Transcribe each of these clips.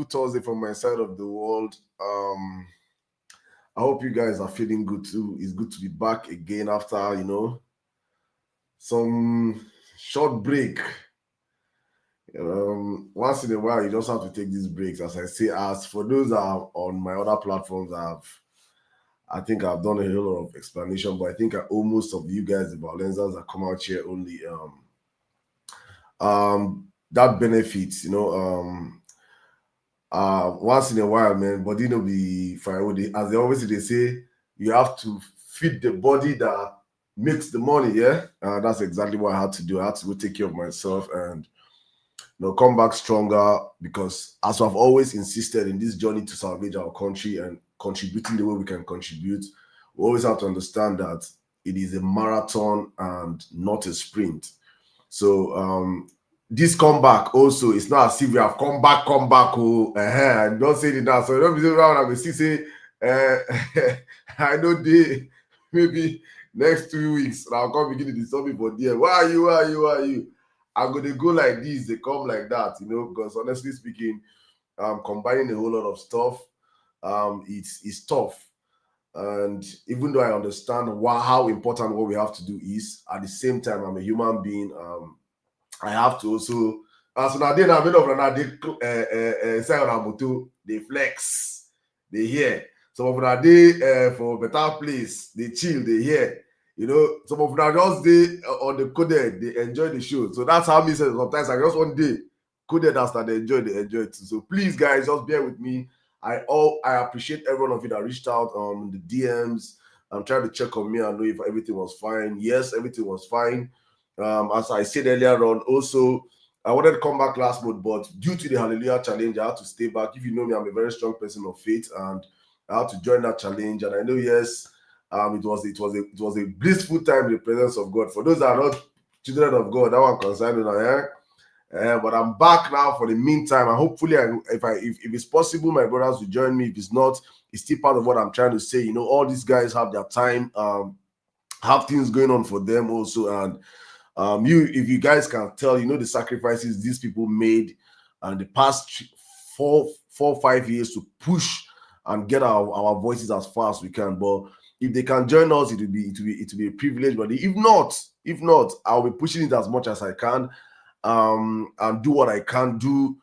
beautiful Thursday from my side of the world. I hope you guys are feeling good too. It's good to be back again after, some short break. Once in a while, you just have to take these breaks. As I say, as for those that are on my other platforms, I think I've done a whole lot of explanation, but I think almost of you guys, the Vawulencers that come out here only, that benefits, once in a while, man, body no be fine. As they always say, you have to feed the body that makes the money. Yeah, that's exactly what I had to do. I had to go take care of myself and come back stronger, because as I've always insisted in this journey to salvage our country and contributing the way we can contribute, we always have to understand that it is a marathon and not a sprint. So this comeback also, it's not as if we have come back. I don't say it now. So don't be around and we say, I know they maybe next 2 weeks I'll come begin to disturb me for there. Why are you? I'm gonna go like this, they come like that, because honestly speaking, combining a whole lot of stuff, it's tough. And even though I understand how important what we have to do is, at the same time, I'm a human being. I have to also, as now they they flex, they hear. Some of them they for better place, they chill, they hear. Some of them just they on the coded, they enjoy the show. So that's how me say sometimes I just one day coded as that they enjoy it too. So please, guys, just bear with me. I appreciate every one of you that reached out on the DMs. I'm trying to check on me and know if everything was fine. Yes, everything was fine. As I said earlier on, also, I wanted to come back last month, but due to the Hallelujah Challenge, I had to stay back. If you know me, I'm a very strong person of faith, and I had to join that challenge. And I know, yes, it was a blissful time in the presence of God. For those that are not children of God, that one concerned, but I'm back now for the meantime, and hopefully, if it's possible, my brothers will join me. If it's not, it's still part of what I'm trying to say. All these guys have their time, have things going on for them also, and if you guys can tell, the sacrifices these people made and the past 4-5 years to push and get our voices as far as we can. But if they can join us, it will be a privilege. But if not, I'll be pushing it as much as I can, and do what I can do,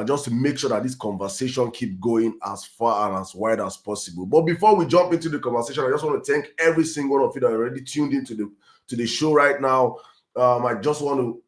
just to make sure that this conversation keep going as far and as wide as possible. But before we jump into the conversation, I just want to thank every single one of you that already tuned into the show right now. I just want to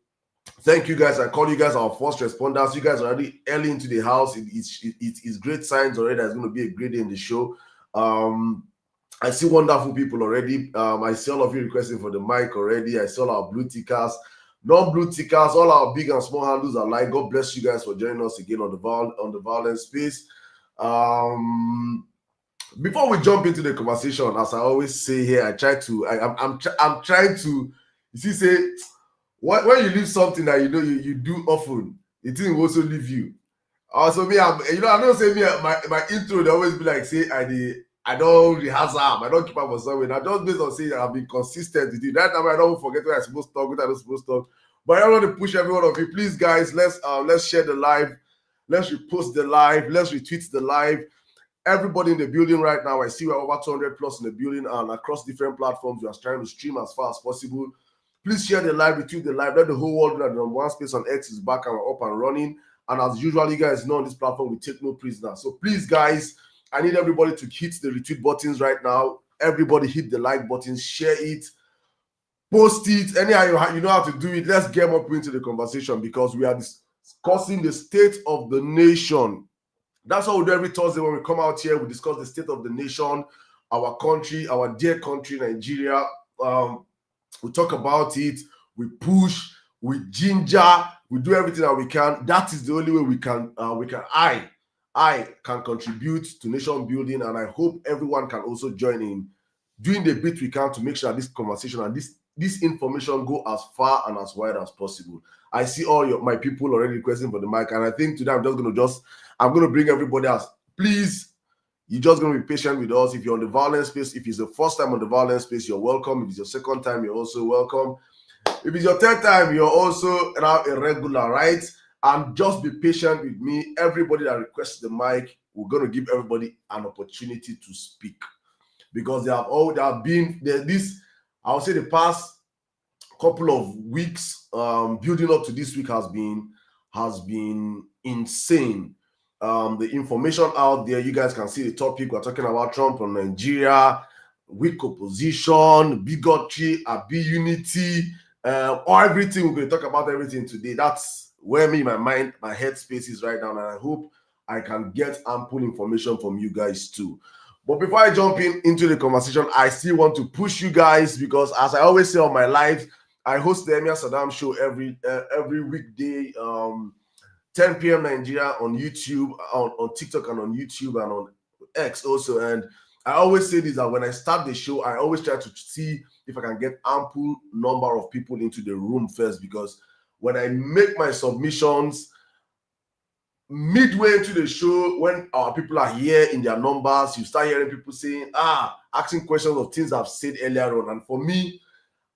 thank you guys. I call you guys our first responders. You guys are already early into the house. It's great signs already. There's going to be a great day in the show. I see wonderful people already. I see all of you requesting for the mic already. I saw our blue tickers, non-blue tickers, all our big and small handles are like. God bless you guys for joining us again on the Vawulence space. Before we jump into the conversation, as I always say here, I'm trying to. You see, say when you leave something that you do often, the thing will also leave you. Also, me, I don't say me my intro. They always be like, say I don't rehearse them. I don't keep up for something. I just based on saying I've been consistent with it. That time I don't forget what I'm supposed to talk, what I'm not supposed to talk. But I want to push every one of you. Please, guys, let's share the live. Let's repost the live. Let's retweet the live. Everybody in the building right now, I see we're over 200 plus in the building, and across different platforms, we are trying to stream as far as possible. Please share the live, retweet the live. Let the whole world know that the one space on X is back and we're up and running. And as usual, you guys know on this platform, we take no prisoners. So please, guys, I need everybody to hit the retweet buttons right now. Everybody hit the like button, share it, post it. Anyhow, you know how to do it. Let's get up into the conversation, because we are discussing the state of the nation. That's what we do every Thursday when we come out here. We discuss the state of the nation, our country, our dear country, Nigeria. We talk about it, we push, we ginger, we do everything that we can. That is the only way I can contribute to nation building, and I hope everyone can also join in doing the bit we can to make sure that this conversation and this information go as far and as wide as possible. I see all my people already requesting for the mic, and I think today I'm going to bring everybody else. Please, you're just going to be patient with us. If you're on the Vawulence space, if it's the first time on the Vawulence space, you're welcome. If it's your second time, you're also welcome. If it's your third time, you're also now a regular, right? And just be patient with me. Everybody that requests the mic, we're going to give everybody an opportunity to speak, because I would say the past couple of weeks building up to this week has been insane. The information out there, you guys can see the topic. We're talking about Trump on Nigeria, weak opposition, bigotry, unity, or everything. We're going to talk about everything today. That's where my head space is right now, and I hope I can get ample information from you guys too. But before I jump into the conversation, I still want to push you guys, because as I always say on my lives, I host the Emir Saddam show every weekday, 10 p.m. Nigeria on YouTube, on TikTok, and on YouTube, and on X also. And I always say this, that when I start the show, I always try to see if I can get ample number of people into the room first, because when I make my submissions midway into the show, when our people are here in their numbers, you start hearing people saying, asking questions of things I've said earlier on. And for me,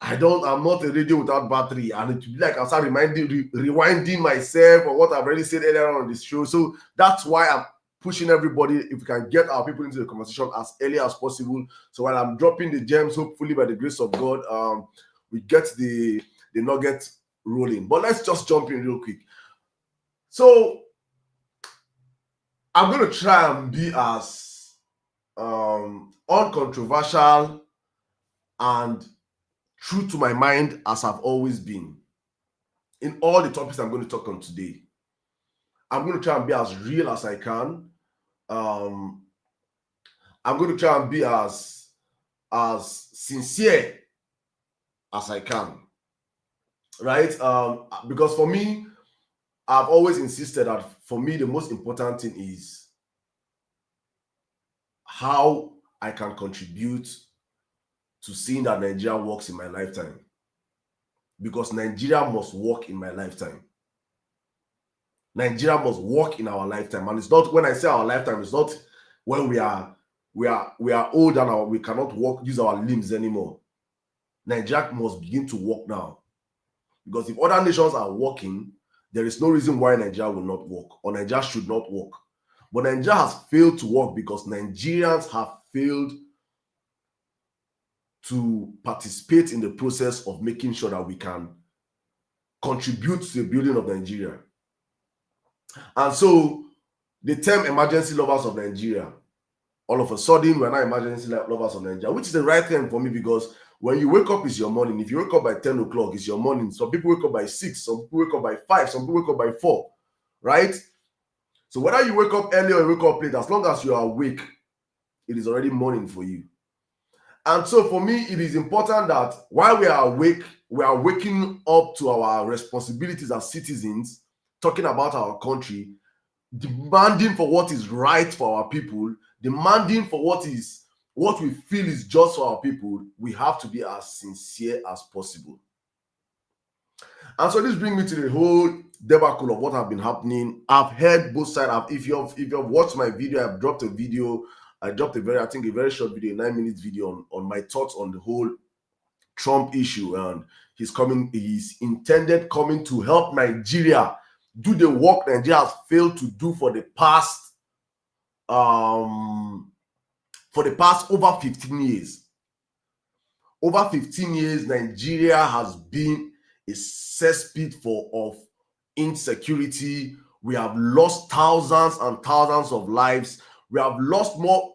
I'm not a radio without battery, and it will be like I start rewinding myself on what I've already said earlier on this show. So that's why I'm pushing everybody, if we can get our people into the conversation as early as possible. So while I'm dropping the gems, hopefully by the grace of God, we get the nugget rolling. But let's just jump in real quick. So I'm going to try and be as uncontroversial and true to my mind as I've always been in all the topics I'm going to talk on today. I'm going to try and be as real as I can. I'm going to try and be as sincere as I can, right? Because for me, I've always insisted that for me, the most important thing is how I can contribute to seeing that Nigeria works in my lifetime. Because Nigeria must work in my lifetime. Nigeria must work in our lifetime. And it's not, when I say our lifetime, it's not when we are old and we cannot use our limbs anymore. Nigeria must begin to work now. Because if other nations are working, there is no reason why Nigeria will not work, or Nigeria should not work. But Nigeria has failed to work because Nigerians have failed to participate in the process of making sure that we can contribute to the building of Nigeria. And so the term emergency lovers of Nigeria, all of a sudden we're not emergency lovers of Nigeria, which is the right thing for me, because when you wake up, it's your morning. If you wake up by 10 o'clock, it's your morning. Some people wake up by 6, some people wake up by 5, some people wake up by 4, right? So whether you wake up early or you wake up late, as long as you are awake, it is already morning for you. And so for me, it is important that while we are awake, we are waking up to our responsibilities as citizens, talking about our country, demanding for what is right for our people, demanding for what we feel is just for our people. We have to be as sincere as possible. And so this brings me to the whole debacle of what have been happening. I've heard both sides. If you have watched my video, I've dropped a video. I dropped a very short video, a 9-minute video on my thoughts on the whole Trump issue, and he's intended coming to help Nigeria do the work Nigeria has failed to do for the past over 15 years. Over 15 years, Nigeria has been a cesspit of insecurity. We have lost thousands and thousands of lives. We have lost more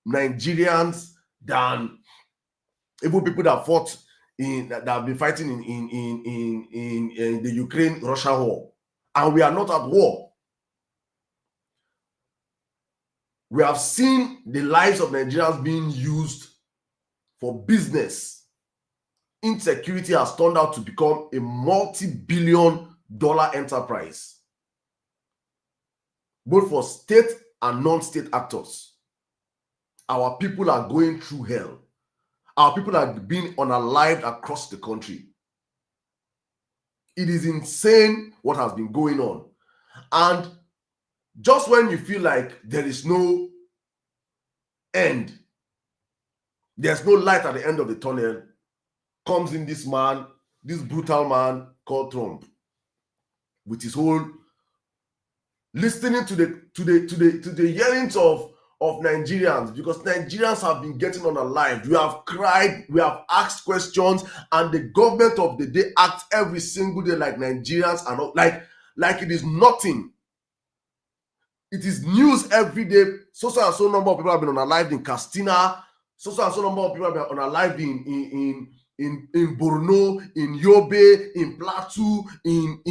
Nigerians than even people that fought that have been fighting in the Ukraine-Russia war. And we are not at war. We have seen the lives of Nigerians being used for business. Insecurity has turned out to become a multi-billion-dollar enterprise, both for state and non-state actors. Our people are going through hell. Our people are being unalived across the country. It is insane what has been going on. And just when you feel like there is no end, there's no light at the end of the tunnel, comes in this brutal man called Trump, with his whole listening to the yearnings of Nigerians, because Nigerians have been getting unalived. We have cried, we have asked questions, and the government of the day acts every single day like Nigerians are not, like it is nothing. It is news every day. So and so number of people have been unalived in Castina. So and so number of people have been unalived in Borno, in Yobe, in Plateau, in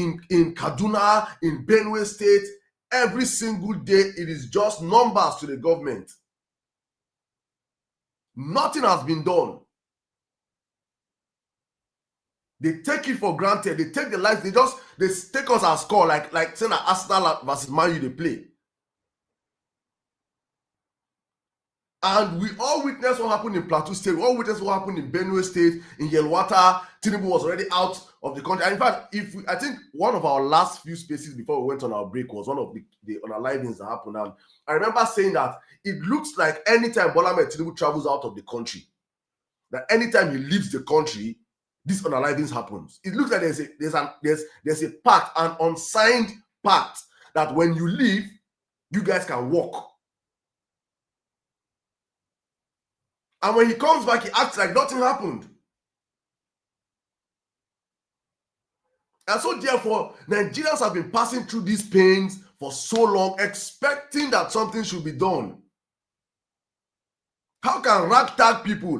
Kaduna, in Benue State. Every single day, it is just numbers to the government. Nothing has been done. They take it for granted. They take the life. They take us as score, like saying that Arsenal versus Man U they play. And we all witnessed what happened in Plateau State. We all witnessed what happened in Benue State, in Yelwata. Tinubu was already out of the country. And in fact, I think one of our last few spaces before we went on our break was one of the unalivings that happened. And I remember saying that it looks like anytime Bola Ahmed Tinubu travels out of the country, that anytime he leaves the country, this unalivings happens. It looks like there's a pact, an unsigned pact, that when you leave, you guys can walk. And when he comes back, he acts like nothing happened. And so therefore, Nigerians have been passing through these pains for so long, expecting that something should be done. How can ragtag people,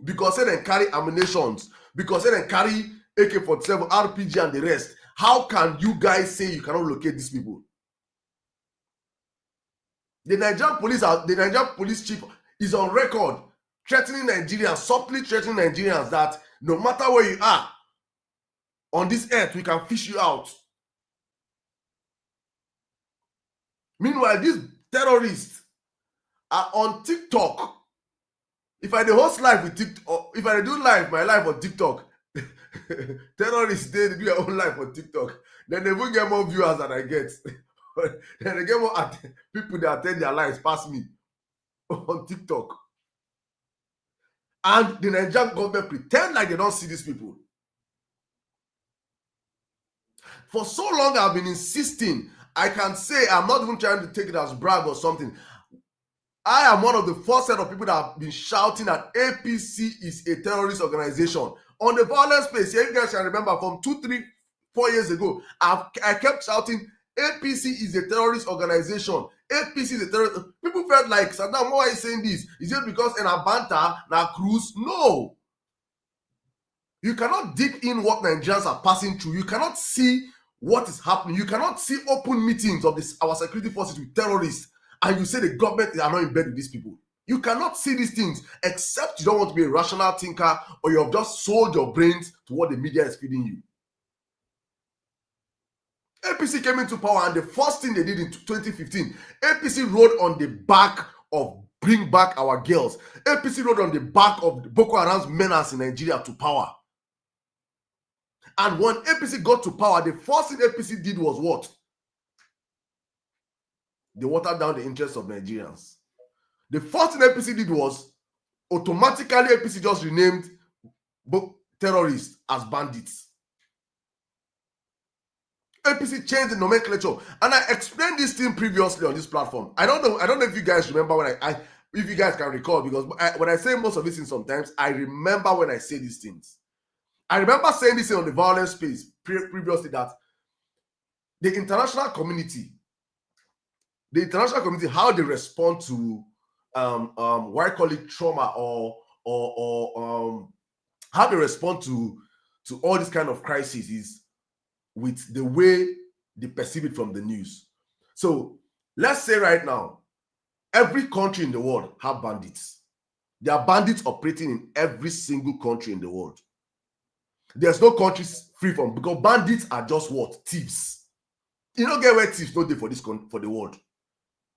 because they don't carry ammunitions, because they don't carry AK-47, RPG and the rest, how can you guys say you cannot locate these people? The Nigerian police chief is on record threatening Nigerians, subtly threatening Nigerians that no matter where you are on this earth, we can fish you out. Meanwhile, these terrorists are on TikTok. If I do host live with TikTok, if I do my live on TikTok, terrorists, they do their own live on TikTok, then they will get more viewers than I get. Then they get more people that attend their lives past me on TikTok. And the Nigerian government pretend like they don't see these people. For so long, I've been insisting. I can say, I'm not even trying to take it as brag or something. I am one of the first set of people that have been shouting that APC is a terrorist organization. On the violence space, you guys can remember from 2, 3, 4 years ago, I kept shouting, APC is a terrorist organization. APC is a terrorist. People felt like, Saddam, why are you saying this? Is it because in a banter, na cruise? No. You cannot dig in what Nigerians are passing through. You cannot see what is happening. You cannot see open meetings of our security forces with terrorists, and you say the government are not in bed with these people. You cannot see these things, except you don't want to be a rational thinker, or you have just sold your brains to what the media is feeding you. APC came into power, and the first thing they did in 2015, APC rode on the back of Bring Back Our Girls. APC rode on the back of Boko Haram's menace in Nigeria to power. And when APC got to power, the first thing APC did was what? They watered down the interests of Nigerians. The first thing APC did was automatically APC just renamed terrorists as bandits. APC changed the nomenclature, and I explained this thing previously on this platform. I don't know if you guys remember when if you guys can recall, because when I say most of these things, sometimes I remember when I say these things. I remember saying this on the violence space previously, that the international community, how they respond to what I call it trauma, or how they respond to all this kind of crises is with the way they perceive it from the news. So let's say right now, every country in the world have bandits. There are bandits operating in every single country in the world. There's no countries free from, because bandits are just what? Thieves. You don't get where thieves no day for the world.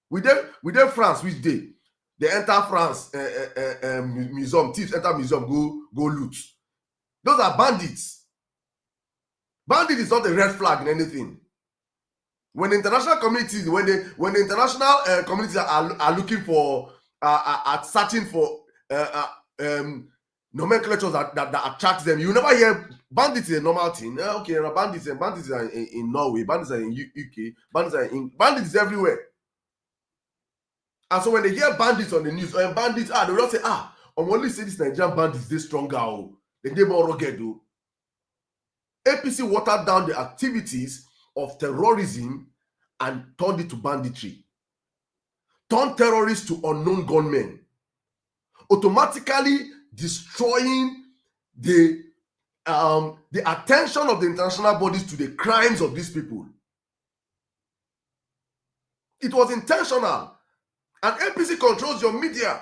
We did France, which day? They enter France museum, thieves enter museum, go loot. Those are bandits. Bandit is not a red flag in anything. When the international communities, when the international communities are looking for, are searching for nomenclatures that attracts them. You never hear bandits is a normal thing. Okay, bandits are in Norway, bandits are in UK, bandits is everywhere. And so when they hear bandits on the news, or bandits, they will not say, I'm only say this Nigerian bandits, they stronger. They more rugged. APC watered down the activities of terrorism and turned it to banditry. Turned terrorists to unknown gunmen, automatically destroying the attention of the international bodies to the crimes of these people. It was intentional. And APC controls your media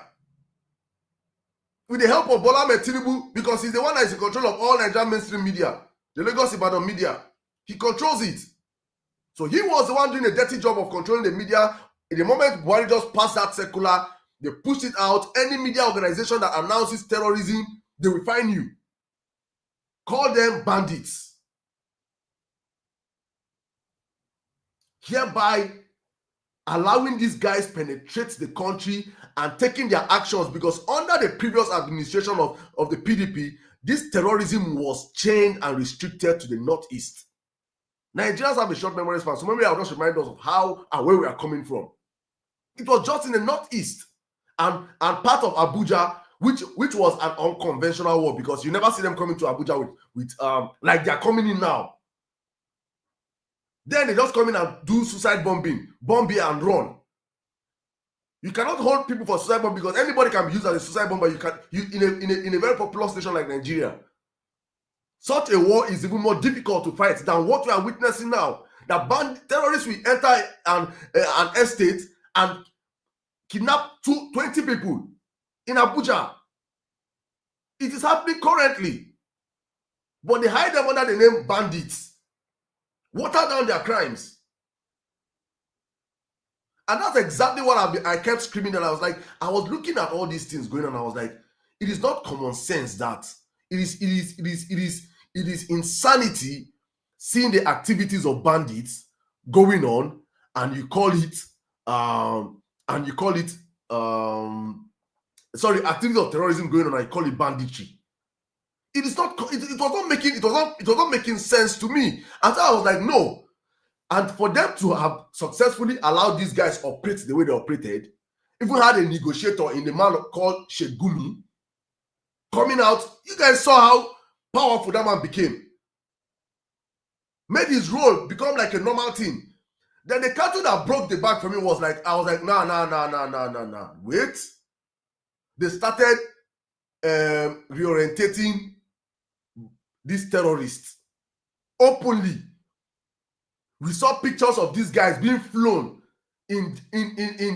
with the help of Bola Ahmed Tinubu, because he's the one that is in control of all Nigerian mainstream media, the Lagos Ibadan media. He controls it. So he was the one doing a dirty job of controlling the media. In the moment Buhari just passed that circular, they pushed it out. Any media organization that announces terrorism, they will fine you. Call them bandits. Hereby allowing these guys penetrate the country and taking their actions, because under the previous administration of the PDP, this terrorism was chained and restricted to the Northeast. Nigerians have a short memory span, so maybe I'll just remind us of how and where we are coming from. It was just in the Northeast and part of Abuja, which was an unconventional war, because you never see them coming to Abuja with like they're coming in now. Then they just come in and do suicide bombing and run. You cannot hold people for suicide bombing, because anybody can be used as a suicide bomber. In a very populous nation like Nigeria, such a war is even more difficult to fight than what we are witnessing now. That terrorists will enter an estate and kidnap 20 people in Abuja. It is happening currently, but they hide them under the name bandits. Water down their crimes. And that's exactly what I kept screaming. And I was looking at all these things going on. I was like, it is not common sense that it is insanity seeing the activities of bandits going on, and you call it activities of terrorism going on, and you call it banditry. It is not. It was not making sense to me. And so I was like, no. And for them to have successfully allowed these guys operate the way they operated, even had a negotiator in the man called Shegumi coming out. You guys saw how powerful that man became. Made his role become like a normal thing. Then the cattle that broke the back for me was like, I was like, nah. Wait. They started reorientating these terrorists openly. We saw pictures of these guys being flown in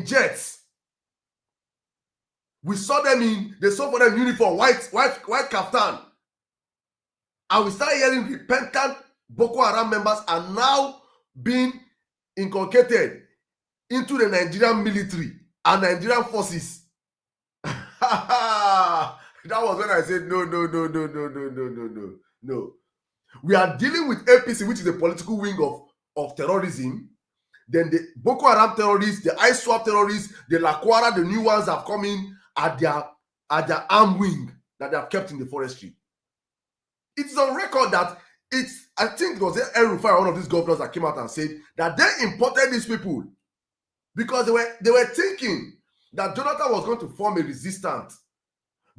jets. We saw them they saw for them uniform, white kaftan. And we started hearing repentant Boko Haram members are now being inculcated into the Nigerian military and Nigerian forces. That was when I said no. We are dealing with APC, which is the political wing of terrorism. Then the Boko Haram terrorists, the ISWAP terrorists, the Lakwara, the new ones have come in at their arm wing that they have kept in the forestry. It's on record that I think it was El Rufai, one of these governors, that came out and said that they imported these people because they were thinking that Jonathan was going to form a resistance.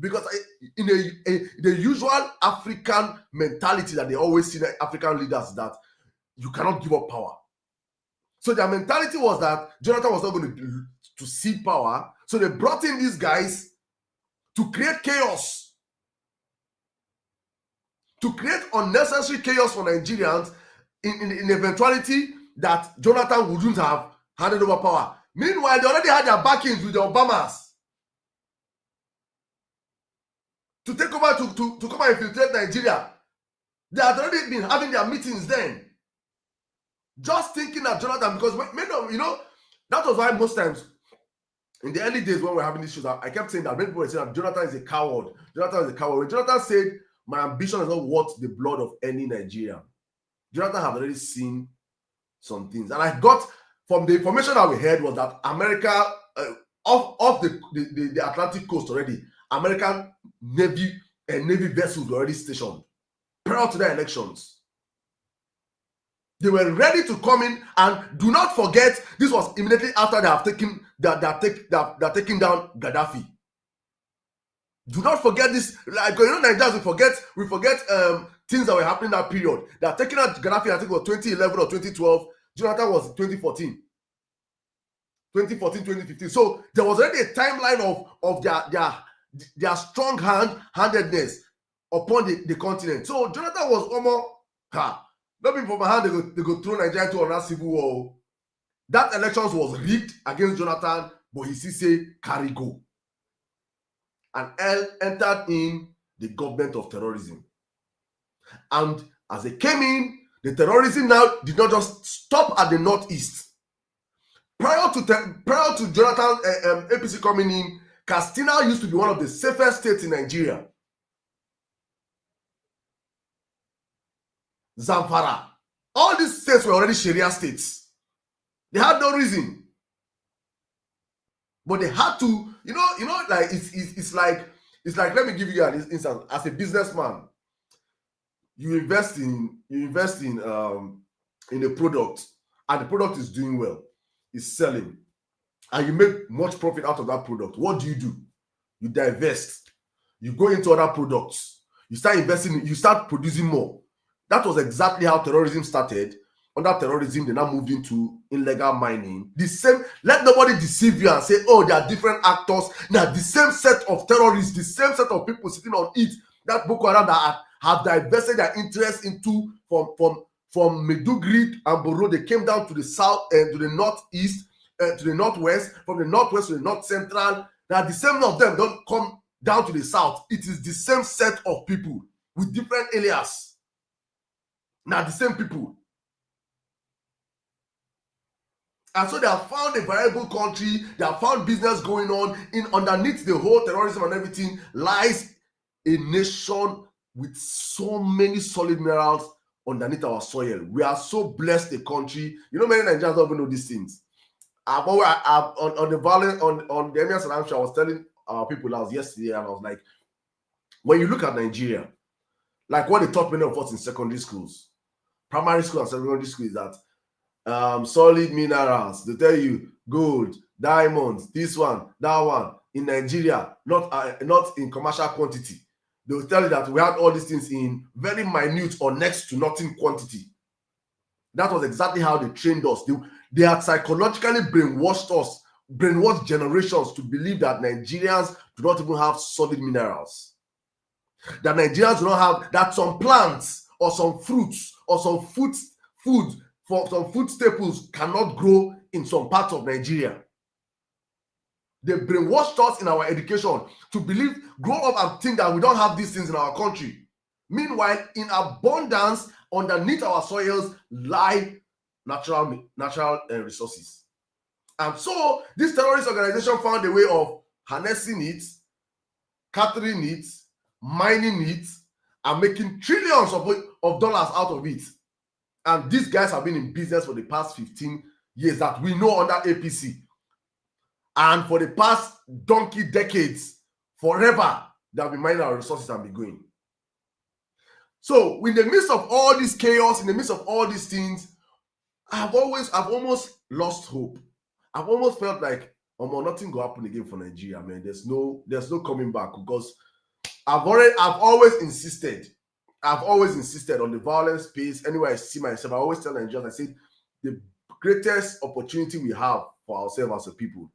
Because in the usual African mentality that they always see the African leaders, that you cannot give up power. So their mentality was that Jonathan was not going to cede power. So they brought in these guys to create chaos. To create unnecessary chaos for Nigerians in eventuality that Jonathan wouldn't have handed over power. Meanwhile, they already had their backings with the Obamas to take over, to come and infiltrate Nigeria. They had already been having their meetings then. Just thinking that Jonathan, because that was why most times in the early days when we were having these issues, I kept saying that many people were saying that Jonathan is a coward. Jonathan is a coward. When Jonathan said, my ambition is not worth the blood of any Nigerian, Jonathan had already seen some things. And I got, from the information that we heard, was that America, off the Atlantic coast already, American Navy and Navy vessels were already stationed prior to the elections. They were ready to come in, and do not forget, this was immediately after they have taken they're taking down Gaddafi. Do not forget this. Like, Nigerians, we forget things that were happening that period. They are taking out Gaddafi, I think it was 2011 or 2012. Jonathan was 2014. 2015. So there was already a timeline of their strong handedness upon the continent. So Jonathan was almost not being from my hand, they go throw Nigeria to another civil war. That elections was rigged against Jonathan, but he still say carry go. And entered in the government of terrorism. And as they came in, the terrorism now did not just stop at the northeast. Prior to Jonathan APC coming in, Katsina used to be one of the safest states in Nigeria. Zamfara, all these states were already Sharia states. They had no reason, but they had to. Like it's like let me give you an instance. As a businessman, you invest in a product, and the product is doing well, it's selling, and you make much profit out of that product. What do? You divest, you go into other products, you start investing, you start producing more. That was exactly how terrorism started. Under terrorism, they now moved into illegal mining. The same, let nobody deceive you and say, oh, they are different actors. Now, the same set of terrorists, the same set of people sitting on it, that Boko Haram that have divested their interest into from Maiduguri and Borno. They came down to the south and to the northeast, to the northwest, from the northwest to the north central. Now, the same of them don't come down to the south. It is the same set of people with different alias. Now, the same people. And so they have found a viable country, they have found business going on. Underneath the whole terrorism and everything lies a nation with so many solid minerals underneath our soil. We are so blessed a country. Many Nigerians don't even know these things. On the Emir Salam show, I was telling our people yesterday, and I was like, when you look at Nigeria, like what they taught many of us in secondary schools, primary school and secondary school, is that solid minerals. They tell you gold, diamonds, this one, that one. In Nigeria, not in commercial quantity. They will tell you that we had all these things in very minute or next to nothing quantity. That was exactly how they trained us. They had psychologically brainwashed generations to believe that Nigerians do not even have solid minerals. That Nigerians do not have, that some plants or some fruits or some food staples cannot grow in some parts of Nigeria. They brainwashed us in our education to believe, grow up and think that we don't have these things in our country. Meanwhile, in abundance, underneath our soils lie natural resources. And so this terrorist organization found a way of harnessing it, catering it, mining it, and making trillions of dollars out of it. And these guys have been in business for the past 15 years that we know under APC. And for the past donkey decades, forever, they'll be mining our resources and be going. So in the midst of all this chaos, in the midst of all these things, I've almost lost hope. I've almost felt like, nothing will happen again for Nigeria, man. There's no coming back, because I've always insisted on the violence space. Anywhere I see myself, I always tell Nigerians, I say, the greatest opportunity we have for ourselves as a people,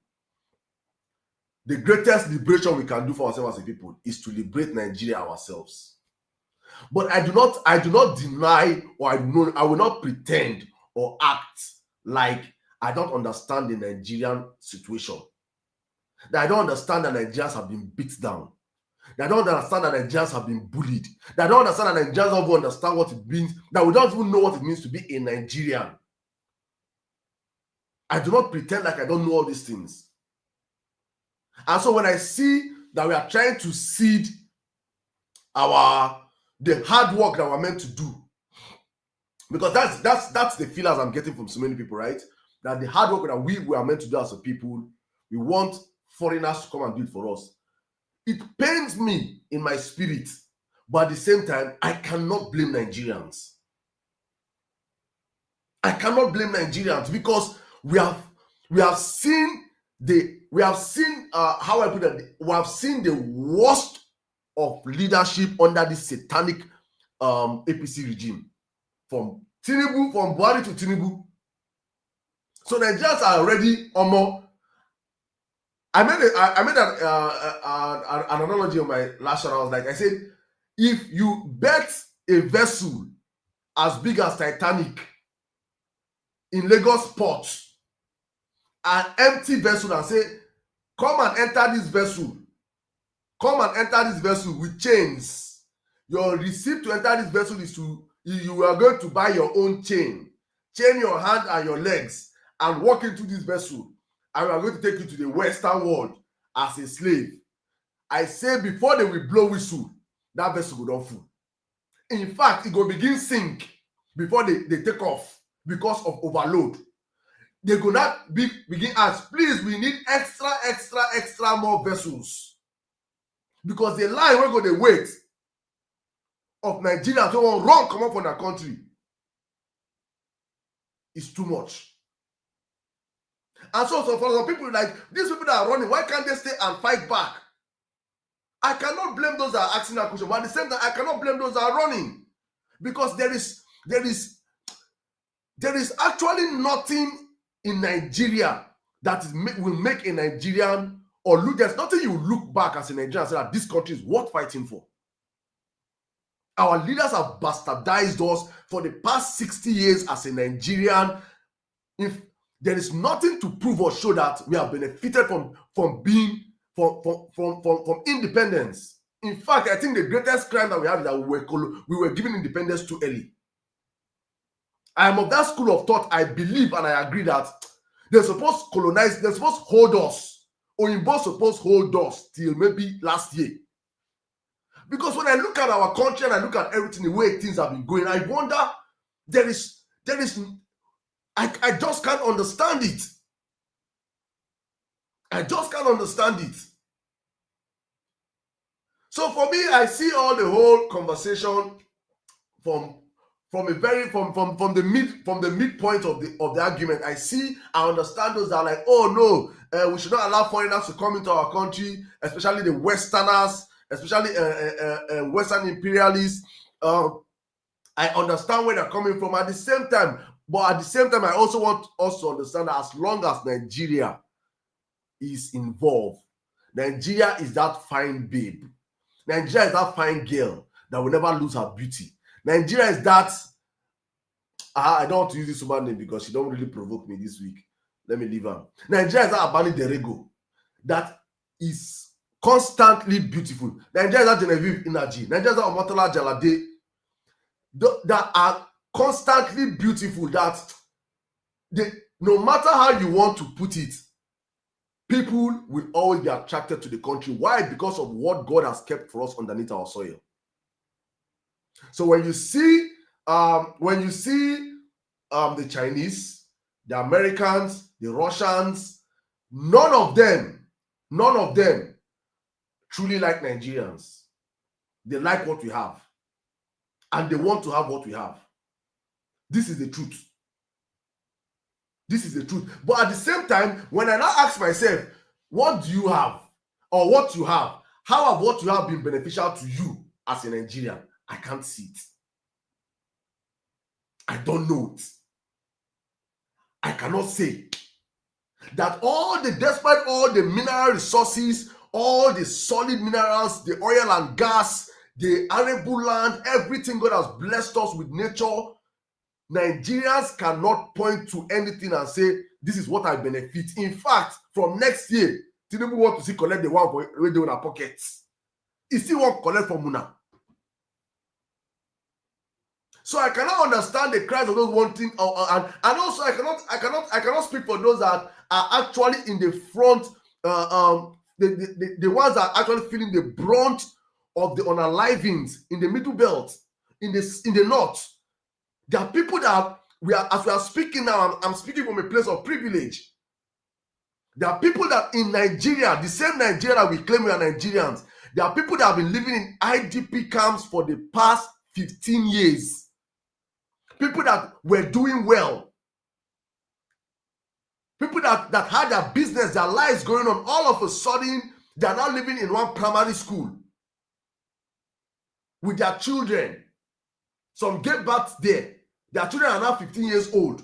the greatest liberation we can do for ourselves as a people, is to liberate Nigeria ourselves. But I do not deny, or I will not pretend or act like I don't understand the Nigerian situation. That I don't understand that Nigerians have been beat down. That I don't understand that Nigerians have been bullied. That I don't understand that Nigerians don't even understand what it means. That we don't even know what it means to be a Nigerian. I do not pretend like I don't know all these things. And so when I see that we are trying to seed the hard work that we're meant to do, because that's the feelers I'm getting from so many people, right? That the hard work that we are meant to do as a people, we want foreigners to come and do it for us. It pains me in my spirit But at the same time, I cannot blame Nigerians. I cannot blame Nigerians because we have seen how I put it. We have seen the worst of leadership under this satanic APC regime, from Buhari to Tinubu. So Nigerians are already almost. I made an analogy on my last show. I was like, I said, if you bet a vessel as big as Titanic in Lagos port, an empty vessel, and say, come and enter this vessel. Come and enter this vessel with chains. Your receipt to enter this vessel is you are going to buy your own chain your hand and your legs, and walk into this vessel, and we are going to take you to the Western world as a slave. I say, before they will blow whistle, that vessel will not full. In fact, it will begin sink before they take off because of overload. They go not begin ask, please, we need extra more vessels, because the line wey go dey wait of Nigerians wey wan run comot from their country is too much. And so for some people, like these people that are running, why can't they stay and fight back? I cannot blame those that are asking that question, but at the same time, I cannot blame those that are running, because there is actually nothing in Nigeria that will make a Nigerian, or look, there's nothing you look back as a Nigerian and say that this country is worth fighting for. Our leaders have bastardized us for the past 60 years as a Nigerian. If there is nothing to prove or show that we have benefited from independence. In fact, I think the greatest crime that we have is that we were given independence too early. I am of that school of thought. I believe and I agree that they're supposed to colonize, they're supposed to hold us, or Oyinbo supposed to hold us till maybe last year. Because when I look at our country and I look at everything, the way things have been going, I wonder, I just can't understand it. I just can't understand it. So for me, I see all the whole conversation from the midpoint of the argument. I understand those that are like, oh no, we should not allow foreigners to come into our country, especially the Westerners, especially Western imperialists. I understand where they're coming from. At the same time, I also want us to understand that as long as Nigeria is involved, Nigeria is that fine babe. Nigeria is that fine girl that will never lose her beauty. Nigeria is that. I don't want to use this woman name because she don't really provoke me this week. Let me leave her. Nigeria is that Abani Derego that is constantly beautiful. Nigeria is that Genevieve Inaji. Nigeria is that Omotola Jalade that are constantly beautiful. That no matter how you want to put it, people will always be attracted to the country. Why? Because of what God has kept for us underneath our soil. So when you see the Chinese, the Americans, the Russians, none of them truly like Nigerians. They like what we have, and they want to have what we have. This is the truth. This is the truth. But at the same time, when I now ask myself, what do you have, or what you have, how have what you have been beneficial to you as a Nigerian? I can't see it. I don't know it. I cannot say that despite all the mineral resources, all the solid minerals, the oil and gas, the arable land, everything God has blessed us with nature, Nigerians cannot point to anything and say, this is what I benefit. In fact, from next year, Tinubu want to see collect the one for radio in our pockets. He still want to collect from Muna. So I cannot understand the cries of those wanting, and also I cannot speak for those that are actually in the front, the ones that are actually feeling the brunt of the unalivings in the middle belt, in the north. There are people that as we are speaking now, I'm speaking from a place of privilege. There are people that in Nigeria, the same Nigeria that we claim we are Nigerians, There are people that have been living in IDP camps for the past 15 years. People that were doing well. People that had their business, their lives going on, all of a sudden, they are now living in one primary school with their children. Some gave birth there. Their children are now 15 years old.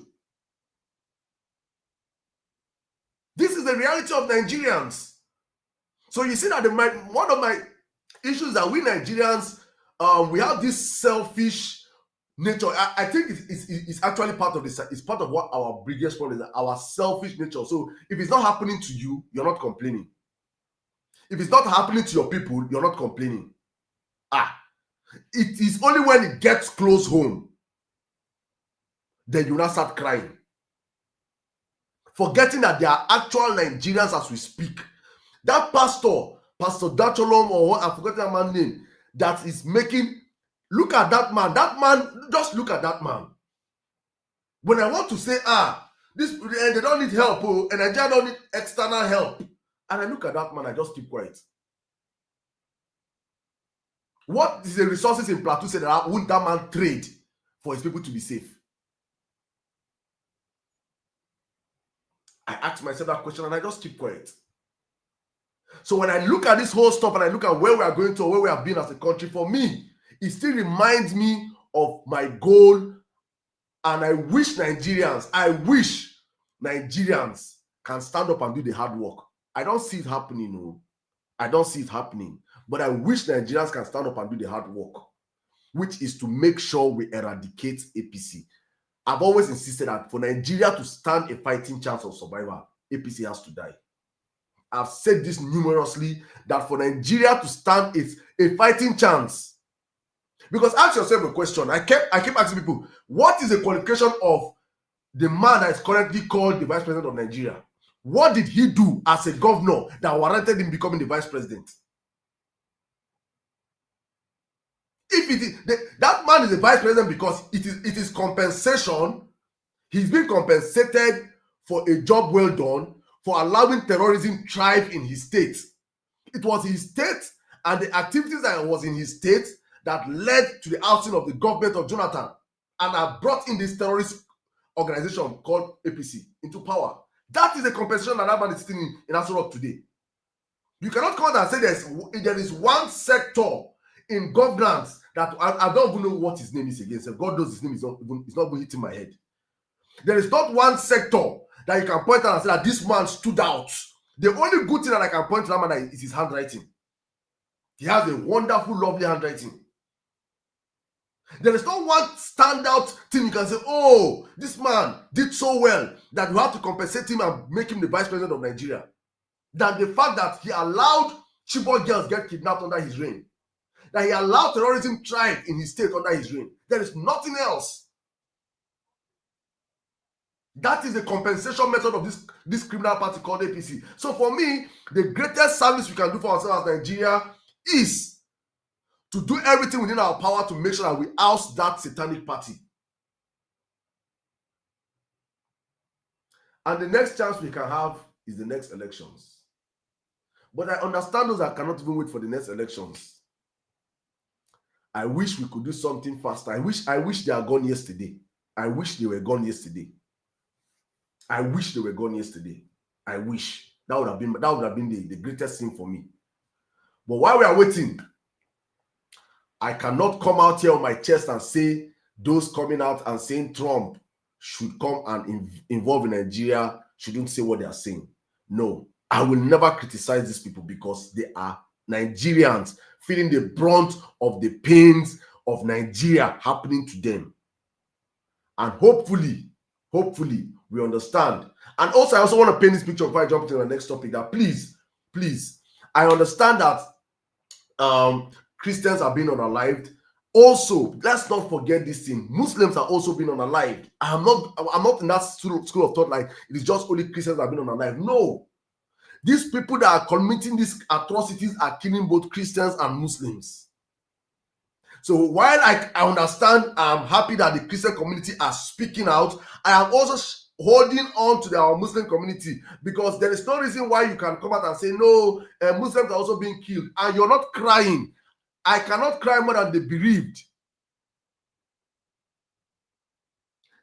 This is the reality of Nigerians. So you see that one of my issues that we Nigerians, we have this selfish nature. I think it's actually part of this. It's part of what our biggest problem is, our selfish nature. So if it's not happening to you, you're not complaining. If it's not happening to your people, you're not complaining. It is only when it gets close home then you now start crying, forgetting that there are actual Nigerians as we speak. That Pastor Dacholom, or what, I forgot that man's name, that is making, look at that man. That man, just look at that man. When I want to say, they don't need help, and Nigeria don't need external help, and I look at that man, I just keep quiet. What is the resources in Plateau say that wouldn't that man trade for his people to be safe? I ask myself that question and I just keep quiet. So when I look at this whole stuff and I look at where we are going to, or where we have been as a country, for me, it still reminds me of my goal. And I wish Nigerians can stand up and do the hard work. I don't see it happening, no. I don't see it happening. But I wish Nigerians can stand up and do the hard work, which is to make sure we eradicate APC. I've always insisted that for Nigeria to stand a fighting chance of survival, APC has to die. I've said this numerously, that for Nigeria to stand a fighting chance. Because ask yourself a question. I keep asking people, what is the qualification of the man that is currently called the Vice President of Nigeria? What did he do as a governor that warranted him becoming the Vice President? If that man is a Vice President because it is compensation, he's been compensated for a job well done, for allowing terrorism thrive in his state. It was his state and the activities that was in his state that led to the ousting of the government of Jonathan and have brought in this terrorist organization called APC into power. That is the compensation that man is sitting in Aso Rock today. You cannot come and say there is one sector in governance that I don't even know what his name is again. So God knows his name is not even hitting my head. There is not one sector that you can point out and say that this man stood out. The only good thing that I can point to that man is his handwriting. He has a wonderful, lovely handwriting. There is not one standout thing you can say, oh, this man did so well that you have to compensate him and make him the Vice President of Nigeria. Than the fact that he allowed Chibok girls get kidnapped under his reign. That he allowed terrorism thrive in his state under his reign. There is nothing else. That is the compensation method of this criminal party called APC. So for me, the greatest service we can do for ourselves as Nigeria is to do everything within our power to make sure that we oust that satanic party. And the next chance we can have is the next elections. But I understand those that cannot even wait for the next elections. I wish we could do something faster. I wish they are gone yesterday. I wish they were gone yesterday. I wish they were gone yesterday. I wish. That would have been the greatest thing for me. But while we are waiting, I cannot come out here on my chest and say those coming out and saying Trump should come and involve in Nigeria shouldn't say what they are saying. No, I will never criticize these people because they are Nigerians feeling the brunt of the pains of Nigeria happening to them. And hopefully, we understand. And also, I also want to paint this picture before I jump into the next topic, that please, I understand that Christians are being unalived. Also, let's not forget this thing. Muslims are also being unalived. I'm not in that school of thought like it is just only Christians that are being unalived. No. These people that are committing these atrocities are killing both Christians and Muslims. So while I understand, I'm happy that the Christian community are speaking out, I am also holding on to our Muslim community, because there is no reason why you can come out and say, no, Muslims are also being killed, and you're not crying. I cannot cry more than the bereaved.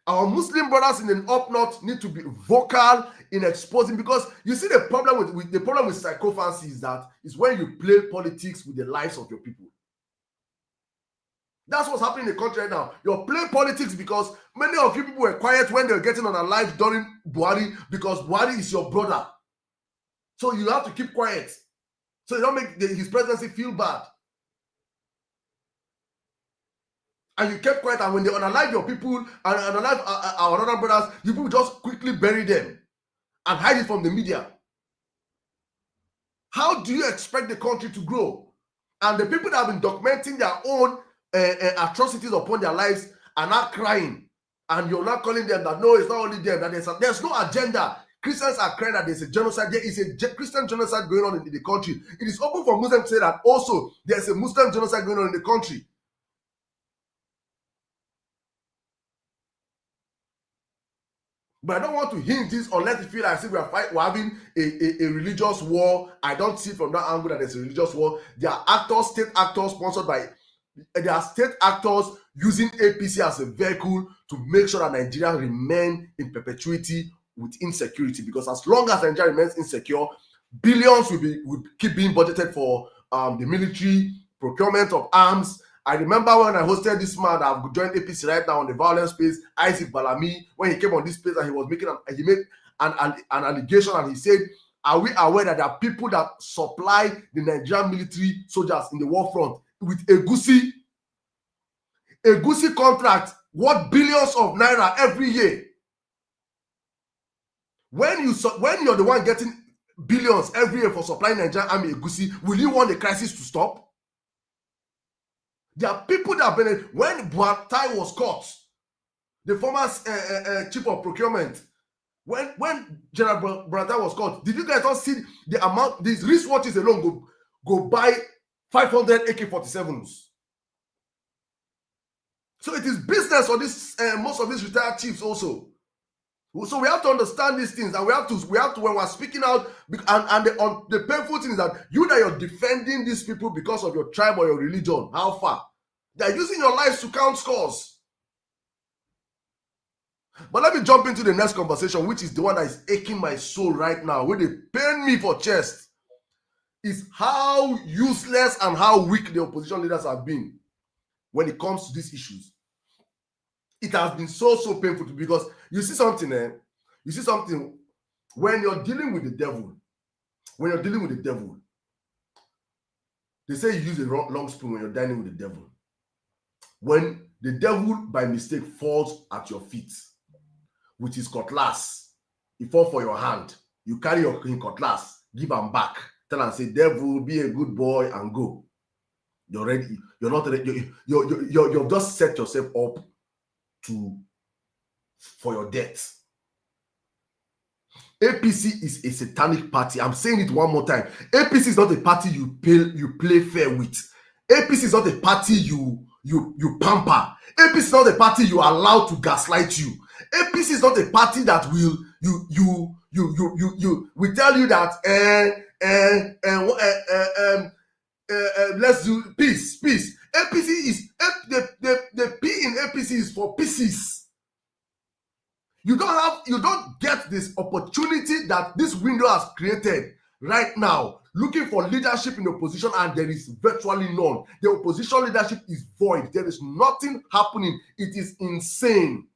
Our Muslim brothers in the up north need to be vocal in exposing, because you see the problem with psychophancy is when you play politics with the lives of your people. That's what's happening in the country right now. You're playing politics because many of you people were quiet when they were getting on a live during Buhari, because Buhari is your brother. So you have to keep quiet, so you don't make his presidency feel bad. And you kept quiet, and when they unalive your people and unalive our other brothers, you people just quickly bury them and hide it from the media. How do you expect the country to grow? And the people that have been documenting their own atrocities upon their lives are not crying, and you're not calling them that no, it's not only them, that there's no agenda. Christians are crying that there's a genocide. There is a Christian genocide going on in the country. It is open for Muslims to say that also there's a Muslim genocide going on in the country. But I don't want to hint this unless you feel like we're having a religious war. I don't see it from that angle that there's a religious war. There are actors, state actors sponsored by, there are state actors using APC as a vehicle to make sure that Nigeria remain in perpetuity with insecurity. Because as long as Nigeria remains insecure, billions will keep being budgeted for the military, procurement of arms. I remember when I hosted this man that I've joined APC right now on the Vawulence space, Isaac Balami, when he came on this space and he was making he made an allegation, and he said, are we aware that there are people that supply the Nigerian military soldiers in the war front with Egusi contract worth billions of naira every year? When you're the one getting billions every year for supplying Nigerian army Egusi, will you want the crisis to stop? There are people that have been, when Buatai was caught, the former chief of procurement, when General Buatai was caught, did you guys not see the amount? These wristwatches alone go buy 500 AK-47s. So it is business for this most of these retired chiefs also. So we have to understand these things, and we have to when we're speaking out, and the painful thing is that you're defending these people because of your tribe or your religion. How far? They're using your lives to count scores. But let me jump into the next conversation, which is the one that is aching my soul right now, where they pain me for chest, is how useless and how weak the opposition leaders have been when it comes to these issues. It has been so painful, because you see something, when you're dealing with the devil, they say you use a long spoon when you're dining with the devil. When the devil by mistake falls at your feet with his cutlass, he falls for your hand, you carry your cutlass, give him back, tell him, say, devil, be a good boy and go. You're ready. You're not ready. You've just set yourself up for your death. APC is a satanic party. I'm saying it one more time. APC is not a party you play fair with. APC is not a party you pamper. APC is not a party you allow to gaslight you. APC is not a party that will tell you that let's do peace. APC is the P in APC is for pieces. You don't get this opportunity that this window has created right now, looking for leadership in the opposition, and there is virtually none. The opposition leadership is void. There is nothing happening. It is insane.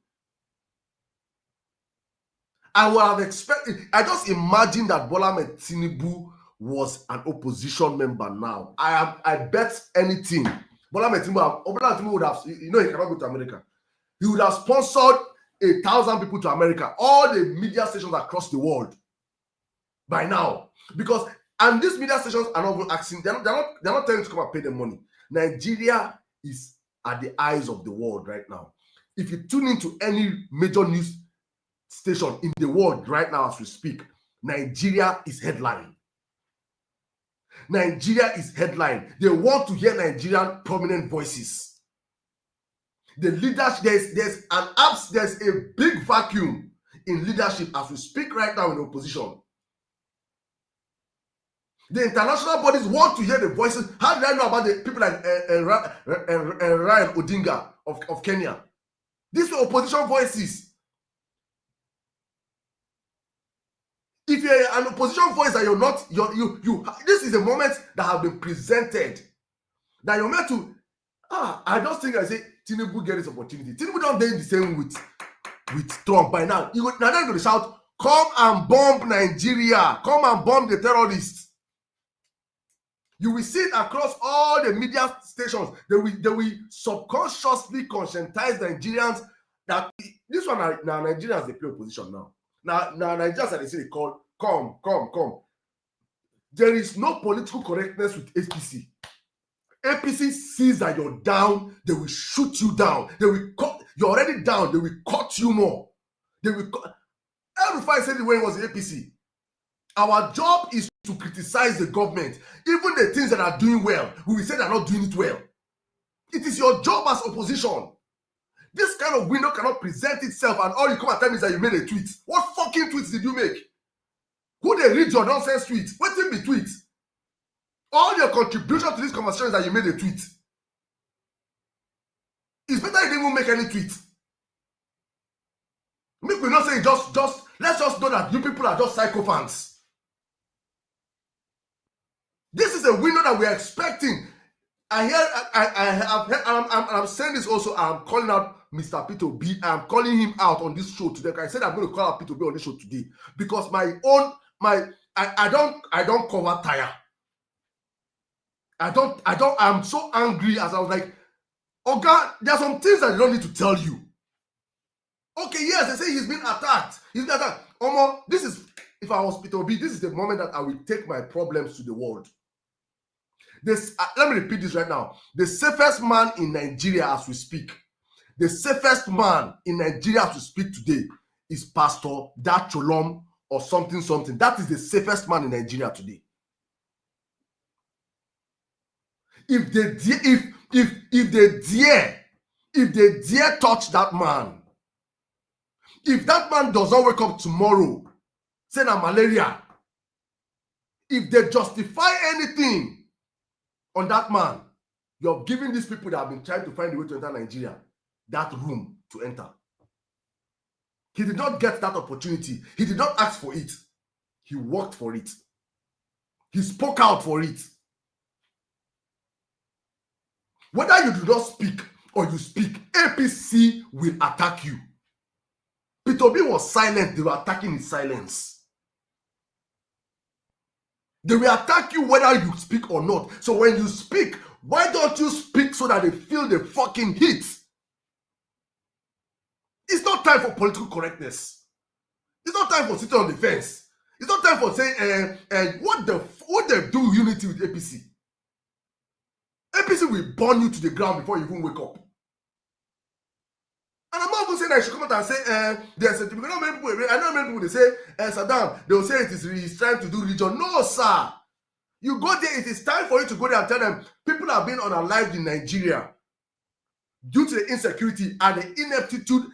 I would have expected, I just imagine that Bola Ahmed Tinubu was an opposition member now. I bet anything. Bola Ahmed Tinubu would have, he cannot go to America. He would have sponsored 1,000 people to America, all the media stations across the world by now. Because, and these media stations are not asking, they're not telling you to come and pay them money. Nigeria is at the eyes of the world right now. If you tune into any major news station in the world right now as we speak, Nigeria is headline. Nigeria is headline. They want to hear Nigerian prominent voices. The leaders, there's a big vacuum in leadership as we speak right now in opposition. The international bodies want to hear the voices. How did I know about the people like Ryan Odinga of Kenya? These were opposition voices. If you're an opposition voice and you're not, this is a moment that have been presented that you're meant to. I just think I say Tinubu get this opportunity. Tinubu don't do the same with Trump by now. Now they're going to shout, "Come and bomb Nigeria! Come and bomb the terrorists!" You will see it across all the media stations. They will subconsciously conscientize Nigerians that this one now Nigerians they play opposition now. Now Nigerians they say they call, come. There is no political correctness with APC. APC sees that you're down, they will shoot you down. They will cut, you're already down, they will cut you more. They will cut. Everybody said it when it was the APC. Our job is to criticize the government. Even the things that are doing well, we will say they're not doing it well. It is your job as opposition. This kind of window cannot present itself and all you come and tell me is that you made a tweet. What fucking tweets did you make? Who they read your nonsense tweet? What did be tweet? All your contribution to this conversation is that you made a tweet. It's better you didn't even make any tweet. Make we not say just let's just know that you people are just psychophants. This is a window that we're expecting. I'm saying this also. I'm calling out Mr. Peter B. I'm calling him out on this show today. I said I'm going to call out Peter B on this show today because I don't cover tire. I'm so angry as I was like, oh God, there are some things that I don't need to tell you. Okay, yes, they say he's been attacked. Omo, this is, if I was Peter B, this is the moment that I will take my problems to the world. Let me repeat this right now. The safest man in Nigeria as we speak, the safest man in Nigeria as we speak today is Pastor Dacholom or something. That is the safest man in Nigeria today. If they dare touch that man, if that man does not wake up tomorrow, say na malaria, if they justify anything on that man, you're giving these people that have been trying to find a way to enter Nigeria that room to enter. He did not get that opportunity. He did not ask for it. He worked for it. He spoke out for it. Whether you do not speak or you speak, APC will attack you. Peter B was silent. They were attacking his silence. They will attack you whether you speak or not. So when you speak, why don't you speak so that they feel the fucking heat? It's not time for political correctness. It's not time for sitting on the fence. It's not time for saying, what they do unity with APC. APC will burn you to the ground before you even wake up. And I'm not even saying I should come out and say, there's a, because I know many people, they say, Saddam, they will say he's trying to do religion. No, sir. You go there, it is time for you to go there and tell them, people are being unalived in Nigeria due to the insecurity and the ineptitude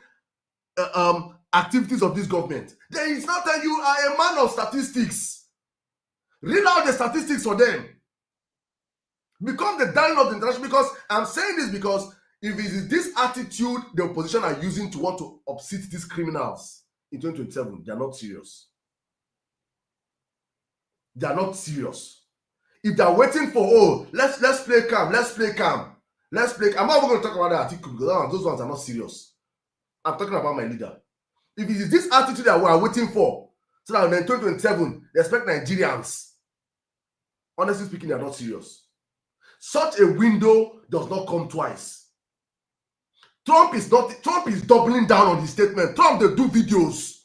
activities of this government. Then it's not that you are a man of statistics. Read out the statistics for them. Become the darling of the international, because I'm saying this because if it is this attitude the opposition are using to want to upseat these criminals in 2027, they are not serious. They are not serious. If they are waiting for, let's play calm, I'm not even going to talk about that article because those ones are not serious. I'm talking about my leader. If it is this attitude that we are waiting for, so that in 2027 they expect Nigerians, honestly speaking, they are not serious. Such a window does not come twice. Trump is doubling down on his statement. Trump, they do videos.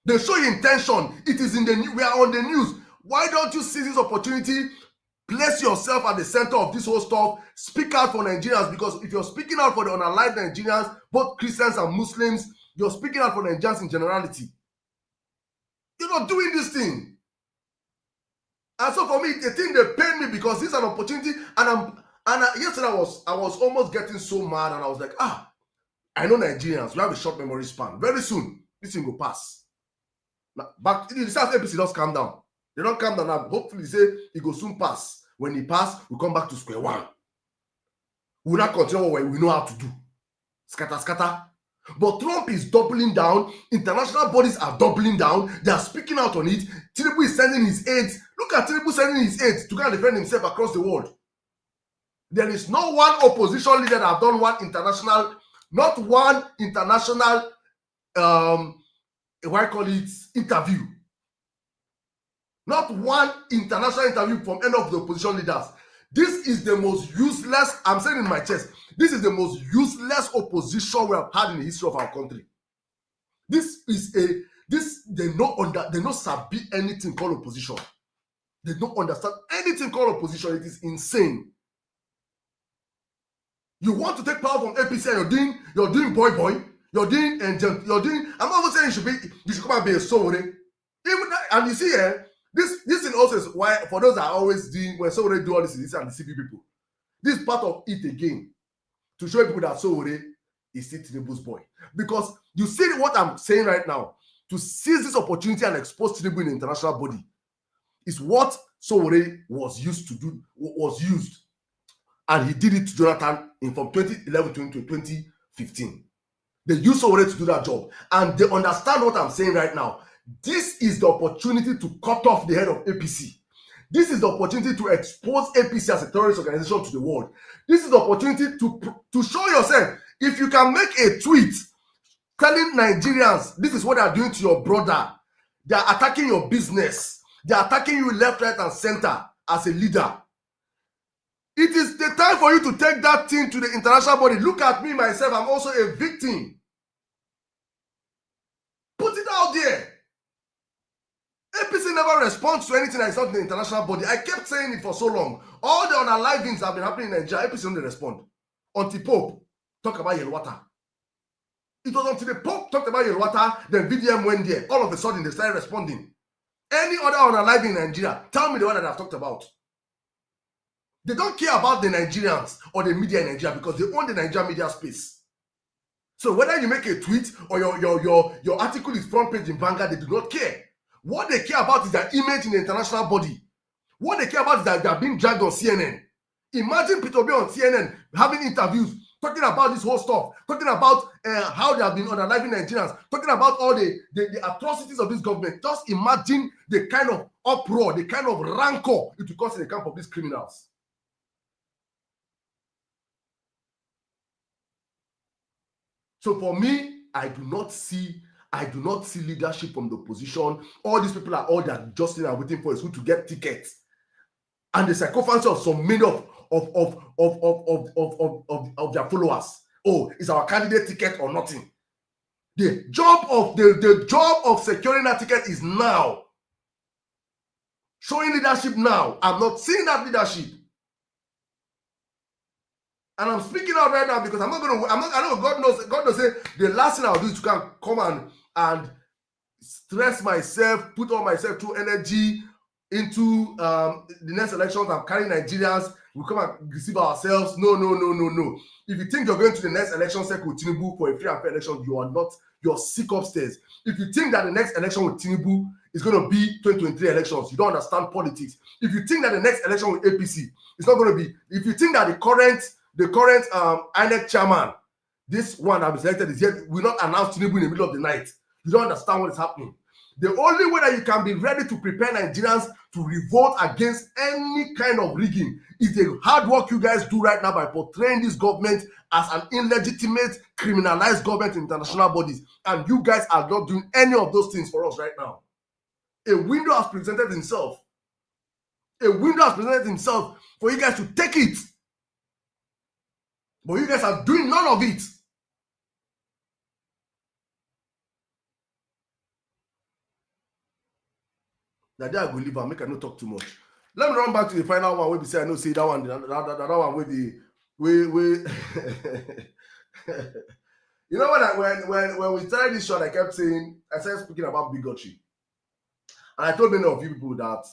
They show intention. It is in the news. We are on the news. Why don't you seize this opportunity? Place yourself at the center of this whole stuff. Speak out for Nigerians, because if you're speaking out for the unalived Nigerians, both Christians and Muslims, you're speaking out for Nigerians in generality. You're not doing this thing. And so for me, the thing they paid me because this is an opportunity, and yesterday I was almost getting so mad, and I was like, I know Nigerians, we have a short memory span. Very soon, this thing will pass. Now, back in the South APC, just calm down. They don't calm down now. Hopefully, say it will soon pass. When it pass, we come back to square one. We will not continue what we know how to do. Scatter, scatter. But Trump is doubling down. International bodies are doubling down. They are speaking out on it. Tinubu is sending his aides. Look at Tinubu sending his aides to go and defend himself across the world. There is no one opposition leader that have done one international, not one international, what I call it, interview. Not one international interview from any of the opposition leaders. This is the most useless, I'm saying in my chest, this is the most useless opposition we have had in the history of our country. This is they don't sabi anything called opposition. They don't understand anything called opposition. It is insane. You want to take power from APC and you're doing boy. You're doing, I'm not even saying you should come and be a Sowore. Even that, and you see this thing also is why, for those that are always doing, when Sowore do all this and deceive people, this is part of it again, to show people that Sowore is still Tinubu's boy. Because you see what I'm saying right now, to seize this opportunity and expose Tinubu in the international body is what Sowore was used to do, was used. And he did it to Jonathan from 2011 to 2015. They used Sowore to do that job. And they understand what I'm saying right now. This is the opportunity to cut off the head of APC. This is the opportunity to expose APC as a terrorist organization to the world. This is the opportunity to show yourself. If you can make a tweet telling Nigerians, this is what they are doing to your brother. They are attacking your business. They are attacking you left, right, and center as a leader. It is the time for you to take that thing to the international body. Look at me, myself. I'm also a victim. Put it out there. APC never responds to anything that is not in the international body. I kept saying it for so long. All the unalivings have been happening in Nigeria. APC only respond. Until Pope talk about Yelwata. It was until the Pope talked about Yelwata, then VDM went there. All of a sudden, they started responding. Any other unaliving in Nigeria, tell me the one that I've talked about. They don't care about the Nigerians or the media in Nigeria because they own the Nigerian media space. So whether you make a tweet or your article is front page in Vanguard, they do not care. What they care about is their image in the international body. What they care about is that they are being dragged on CNN. Imagine Peter Obi on CNN having interviews, talking about this whole stuff, talking about how they have been unaliving Nigerians, talking about all the atrocities of this government. Just imagine the kind of uproar, the kind of rancor it will cause in the camp of these criminals. So for me, I do not see leadership from the opposition. All these people are all that just are waiting for is who to get tickets. And the sycophancy of so many of their followers. Oh, is our candidate ticket or nothing? The job of securing that ticket is now. Showing leadership now. I'm not seeing that leadership. And I'm speaking out right now because I know God knows say the last thing I'll do is to come and stress myself, put all myself through energy into the next elections. I'm carrying Nigerians. We come and deceive ourselves. No. If you think you're going to the next election cycle with Tinubu for a free and fair election, you're sick upstairs. If you think that the next election with Tinubu is going to be 2023 elections, you don't understand politics. If you think that the next election with APC is not going to be, if you think that the current INEC chairman, this one that was elected is yet will not announce Tinubu in the middle of the night, you don't understand what is happening. The only way that you can be ready to prepare Nigerians to revolt against any kind of rigging is the hard work you guys do right now by portraying this government as an illegitimate, criminalized government in international bodies. And you guys are not doing any of those things for us right now. A window has presented himself. A window has presented himself for you guys to take it. But you guys are doing none of it. That day I go leave and make I not talk too much. Let me run back to the final one where we say I know say that one, that one with the you know what? When we started this shot, I kept saying, I started speaking about bigotry, and I told many of you people that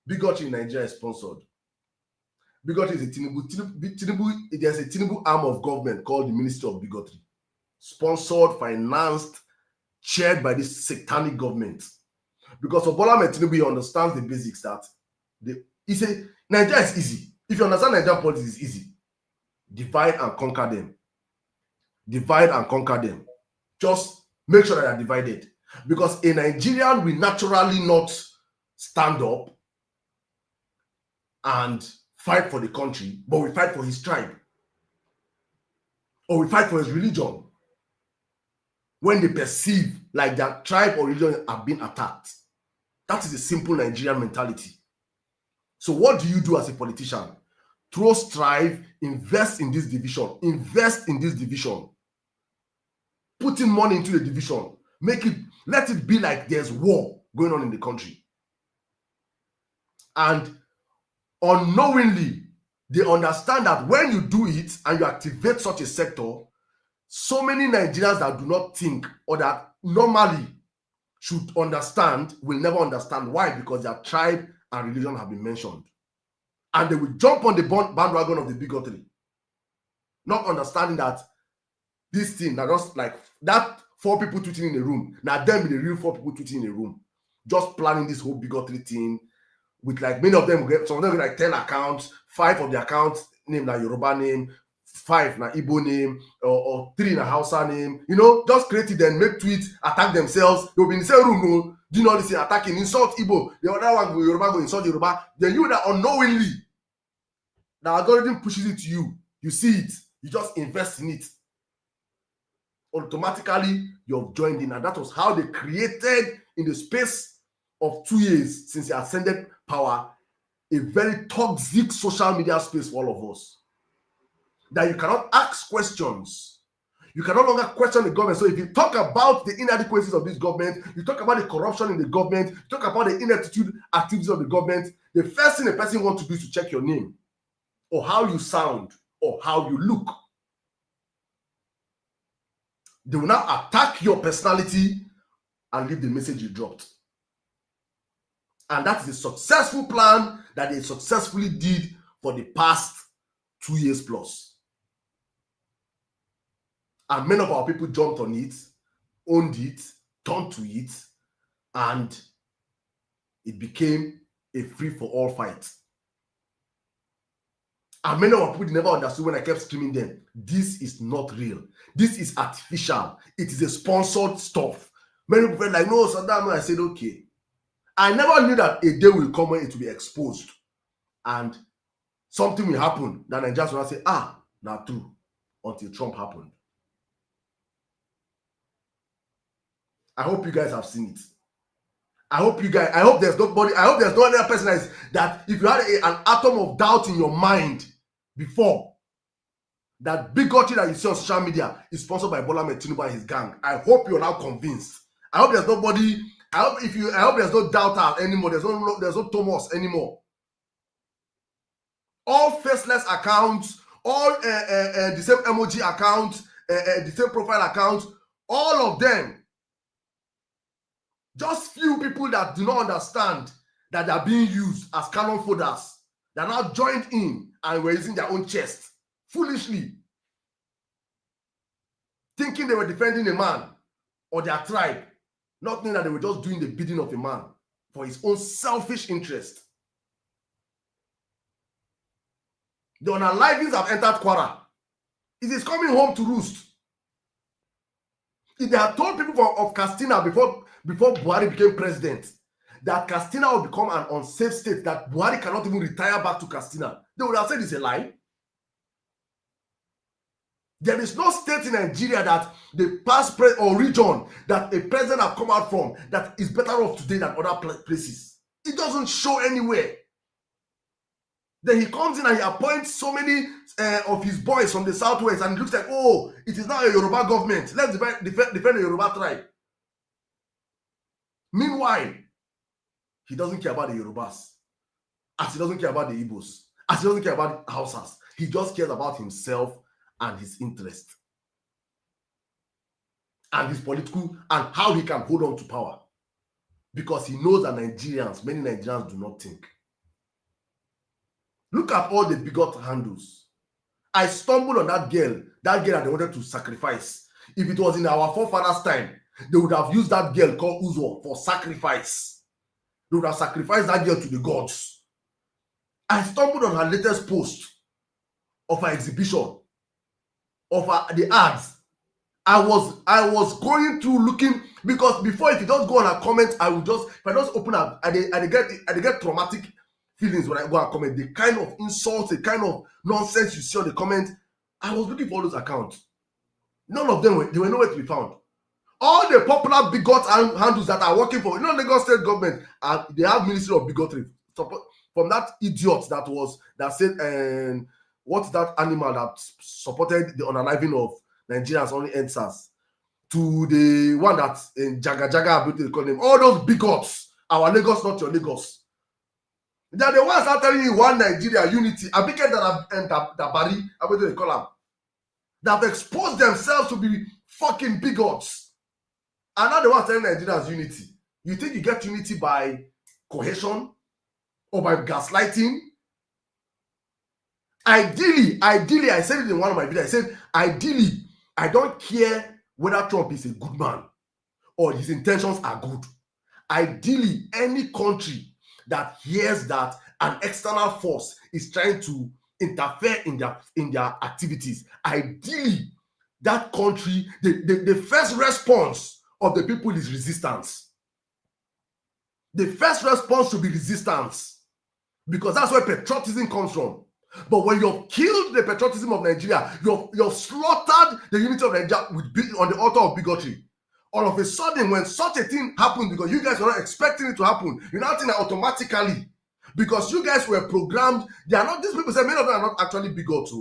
bigotry in Nigeria is sponsored. Bigotry is a Tinubu. There's a Tinubu arm of government called the Ministry of Bigotry. sponsored, financed, chaired by this satanic government. Because for Bola Ahmed Tinubu, he understands the basics that he say Nigeria is easy. If you understand Nigerian politics, it's easy. Divide and conquer them. Divide and conquer them. Just make sure that they are divided. Because a Nigerian will naturally not stand up and fight for the country, but we fight for his tribe. Or we fight for his religion. When they perceive like their tribe or religion have been attacked. That is a simple Nigerian mentality. So what do you do as a politician? Throw strife, invest in this division. Invest in this division. Put in money into the division. Let it be like there's war going on in the country. And unknowingly, they understand that when you do it and you activate such a sector, so many Nigerians that do not think or that normally should understand will never understand. Why? Because their tribe and religion have been mentioned. And they will jump on the bandwagon of the bigotry, not understanding that this thing, that just like that 4 people tweeting in a room, now them be the real 4 people tweeting in a room, just planning this whole bigotry thing with like many of them some of them get like 10 accounts, 5 of the accounts name like Yoruba name, 5 na Igbo name, or 3 na Hausa name, just create it, then make tweets, attack themselves. They'll be in the same room, no, do you know this, attacking, insult Igbo, the other one go Yoruba, go insult Yoruba. Then you that unknowingly, the algorithm pushes it to you, you see it, you just invest in it. Automatically, you've joined in, and that was how they created, in the space of 2 years since they ascended power, a very toxic social media space for all of us. That you cannot ask questions. You can no longer question the government. So if you talk about the inadequacies of this government, you talk about the corruption in the government, you talk about the ineptitude activities of the government, the first thing a person wants to do is to check your name, or how you sound, or how you look. They will now attack your personality and leave the message you dropped. And that is a successful plan that they successfully did for the past 2 years plus. And many of our people jumped on it, owned it, turned to it, and it became a free-for-all fight. And many of our people never understood when I kept screaming them, this is not real. This is artificial. It is a sponsored stuff. Many people were like, no, Saddam. I said, okay. I never knew that a day will come when it will be exposed. And something will happen that Nigerians will say, not true, until Trump happened. I hope you guys have seen it. I hope there's nobody, I hope there's no other person that if you had an atom of doubt in your mind before, that bigotry that you see on social media is sponsored by Bola Ahmed Tinubu and his gang. I hope you're now convinced. I hope there's nobody, I hope there's no doubter anymore, there's no Thomas anymore. All faceless accounts, all the same emoji accounts, the same profile accounts, all of them. Just few people that do not understand that they're being used as cannon fodders. They're now joined in and were using their own chest foolishly, thinking they were defending a man or their tribe, not knowing that they were just doing the bidding of a man for his own selfish interest. The unalivings have entered Kwara. It is coming home to roost. If they had told people of Castina before Buhari became president that Castina will become an unsafe state, that Buhari cannot even retire back to Castina, they would have said it's a lie. There is no state in Nigeria that the past or region that a president have come out from that is better off today than other places. It doesn't show anywhere. Then he comes in and he appoints so many of his boys from the southwest, and it looks like, oh, it is now a Yoruba government. Let's defend the Yoruba tribe. Meanwhile, he doesn't care about the Yorubas, as he doesn't care about the Igbos, as he doesn't care about the Hausas. He just cares about himself and his interest and his political and how he can hold on to power, because he knows that many Nigerians do not think. Look at all the bigot handles. I stumbled on that girl that they wanted to sacrifice. If it was in our forefathers' time, they would have used that girl called Uzo for sacrifice. They would have sacrificed that girl to the gods. I stumbled on her latest post of her exhibition, of the ads. I was going through looking, because before, if you just go on a comment, if I just open up, I get traumatic feelings when I go and comment. The kind of insults, the kind of nonsense you see on the comment. I was looking for all those accounts. None of them they were nowhere to be found. All the popular bigot handles that are working for, Lagos state government, they have Ministry of Bigotry from that idiot that said, what's that animal that supported the unaliving of Nigerians, only NSAS, to the one that's in Jaga, they call them, all those bigots, our Lagos, not your Lagos. They're the ones that are telling you one Nigeria unity. I think that Bari, I what they call them, that have exposed themselves to be fucking bigots. And now the ones telling Nigeria's unity. You think you get unity by cohesion or by gaslighting? Ideally, I said it in one of my videos. I said, ideally, I don't care whether Trump is a good man or his intentions are good. Ideally, any country that hears that an external force is trying to interfere in their activities, ideally, that country, the first response of the people is resistance. The first response should be resistance, because that's where patriotism comes from. But when you've killed the patriotism of Nigeria, you've slaughtered the unity of Nigeria on the altar of bigotry. All of a sudden, when such a thing happens, because you guys were not expecting it to happen, you're not think automatically, because you guys were programmed. They are not, these people say many of them are not actually bigots.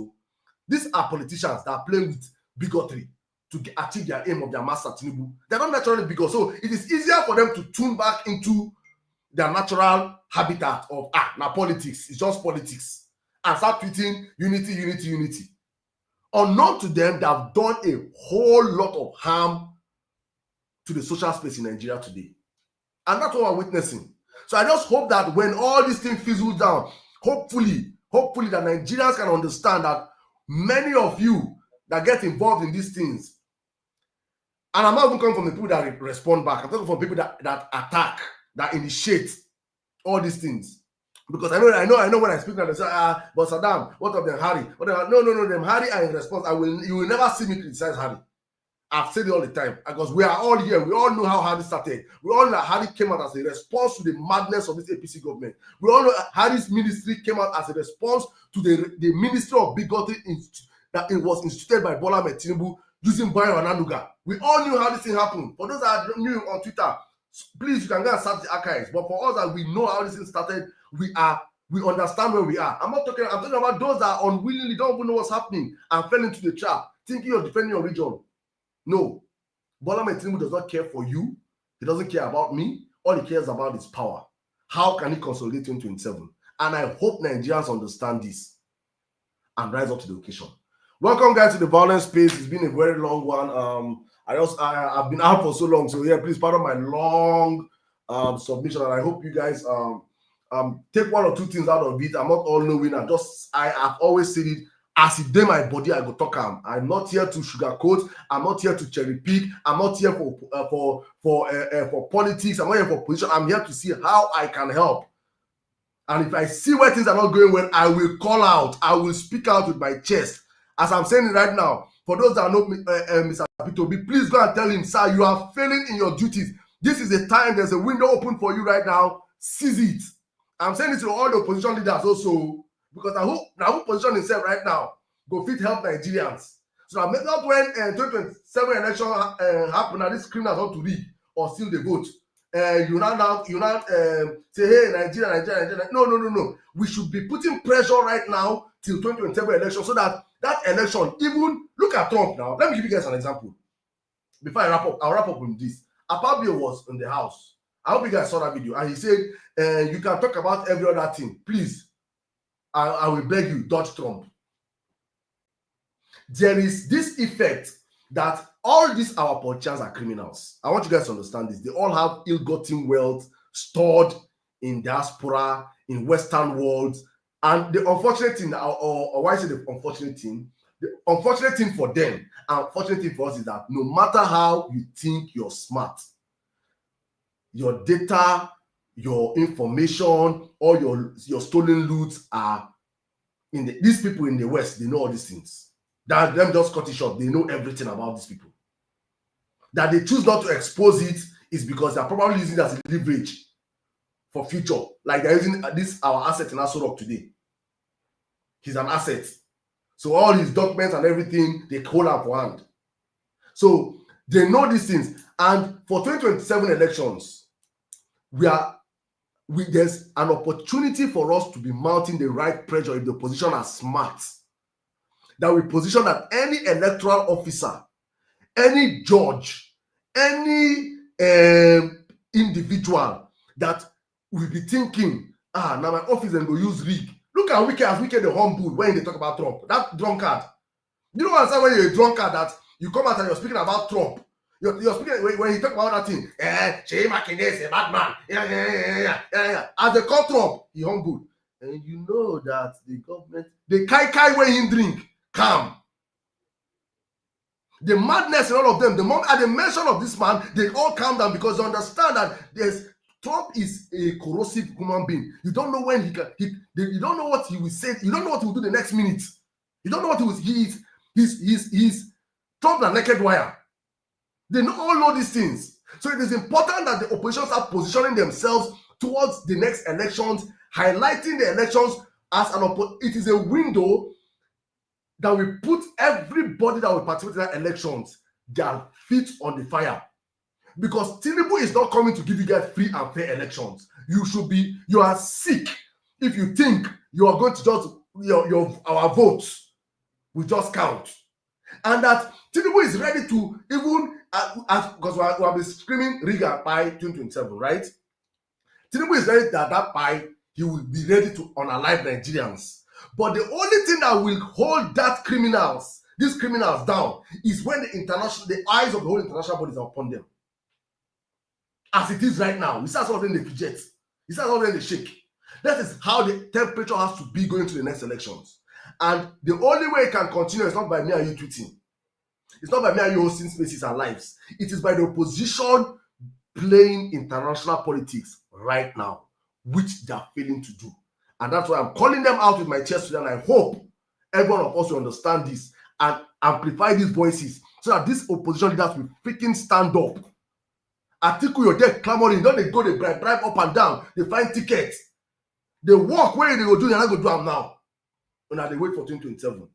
These are politicians that are playing with bigotry to achieve their aim of their master Tinubu. They're not naturally bigots. So it is easier for them to tune back into their natural habitat of now politics. It's just politics. And start tweeting unity. Unknown to them, they have done a whole lot of harm to the social space in Nigeria today. And that's what we're witnessing. So I just hope that when all these things fizzle down, hopefully that Nigerians can understand that many of you that get involved in these things, and I'm not even coming from the people that respond back, I'm talking from people that attack, that initiate all these things. Because I know when I speak now, they say, but Saddam, what of them Harry? No, them Harry are in response. You will never see me criticize Harry. I've said it all the time, because we are all here. We all know how Harry started. We all know that Harry came out as a response to the madness of this APC government. We all know Harry's ministry came out as a response to the Ministry of Bigotry that it was instituted by Bola Ahmed Tinubu using Bayo and Anuga. We all knew how this thing happened. For those that are new on Twitter, please, you can go and search the archives. But for us that we know how this thing started, we understand where we are. I'm talking about those that are unwillingly don't even know what's happening and fell into the trap, thinking you're defending your region. No. Bola Ahmed Tinubu does not care for you. He doesn't care about me. All he cares about is power. How can he consolidate 2027? And I hope Nigerians understand this and rise up to the occasion. Welcome, guys, to the Vawulence space. It's been a very long one. I've been out for so long, so yeah, please pardon my long submission, and I hope you guys take one or two things out of it. I'm not all knowing. I have always said it. As it in my body, I go talk. I'm not here to sugarcoat. I'm not here to cherry pick. I'm not here for politics. I'm not here for position. I'm here to see how I can help. And if I see where things are not going well, I will call out. I will speak out with my chest. As I'm saying it right now, for those that know Mr. Pitobi, please go and tell him, sir, you are failing in your duties. This is the time. There's a window open for you right now. Seize it. I'm saying it to all the opposition leaders also, because who position himself right now go fit help Nigerians. So not when 2027 election happen and this criminals want to read or steal the vote. You not say, hey, Nigeria. No. We should be putting pressure right now till 2027 election, so that election, even look at Trump now. Let me give you guys an example. Before I wrap up, I'll wrap up with this. Apabio was in the house. I hope you guys saw that video. And he said, you can talk about every other thing. Please, I will beg you, dodge Trump. There is this effect that all these our politicians are criminals. I want you guys to understand this. They all have ill-gotten wealth stored in diaspora, in Western world. And the unfortunate thing, or why I say the unfortunate thing, The unfortunate thing for them, and unfortunate thing for us, is that no matter how you think you're smart, your data, your information, all your stolen loot are in these people in the West. They know all these things. That them just cut it short. They know everything about these people. That they choose not to expose it is because they're probably using it as a leverage for future. Like they're using this our asset in Aso Rock today. He's an asset. So all his documents and everything, they hold up for hand. So they know these things. And for 2027 elections, there's an opportunity for us to be mounting the right pressure if the opposition are smart. That we position that any electoral officer, any judge, any individual that will be thinking, now my office and go use rig. Look at Wicked the humble when they talk about Trump. That drunkard. You know what I'm saying? When you're a drunkard, that you come out and you're speaking about Trump. You're speaking when you talk about that thing. Jay McKinney is a bad man. Yeah. As they call Trump, he humble. And you know that the government, the kai when he drink, calm. The madness in all of them, the moment at the mention of this man, they all calm down because they understand that Trump is a corrosive human being. You don't know when you don't know what he will say. You don't know what he will do the next minute. You don't know what he's Trump a naked wire. They all know these things. So it is important that the opposition start positioning themselves towards the next elections, highlighting the elections as it is a window that will put everybody that will participate in that elections their feet on the fire. Because Tinubu is not coming to give you guys free and fair elections. You are sick if you think you are going to just our votes will just count. And that Tinubu is ready to even because we have been screaming Riga by 2027, right? Tinubu is ready that by he will be ready to unalive Nigerians. But the only thing that will hold these criminals down is when the eyes of the whole international bodies are upon them. As it is right now, we start something they fidget. We start something they shake. That is how the temperature has to be going to the next elections. And the only way it can continue is not by me and you tweeting. It's not by me and you hosting spaces and lives. It is by the opposition playing international politics right now, which they are failing to do. And that's why I'm calling them out with my chest today. And I hope everyone of us will understand this and amplify these voices so that these opposition leaders will freaking stand up. Article your death clamoring, don't they go, they bribe up and down, they find tickets, they walk where they go do, they're not going to do them now. And now they wait for 2027.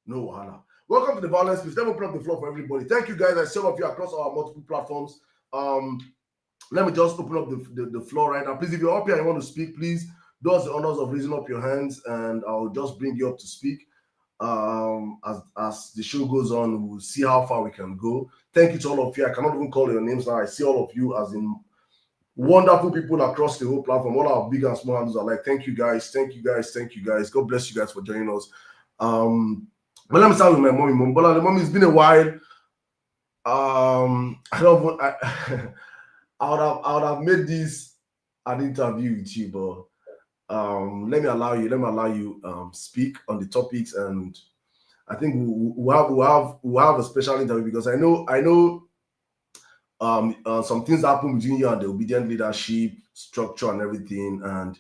No wahala. Welcome to the Vawulence. Please let me open up the floor for everybody. Thank you guys. I see all of you across our multiple platforms. Let me just open up the floor right now. Please, if you're up here and you want to speak, please do us the honors of raising up your hands and I'll just bring you up to speak. As the show goes on, we'll see how far we can go. Thank you to all of you. I cannot even call your names now. I see all of you as in wonderful people across the whole platform. All our big and small handles are like, thank you guys, thank you guys, thank you guys. God bless you guys for joining us. But let me start with my mommy. Mombola, the mommy, it's been a while. I would have made this an interview with you, but let me allow you speak on the topics, and I think we'll have a special interview because I know some things happen between you and the obedient leadership structure and everything, and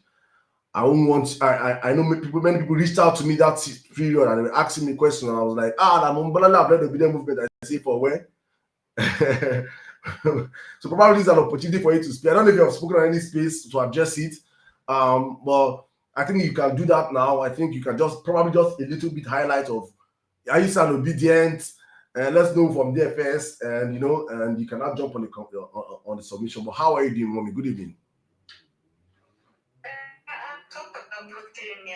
I won't want. I know many people reached out to me that period and they were asking me questions, and I was like, I'm I've led the obedient movement. I say for where. So probably it's an opportunity for you to speak. I don't know if you have spoken on any space to address it, but I think you can do that now. I think you can just a little bit highlight of are you sound obedient, and let's know from there first, and and you cannot jump on the submission. But how are you doing, mommy? Good evening. I'm putting me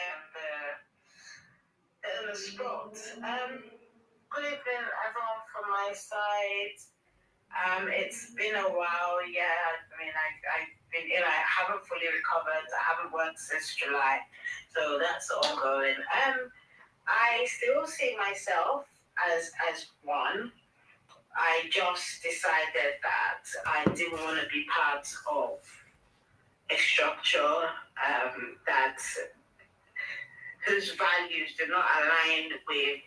on the spot. Good evening, everyone from my side. It's been a while, yeah. I mean, I've been ill. I haven't fully recovered. I haven't worked since July, so that's ongoing. I still see myself as one. I just decided that I didn't want to be part of a structure whose values do not align with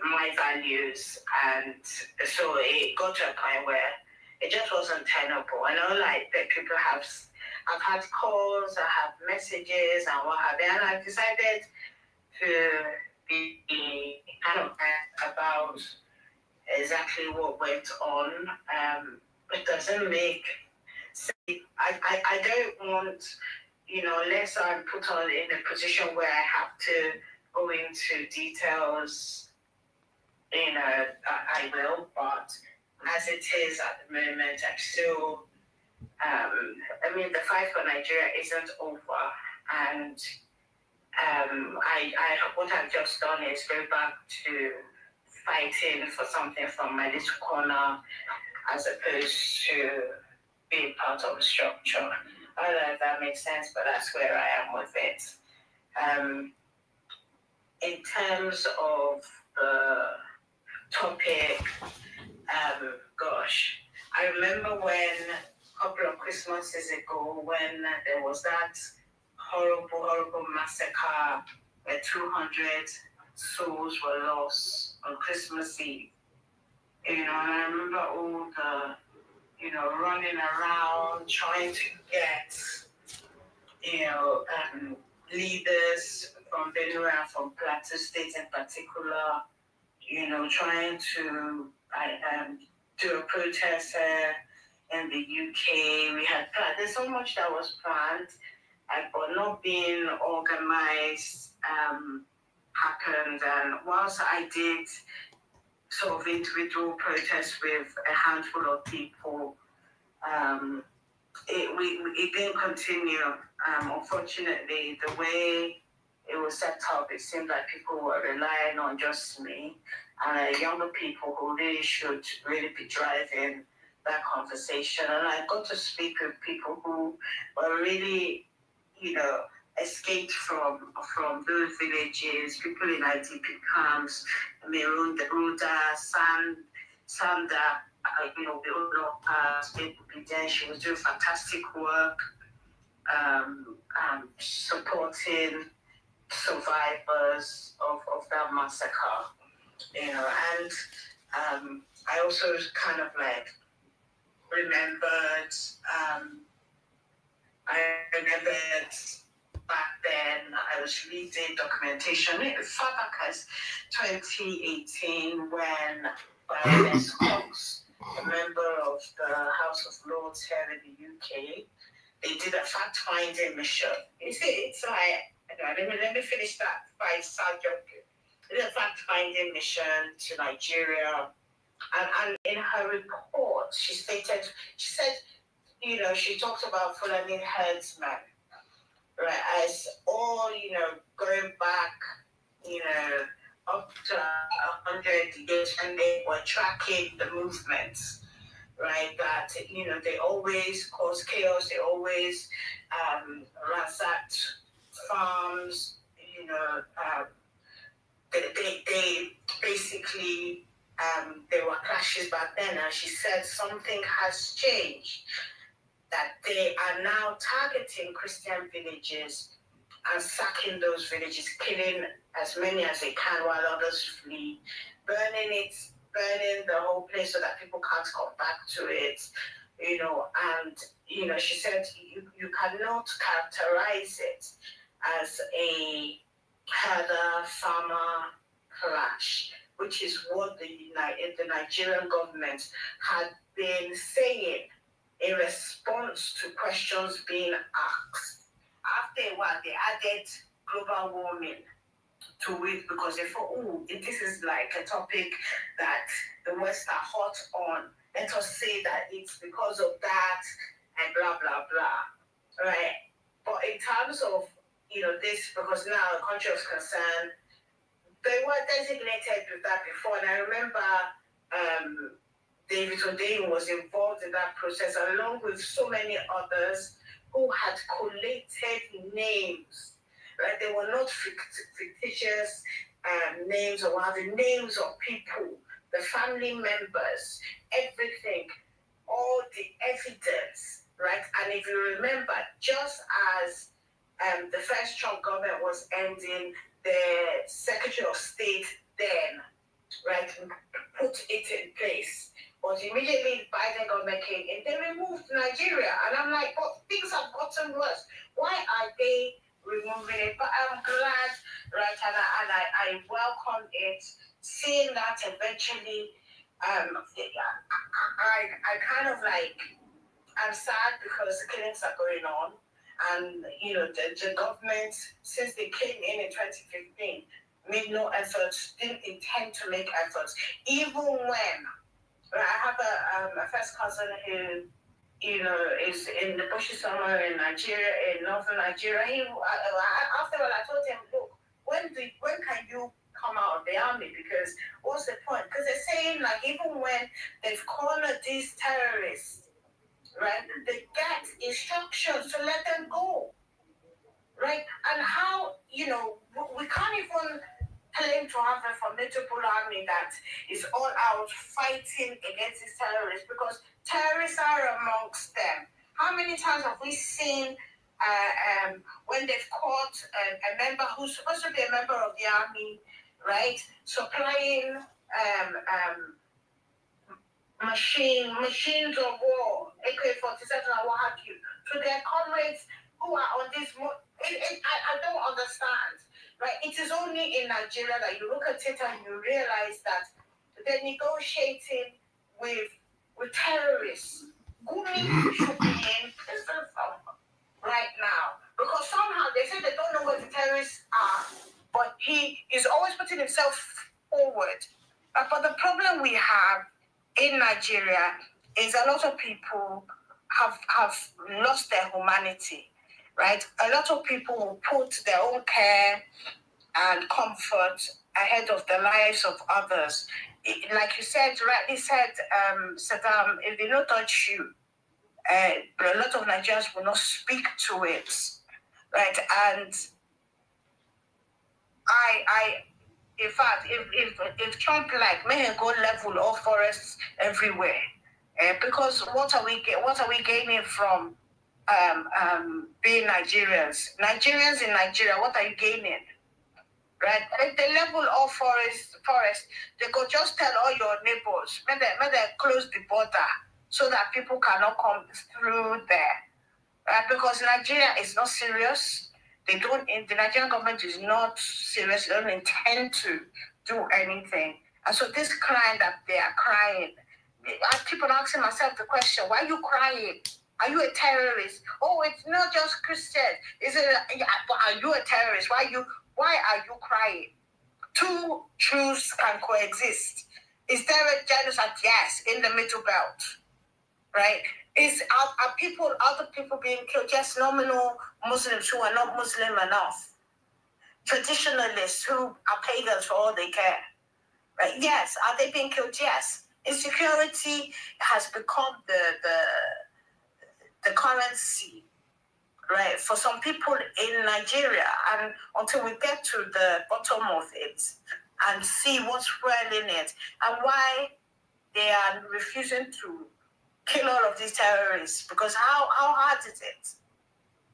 my values, and so it got to a point where it just wasn't tenable. I know, like, that people I've had calls, I have messages, and what have you, and I've decided to be kind of honest about exactly what went on. It doesn't make sense. I don't want, unless I'm put on in a position where I have to go into details, I will, but as it is at the moment, I'm still, the fight for Nigeria isn't over, and what I've just done is go back to fighting for something from my little corner, as opposed to being part of a structure. I don't know if that makes sense, but that's where I am with it. In terms of the topic, I remember when a couple of Christmases ago, when there was that horrible massacre where 200 souls were lost on Christmas Eve. And I remember all the, running around trying to get, leaders from Benue and from Plateau State in particular, trying to do a protest in the UK. We had planned, there's so much that was planned, but not being organized happened. And whilst I did sort of individual protests with a handful of people, it didn't continue. Unfortunately, the way it was set up, it seemed like people were relying on just me and younger people who really should really be driving that conversation. And I got to speak with people who were really, escaped from those villages, people in IDP camps, Ruda, Sanda, we all know she was doing fantastic work, supporting survivors of that massacre, and I also kind of like remembered, back then I was reading documentation, far back as 2018, when Vawulence, a member of the House of Lords here in the UK, they did a fact-finding mission. You see, it's like, let me finish that by subject. They did a fact-finding mission to Nigeria, and in her report, she said, she talked about Fulani herdsmen, right, as all, going back, up to 100 years, and they were tracking the movements, right, that, they always cause chaos, they always ransacked farms, they basically, there were clashes back then, and she said something has changed, that they are now targeting Christian villages and sacking those villages, killing as many as they can while others flee, burning the whole place so that people can't come back to it, and, she said you cannot characterize it as a herder-farmer clash, which is what the Nigerian government had been saying in response to questions being asked. After a while, they added global warming to it because they thought, this is like a topic that the West are hot on. Let us say that it's because of that and blah, blah, blah, right? But in terms of, this, because now the country is concerned, they were designated with that before. And I remember David Odeyin was involved in that process, along with so many others who had collated names, right? They were not fictitious names or other names of people, the family members, everything, all the evidence, right? And if you remember, just as the first Trump government was ending, the Secretary of State then, right, put it in place. But immediately Biden government came in, they removed Nigeria. And I'm like, but things have gotten worse. Why are they removing it? But I'm glad, right, and I welcome it, seeing that eventually, I kind of like, I'm sad because the killings are going on. And, the government, since they came in 2015, made no efforts, didn't intend to make efforts. Even when I have a first cousin who, is in the bushes somewhere in Nigeria, in northern Nigeria. After all, I told him, look, when can you come out of the army? Because what's the point? Because they're saying, like, even when they've cornered these terrorists, right, they get instructions to let them go, right? And how, we can't even claim to have a formidable army that is all out fighting against these terrorists, because terrorists are amongst them. How many times have we seen when they've caught a member who's supposed to be a member of the army, right, supplying machines of war, AK-47 and what have you, to their comrades who are on this. I don't understand. Right? It is only in Nigeria that you look at it and you realize that they're negotiating with terrorists. Gumi should be in prison right now, because somehow they say they don't know where the terrorists are, but he is always putting himself forward. But the problem we have in Nigeria is a lot of people have lost their humanity, right? A lot of people will put their own care and comfort ahead of the lives of others. Like you said, rightly said, Saddam, if they don't touch you, a lot of Nigerians will not speak to it, right? And in fact, if Trump may he go level all forests everywhere, because what are we gaining from being Nigerians? Nigerians in Nigeria, what are you gaining? Right? If they level all forest, they could just tell all your neighbors, may they close the border so that people cannot come through there. Right? Because Nigeria is not serious. The Nigerian government is not serious. They don't intend to do anything. And so this crying that they are crying, I keep on asking myself the question, why are you crying? Are you a terrorist? Oh, it's not just Christians. But are you a terrorist? Why are you crying? Two truths can coexist. Is there a genocide? Yes, in the Middle Belt, right? Are other people being killed? Yes, nominal Muslims who are not Muslim enough. Traditionalists who are pagans for all they care. Right? Yes. Are they being killed? Yes. Insecurity has become the currency, right, for some people in Nigeria. And until we get to the bottom of it and see what's fueling it and why they are refusing to kill all of these terrorists, because how hard is it?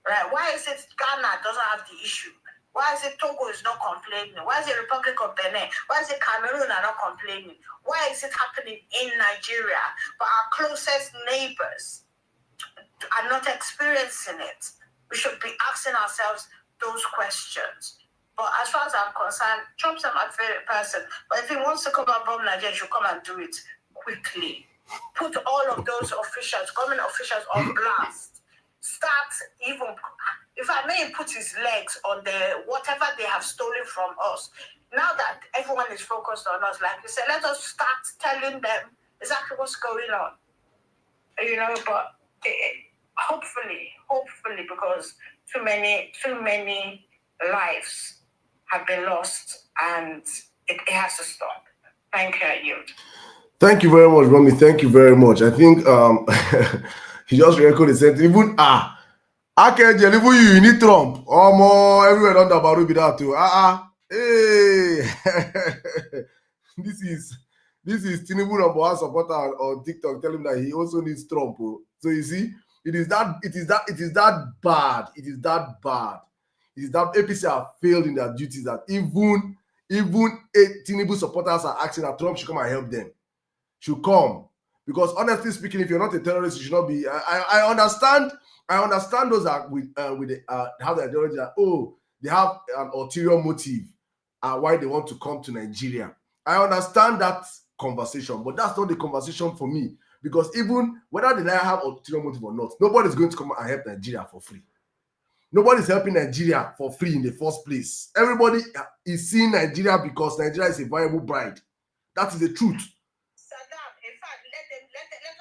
Right? Why is it Ghana doesn't have the issue? Why is it Togo is not complaining? Why is it Republic of Benin? Why is it Cameroon are not complaining? Why is it happening in Nigeria, but our closest neighbors are not experiencing it? We should be asking ourselves those questions. But as far as I'm concerned, Trump's not my favorite person. But if he wants to come and bomb Nigeria, he should come and do it quickly. Put all of those officials, government officials, on blast. Start even, if I may, put his legs on whatever they have stolen from us. Now that everyone is focused on us, like you said, let us start telling them exactly what's going on. But hopefully, because too many lives have been lost, and it has to stop. Thank you. Thank you very much, Romy. Thank you very much. I think he just recorded said even I can't tell even you need Trump. More everywhere on the Baru be that too. Hey, this is Tinubu number one supporter on TikTok. Tell him that he also needs Trump. So you see, it is that bad. It is that APC have failed in their duties that even Even Tinubu supporters are asking that Trump should come and help them. Should come. Because honestly speaking, if you're not a terrorist, you should not be. I understand. I understand those that have the ideology that they have an ulterior motive why they want to come to Nigeria. I understand that conversation, but that's not the conversation for me. Because even whether they have ulterior motive or not, nobody's going to come and help Nigeria for free. Nobody's helping Nigeria for free in the first place. Everybody is seeing Nigeria because Nigeria is a viable bride. That is the truth. Saddam, in fact, let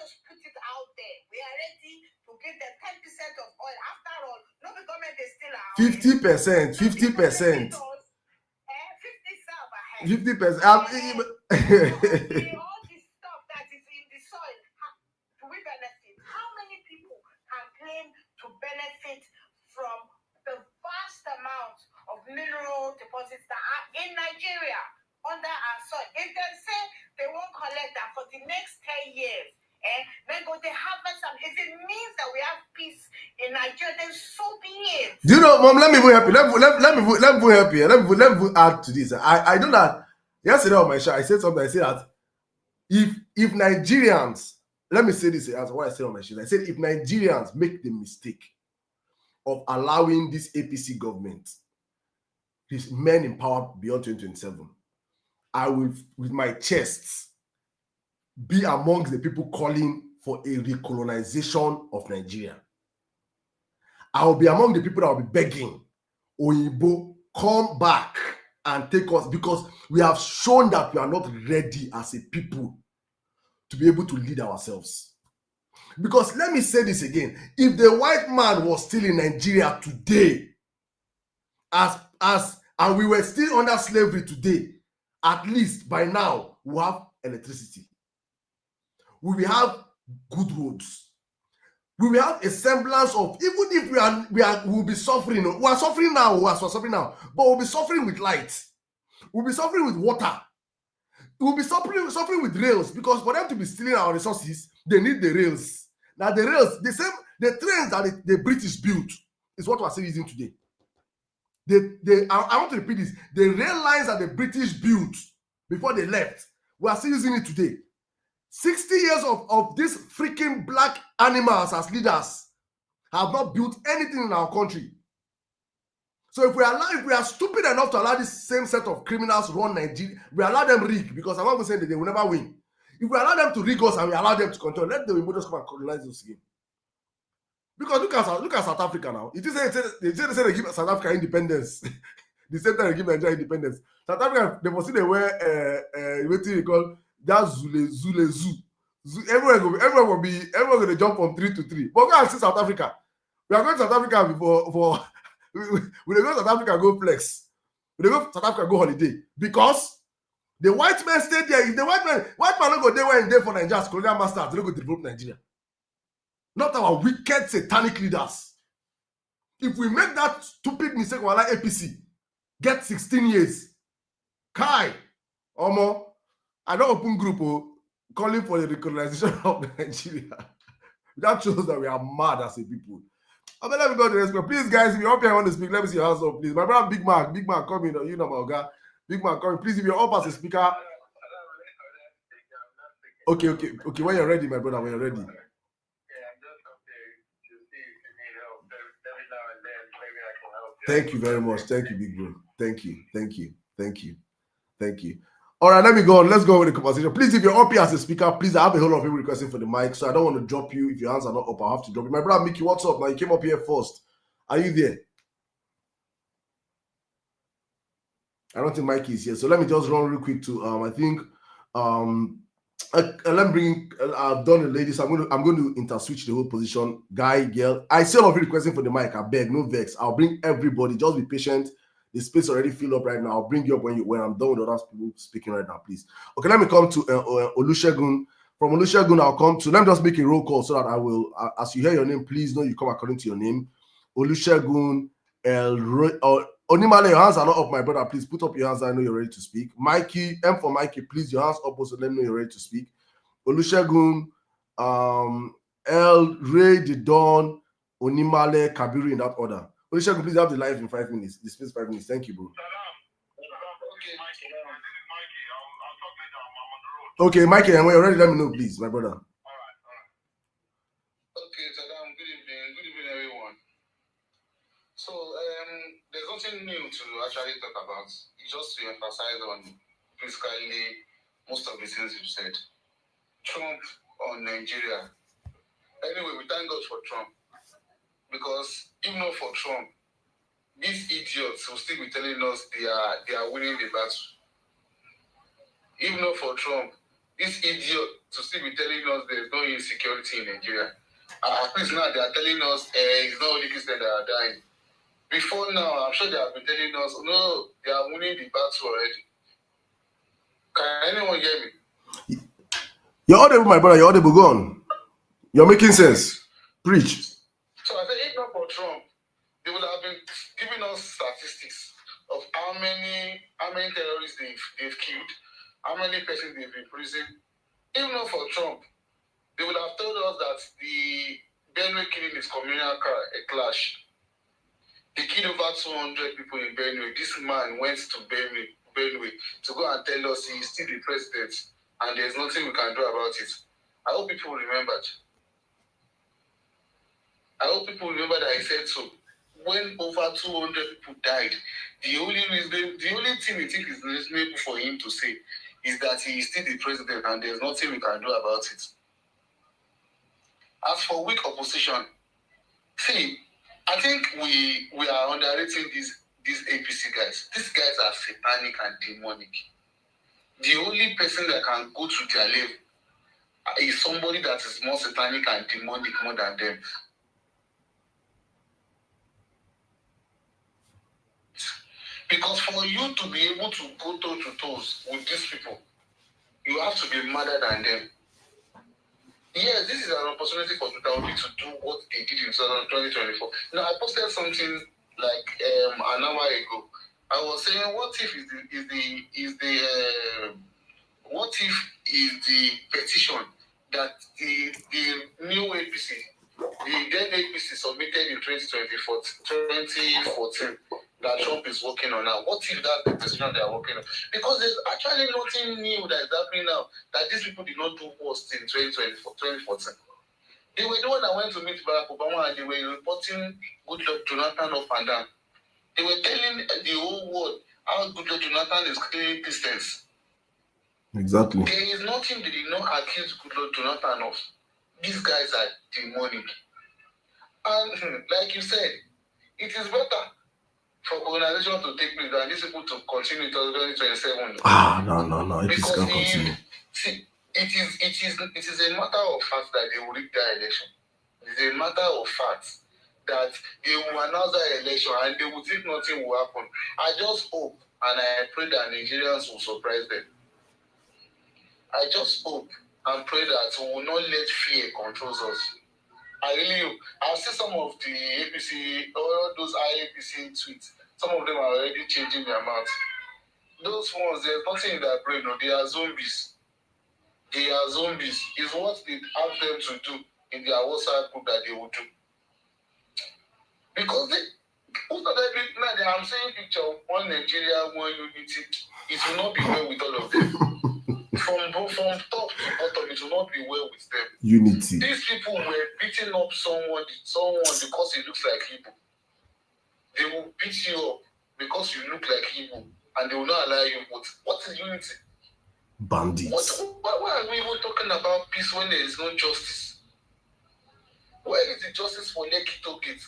us put it out there. We are ready to give them 10% of oil. After all, no government is still out. 50%, 50%. 50%. All this stuff that is in the soil, do we benefit? How many people can claim to benefit from the vast amount of mineral deposits that are in Nigeria under our soil? If they say they won't collect that for the next 10 years, then go they harvest them. If it means that we have peace in Nigeria, then so be it. Do you know, Mom? Let me help you. Let me help you. Let me add to this. I know that yesterday on my show I said something. I said that if Nigerians, let me say this as what I said on my show. I said if Nigerians make the mistake of allowing this APC government, these men in power beyond 2027, I will, with my chest, be amongst the people calling for a recolonization of Nigeria. I will be among the people that will be begging, Oyibo, come back and take us, because we have shown that we are not ready as a people to be able to lead ourselves. Because let me say this again, if the white man was still in Nigeria today, and we were still under slavery today, at least by now we have electricity. We will have good roads. We will have a semblance of, even if we will be suffering. We are suffering now, but we'll be suffering with light. We'll be suffering with water. We'll be suffering with rails, because for them to be stealing our resources, they need the rails. Now the rails, the trains that the British built is what we're still using today. I want to repeat this. The rail lines that the British built before they left, we are still using it today. 60 years of these freaking black animals as leaders have not built anything in our country. So if we are stupid enough to allow this same set of criminals run Nigeria, we allow them rig, because I'm not going to say that they will never win. If we allow them to rig us and we allow them to control, let the Igbos come and colonize us again. Because look at South Africa now. They say they give South Africa independence. The same time they give Nigeria independence. South Africa, they must see they wear what you call that Zule. Everyone will be going to jump from 3 to 3. But go and see South Africa. We are going to South Africa for we go to South Africa go flex. We go to South Africa go holiday, because the white men stayed there. If the white man don't go there when they for Nigeria as colonial masters, they don't go to develop Nigeria. Not our wicked satanic leaders. If we make that stupid mistake, while APC get 16 years, Kai, Omo, I don't open group calling for the recolonization of Nigeria. That shows that we are mad as a people. I mean, let me go to the next one. Please, guys, if you're up here, I want to speak. Let me see your hands up, please. My brother, Big Man, come in. You know my guy. Big Man, come in. Please, if you're up as a speaker. Okay. When you're ready, my brother, when you're ready. Thank you very much. Thank you, Big Bro. Thank you. All right, let me go on. Let's go with the conversation. Please, if you're up here as a speaker, please, I have a whole lot of people requesting for the mic, so I don't want to drop you. If your hands are not up, I'll have to drop you. My brother Mickey, what's up? Now, you came up here first. Are you there? I don't think Mikey is here, so let me just run real quick to I think let me bring. I've done the ladies. I'm going to interswitch the whole position. Guy, girl. I see a lot of you requesting for the mic. I beg, no vex. I'll bring everybody. Just be patient. The space already filled up right now. I'll bring you up when I'm done with other people speaking right now, please. Okay, let me come to Olusegun. From Olusegun, I'll come to. Let me just make a roll call so that I will. As you hear your name, please know you come according to your name. Olusegun, Onimale, your hands are not up, my brother. Please put up your hands. I know you're ready to speak. Mikey, M for Mikey, please, your hands up so let me know you're ready to speak. Olusegun, El Ray, the Dawn, Onimale, Kabiru in that order. Olusegun, please have the live in 5 minutes. The space 5 minutes. Thank you, bro. Okay, Mikey, when you're ready, let me know, please, my brother. All right. Okay, Sadam, good evening, everyone. So, there's nothing new to actually talk about. It's just to emphasize on basically most of the things you've said. Trump on Nigeria. Anyway, we thank God for Trump, because if not for Trump, these idiots will still be telling us they are winning the battle. If not for Trump, this idiot to still be telling us there's no insecurity in Nigeria. At least now they are telling us it's not only Christians that are dying. Before now, I'm sure they have been telling us, no, they are winning the battle already. Can anyone hear me? You're audible, my brother. You're audible. Go on. You're making sense. Preach. So I said, if not for Trump, they would have been giving us statistics of how many terrorists they've killed, how many persons they've imprisoned. If not for Trump, they would have told us that the Benue killing is communal clash. They killed over 200 people in Benue. This man went to Benue to go and tell us he's still the president and there's nothing we can do about it. I hope people remembered. I hope people remember that he said so. When over 200 people died, the only thing we think is reasonable for him to say is that he is still the president and there's nothing we can do about it. As for weak opposition, see, I think we are underrating these APC guys. These guys are satanic and demonic. The only person that can go to their level is somebody that is more satanic and demonic more than them. Because for you to be able to go toe to toes with these people, you have to be madder than them. Yes, this is an opportunity for Obi to do what they did in 2024. Now, I posted something like an hour ago. I was saying, what if the petition that the new APC, the then APC submitted in 2014 that Trump is working on now? What if that's the petition they are working on? Because there's actually nothing new that is happening now that these people did not do worse in 2014. They were the one that went to meet Barack Obama and they were reporting Goodluck Jonathan up and down. They were telling the whole world how Goodluck Jonathan is killing Christians. Exactly. There is nothing they did not accuse Goodluck Jonathan of. These guys are demonic. And like you said, it is better for colonization to take place than these people to continue until 2027. No. Because can continue. See, it is a matter of fact that they will rig that election. It is a matter of fact that they will announce that election and they will think nothing will happen. I just hope and I pray that Nigerians will surprise them. I just hope and pray that we will not let fear control us. I really hope. I've seen some of the APC, all those IAPC tweets. Some of them are already changing their mouths. Those ones, there's nothing in their brain. No, they are zombies. They are zombies. It's what they ask them to do in their WhatsApp group that they will do. Because I'm seeing picture of one Nigeria, one unity. It will not be well with all of them. From top to bottom, it will not be well with them. Unity. These people were beating up someone because he looks like Igbo. They will beat you up because you look like Igbo, and they will not allow you. What is unity? Bandits. Why are we even talking about peace when there is no justice? Where is the justice for Lekki Togate?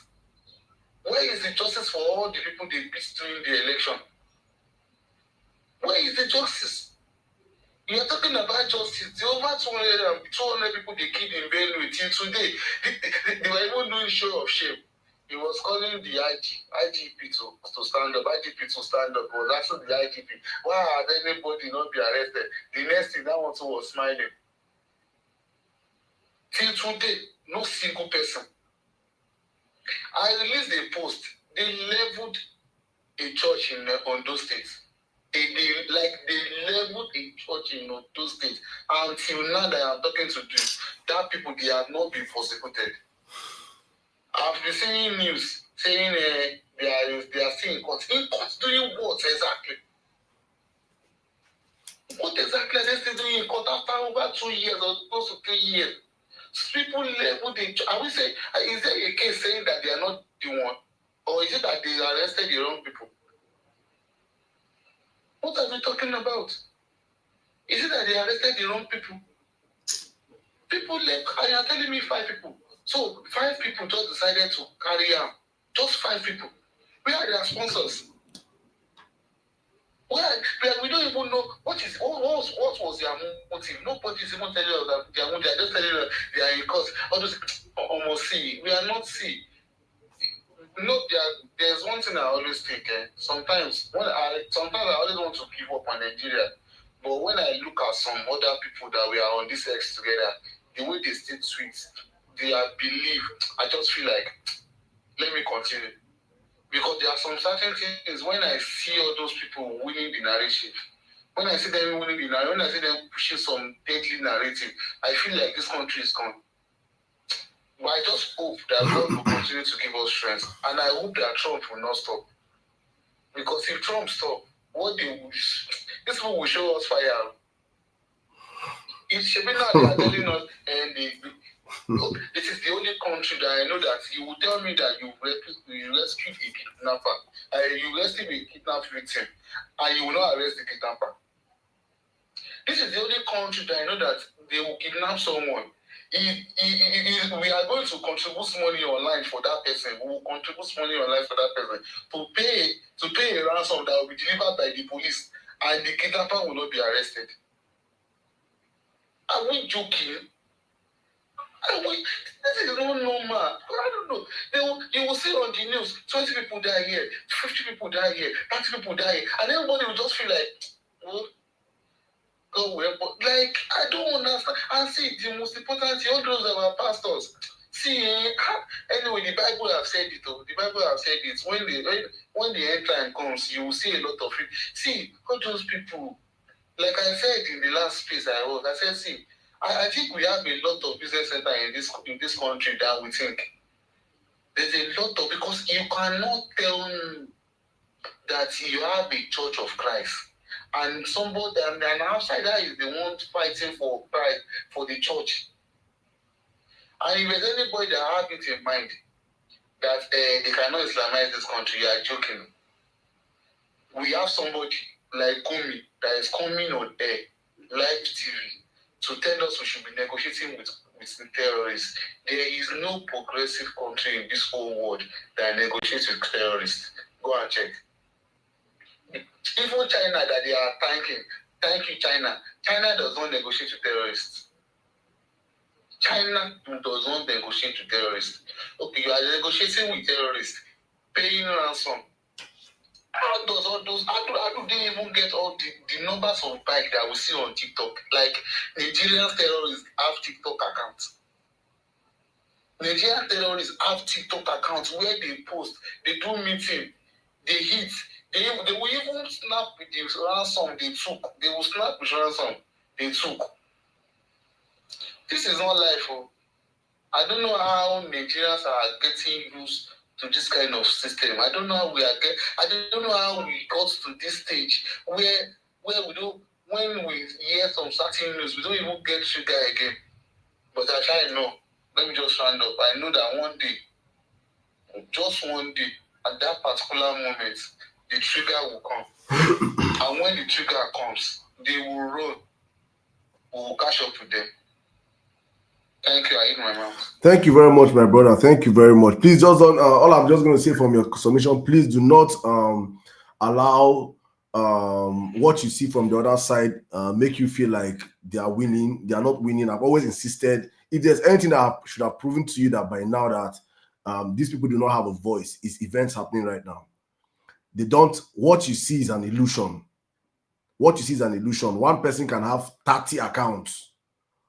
Where is the justice for all the people they beat during the election? Where is the justice? You are talking about justice. The over 200 people they killed in Benue till today. They were even doing show of shame. He was calling the IGP to stand up. IGP to stand up. He was asking the IGP, why had anybody not be arrested? The next thing, that one too was smiling. Till today, no single person. I released a post. They leveled a church in Ondo State. They leveled a church in Ondo State. Until now that I'm talking to you, that people, they have not been prosecuted. I've been seeing news saying they are still in court. In court doing what exactly? What exactly are they still doing in court after over 2 years or close to 3 years? People level they I will say, is there a case saying that they are not the one? Or is it that they arrested the wrong people? What are we talking about? Is it that they arrested the wrong people? People like, you are telling me 5 people. So 5 people just decided to carry out. Just 5 people. Where are their sponsors? We don't even know what was their motive. Nobody is even telling us that they are just telling us they are in court. All those almost see. We are not see. No, there's one thing I always think. Sometimes I always want to give up on Nigeria. But when I look at some other people that we are on this X together, the way they stay sweet, they are believe. I just feel like let me continue. Because there are some certain things when I see all those people winning the narrative, when I see them winning the narrative, when I see them pushing some deadly narrative, I feel like this country is gone. But I just hope that God will continue to give us strength. And I hope that Trump will not stop. Because if Trump stops, what they will, these people will show us fire. It should be not they are telling us, and this is the only country that I know that you will tell me that you rescued a kidnapper, you rescued a kidnapped victim, and you will not arrest the kidnapper. This is the only country that I know that they will kidnap someone. We are going to contribute money online for that person. We will contribute money online for that person to pay a ransom that will be delivered by the police, and the kidnapper will not be arrested. Are we joking? This is not normal. I don't know. You will see on the news, 20 people die here, 50 people die here, 30 people die here, and everybody will just feel like, oh, go well. But like, I don't understand. And see, the most important thing, all those of our pastors. See, anyway, the Bible have said it. The Bible have said it. When the end time comes, you will see a lot of it. See, all those people, like I said in the last place I was, I said, see, I think we have a lot of business center in this country that we think. There's a lot of, because you cannot tell me that you have a Church of Christ and somebody and an outsider is the one fighting for Christ, for the church. And if there's anybody that have it in mind that they cannot Islamize this country, you are joking. We have somebody like Gumi that is coming on air, live TV, to tell us we should be negotiating with the terrorists. There is no progressive country in this whole world that negotiates with terrorists. Go and check. Even China that they are thank you, China. China does not negotiate with terrorists. China does not negotiate with terrorists. Okay, you are negotiating with terrorists, paying ransom. How do they even get all the numbers of bike that we see on TikTok? Like Nigerian terrorists have TikTok accounts. Nigerian terrorists have TikTok accounts where they post, they do meeting, they hit. They will even snap with the ransom they took. They will snap with ransom they took. This is not life. Oh. I don't know how Nigerians are getting used to this kind of system. I don't know how I don't know how we got to this stage where we don't, when we hear some certain news, we don't even get trigger again. But I try know. Let me just round up. I know that one day, just one day, at that particular moment, the trigger will come. And when the trigger comes, they will run. We will catch up with them. Thank you. I eat my mouth. Thank you very much, my brother. Thank you very much. Please just don't. All I'm just going to say from your submission, please do not allow what you see from the other side make you feel like they are winning. They are not winning. I've always insisted, if there's anything that I should have proven to you that by now that these people do not have a voice, is events happening right now. They don't. What you see is an illusion. What you see is an illusion. One person can have 30 accounts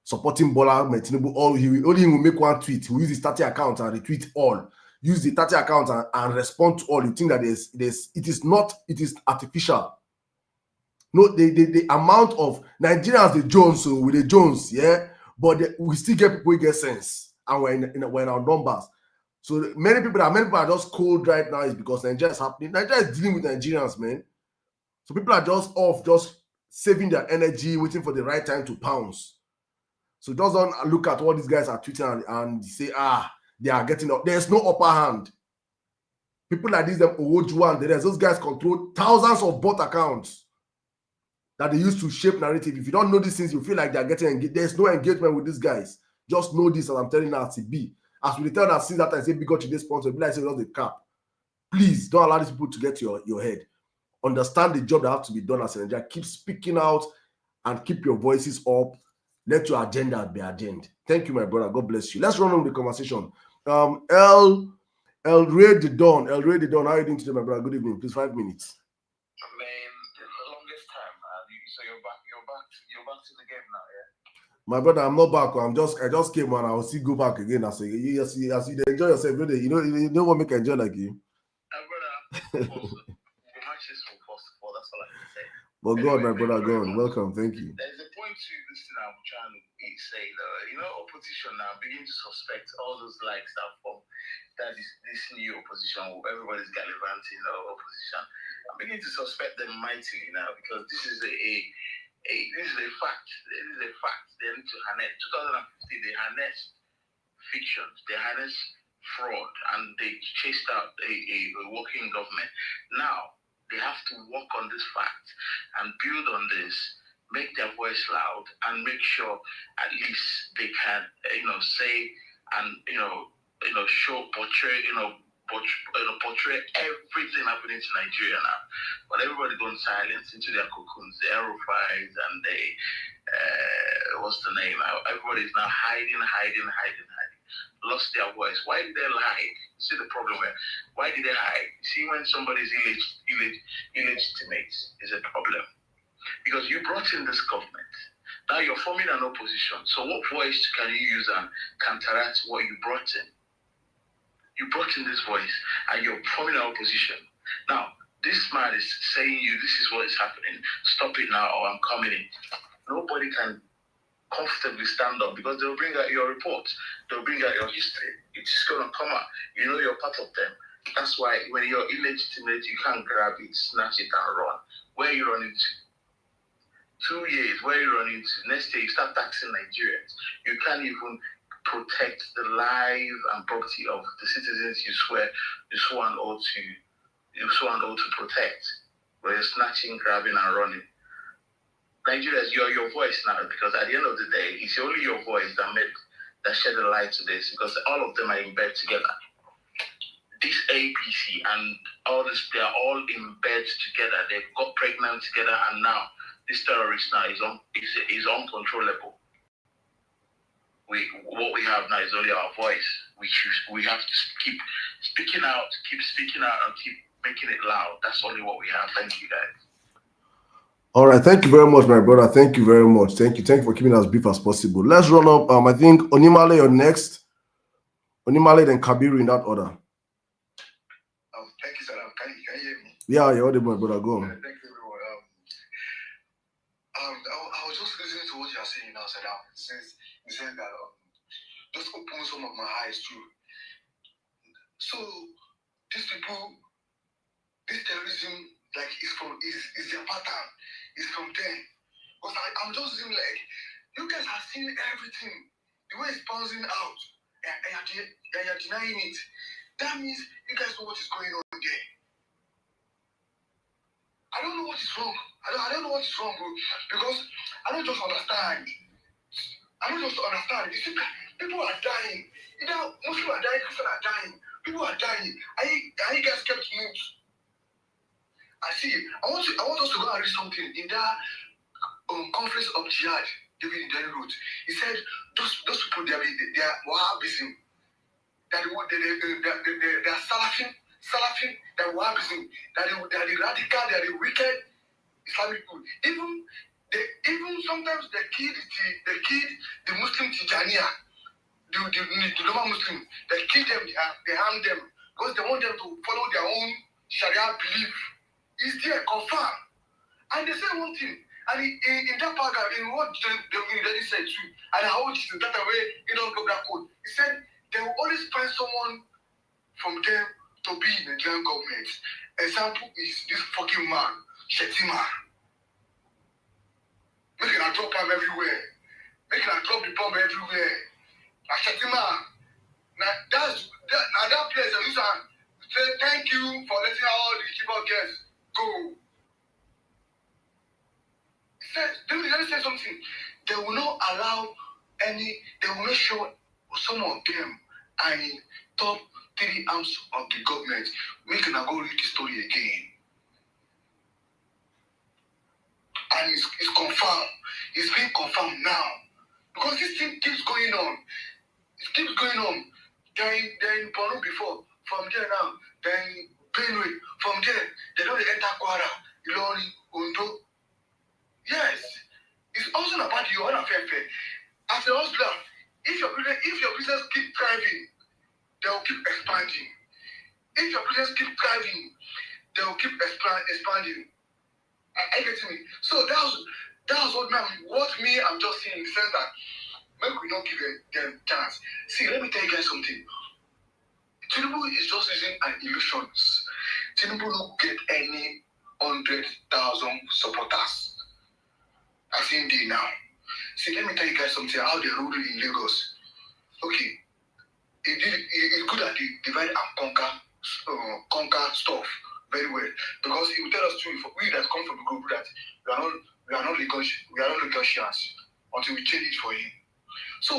supporting Bola Tinubu. All he will make one tweet. He will use his 30 accounts and retweet all. Use the 30 accounts and respond to all. You think that it is artificial. No, the amount of Nigerians, the Jones, so with the Jones, yeah, but we still get people who get sense, and we're in our numbers. So many people are just cold right now is because Nigeria is happening. Nigeria is dealing with Nigerians, man. So people are just off, just saving their energy, waiting for the right time to pounce. So just don't look at what these guys are tweeting and say, they are getting up. There's no upper hand. People like this, them Owojua and those guys control thousands of bot accounts that they use to shape narrative. If you don't know these things, you feel like they're getting engaged. There's no engagement with these guys. Just know this, as I'm telling you as it be. As we tell that since that I say big got today's sponsor, be like say the cap. Please don't allow these people to get your head. Understand the job that has to be done as a Nigeria. Keep speaking out and keep your voices up. Let your agenda be agenda. Thank you, my brother. God bless you. Let's run on the conversation. El Ray the Dawn. El Ray the Dawn. How are you doing today, my brother? Good evening. Please, 5 minutes. Man, the longest time. So you're back to the game now, yeah? My brother, I'm not back. I just came and I'll still go back again. I say, as you enjoy yourself, you don't want to make enjoy like you. Brother, the matches will first of all. That's all I can say. But anyway, God, my brother, God, welcome. Thank you. There's a point to this thing I'm trying to say, though. Opposition now begin to suspect all those likes that form. That is this new opposition, everybody's gallivanting opposition. I'm beginning to suspect them mightily now because this is a fact. This is a fact. They need to harness. 2015, they harnessed fictions, they harnessed fraud, and they chased out a working government. Now they have to work on this fact and build on this, make their voice loud, and make sure at least they can, say and portray everything happening to Nigeria now. But everybody going silent into their cocoons, the aerofiles, and they, what's the name? Everybody's now hiding. Lost their voice. Why did they lie? See the problem where? Why did they hide? See, when somebody's illegitimate is a problem. Because you brought in this government. Now you're forming an opposition. So what voice can you use and counteract what you brought in? You brought in this voice and you're forming an opposition. Now, this man is saying this is what is happening. Stop it now or I'm coming in. Nobody can comfortably stand up because they'll bring out your report. They'll bring out your history. It's just going to come out. You're part of them. That's why when you're illegitimate, you can't grab it, snatch it and run. Where are you running to? 2 years, where are you running to? Next year, you start taxing Nigerians. You can't even protect the life and property of the citizens you swore an oath to protect. Where you're snatching, grabbing, and running. Nigerians, you're your voice now, because at the end of the day, it's only your voice that shed a light to this, because all of them are in bed together. This APC and all this, they are all in bed together. They've got pregnant together, and now this terrorist now is uncontrollable. What we have now is only our voice. We have to keep speaking out, and keep making it loud. That's only what we have. Thank you, guys. All right, thank you very much, my brother. Thank you very much. Thank you for keeping it as brief as possible. Let's run up. I think Onimale, you're next. Onimale, then Kabiru in that order. Thank you, Salam. Can you hear me? Yeah, you're audible, my brother. Go on. Thank you, everyone. I was just listening to what you're saying now, Salam. Since you said that, just open some of my eyes too. So these people, this terrorism, like, is their pattern. It's from them. Because I'm just seeing like, you guys have seen everything. The way it's bouncing out, and you're denying it. That means you guys know what is going on there. I don't know what is wrong. I don't know what is wrong, bro. Because I don't just understand. You see, people are dying. Muslims are dying, Christians are dying. People are dying. Are you guys kept mute? I see. I want us to go and read something in that conference of jihad David Nderi wrote. He said those people they are Wahhabism. That they are Salafin, they are Wahhabism. That they are the radical, they are the wicked Islamic people. Even sometimes they killed the Muslim Tijaniya, the normal Muslim. They kill them, they harm them because they want them to follow their own Sharia belief. Is there confirmed? And they say one thing, and in that paragraph, in what David said too, and how it is that way, go that code. He said they will always find someone from them to be in the Nigerian government. Example is this fucking man, Shetima. Make it a drop bomb everywhere. Make it a drop the bomb everywhere. I shut him out. Now that place I use say thank you for letting all the keyboard guests go. Let me say something. They will not allow they will make sure some of them are in top 3 arms of the government. Make them go read the story again. And it's confirmed. It's being confirmed now. Because this thing keeps going on. It keeps going on. They're in Borno before. From there now, they're in Benue. From there, they don't enter Kwara, Ilori, Ondo. Yes. It's also about your own affair. As a hustler, if your business keep thriving, they will keep expanding. If your business keep thriving, they will keep expanding. Are you getting me? So that was what I'm just saying in the sense that maybe we don't give them chance. See, let me tell you guys something. Tinubu is just using an illusion. Tinubu don't get any 100,000 supporters. I've seen the now. See, let me tell you guys something. How they rule in Lagos. Okay, it's good that they divide and conquer stuff very well, because he will tell us too. We that come from the group that we are not Lagosians until we change it for him. So,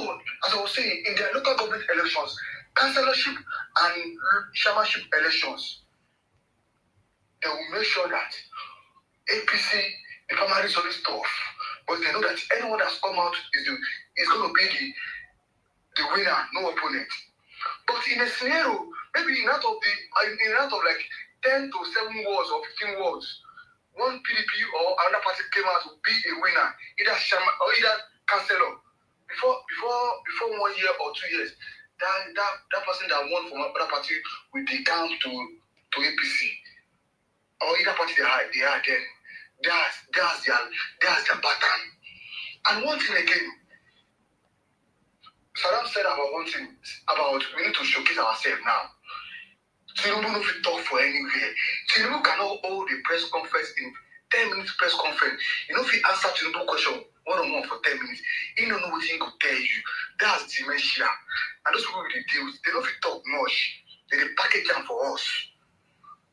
as I was saying, in their local government elections, councillorship and chairmanship elections, they will make sure that APC, the primary is always tough, but they know that anyone that's come out is going to be the winner, no opponent. But in a scenario, maybe in out of like 10 to 7 wards or 15 wards, one PDP or another party came out to be a winner, either chairman or either councillor. Before 1 year or 2 years, that person that won from another party will decamp to APC or either party they are then. That's their pattern. And one thing again, Saddam said about one thing about we need to showcase ourselves now. Tinubu no fit talk for anywhere. Tinubu cannot hold a press conference in 10 minutes press conference. You know if he answer Tinubu question one-on-one for 10 minutes, he don't know what he could tell you. That's dementia. And those people with the deals, they don't fit talk much. They package them for us.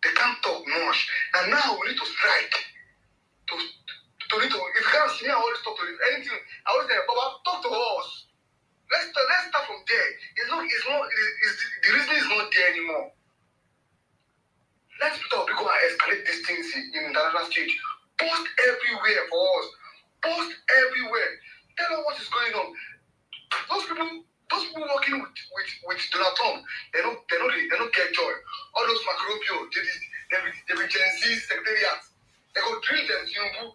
They can't talk much. And now we need to strike. If you can't see me, I always talk to you. Anything, I always say, Baba, talk to us. Let's start from there. The reason is not there anymore. Let's stop because I escalate these things in international stage. Post everywhere for us. Post everywhere. Tell us what is going on. Those people working with Donald Trump, they don't get joy. All those Macrobio, they be Gen Z secretariat. They go drill them, Tinubu.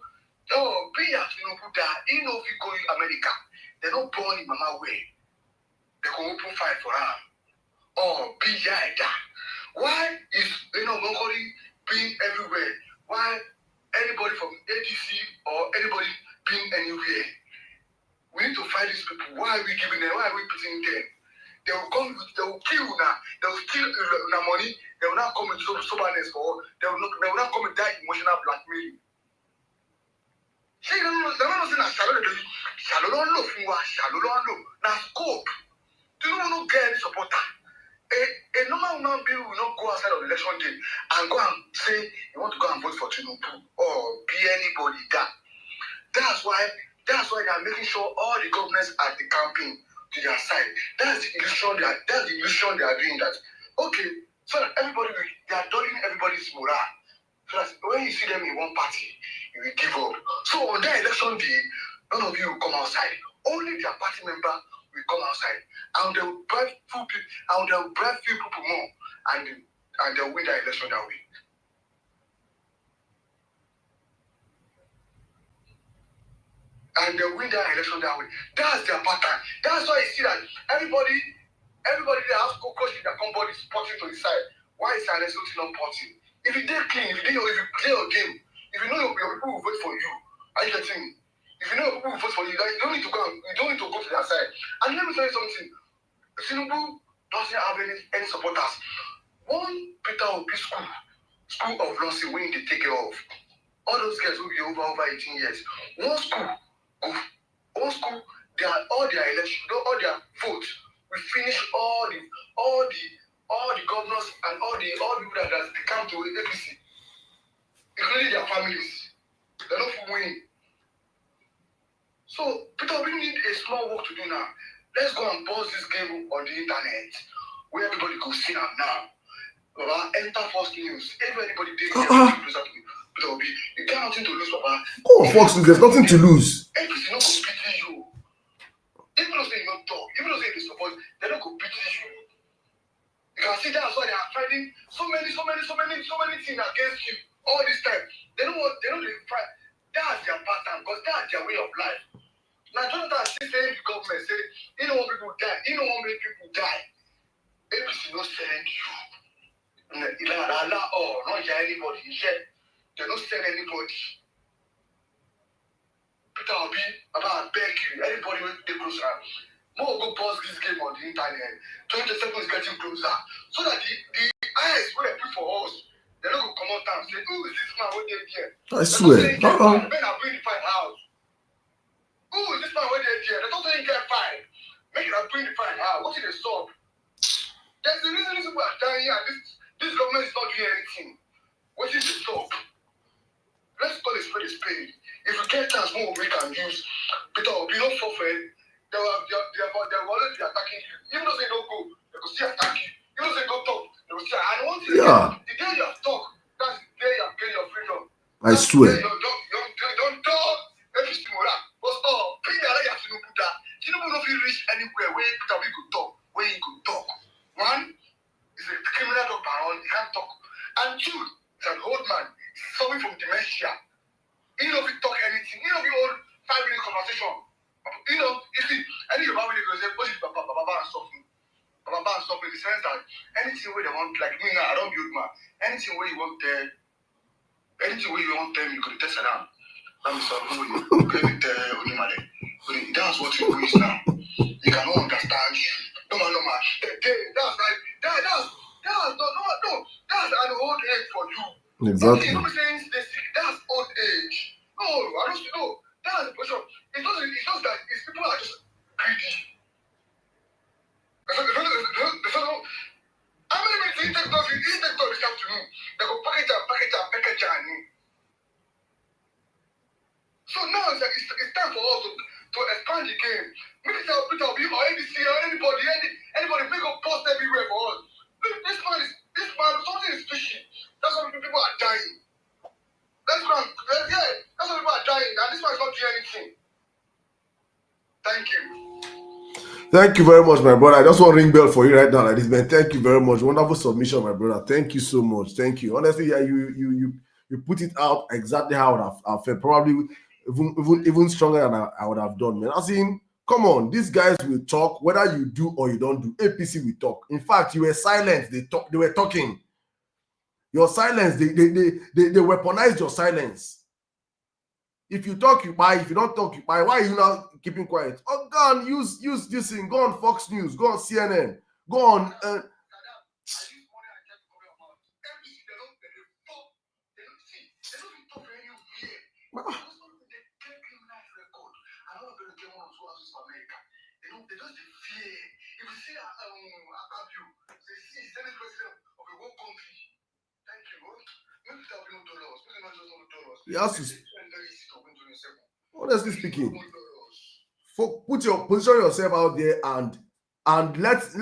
Oh, be at Tinubu that he know if you go to America, they don't born in Mama way. They go open fire for her. Oh, be that. Why is Monkori being everywhere? Why anybody from ADC or anybody being anywhere? We need to fight these people. Why are we giving them? Why are we putting them? They will kill now. They will steal money. They will not come with soberness for. They will not come with that emotional blackmail. They're not saying that Shalom don't know from what Shalom don't know. Now scope. Do you not get any supporter? A normal human being will not go outside of the election day and go and say you want to go and vote for Tinubu or be anybody that. That's why they are making sure all the governors at the campaign to their side. That's the illusion they are doing that. Okay, so that they are dulling everybody's morale. So that when you see them in one party, you will give up. So on that election day, none of you will come outside. Only their party member will come outside. And they will bribe few people more. And they will win the election that way. And they win that election that way. That's their pattern. That's why you see that everybody that has cockroach in their company is potting to the side. Why is Silence not potting? If you play your game, if you know your people will vote for you, are you getting me? If you know your people will vote for you, you don't need to go to their side. And let me tell you something. Tinubu doesn't have any supporters. One Peter Obi school of nursing when they take care of. All those guys will be over 18 years. One school Old school, all their election, all their votes. We finish all the governors and all the people that has become to APC, including their families. They're not winning. So, Peter, we need a small work to do now. Let's go and pause this game on the internet, where everybody can see them now. Baba, enter Fox News. If anybody did Peter Obi, you got nothing to lose, Baba. Oh, Fox News, there's nothing to lose. APC not competing you. Even though they not talk, even though they support, they're not competing you. You can see that's why they are fighting so many things against you all this time. They don't fight. That's their pattern, because that's their way of life. Now, Jonathan still saying the government say, he don't want people die. He don't want many people die. APC not send you. Not anybody. They don't send anybody. Peter Obi, I beg you, anybody will get closer. More go pause this game on the internet. 27 is getting closer. So that the eyes will be for us. They don't go come out and say, who is this man who did here? I swear. Men are bring the fine house. Who is this man who did here? They don't say get fine. Make it bring the fine house. What is the stop? There's the reason these people are dying here. This government is not doing anything. What is the stop? Let's call a spade. If we get chance, more we can use. Peter Obi not forfeit. They will always be attacking you. Even though they don't go, they will still attack you. Even though they don't talk, they will still. And one thing, the day you have talk, that's the day you have gained your freedom. I swear. Don't talk. Every single one. But stop. Bring the other to put that. Tinubu don't feel reach anywhere where Peter Obi could talk. Where he could talk. One is a criminal dog baron. He can't talk. And two, is an old man suffering from dementia. He don't talk anything. He don't hold 5-minute conversation. You know, you see, any of our videos say, what is Baba and suffering? Baba and suffering in the sense that anything where they want, like me now, I don't build man. Anything where you want there, anything where you want them, you could test around. That means you can tell Onimale. That's what you is now. You cannot understand you. No man. That's an old age for you. Exactly. That's old age. No, I don't know. That's the question. It's just that people are just greedy. How many minutes he take off this afternoon? They go package and so now it's time for us to expand the game. Maybe Peter Obi or ABC or anybody make a post everywhere for us. This man, something is fishy. That's why people are dying. That's why people are dying, and this man is not doing anything. Thank you. Thank you very much, my brother. I just want to ring bell for you right now, like this, man. Thank you very much. Wonderful submission, my brother. Thank you so much. Thank you. Honestly, yeah, you put it out exactly how I felt. Probably even stronger than I would have done, man. I mean, come on, these guys will talk whether you do or you don't do. APC will talk. In fact, you were silent. They were talking. Your silence, they weaponized your silence. If you talk, you buy. If you don't talk, you buy. Why are you now keeping quiet? Oh, go on, use this thing. Go on Fox News. Go on CNN. Go on. Honestly speaking, position yourself out there and let's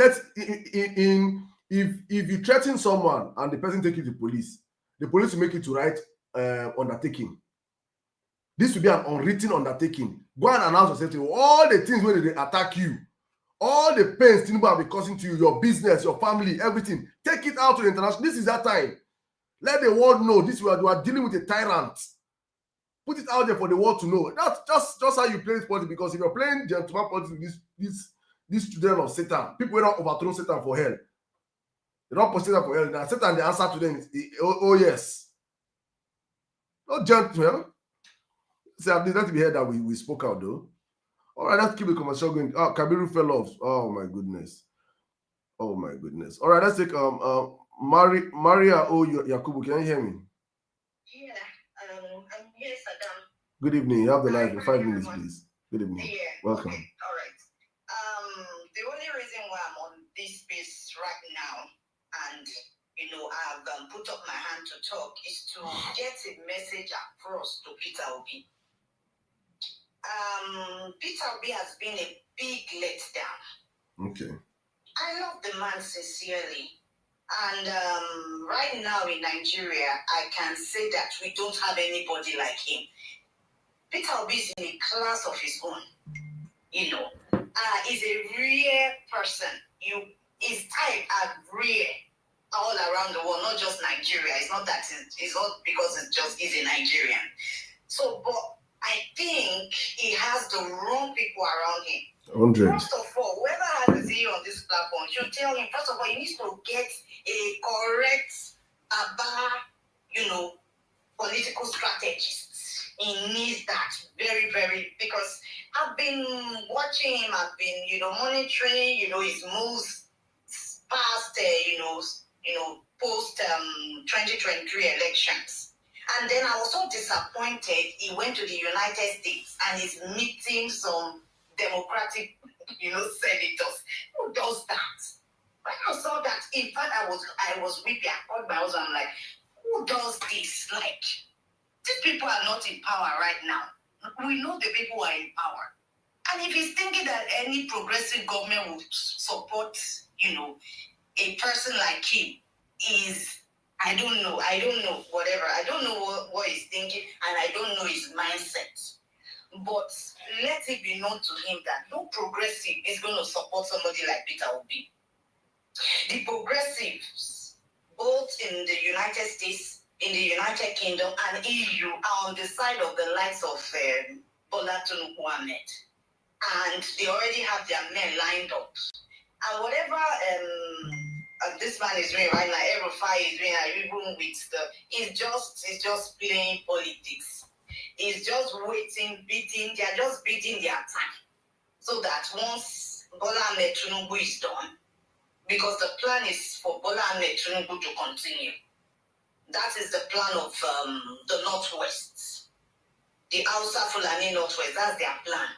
if you threaten someone and the person take you to police, the police will make it to write undertaking. This will be an unwritten undertaking. Go and announce yourself. All the things where they attack you, all the pains Tinubu will be causing to you, your business, your family, everything. Take it out to the international. This is that time. Let the world know this. You are dealing with a tyrant. Put it out there for the world to know. That's just how you play this politics. Because if you're playing gentleman politics with these children of Satan, people will not overthrow Satan for hell. They don't put Satan for hell. Now Satan, the answer to them is oh yes. Not gentlemen. See, I'm glad to be here that we spoke out though. All right, let's keep the conversation going. Oh, Kabiru fell off. Oh my goodness. Oh my goodness. All right, let's take Maria Yakubu. Can you hear me? Yeah. I'm here, Saddam. Good evening. You have the live in 5 minutes, please. Good evening. Yeah. Welcome. Okay. All right. The only reason why I'm on this space right now, and I've put up my hand to talk, is to get a message across to Peter Obi. Peter Obi has been a big letdown. Okay. I love the man sincerely. And right now in Nigeria, I can say that we don't have anybody like him. Peter Obi is in a class of his own. He's a rare person. His type are rare all around the world, not just Nigeria. It's not because he's a Nigerian. So, but I think he has the wrong people around him. 100. First of all, whoever has his ear on this platform should tell him, first of all, he needs to get a correct, political strategist. He needs that very, very, because I've been watching him, I've been, monitoring, his moves past, post 2023 elections. And then I was so disappointed. He went to the United States and is meeting some Democratic, senators. Who does that? When I saw that, in fact, I was weeping. I called my husband. I'm like, who does this? Like, these people are not in power right now. We know the people who are in power. And if he's thinking that any progressive government would support, a person like him, I don't know, whatever. I don't know what he's thinking, and I don't know his mindset. But let it be known to him that no progressive is going to support somebody like Peter Obi. The progressives, both in the United States, in the United Kingdom, and EU, are on the side of the likes of Bola Tinubu Ahmed. And they already have their men lined up. And whatever this man is doing right now, Erufai is doing, even with it's just playing politics. It's just they're just beating their time. So that once Bola Ahmed Tinubu is done, because the plan is for Bola Ahmed Tinubu to continue. That is the plan of the Northwest. The Hausa Fulani Northwest, that's their plan.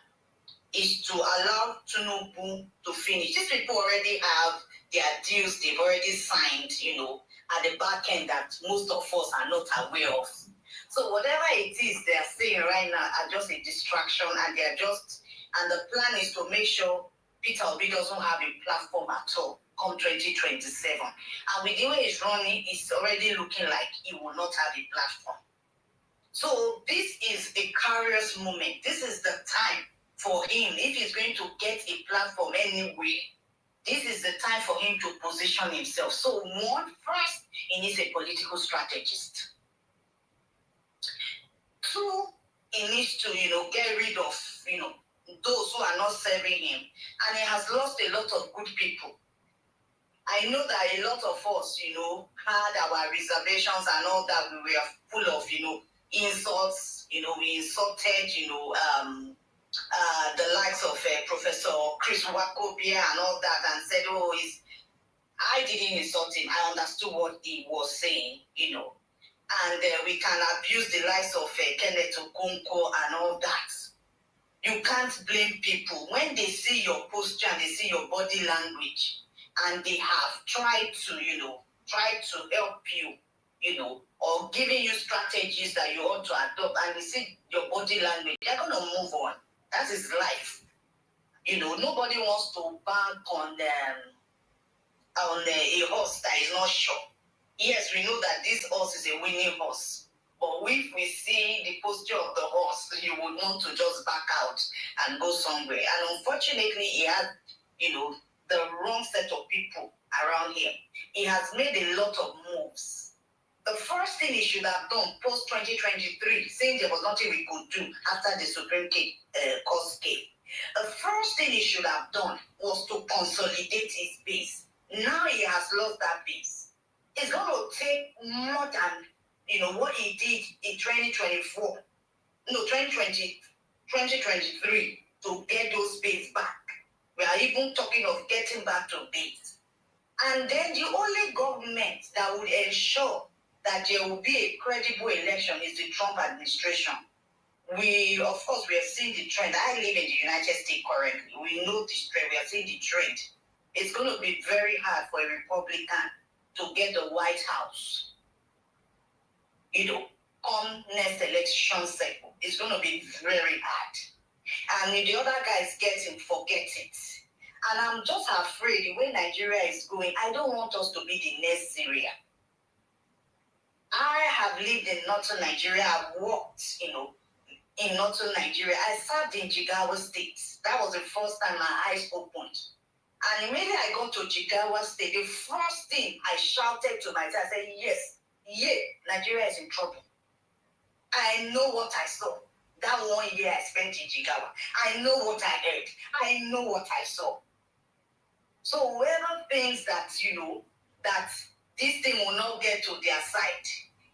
Is to allow Tinubu to finish. These people already have their deals they've already signed, at the back end that most of us are not aware of. So whatever it is they're saying right now are just a distraction, and and the plan is to make sure Peter Obi doesn't have a platform at all come 2027. And with the way it's running, it's already looking like he will not have a platform. So this is a curious moment. This is the time for him, if he's going to get a platform anywhere, this is the time for him to position himself. So first, he needs a political strategist. Two, he needs to, get rid of, those who are not serving him. And he has lost a lot of good people. I know that a lot of us, had our reservations and all that. We were full of, insults. We insulted, the likes of Professor Chris Wakobia and all that, and said, I didn't insult him. I understood what he was saying, and we can abuse the likes of Kenneth Okonkwo and all that. You can't blame people when they see your posture and they see your body language, and they have tried to, help you, or giving you strategies that you ought to adopt, and they see your body language, they're going to move on. That is life. Nobody wants to bank on a horse that is not sure. Yes, we know that this horse is a winning horse. But if we see the posture of the horse, you would want to just back out and go somewhere. And unfortunately, he has, the wrong set of people around him. He has made a lot of moves. The first thing he should have done post 2023, saying there was nothing we could do after the Supreme Court came. The first thing he should have done was to consolidate his base. Now he has lost that base. It's going to take more than, what he did in 2023 to get those base back. We are even talking of getting back to base. And then the only government that would ensure that there will be a credible election is the Trump administration. we are seeing the trend. I live in the United States currently. We know this trend. We are seeing the trend. It's going to be very hard for a Republican to get the White House. Come next election cycle. It's going to be very hard. And if the other guys get him, forget it. And I'm just afraid the way Nigeria is going, I don't want us to be the next Syria. I have lived in northern Nigeria. I've worked, in northern Nigeria. I served in Jigawa State. That was the first time my eyes opened. And immediately I got to Jigawa State, the first thing I shouted to myself, I said, yes, Nigeria is in trouble. I know what I saw. That 1 year I spent in Jigawa. I know what I heard. I know what I saw. So whoever thinks that, that this thing will not get to their side,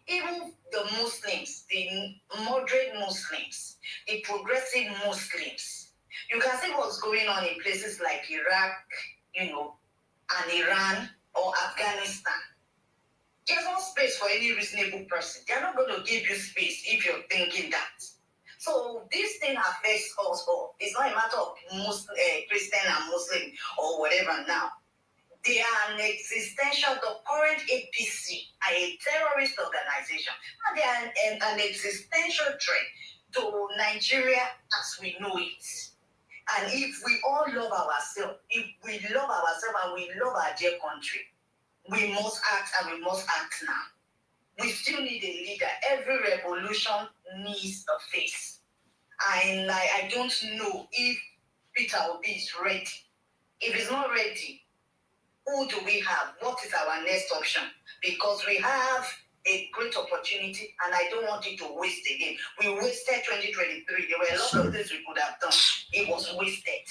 even the Muslims, the moderate Muslims, the progressive Muslims, you can see what's going on in places like Iraq, and Iran or Afghanistan. There's no space for any reasonable person. They're not going to give you space if you're thinking that. So this thing affects us all. It's not a matter of Christian and Muslim or whatever now. They are an existential, the current APC are a terrorist organization. And they are an existential threat to Nigeria as we know it. And if we all love ourselves, if we love ourselves and we love our dear country, we must act and we must act now. We still need a leader. Every revolution needs a face. And I don't know if Peter Obi is ready. If he's not ready, who do we have? What is our next option? Because we have a great opportunity and I don't want it to waste again. We wasted 2023. There were a lot of things we could have done. It was wasted.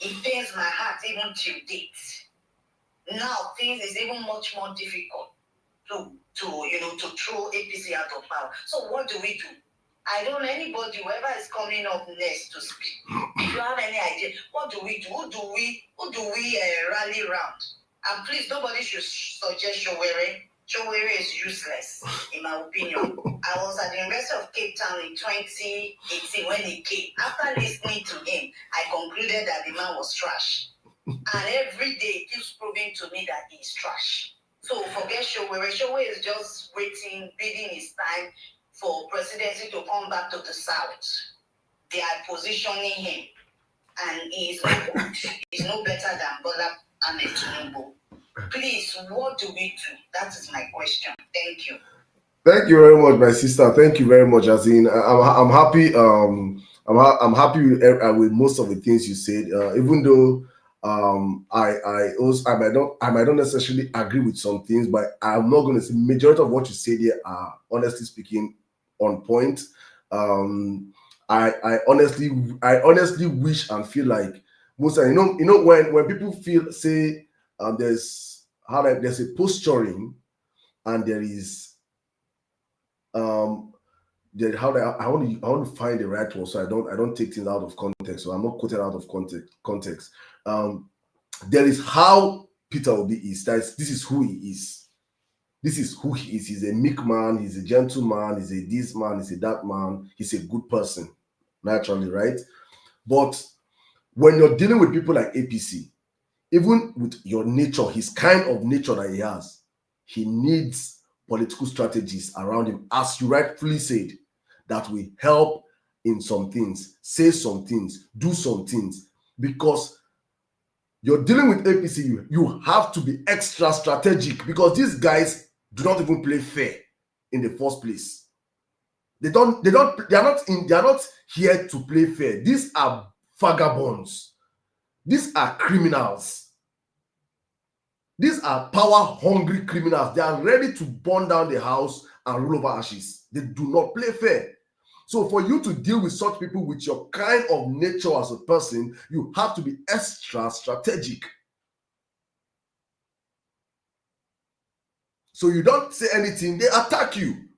It pains my heart even till date. Now things is even much more difficult to throw APC out of power. So what do we do? I don't know anybody, whoever is coming up next to speak. If you have any idea, what do we do? Who do we rally around? And please, nobody should suggest Showere. Showere is useless, in my opinion. I was at the University of Cape Town in 2018 when he came. After listening to him, I concluded that the man was trash. And every day he keeps proving to me that he's trash. So forget Showere. Showere is just waiting, bidding his time for presidency to come back to the South. They are positioning him. And he's no better than Bola Ahmed Tinubu. Please, what do we do? That is my question. Thank you. Thank you very much, my sister. Thank you very much, Azin. I'm happy. I'm happy with most of the things you said. Even though I might not necessarily agree with some things, but I'm not going to say majority of what you said here are, honestly speaking, on point. I honestly wish and feel like most, when people say there's a posturing and there is I want to find the right one so I don't take things out of context, so I'm not quoting out of context. There is how Peter Obi is. This is who he is. This is who he is. He's a meek man, he's a gentleman, he's a this man, he's a that man, he's a good person, naturally, right? But when you're dealing with people like APC, even with your nature, his kind of nature that he has, he needs political strategies around him, as you rightfully said, that will help in some things, say some things, do some things, because you're dealing with APC, you have to be extra strategic, because these guys do not even play fair in the first place. They are not here to play fair. These are vagabonds. These are criminals. These are power-hungry criminals. They are ready to burn down the house and roll over ashes. They do not play fair. So for you to deal with such people with your kind of nature as a person, you have to be extra strategic. So you don't say anything, they attack you.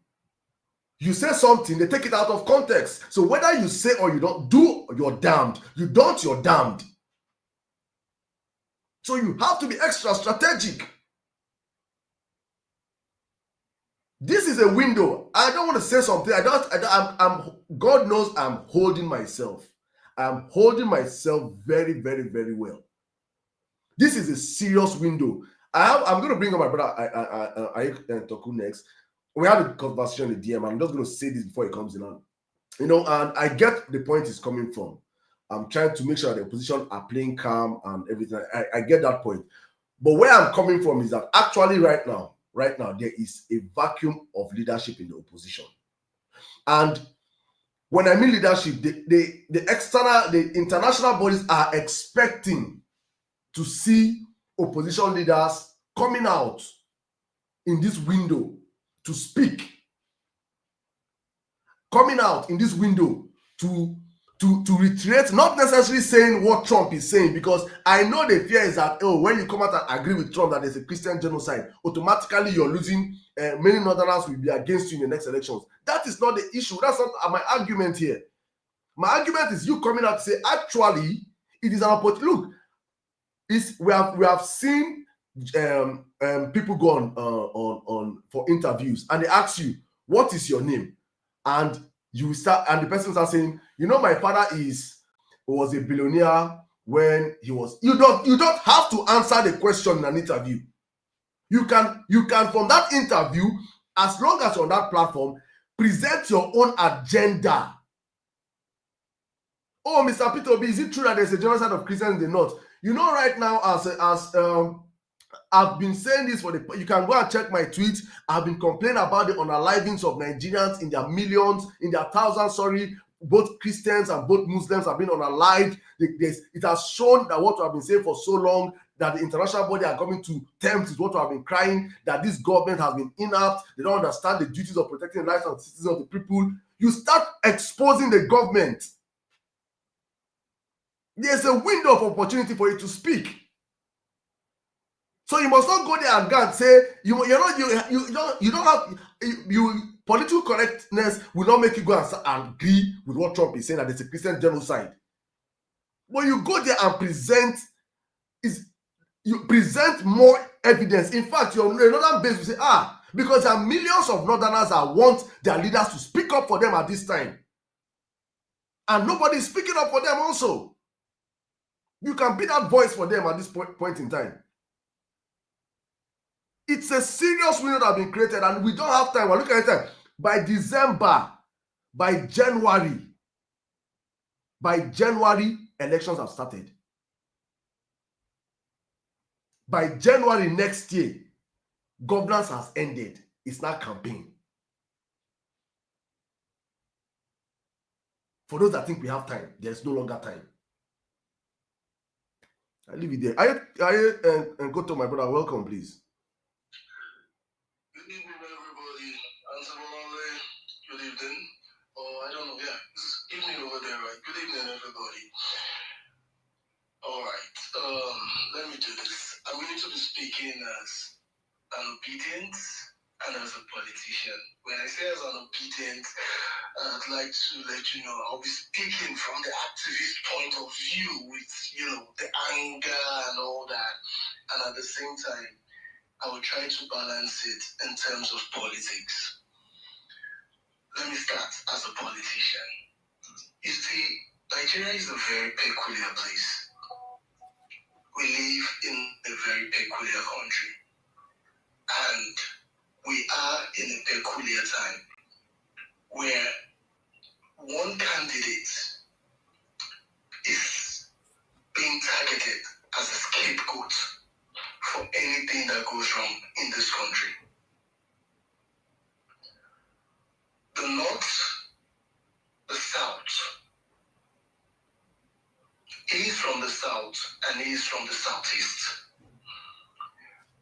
You say something, they take it out of context. So whether you say or you don't do, you're damned. You don't, you're damned. So you have to be extra strategic. This is a window. I don't want to say something. I'm God knows I'm holding myself. I'm holding myself very, very, very well. This is a serious window. I'm going to bring up my brother I Toku next. We had a conversation in the DM. I'm just going to say this before he comes in on. And I get the point he's coming from. I'm trying to make sure the opposition are playing calm and everything. I get that point. But where I'm coming from is that actually right now, there is a vacuum of leadership in the opposition. And when I mean leadership, the international bodies are expecting to see opposition leaders coming out in this window to speak, coming out in this window to reiterate, not necessarily saying what Trump is saying, because I know the fear is that, when you come out and agree with Trump that there's a Christian genocide, automatically you're losing, many Northerners will be against you in the next elections. That is not the issue. That's not my argument here. My argument is you coming out to say, actually, it is an opportunity. Look, we have seen people go on for interviews, and they ask you, what is your name? And you start, and the person starts saying, my father was a billionaire when he was. You don't have to answer the question in an interview. You can from that interview, as long as you're on that platform, present your own agenda. Oh, Mr. Peter Obi, is it true that there's a genocide of Christians in the north? Right now, as I've been saying this you can go and check my tweets. I've been complaining about the unalivings of Nigerians in their millions, in their thousands, both Christians and both Muslims have been unalived. It has shown that what we have been saying for so long, that the international body are coming to terms with what we have been crying, that this government has been inept, they don't understand the duties of protecting the lives of the citizens of the people. You start exposing the government. There's a window of opportunity for you to speak. So you must not go there and go and say you don't have political correctness will not make you go and agree with what Trump is saying, that it's a Christian genocide. When you go there and you present more evidence. In fact, your northern base will say, because there are millions of northerners that want their leaders to speak up for them at this time, and nobody is speaking up for them also. You can be that voice for them at this point in time. It's a serious window that has been created, and we don't have time. We're looking at it. By December, by January, elections have started. By January next year, governance has ended. It's not campaign. For those that think we have time, there's no longer time. I leave it there. I go to my brother. Welcome, please. Good evening, everybody. Good evening. I don't know. Yeah, it's evening over there, right? Good evening, everybody. All right. Let me do this. I'm going to be speaking as an obedient and as a politician. When I say as an obedient, I'd like to let you know I'll be speaking from the activist point of view with, the anger and all that. And at the same time, I will try to balance it in terms of politics. Let me start as a politician. You see, Nigeria is a very peculiar place. We live in a very peculiar country. And we are in a peculiar time where one candidate is being targeted as a scapegoat for anything that goes wrong in this country. The North, the South. He is from the South and he is from the Southeast.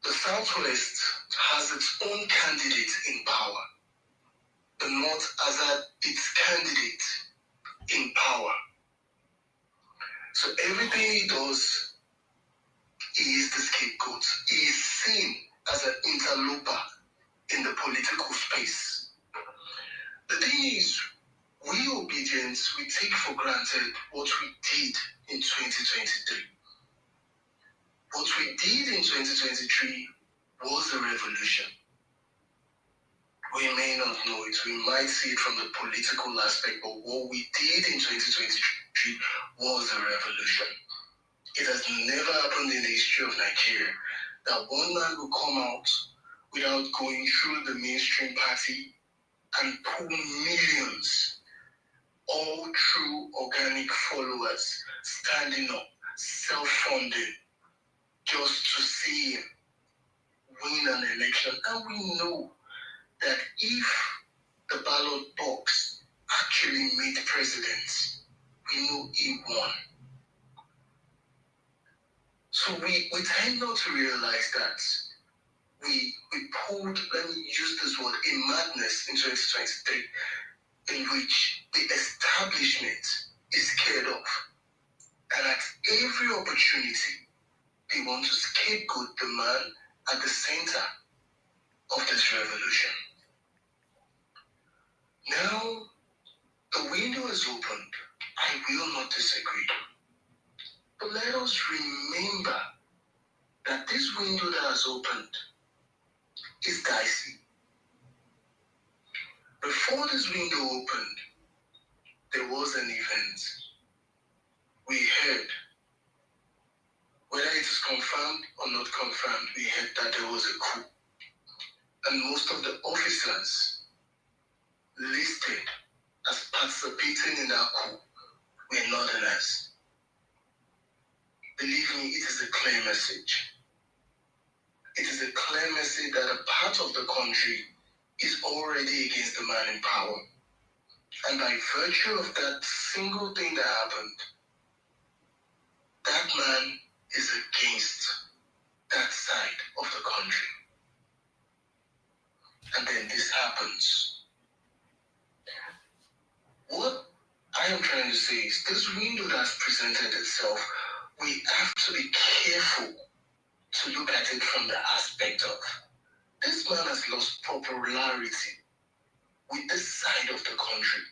The Southwest has its own candidate in power. The North has had its candidate in power. So everything he does, he is the scapegoat. He is seen as an interloper in the political space. The thing is, we obedience, we take for granted what we did in 2023. What we did in 2023 was a revolution. We may not know it. We might see it from the political aspect, but what we did in 2023 was a revolution. It has never happened in the history of Nigeria that one man will come out without going through the mainstream party and pull millions, all true organic followers, standing up, self-funding, just to see him win an election. And we know that if the ballot box actually made presidents, we know he won. So we tend not to realize that we pulled, let me use this word, a madness in 2023 in which the establishment is scared of. And at every opportunity, they want to scapegoat the man at the center of this revolution. Now, the window is opened. I will not disagree. But let us remember that this window that has opened is dicey. Before this window opened, there was an event. We heard, whether it is confirmed or not confirmed, we heard that there was a coup. And most of the officers listed as participating in that coup were northerners. Believe me, it is a clear message. It is a clear message that a part of the country is already against the man in power. And by virtue of that single thing that happened, that man is against that side of the country. And then this happens. What I am trying to say is this window that's presented itself, we have to be careful to look at it from the aspect of this man has lost popularity with this side of the country.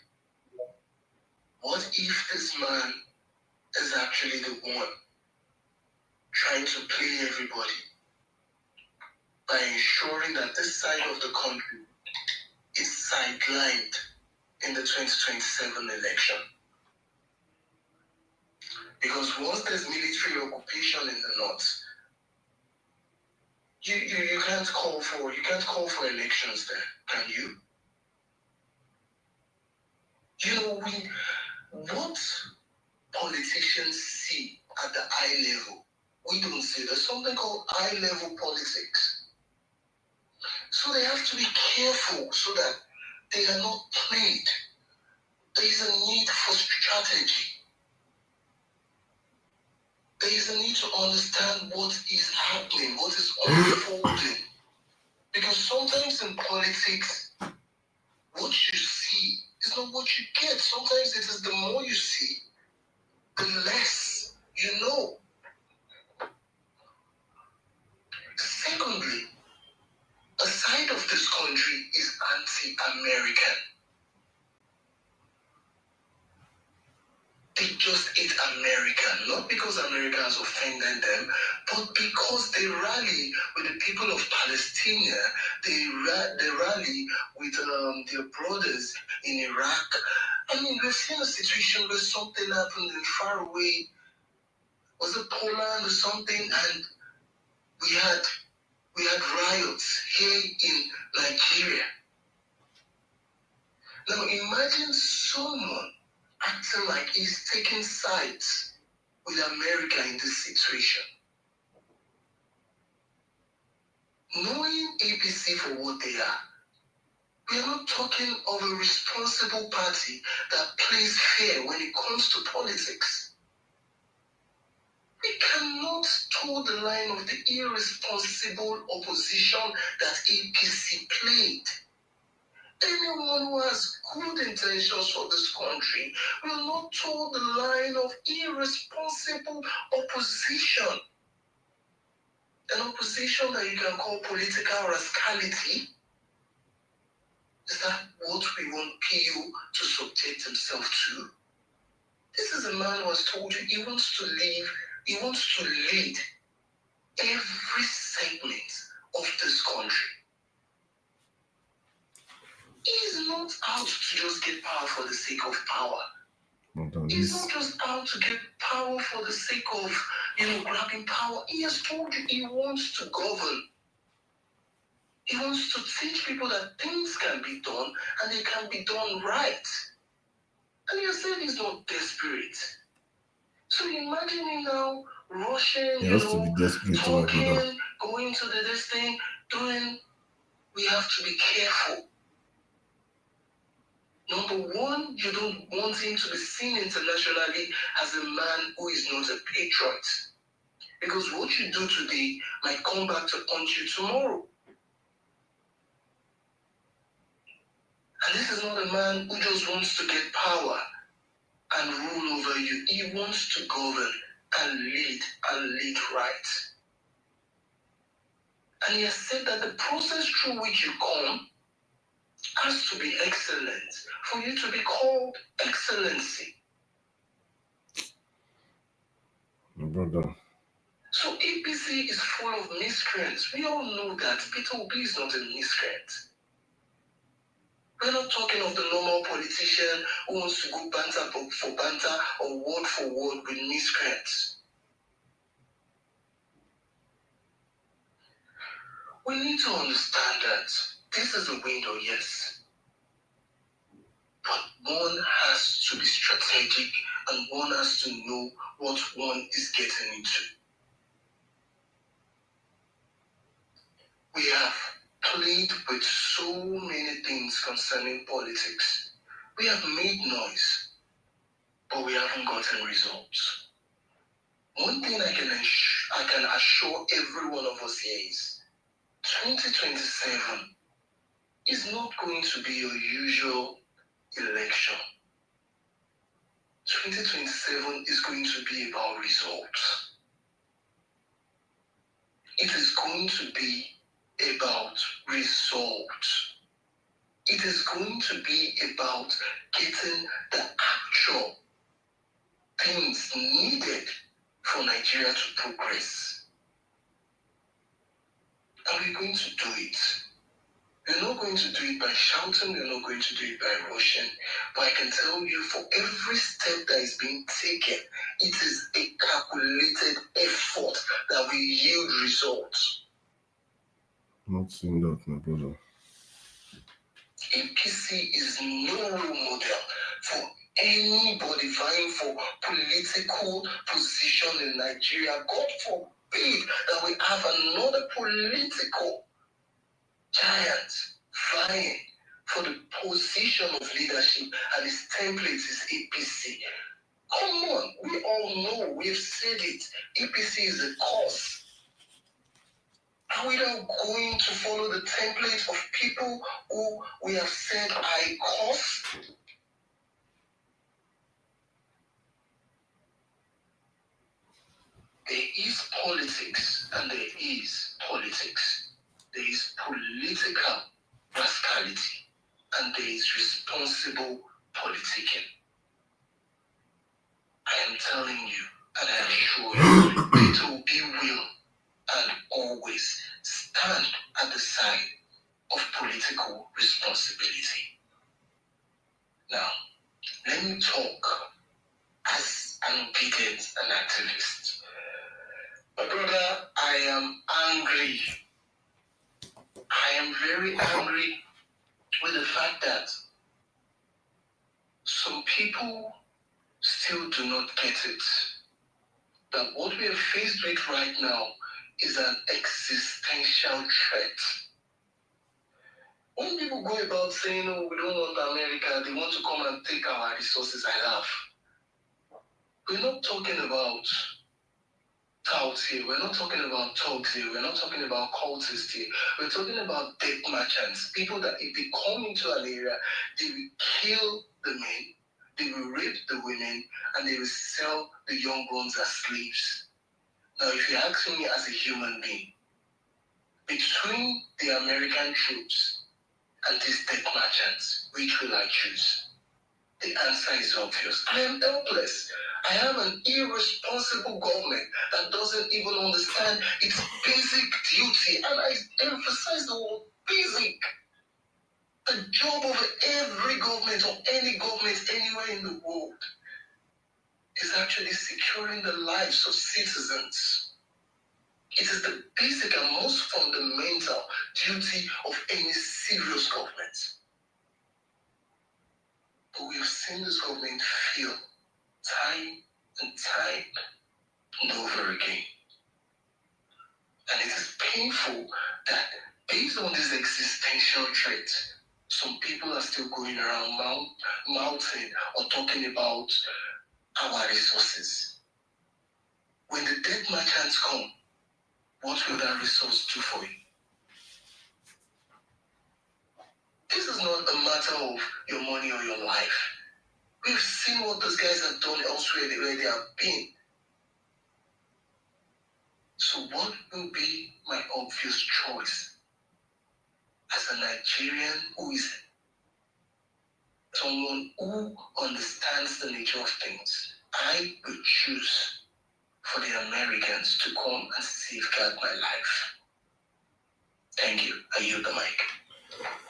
What if this man is actually the one trying to play everybody by ensuring that this side of the country is sidelined in the 2027 election? Because once there's military occupation in the north, you can't call for elections there, can you? You know, what politicians see at the eye level, we don't see. There's something called eye level politics. So they have to be careful so that they are not played. There is a need for strategy. There is a need to understand what is happening, what is unfolding. Because sometimes in politics, what you see is not what you get. Sometimes it is the more you see, the less you know. Secondly, a side of this country is anti-American. They just hate America, not because America has offended them, but because they rally with the people of Palestine. They rally with their brothers in Iraq. I mean, we've seen a situation where something happened in far away, was it Poland or something, and we had riots here in Nigeria. Now imagine someone acting like he's taking sides with America in this situation. Knowing APC for what they are, we are not talking of a responsible party that plays fair when it comes to politics. We cannot toe the line of the irresponsible opposition that APC played. Anyone who has good intentions for this country will not toe the line of irresponsible opposition. An opposition that you can call political rascality. Is that what we want PU to subject himself to? This is a man who has told you he wants to lead every segment of this country. not out to just get power for the sake of power. He's not just out to get power for the sake of, grabbing power. He has told you he wants to govern. He wants to teach people that things can be done and they can be done right. And you said he's not desperate. So imagine him now rushing, talking, going to this thing, doing. We have to be careful. Number one, you don't want him to be seen internationally as a man who is not a patriot. Because what you do today might come back to haunt you tomorrow. And this is not a man who just wants to get power and rule over you. He wants to govern and lead right. And he has said that the process through which you come has to be excellent for you to be called excellency. My brother. So APC is full of miscreants. We all know that Peter Obi is not a miscreant. We're not talking of the normal politician who wants to go banter for banter or word for word with miscreants. We need to understand that this is a window, yes. But one has to be strategic and one has to know what one is getting into. We have played with so many things concerning politics. We have made noise, but we haven't gotten results. One thing I can assure every one of us here is 2027 is not going to be your usual election. 2027 is going to be about results. It is going to be about results. It is going to be about getting the actual things needed for Nigeria to progress. And we're going to do it. We're not going to do it by shouting, we're not going to do it by rushing. But I can tell you, for every step that is being taken, it is a calculated effort that will yield results. Not seeing that, my brother. APC is no role model for anybody vying for political position in Nigeria. God forbid that we have another political giant vying for the position of leadership, and his template is APC. Come on, we all know, we've said it. APC is a cause. Are we not going to follow the template of people who we have said are a cause? There is politics and there is politics. There is political rascality and there is responsible politicking. I am telling you and I assure you, Peter Obi will and always stand at the side of political responsibility. Now, let me talk as an obedient and activist. My brother, I am angry. I am very angry with the fact that some people still do not get it. That what we are faced with right now is an existential threat. When people go about saying, oh, we don't want America, they want to come and take our resources, I laugh. We're not talking about touts here. We're not talking about thugs here. We're not talking about cultists here. We're talking about debt merchants. People that if they come into an area, they will kill the men, they will rape the women, and they will sell the young ones as slaves. Now, if you ask me as a human being, between the American troops and these debt merchants, which will I choose? The answer is obvious. I am helpless. I have an irresponsible government that doesn't even understand its basic duty. And I emphasize the word basic. The job of government or any government anywhere in the world is actually securing the lives of citizens. It is the basic and most fundamental duty of any serious government. But we have seen this government fail time and time and over again. And it is painful that based on this existential threat, some people are still going around mouthing or talking about our resources. When the debt merchants come, what will that resource do for you? This is not a matter of your money or your life. We've seen what those guys have done elsewhere where they have been. So what will be my obvious choice as a Nigerian who is someone who understands the nature of things? I will choose for the Americans to come and safeguard my life. Thank you. I yield the mic.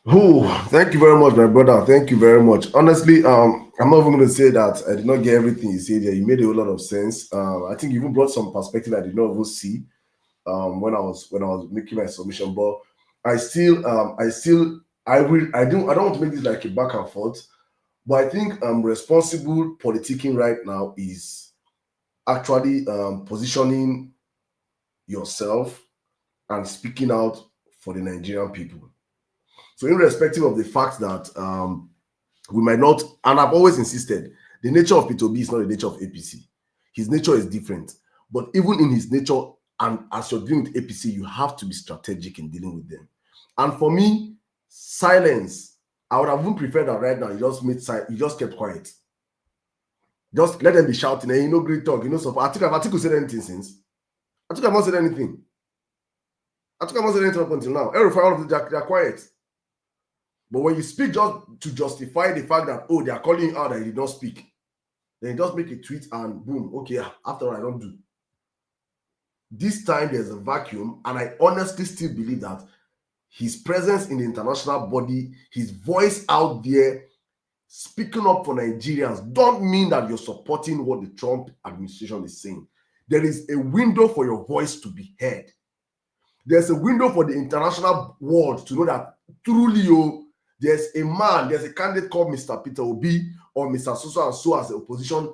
Oh, thank you very much, my brother. Thank you very much. Honestly, I'm not even going to say that I did not get everything you said there. You made a whole lot of sense. I think you even brought some perspective I did not even see when I was making my submission. But I don't want to make this like a back and forth. But I think responsible politicking right now is actually positioning yourself and speaking out for the Nigerian people. So irrespective of the fact that we might not, and I've always insisted, the nature of P2B is not the nature of APC. His nature is different. But even in his nature, and as you're dealing with APC, you have to be strategic in dealing with them. And for me, silence, I would have even preferred that right now you just kept quiet. Just let them be shouting, and great talk, so I think Atiku said anything since. I think I've not said anything. I think I've not said anything up until now. All of them, they're quiet. But when you speak just to justify the fact that, they are calling you out that you did not speak, then you just make a tweet and boom, okay, after all, I don't do. This time there's a vacuum, and I honestly still believe that his presence in the international body, his voice out there, speaking up for Nigerians, don't mean that you're supporting what the Trump administration is saying. There is a window for your voice to be heard. There's a window for the international world to know that truly, there's a candidate called Mr. Peter Obi or Mr. So and so as the opposition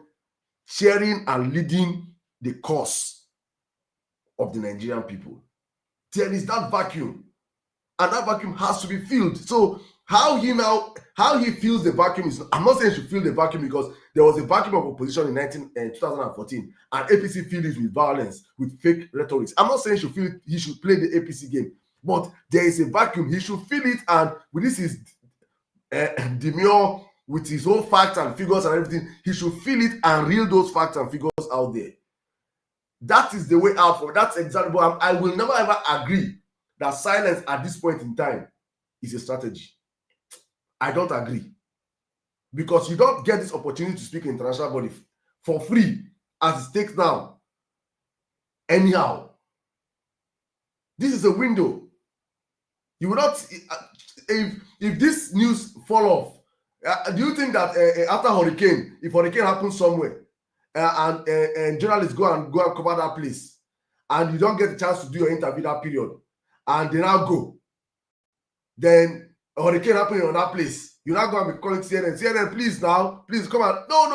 sharing and leading the cause of the Nigerian people. There is that vacuum, and that vacuum has to be filled. So how he fills the vacuum is, I'm not saying he should fill the vacuum, because there was a vacuum of opposition in 2014, and APC filled it with violence, with fake rhetoric. I'm not saying he should play the APC game, but there is a vacuum. He should fill it, and with this is demure, with his own facts and figures and everything, he should fill it and reel those facts and figures out there. That is the way out for it. That's exactly what I will never ever agree that silence at this point in time is a strategy. I don't agree, because you don't get this opportunity to speak in international body for free as it takes now. Anyhow, this is a window. You will not, if this news fall off, do you think that after hurricane, if hurricane happens somewhere and journalists go and cover that place, and you don't get a chance to do your interview that period, and they now go, then a hurricane happening on that place, you're not going to be calling CNN, please come out. No.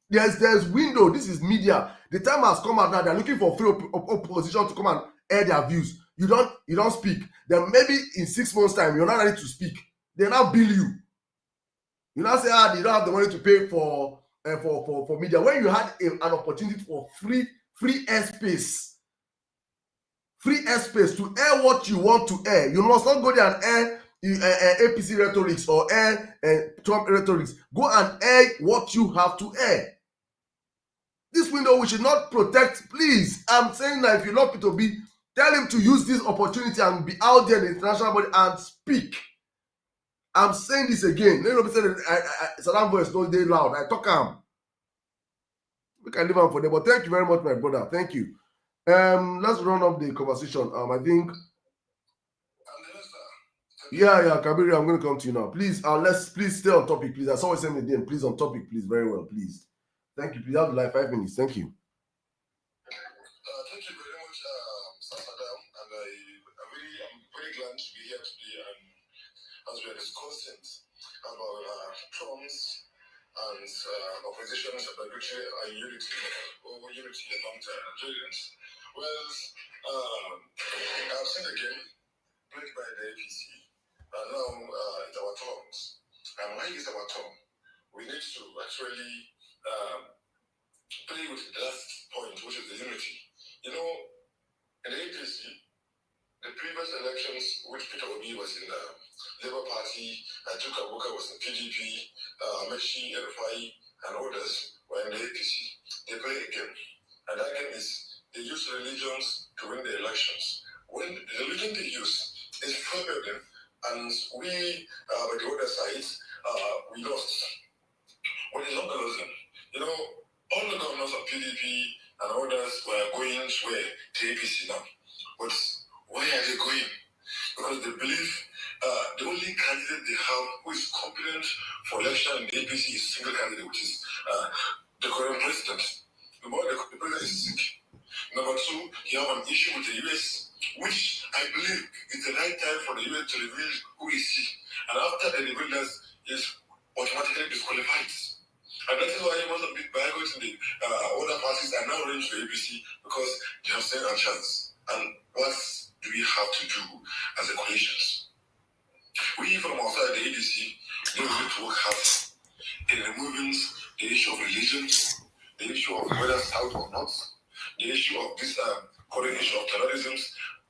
There's window. This is media. The time has come out now. They're looking for free opposition to come and air their views. You don't speak. Then maybe in 6 months' time, you're not ready to speak. They now bill you. You now say, they don't have the money to pay for media. When you had an opportunity for free airspace, to air what you want to air. You must not go there and air APC rhetorics or air Trump rhetorics. Go and air what you have to air. This window we should not protect. Please, I'm saying that if you love P2B, tell him to use this opportunity and be out there in the international body and speak. I'm saying this again. Let me say that Saddam voice no dey loud. I talk am. We can leave am for them. But thank you very much, my brother. Thank you. Let's run up the conversation. I think. Minister, Yeah, Kabiri, I'm going to come to you now. Please, please stay on topic, please. As someone sent me DM, please on topic, please. Very well, please. Thank you. Please have like 5 minutes. Thank you. Thank you very much, Sir Saddam, and I'm very glad to be here today, and as we are discussing about Trump's and opposition's ability and unity among Nigerians. Well, I've seen again played by the APC, and now it's our turns. And why is our turn? We need to actually play with the last point, which is the unity. You know, in the APC, the previous elections, which Peter Obi was in the Labour Party, Atiku Abubakar was in PDP, Meshi, Erufai, and others were in the APC. They play again. And that game is they use religions to win the elections. When the religion they use is forbidden, and we, by the other side, we lost. But it's not the losing. You know, all the governors of PDP and others were going to APC now. But why are they going? Because they believe the only candidate they have who is competent for election in the APC is a single candidate, which is the current president. Number one, the president is sick. Number two, you have an issue with the US, which I believe is the right time for the US to reveal who is he. And after they reveal that, is automatically disqualified. And that is why most of the bigots in the other parties are now running to the APC, because they have stand a chance. And what do we have to do as a coalition? We from outside the ADC need to work hard in removing the issue of religion, the issue of whether south or north, the issue of this current issue of terrorism.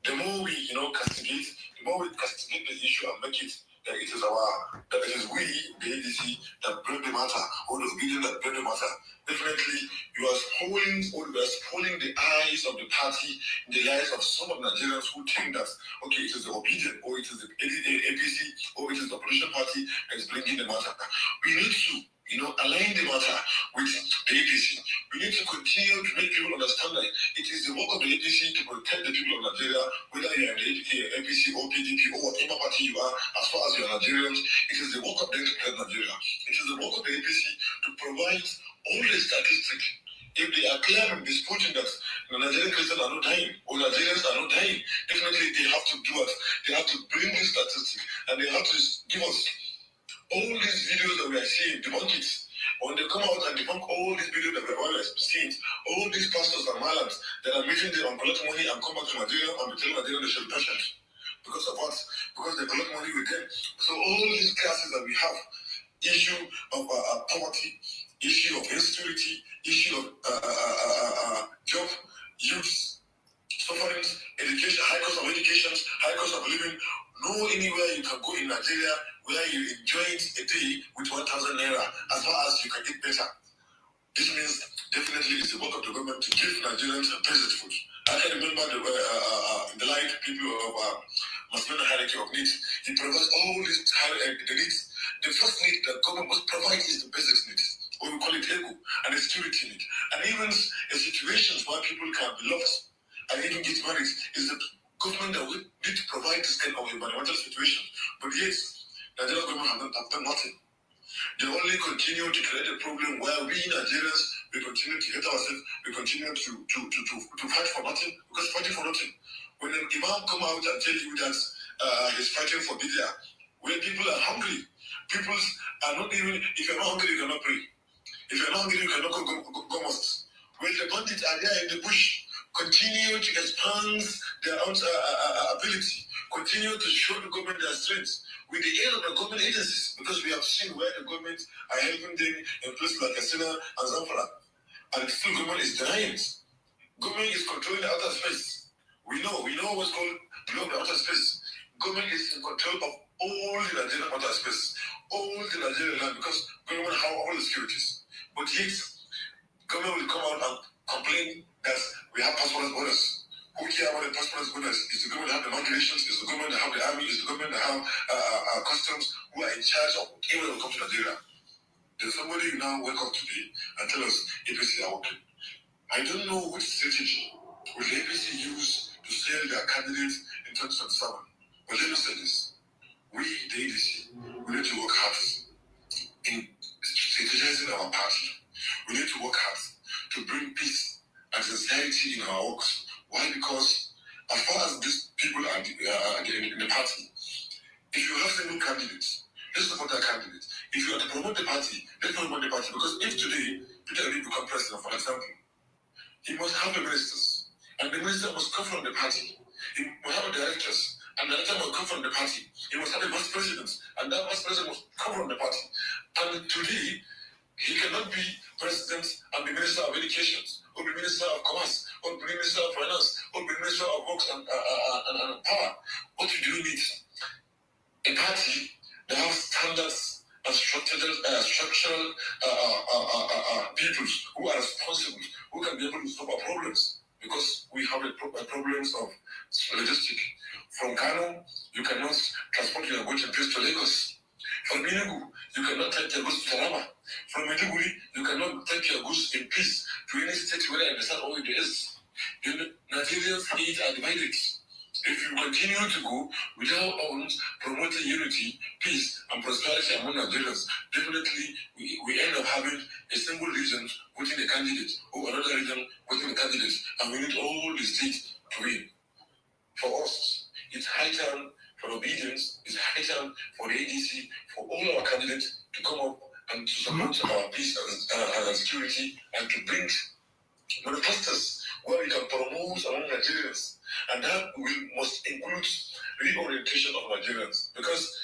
The more we castigate, the more we castigate the issue and make it that it is we, the ADC, that bring the matter, or the obedience that bring the matter. Definitely, you are spoiling the eyes of the party, the eyes of some of Nigerians who think that, okay, it is the obedient, or it is the APC, or it is the opposition party that is bringing the matter. We need to align the matter with the APC. We need to continue to make people understand that it is the work of the APC to protect the people of Nigeria, whether you are in the APC or PDP or whatever party you are, as far as you are Nigerians. It is the work of them to protect Nigeria. It is the work of the APC to provide all the statistics. If they are clear and disputing that the Nigerian Christians are not dying or Nigerians are not dying, definitely they have to do it. They have to bring this statistic, and they have to give us all these videos that we are seeing, debunk it. When they come out and debunk all these videos that we are always seeing, all these pastors and malams that are meeting them and collect money and come back to Nigeria and be telling Nigeria they should be patient. Because of what? Because they collect money with them. So all these classes that we have, issue of poverty, issue of insecurity, issue of job, youth, suffering, education, high cost of education, high cost of living. No anywhere you can go in Nigeria where you enjoy a day with 1,000 naira as far as you can eat better. This means definitely it's the work of the government to give Nigerians basic food. I can remember the light people of Masmena hierarchy of needs. He provides all these the needs. The first need that government must provide is the basic needs, or we call it ego, and the security need. And even in situations where people can be lost and even get married, is the government that we need to provide this kind of environmental situation. But yet, Nigerian government have done nothing. They only continue to create a problem where we Nigerians, we continue to hate ourselves, we continue to fight for nothing, because fighting for nothing. When an imam come out and tell you that he's fighting for Bidya, where people are hungry, people are not even, if you're not hungry, you cannot pray. If you're not hungry, you cannot go mosque. When the bandits are there in the bush, continue to expand their own ability, continue to show the government their strength with the aid of the government agencies, because we have seen where the government are helping them in places like Katsina and Zamfara, and still government is denying it. Government is controlling the outer space. We know what's called below the outer space. Government is in control of all the Nigerian outer space, all the Nigerian land, because government have all the securities. But yet, government will come out and complain that we have passport borders. Who care about the passport borders? Is the government that have the migrations? Is the government that have the army? Is the government that have customs who are in charge of whatever will come to Nigeria? There's somebody who now wake up today and tell us APC are working. I don't know which strategy will the APC use to sell their candidates in 2027. But let me say this. we, the ADC, we need to work hard in strategizing our party. We need to work hard to bring peace and sincerity in our works. Why? Because as far as these people are in the party, if you have single candidates, let's support that candidate. If you are to promote the party, let's promote the party. Because if today Peter Obi become president, for example, he must have the ministers, and the minister must come from the party. He must have directors, and the director must come from the party. He must have a vice president, and that vice president must come from the party. And today, he cannot be president and be minister of education, or be minister of commerce, or be minister of finance, or be minister of works and power. What do you need? A party that has standards and structural people who are responsible, who can be able to solve our problems. Because we have problems of logistics. From Kano, you cannot transport your goods in peace to Lagos. From Enugu, you cannot take your goods to Taraba. From Maiduguri, you cannot take your goods in peace to any state, whether in the south or in the east. Nigerians needs are divided. If you continue to go without promoting unity, peace, and prosperity among Nigerians, definitely we end up having a single region putting a candidate or another region putting a candidate, and we need all the states to win. For us, it's high time for obedience, it's high time for the ADC, for all our candidates to come up and to support our peace and security, and to bring manifestos where we can promote among Nigerians. And that must include reorientation of Nigerians. Because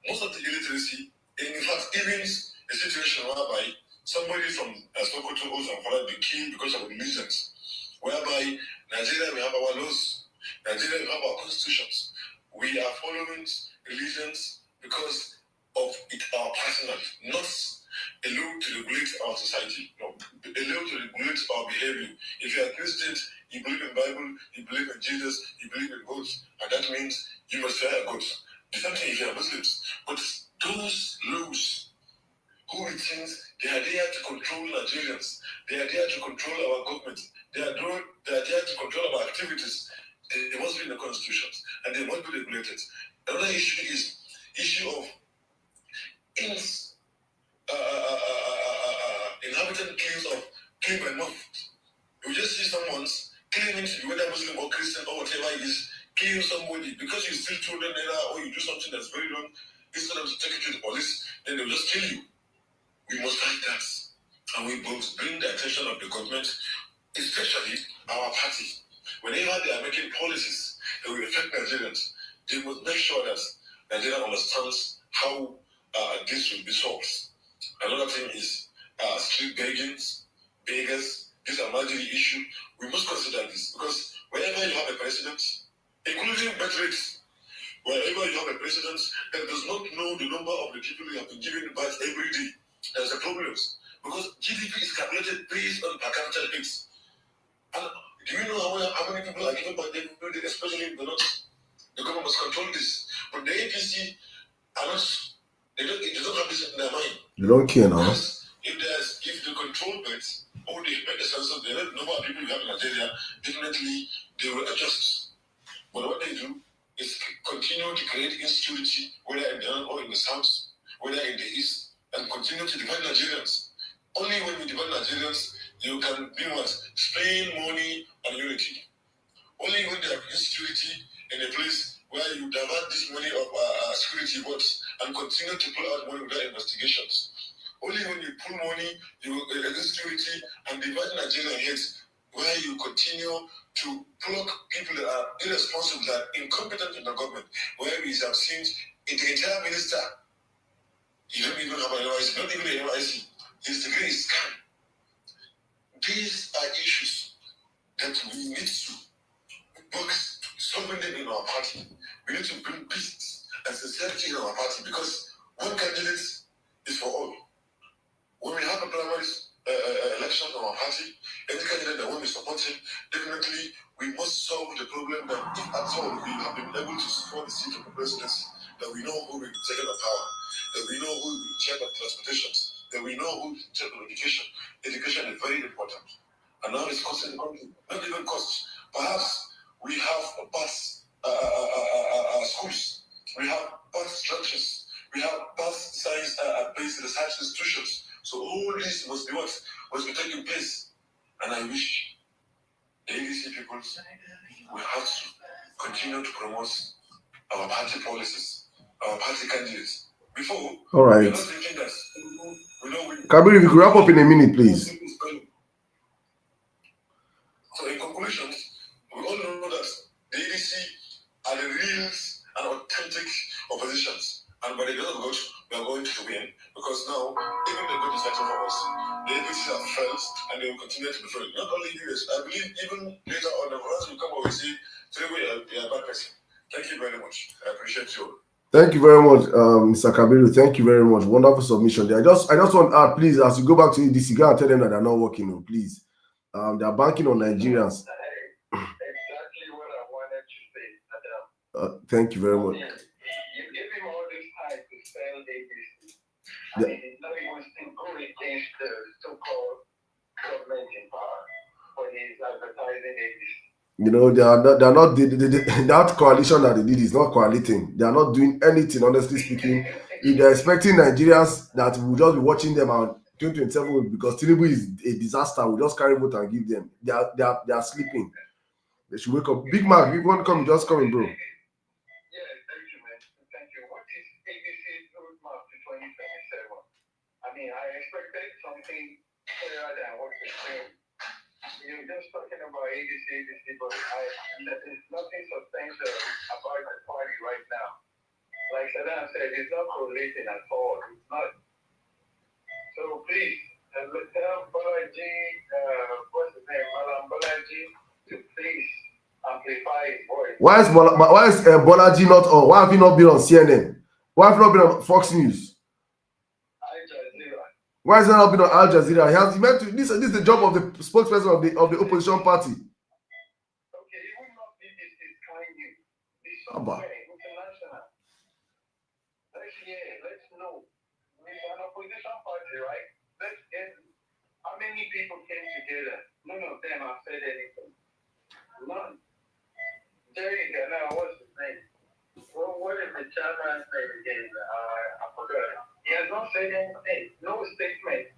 most of the illiteracy, in fact, even a situation whereby somebody from Sokoto or Zamfara be killed because of religions, whereby Nigeria, we have our laws, Nigeria, we have our constitutions. We are following religions because of it, our personal, not alone to regulate our society, no, alone to regulate our behavior. If you are Christian, you believe in Bible, you believe in Jesus, you believe in gods, and that means you must fear God. The same thing if you are Muslims. But those laws who it seems they are there to control Nigerians, they are there to control our government, they are there to control our activities. They must be in the constitutions and they must be regulated. Another issue is issue of inhabitant claims of claim by mouth. You just see someone's claiming to be whether Muslim or Christian or whatever it is, claim somebody because you steal 200 naira or you do something that's very wrong, instead of taking it to the police, then they'll just kill you. We must fight that. And we must bring the attention of the government, especially our party. Whenever they are making policies that will affect Nigerians, they must make sure that Nigeria understands how this will be solved. Another thing is street beggars. These are majorly issue. We must consider this because wherever you have a president, including birth rates, wherever you have a president that does not know the number of the people who have been given birth every day, there's a problem. Because GDP is calculated based on per capita rates. And do you know how many people are given birth every day, especially in the north? The government must control this. But the APC are not, they don't have this in their mind. They don't care now. Because if they control births, or they make the census, the number of people we have in Nigeria, definitely they will adjust. But what they do is continue to create insecurity, whether in the north or in the south, whether in the east, and continue to divide Nigerians. Only when you divide Nigerians, you can be what? Spend money on unity. Only when there is insecurity in a place where you divert this money of security boards and continue to pull out money without investigations. Only when you pull money, you insecurity and divide Nigerian heads, where you continue to pluck people that are irresponsible, that are incompetent in the government, where we have seen the entire minister, you don't even have an NYC, not even an NYC, his degree is scam. These are issues that we need to box solving them in our party. We need to bring peace and sincerity in our party because one candidate is for all. When we have a primary election in our party, any candidate that will be supporting, definitely we must solve the problem that if at all we have been able to secure the seat of the presidency, that we know who will be taking the power, that we know who will be in charge of transportations, that we know who will be in charge of education. Education is very important. And now it's costing the country. Not even costs. Perhaps we have bus schools. We have birth structures. We have birth science-based research institutions. So all this must be what? Must be taking place. And I wish the ADC people will have to continue to promote our party policies, our party candidates. Before, all right. we're not thinking that. Kabir, if you could wrap up in a minute, please. So in conclusion, we all know that the ADC are the real and authentic oppositions. And by the grace of God, we are going to win, because now, even the God is fighting for us. The ADC have failed, and they will continue to be failed. Not only this, I believe even later on, the France will come over and say, you're a bad person. Thank you very much. I appreciate you. Thank you very much, Mr. Kabiru. Thank you very much. Wonderful submission there. I just want to add, please, as you go back to ADC, go and tell them that they're not working, no, please. They are banking on Nigerians. Exactly what I wanted to say, Adam. Thank you very much. You give him all this time to sell ADC. I mean, he's not even still going against the so-called government in power when he's advertising ADC. You know, that coalition that they did is not coaliting. They are not doing anything, honestly speaking. If they're expecting Nigerians that will just be watching them on 2027 because Tinubu is a disaster, we'll just carry vote and give them. They are sleeping. They should wake up. Big Mac, if you want to come, just come in, bro. Yeah, thank you, man. Thank you. What is ABC's roadmap to 2027? I mean, I expected something clearer than what you're saying. You're just talking about ADC, but there's nothing substantial about the party right now. Like Saddam said, it's not correlating at all. It's not. So please, tell Bolaji, what's his name, Malam Bolaji, to please amplify his voice. Why is Bolaji not on? Why have you not been on CNN? Why have you not been on Fox News? Al Jazeera. Why has he not been on Al Jazeera? He meant to. This is the job of the spokesperson of the opposition party. Okay, you will not be this kind of. This somewhere international. Let's know. It's an opposition party, right? Let's get how many people came together. None of them have said anything. None. Jerry Gana, what's his name? Well, what is the chairman's name again? I forgot. He has not said anything. No statement.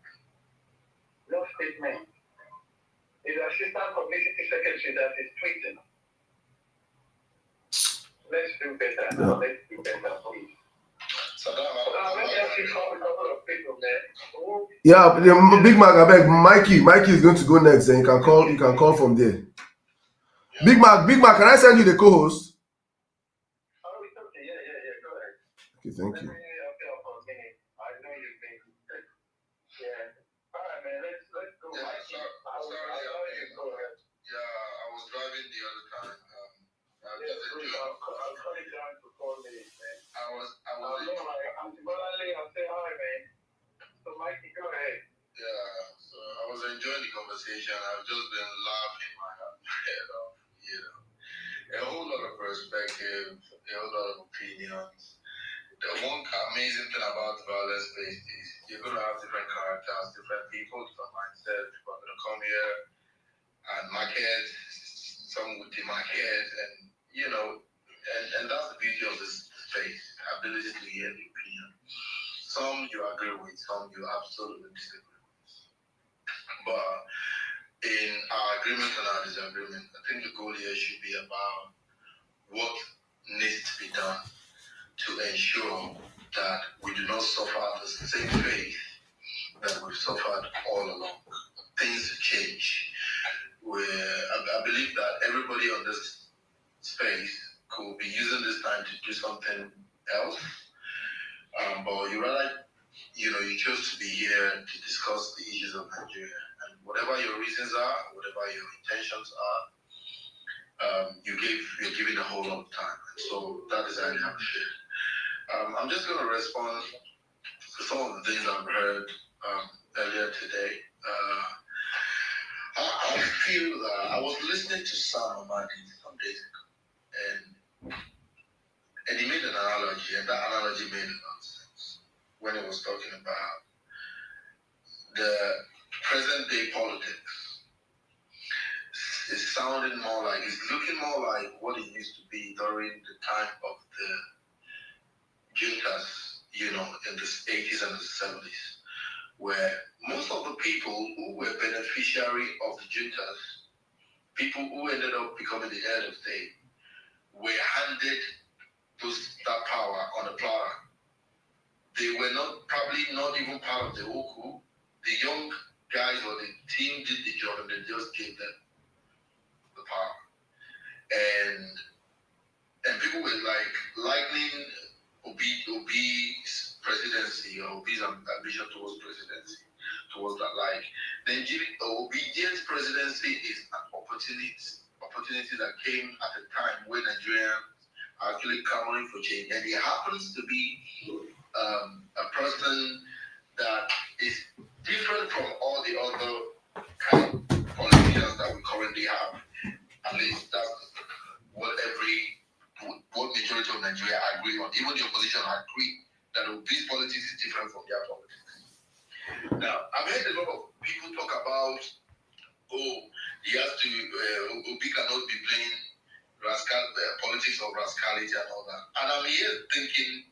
No statement. It's assistant publicity secretary that is tweeting. Let's do better now. Let's do better, please. Yeah, Big Mac, I beg. Mikey is going to go next, and you can call from there. Yeah. Big Mac, can I send you the co-host? Oh, it's okay. Yeah. Go ahead. Okay, thank you. I know you've been good. Yeah. All right, man. Let's go. Yeah, I was driving the other time. I'll cut it down to 4 minutes, man. I'm Bolale. I'll say hi, man. So, Mikey, go ahead. Yeah. So I was enjoying the conversation. I've just been laughing my head off. A whole lot of perspective, a whole lot of opinions. The one amazing thing about the violence space is you're going to have different characters, different people, different mindsets. People are going to come here and market, some with the market, and and that's the beauty of this space, ability to hear the opinion. Some you agree with, some you absolutely disagree with. But in our agreement and our disagreement, I think the goal here should be about what needs to be done to ensure that we do not suffer the same fate that we've suffered all along. Things change. I believe that everybody on this space could be using this time to do something else. But you chose to be here to discuss the issues of Nigeria. And whatever your reasons are, whatever your intentions are, you're giving a whole lot of time. So that is highly appreciated. I'm just going to respond to some of the things I've heard earlier today. I feel that I was listening to Sam Amadi some days ago, and he made an analogy, and that analogy made a lot of sense when he was talking about the present day politics. It's sounding more like, it's looking more like what it used to be during the time of the juntas, in the 80s and the 70s, where most of the people who were beneficiary of the juntas, people who ended up becoming the head of state, were handed that power on a platter. They were probably not even part of the whole coup. The young guys or the team did the job and they just gave them the power. And people were like likening Obi's presidency or Obi's ambition towards presidency, towards that. Like, Obi's presidency is an opportunity that came at a time when Nigeria are actually clamoring for change. And he happens to be a person that is different from all the other kind of politicians that we currently have. At least that's what majority of Nigeria agree on. Even the opposition agree that Obi's politics is different from their politics. Now, I've heard a lot of people talk about, Obi cannot be playing politics of rascality and all that. And I'm here thinking,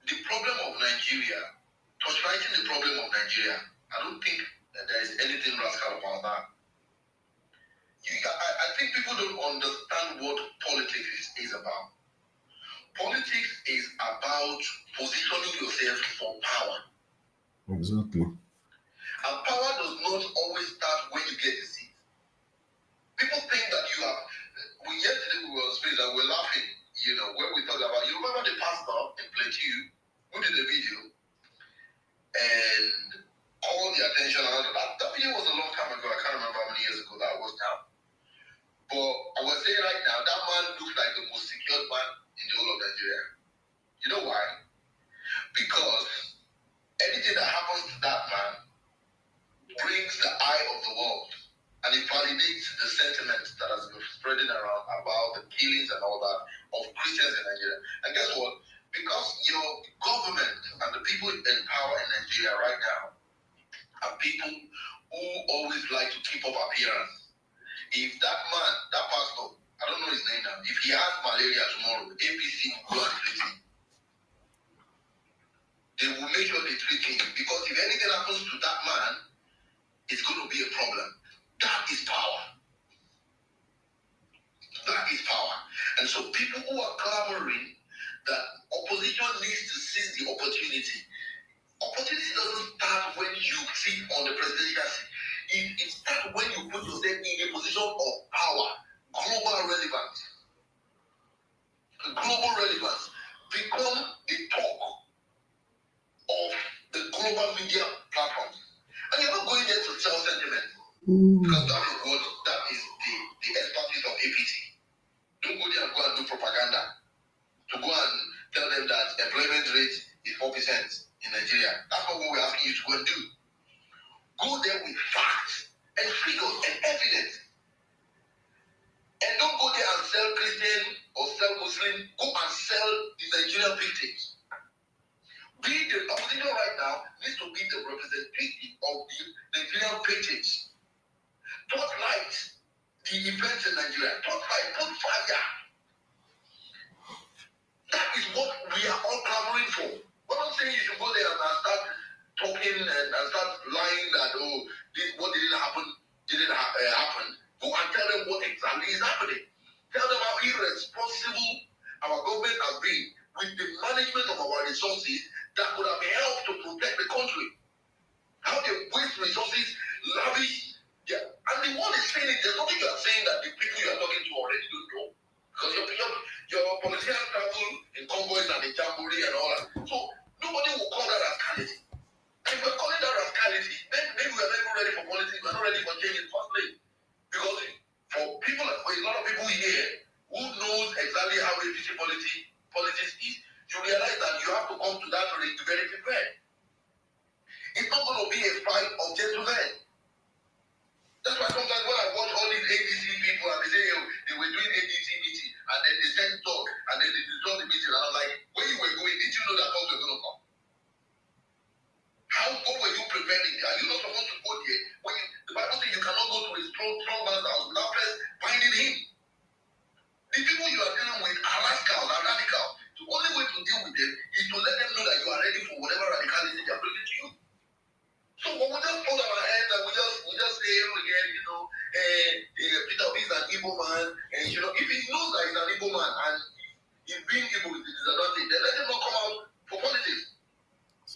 the problem of Nigeria, torchlighting the problem of Nigeria, I don't think that there is anything rascal about that. I think people don't understand what politics is about. Politics is about positioning yourself for power. Exactly. And power does not always start when you get the seat. People think that you have. Yesterday we were on space and we were laughing, when we talked about, you remember the pastor in Plateau who did a video and called the attention of that video was a long time ago. I can't remember how many years ago that was now. But I was saying right now, that man looks like the most secured man in the whole of Nigeria. You know why? Because anything that happens to that man brings the eye of the world. And it validates the sentiment that has been spreading around about the killings and all that of Christians in Nigeria. And guess what? Because your government and the people in power in Nigeria right now are people who always like to keep up appearance. If that man, that pastor, I don't know his name now, if he has malaria tomorrow, APC will go and treat him. They will make sure they treat him. Because if anything happens to that man, it's going to be a problem. That is power. That is power. And so people who are clamoring that opposition needs to seize the opportunity. Opportunity doesn't start when you sit on the presidential seat. It starts when you put yourself in a position of power, global relevance. Global relevance. Become the talk of the global media platforms. And you're not going there to sell sentiment. Because that is the expertise of APT. Don't go there and go and do propaganda. To go and tell them that employment rate is 4% in Nigeria. That's not what we're asking you to go and do. Go there with facts and figures and evidence. And don't go there and sell Christian or sell Muslim. Go and sell the Nigerian victims. The opposition right now needs to be the representative of the Nigerian victims. Don't light the events in Nigeria. Don't light, put fire. That is what we are all clamoring for. What I'm saying, you should go there and start talking and start lying that, what didn't happen, happen. Go and tell them what exactly is happening. Tell them how irresponsible our government has been with the management of our resources that could have helped to protect the country. How they waste resources, lavish. Yeah. And the one is saying it, there's nothing you are saying that the people you are talking to already don't know. Because your politicians travel in convoys and in jamboree and all that. So nobody will call that rascality. If we're calling that rascality, then maybe we're not even ready for politics, we're not ready for change in the first place. Because for a lot of people here who knows exactly how efficient politics is, you realize that you have to come to that rate to get it prepared. It's not going to be a fight of gentlemen. That's why sometimes when I watch all these ADC people and they say, they were doing ADC meeting and then they sent talk and then they dissolved the meeting, and I'm like, where you were going, did you know that talks were going to come? What were you preparing? Are you not supposed to go there? The Bible says you cannot go to a strong man's house without first finding him. The people you are dealing with are rascals, are radical. The only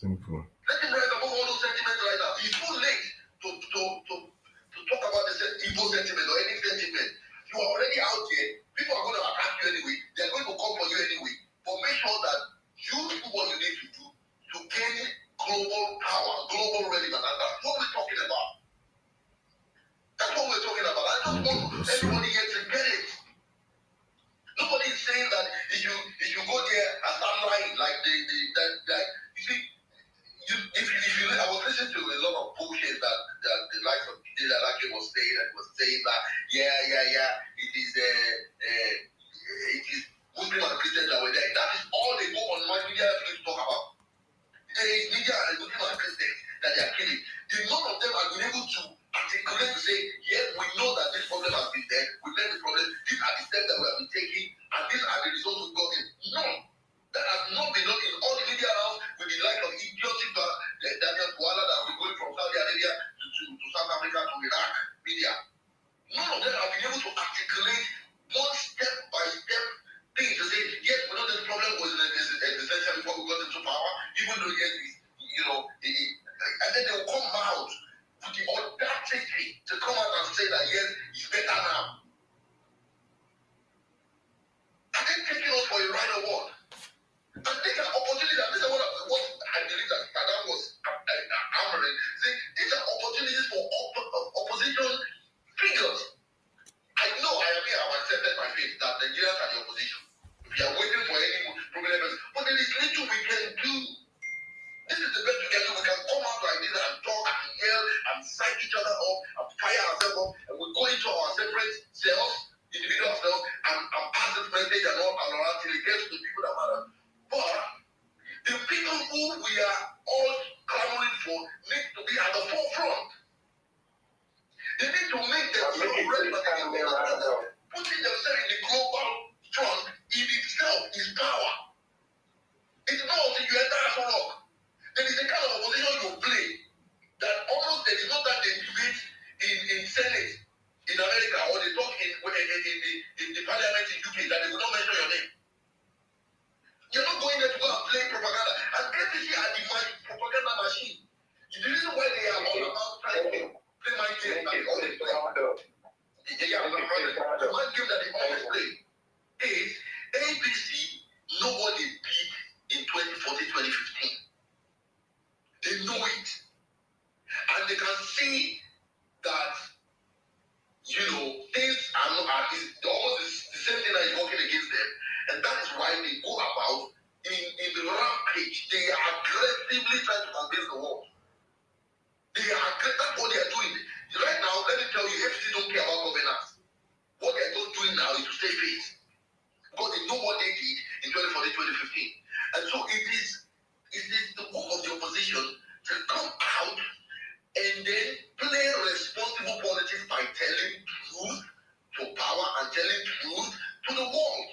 Simple. Let him rise above all those sentiments right now. It's too late to talk about the evil sentiment or any sentiment. You are already out there. People are going to attack you anyway. They are going to come for you anyway. But make sure that you do what you need to do to gain global power, global relevance. And that's what we're talking about. That's what we're talking about. I don't want everybody here to get it. Nobody is saying that if you go there and start lying like that you see. I was listening to a lot of bullshit that the likes of Peter Lake was saying that it is Muslim and Christians that were there. That is all they go on my media to talk about. There is media and Muslim and Christians that they are killing. None of them have been able to articulate to say, yes, we know that this problem has been there. We know this problem. These are the steps that we have been taking, and these are the results we've gotten. No. That has not been done in all the media house with the like of idiotic Daniel Kuala that will be going from Saudi Arabia to South Africa to Iraq media. None of them have been able to articulate one step-by-step thing to say, yes, we know this problem was essential before we got into power, even though, yes, and then they will come out with the audacity to come out and say that, yes, it's better now. Are they taking us for a ride or what? And these are opportunities, and this is what I believe that Saddam was hammering. See, these are opportunities for opposition figures. I know I am here, I've accepted my faith that Nigerians are the opposition. We are waiting for any problem, but there is little we can do. This is the best we can do. We can come out like this and talk and yell and psych each other up and fire ourselves up, and we go into our separate selves, individual selves, and pass this message and all until it gets to the people that matter. But the people who we are all clamoring for need to be at the forefront. They need to make themselves relevant. Putting themselves in the global front in itself is power. It's not until you enter a rock. There is a kind of opposition you play that almost there is no time they debate in Senate in America or they talk in the parliament in UK that they will not mention your name. You're not going there to go and play propaganda. And KCC are the propaganda machine. The reason why they are all about trying to play my game that they always play. The mind game that they always play is ABC know what they did in 2014, 2015. They know it. And they can see that, things are not, it's almost the same thing that is working against them. And that is why they go about in the rampage. They are aggressively trying to convince the world. That's what they are doing. Right now, let me tell you, FCC don't care about governance. What they are just doing now is to stay face. Because they know what they did in 2014, 2015. And so it is the work of the opposition to come out and then play responsible politics by telling truth to power and telling truth to the world.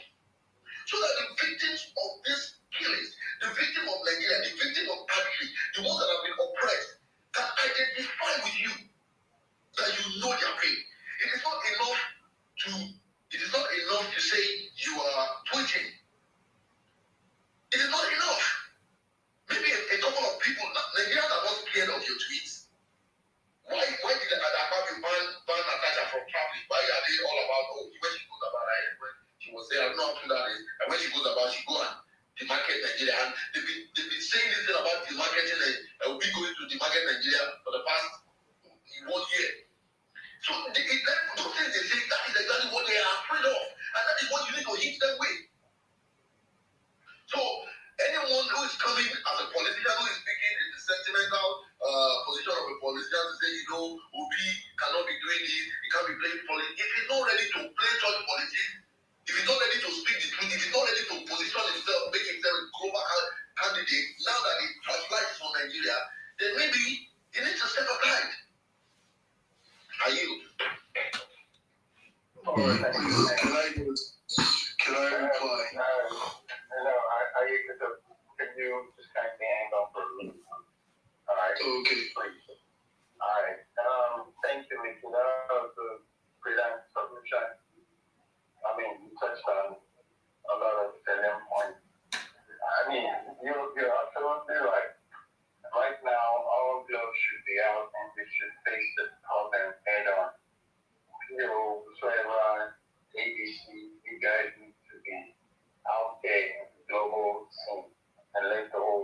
So that the victims of these killings, the victim of Nigeria, the victim of Adri, the ones that have been oppressed, can identify with you that you know their pain. It is not enough to say you are tweeting. It is not enough. Maybe a couple of people, Nigerians are not scared of your tweets. Why did Adababi ban Natasha from traveling? Why are they all about, when she goes about her when she was there, I'm not that is, and when she goes about, she go and demarket Nigeria. And they've been saying this thing about demarketing and we going to demarket Nigeria for the past 1 year. So those things they say, that is exactly what they are afraid of. And that is what you need to hit them with. So anyone who is coming as a politician who is speaking in the sentimental position of a politician to say, Obi cannot be doing this, he can't be playing politics. If he's not ready to play such politics, if he's not ready to speak the truth, if he's not ready to position himself, make himself a global candidate, now that the flashlight is on Nigeria, then maybe he needs to step aside. I yield. All right. Can I reply?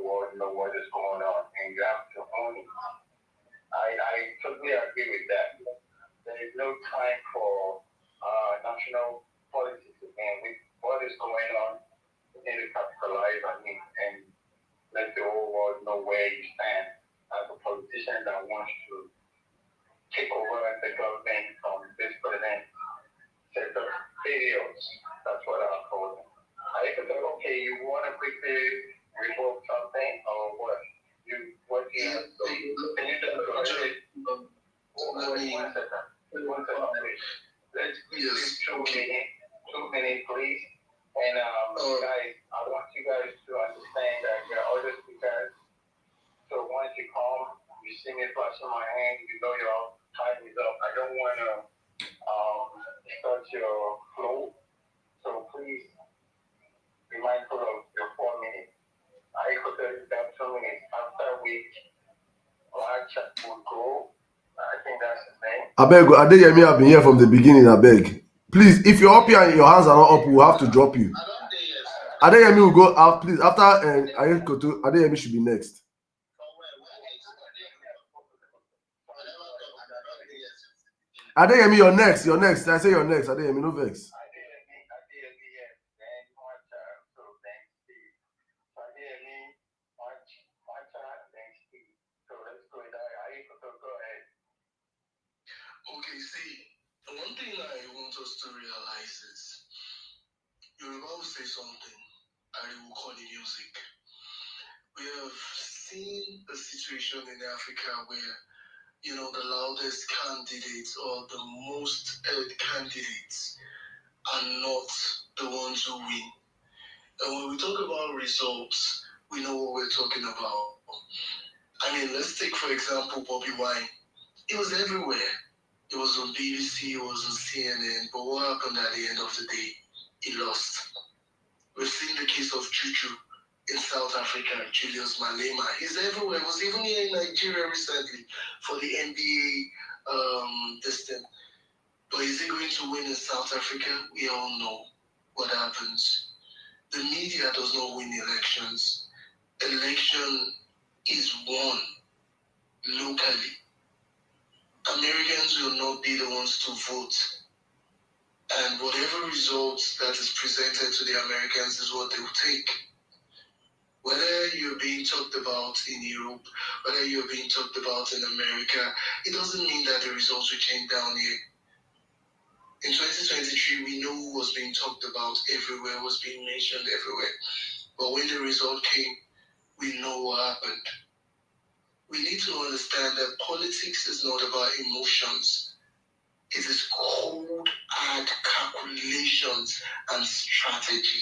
world know what is going on, and you have to own it. I totally agree with that. There is no time for national politics again. With what is going on, we need to capitalize on it and let the whole world know where you stand as a politician that wants to take over the government from this president set of videos. That's what I call them. I could say, okay, you want to quickly revoke something or what? What do you have to do? Can you just go ahead? One second. Please. Let's quickly 2 minutes, please. And guys, I want you guys to understand that there are other speakers. So once you come, you see me flashing my hand, you know your time is up. I don't want to start your flow. So please be mindful of your 4 minutes. I could have 2 minutes. After which March will go. I think that's his name. Adeyemi have been here from the beginning, Abeg. Please, if you're up here and your hands are not up, we'll have to drop you. Adeyemi will go out, please. After Ayekoto, Adeyemi should be next. Adeyemi, you're next. You're next. I say you're next. Adeyemi, no vex. Okay, see, one thing I want us to realize is Yoruba will say something and we will call it music. We have seen a situation in Africa where, you know, the loudest candidates or the most heard candidates are not the ones who win. And when we talk about results, we know what we're talking about. I mean, let's take, for example, Bobby Wine. It was everywhere. It was on BBC, it was on CNN, but what happened at the end of the day? He lost. We've seen the case of Juju in South Africa, Julius Malema. He's everywhere. He was even here in Nigeria recently for the NBA this thing. But is he going to win in South Africa? We all know what happens. The media does not win elections. Election is won locally. Americans will not be the ones to vote. And whatever results that is presented to the Americans is what they will take. Whether you're being talked about in Europe, whether you're being talked about in America, it doesn't mean that the results will change down here. In 2023, we know who was being talked about everywhere, was being mentioned everywhere. But when the result came, we know what happened. We need to understand that politics is not about emotions. It is cold, hard calculations and strategy.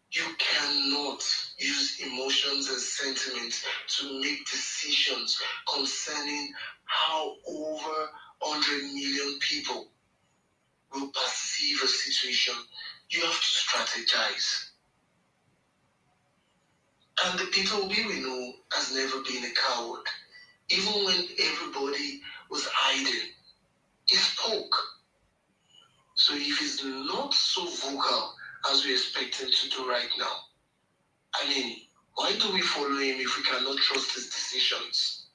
You cannot use emotions and sentiments to make decisions concerning how over 100 million people will perceive a situation. You have to strategize. And the Peter Obi we know has never been a coward. Even when everybody was hiding, he spoke. So if he's not so vocal as we expect him to do right now, I mean, why do we follow him if we cannot trust his decisions?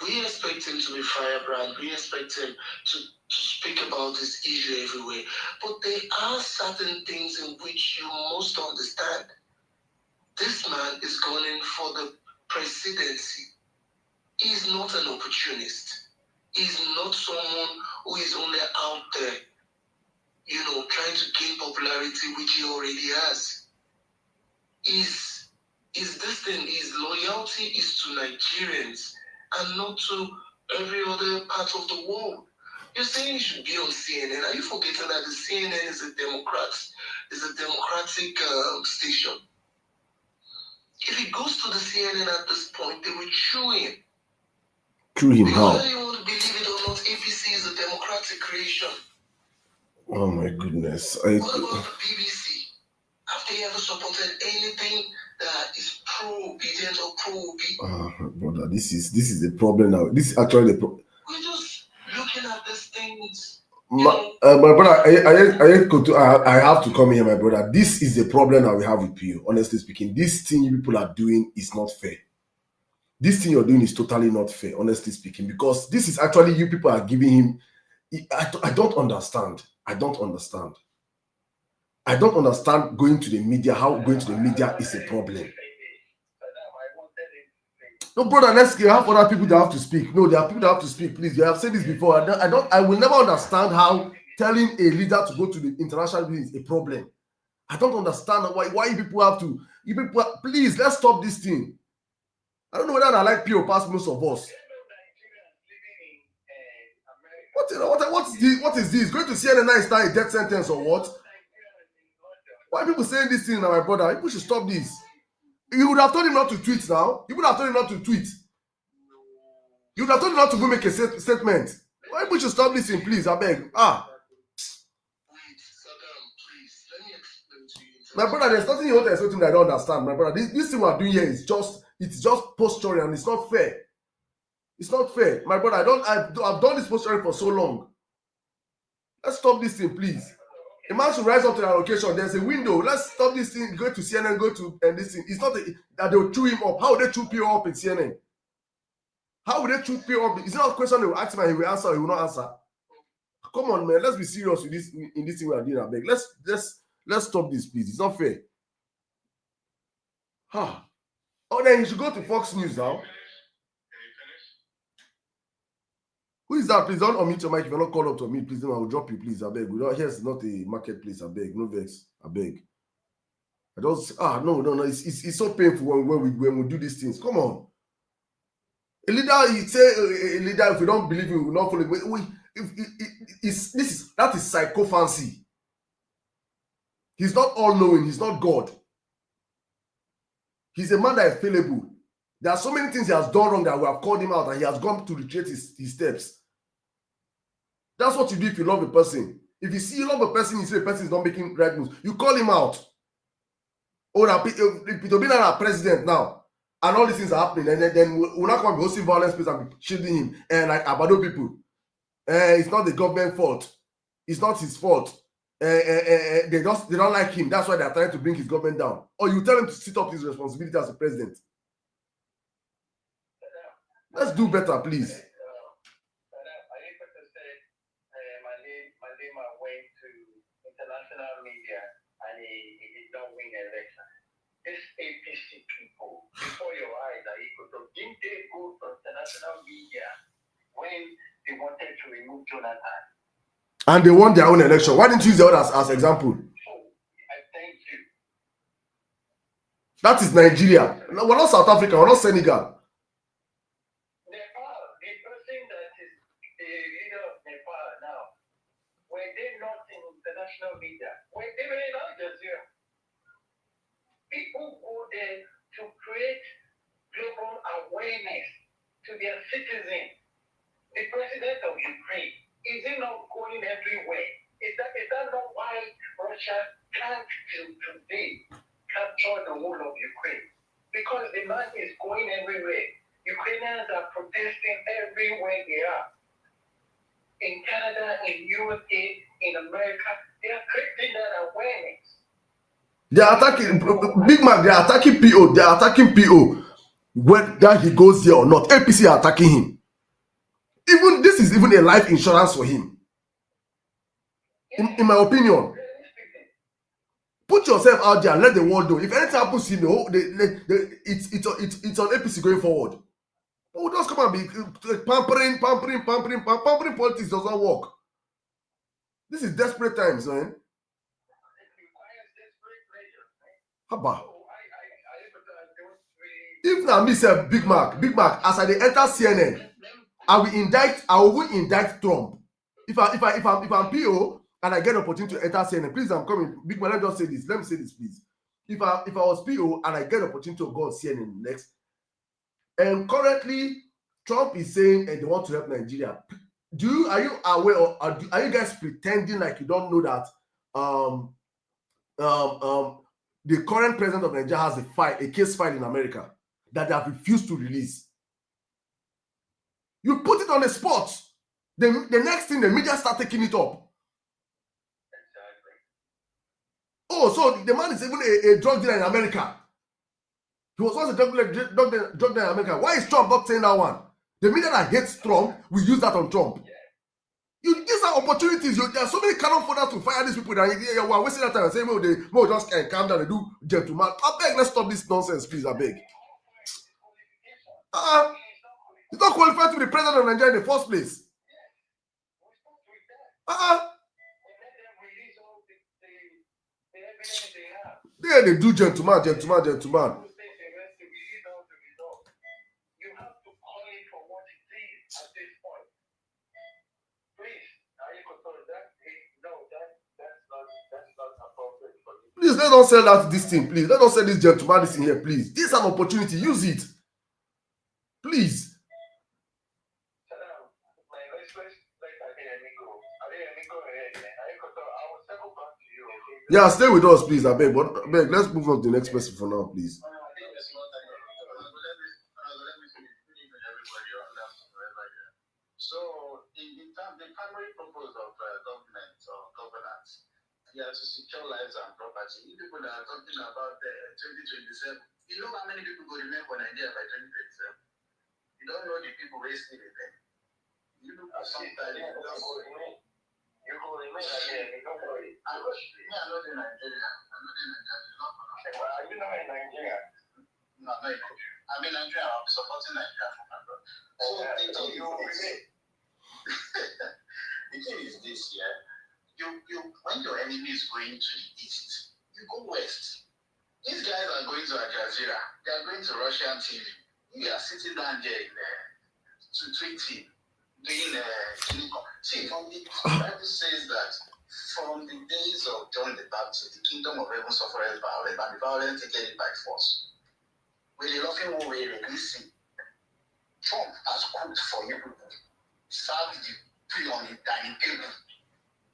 We expect him to be firebrand. We expect him to speak about this issue everywhere. But there are certain things in which you must understand. This man is gunning for the presidency. He's not an opportunist. He's not someone who is only out there, you know, trying to gain popularity, which he already has. His loyalty is to Nigerians and not to every other part of the world. You're saying he should be on CNN. Are you forgetting that the CNN is a democratic station? If he goes to the CNN at this point, they will chew him. Chew him how? Whether you want to believe it or not, APC is a democratic creation. Oh my goodness. What about the BBC? Have they ever supported anything that is pro-obedient or pro-Obi? Brother, this is the problem now. This is actually the problem. We're just looking at these things My brother, I have to come here, my brother. This is the problem that we have with you. Honestly speaking, this thing you people are doing is not fair. This thing you're doing is totally not fair, honestly speaking, because this is actually you people are giving him. I don't understand. I don't understand going to the media, how going to the media is a problem. No, brother, let's have other people that have to speak. No, there are people that have to speak, please. You have said this before. I will never understand how telling a leader to go to the international meeting is a problem. I don't understand why people have to. You people, please, let's stop this thing. I don't know whether I like P.O. past most of us. What is this? Going to CNN now is now a death sentence or what? Why are people saying this thing now, my brother? People should stop this. You would have told him not to tweet now. You would have told him not to tweet. You would have told him not to go make a statement. Why people should stop this thing, please? I beg. My brother, there's nothing you want to expect him that I don't understand. My brother, this thing we are doing here is just posturing and it's not fair. It's not fair. My brother, I've done this posturing for so long. Let's stop this thing, please. A man should rise up to the occasion. There's a window. Let's stop this thing. Go to CNN, go to this thing. It's not that they'll chew him up. How would they chew P.O. up in CNN? How would they chew P.O. up? It's not a question they will ask him and he will answer or he will not answer. Come on, man. Let's be serious with this in this thing we are doing. I beg. Let's stop this, please. It's not fair. Oh, then you should go to Fox News now. Who is that? Please don't unmute your mic. If you're not called up to me, please, then I will drop you, please. I beg. Here's not a marketplace. I beg. No vex. I beg. I just no. It's so painful when we do these things. Come on. A leader, you say a leader, if we don't believe him, we will not follow him. That is psychophancy. He's not all-knowing. He's not God. He's a man that is fallible. There are so many things he has done wrong that we have called him out and he has gone to retrace his steps. That's what you do if you love a person. If you see you love a person, you see the person is not making right moves, you call him out. Oh, now Peter being our president now, and all these things are happening, and then we're not going to be hosting violence space and be shielding him and like Abado people. It's not the government fault. It's not his fault. They don't like him. That's why they're trying to bring his government down. Or you tell him to sit up his responsibility as a president. Let's do better, please. Media and he did not win election. These APC people before your eyes are equal to didn't they go to international media when they wanted to remove Jonathan? And they won their own election. Why didn't you use the others as example? I thank you. That is Nigeria. No, we're not South Africa, we're not Senegal. Nepal, the person that is the leader of Nepal now, were they not in international media? Were they were in Al Jazeera? People go there to create global awareness to their citizens. The president of Ukraine, is he not going everywhere? Is that not why Russia can't today capture the whole of Ukraine? Because the man is going everywhere. Ukrainians are protesting everywhere they are. In Canada, in USA, in America, they are creating that awareness. They are attacking Big Mac. They are attacking PO. They are attacking PO. Whether he goes there or not, APC are attacking him. Even this is even a life insurance for him. In my opinion, put yourself out there and let the world know. If anything happens to him, it's on APC going forward. Oh, just come and be pampering politics does not work. This is desperate times, man. Haba. If now me say Big Mac, as I enter CNN, I will indict Trump. If I'm PO and I get an opportunity to enter CNN, please, I'm coming. Big Mac, let me just say this. Let me say this, please. If I was PO and I get an opportunity to go on CNN next, and currently Trump is saying they want to help Nigeria. Are you aware or are you guys pretending like you don't know that the current president of Nigeria has a case file in America that they have refused to release? You put it on the spot. The next thing, the media start taking it up. Exactly. Oh, so the man is even a drug dealer in America. He was once a drug dealer in America. Why is Trump not saying that one? The media that hates Trump will use that on Trump. These are opportunities. There are so many cannon fodder to fire these people that we are wasting that time and saying, "Well, they just can calm down and do gentleman." I beg, let's stop this nonsense, please. I beg. He's not qualified to be president of Nigeria in the first place. Yeah, they do gentleman. You have to call it for what it is at this point. Please, that's not appropriate for you. Please, let us sell this thing, please. Let us sell this gentleman this in here, please. This is an opportunity. Use it. Please. Yeah, stay with us, please. I beg. But let's move on to the next person for now, please. So, in terms, the primary purpose of government or governance, they are to secure lives and property. You people that are talking about 2027, you know how many people will remain for Nigeria by 2027? You don't know the people wasting it then. You look at sometimes you go remain again, don't worry. I'm not in Nigeria. Are you not in Nigeria? No, I'm not in Nigeria. I'm in Nigeria. I'm supporting Nigeria for my brother. So the thing is this, yeah. You when your enemy is going to the east, you go west. These guys are going to Al Jazeera. They are going to Russian TV. You are sitting down there in to tweeting, doing see, from the Bible says that from the days of John the Baptist, the kingdom of heaven suffereth violence, and the violence taken it by force. With the loving way, listen. Trump has cooked for you people. Served the tree on the dining table.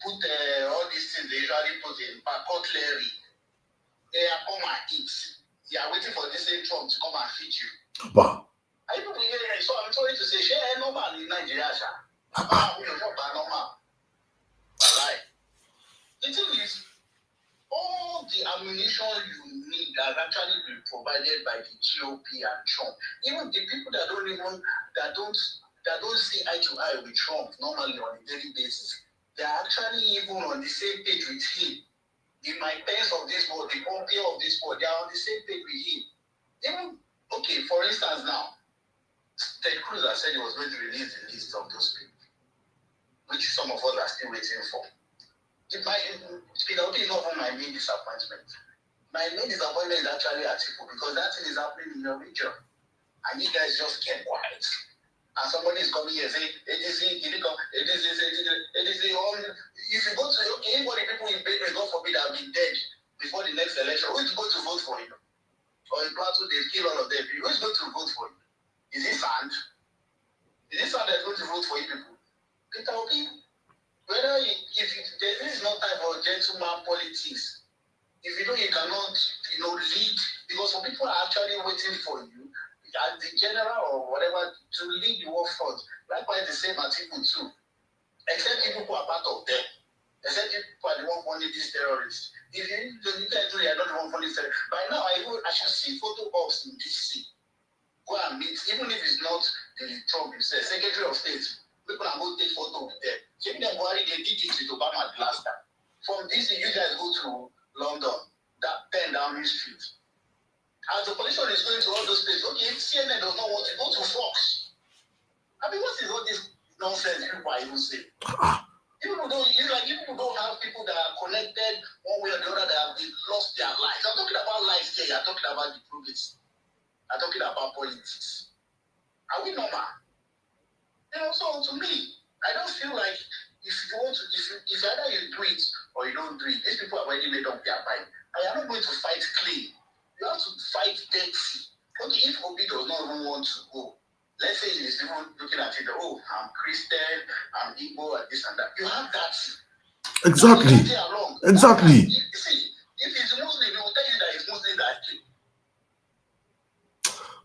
Put all these things they usually put in cutlery. They are come and eat. They are waiting for this same Trump to come and feed you. Wow. Are you people hearing? So I'm sorry to say, share normal in Nigeria, sir. We are not normal. Alright. The thing is, all the ammunition you need has actually been provided by the GOP and Trump. Even the people that don't see eye to eye with Trump normally on a daily basis, they are actually even on the same page with him. The Mike Pence of this world, the Pompeo of this world, they are on the same page with him. Even, okay, for instance now, Ted Cruz has said he was going to release the list of those people, which some of us are still waiting for. Peter Obi is not even my main disappointment. My main disappointment is actually Atiku, because that thing is happening in your region. And you guys just kept quiet. And somebody is coming here saying, ADC, if you go to, anybody people in Bedouin, God forbid, have been dead before the next election, who is going to vote for you? Or in Plateau, they kill all of them. Who is going to vote for you? Is it Sand? Is it Sand that's going to vote for you people? Peter Obi, this is not time for gentleman politics. If you know you cannot, lead, because some people are actually waiting for you as the general or whatever to lead the war front. Likewise, the same Atiku too. Except people who are part of them. Except people are the one funding these terrorists. If you guys do, you are not the one funding terrorists. By now, I should see photo ops in DC. Go and meet, even if it's not the Trump himself, Secretary of State. People are going to take photo with them. Check them, Buhari, they did it with Obama the last time. From DC, you guys go to London, that 10 Downing Street. As the politician is going to all those places, okay, if CNN does not want to go to Fox. I mean, what is all this nonsense people are even saying? People don't have people that are connected one way or the other that have lost their lives. I'm talking about lives here, I'm talking about the progress. I'm talking about politics. Are we normal? So to me, I don't feel like if either you do it or you don't do it, these people have already made up their mind. I am not going to fight clean. You have to fight dirty. Okay, if Obi does not even want to go, let's say he's even looking at it, I'm Christian, I'm Igbo, and this and that. You have that. Exactly. Exactly. See, if he's Muslim, he will tell you that he's Muslim that kill.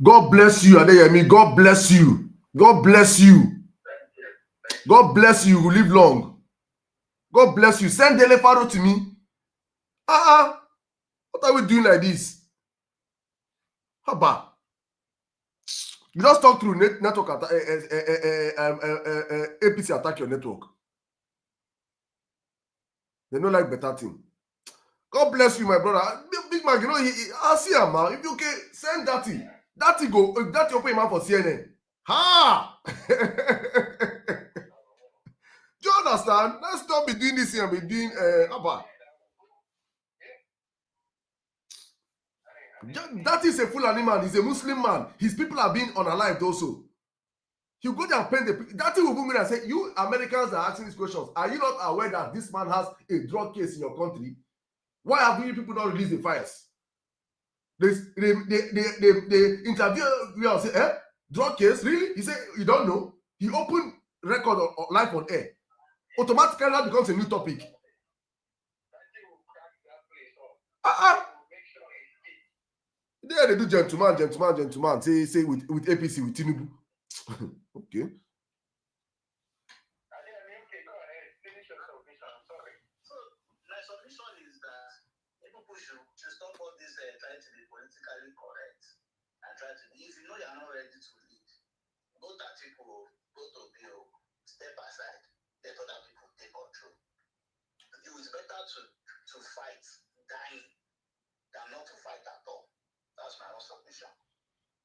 God bless you, Adeyemi. God bless you. God bless you. God bless you. You live long. God bless you. Send Dele Faro to me. What are we doing like this? How about? You just talk through network APC attack your network. They don't like better thing. God bless you, my brother. Big man, you know, I see him, man. If you okay, send Daddy. Daddy go, Daddy open him up for CNN. Ha! Do you understand? Let's stop be doing this here and be doing Abba. That is a Fulani man. He's a Muslim man. His people are being unalived also. You go there and paint the. That thing will boom in and say, you Americans are asking these questions. Are you not aware that this man has a drug case in your country? Why have you people not released the files? They interview you and say, drug case? Really? He said, you don't know? He opened record of life on air. Automatically that becomes a new topic. There they do gentleman. Say with APC, with Tinubu. Okay. So my submission is that people should stop all this trying to be politically correct and try to. If you know you're not ready to lead, go to people, go to Bill, step aside, let other people take control. It is better to fight dying than not to fight at all. That's my own submission.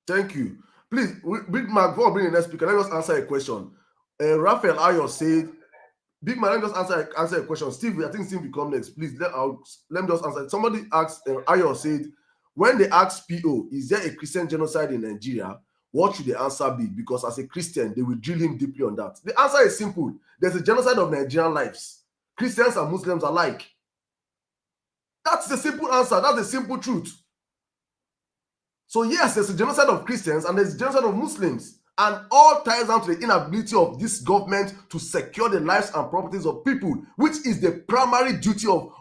Thank you. Please, Big Man, before I bring the next speaker, let us answer a question. Raphael Ayo said, Big Man, let me just answer a question. Steve, I think Steve will come next. Please, let me just answer. Somebody asked, Ayo said, when they ask PO, is there a Christian genocide in Nigeria? What should the answer be? Because as a Christian, they will drill him deeply on that. The answer is simple. There's a genocide of Nigerian lives. Christians and Muslims alike. That's the simple answer. That's the simple truth. So yes, there's a genocide of Christians and there's a genocide of Muslims, and all ties down to the inability of this government to secure the lives and properties of people, which is the primary duty of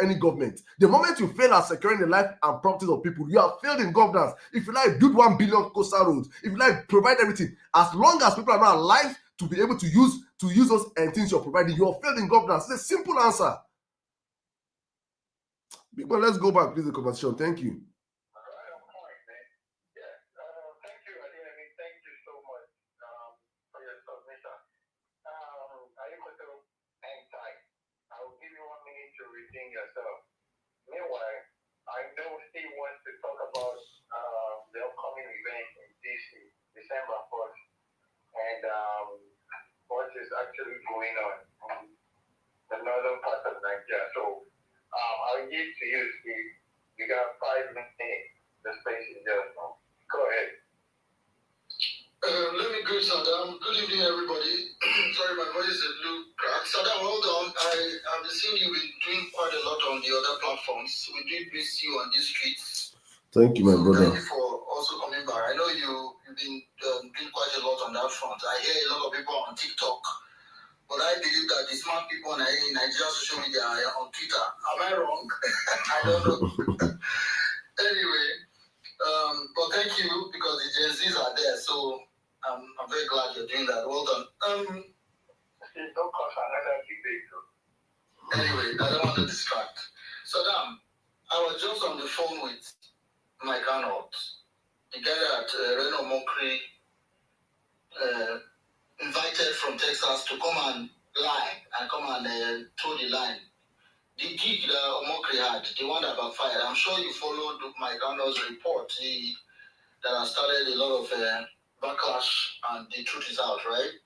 any government. The moment you fail at securing the life and properties of people, you have failed in governance. If you like build 1 billion coastal roads, if you like provide everything, as long as people are not alive to be able to use those things you're providing, you have failed in governance. It's a simple answer. But let's go back to the conversation. Thank you. Yourself. Meanwhile, I know Steve wants to talk about the upcoming event in DC, December 1st, and what is actually going on in the northern part of Nigeria. So I'll give to you, Steve. You got 5 minutes. The space is yours now. Go ahead. Let me greet Saddam. Good evening, everybody. Sorry, my voice is a little cracked. Saddam, hold on. I've been seeing you've been doing quite a lot on the other platforms. We did miss you on these streets. Thank you, my brother. Thank you for also coming back. I know you've been doing quite a lot on that front. I hear a lot of people on TikTok, but I believe that the smart people on Nigerian social media are on Twitter. Am I wrong? I don't know. Anyway, but thank you because the Gen Zs are there, so I'm very glad you're doing that. Well done. Don't cause another debate. Anyway, I don't want to distract. Saddam, I was just on the phone with Mike Arnold, the guy that Reno Mokri invited from Texas to come and lie and come and toe the line. The gig that Mokri had, the one that backfired, I'm sure you followed Mike Arnold's report. That has started a lot of backlash, and the truth is out, right?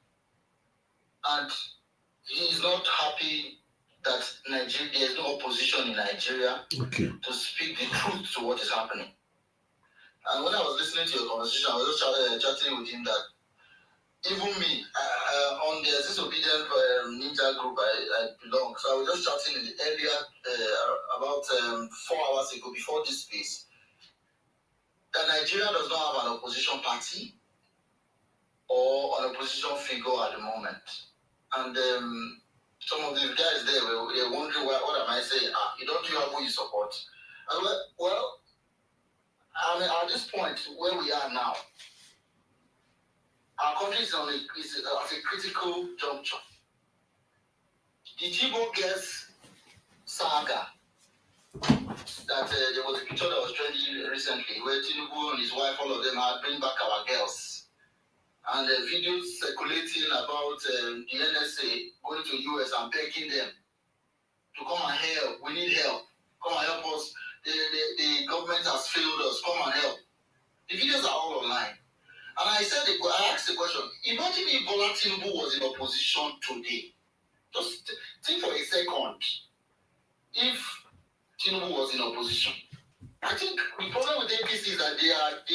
And he's not happy that Nigeria, there's no opposition in Nigeria to speak the truth to what is happening. And when I was listening to your conversation, I was just chatting with him that even me, on the disobedient ninja group I belong, so I was just chatting earlier about 4 hours ago before this space, that Nigeria does not have an opposition party or an opposition figure at the moment. And some of these guys there were wondering, what am I saying? You don't have who you support. And well, I mean, at this point where we are now, Our country is at a critical juncture. The Chibo girls saga that there was a picture that was trending recently where Tinubu and his wife, all of them, had bring back our girls. And videos circulating about the NSA going to US and begging them to come and help. We need help. Come and help us. The government has failed us. Come and help. The videos are all online. And I asked the question, imagine if Bola Tinubu was in opposition today. Just think for a second. If Tinubu was in opposition, I think the problem with APC is that they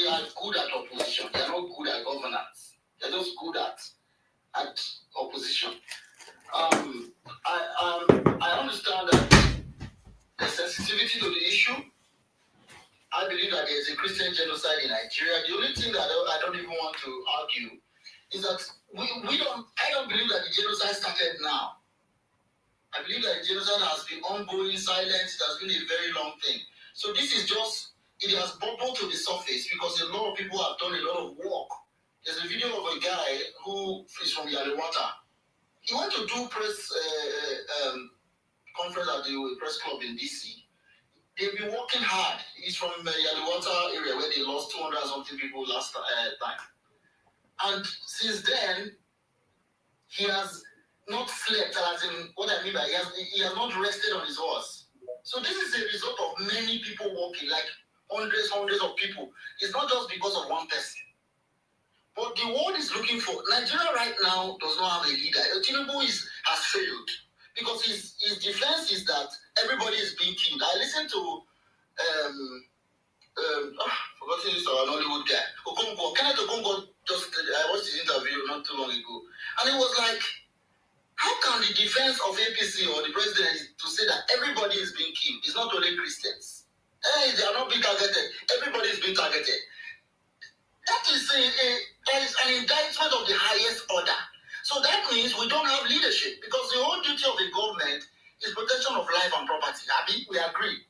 are good at opposition. They are not good at governance. They're just good at opposition. I understand that there's sensitivity to the issue. I believe that there's a Christian genocide in Nigeria. The only thing that I don't even want to argue is that I don't believe that the genocide started now. I believe that the genocide has been ongoing, silent. It has been a very long thing. So this is just, it has bubbled to the surface because a lot of people have done a lot of work. There's a video of a guy who is from Yaliwata. He went to do press conference at the press club in DC. They've been working hard. He's from Yaliwata area where they lost 200 something people last time. And since then, he has not slept, as in what I mean by he has not rested on his horse. So this is a result of many people working, like hundreds of people. It's not just because of one person. But the world is looking for Nigeria right now does not have a leader. Tinubu has failed because his defense is that everybody is being killed. I listened to forgotten this our Nollywood guy. Kenneth Okonkwo I watched his interview not too long ago, and it was like, how can the defense of APC or the president is to say that everybody is being killed? It's not only Christians. Hey, they are not being targeted. Everybody is being targeted. That is an indictment of the highest order. So that means we don't have leadership because the whole duty of the government is protection of life and property. We agree.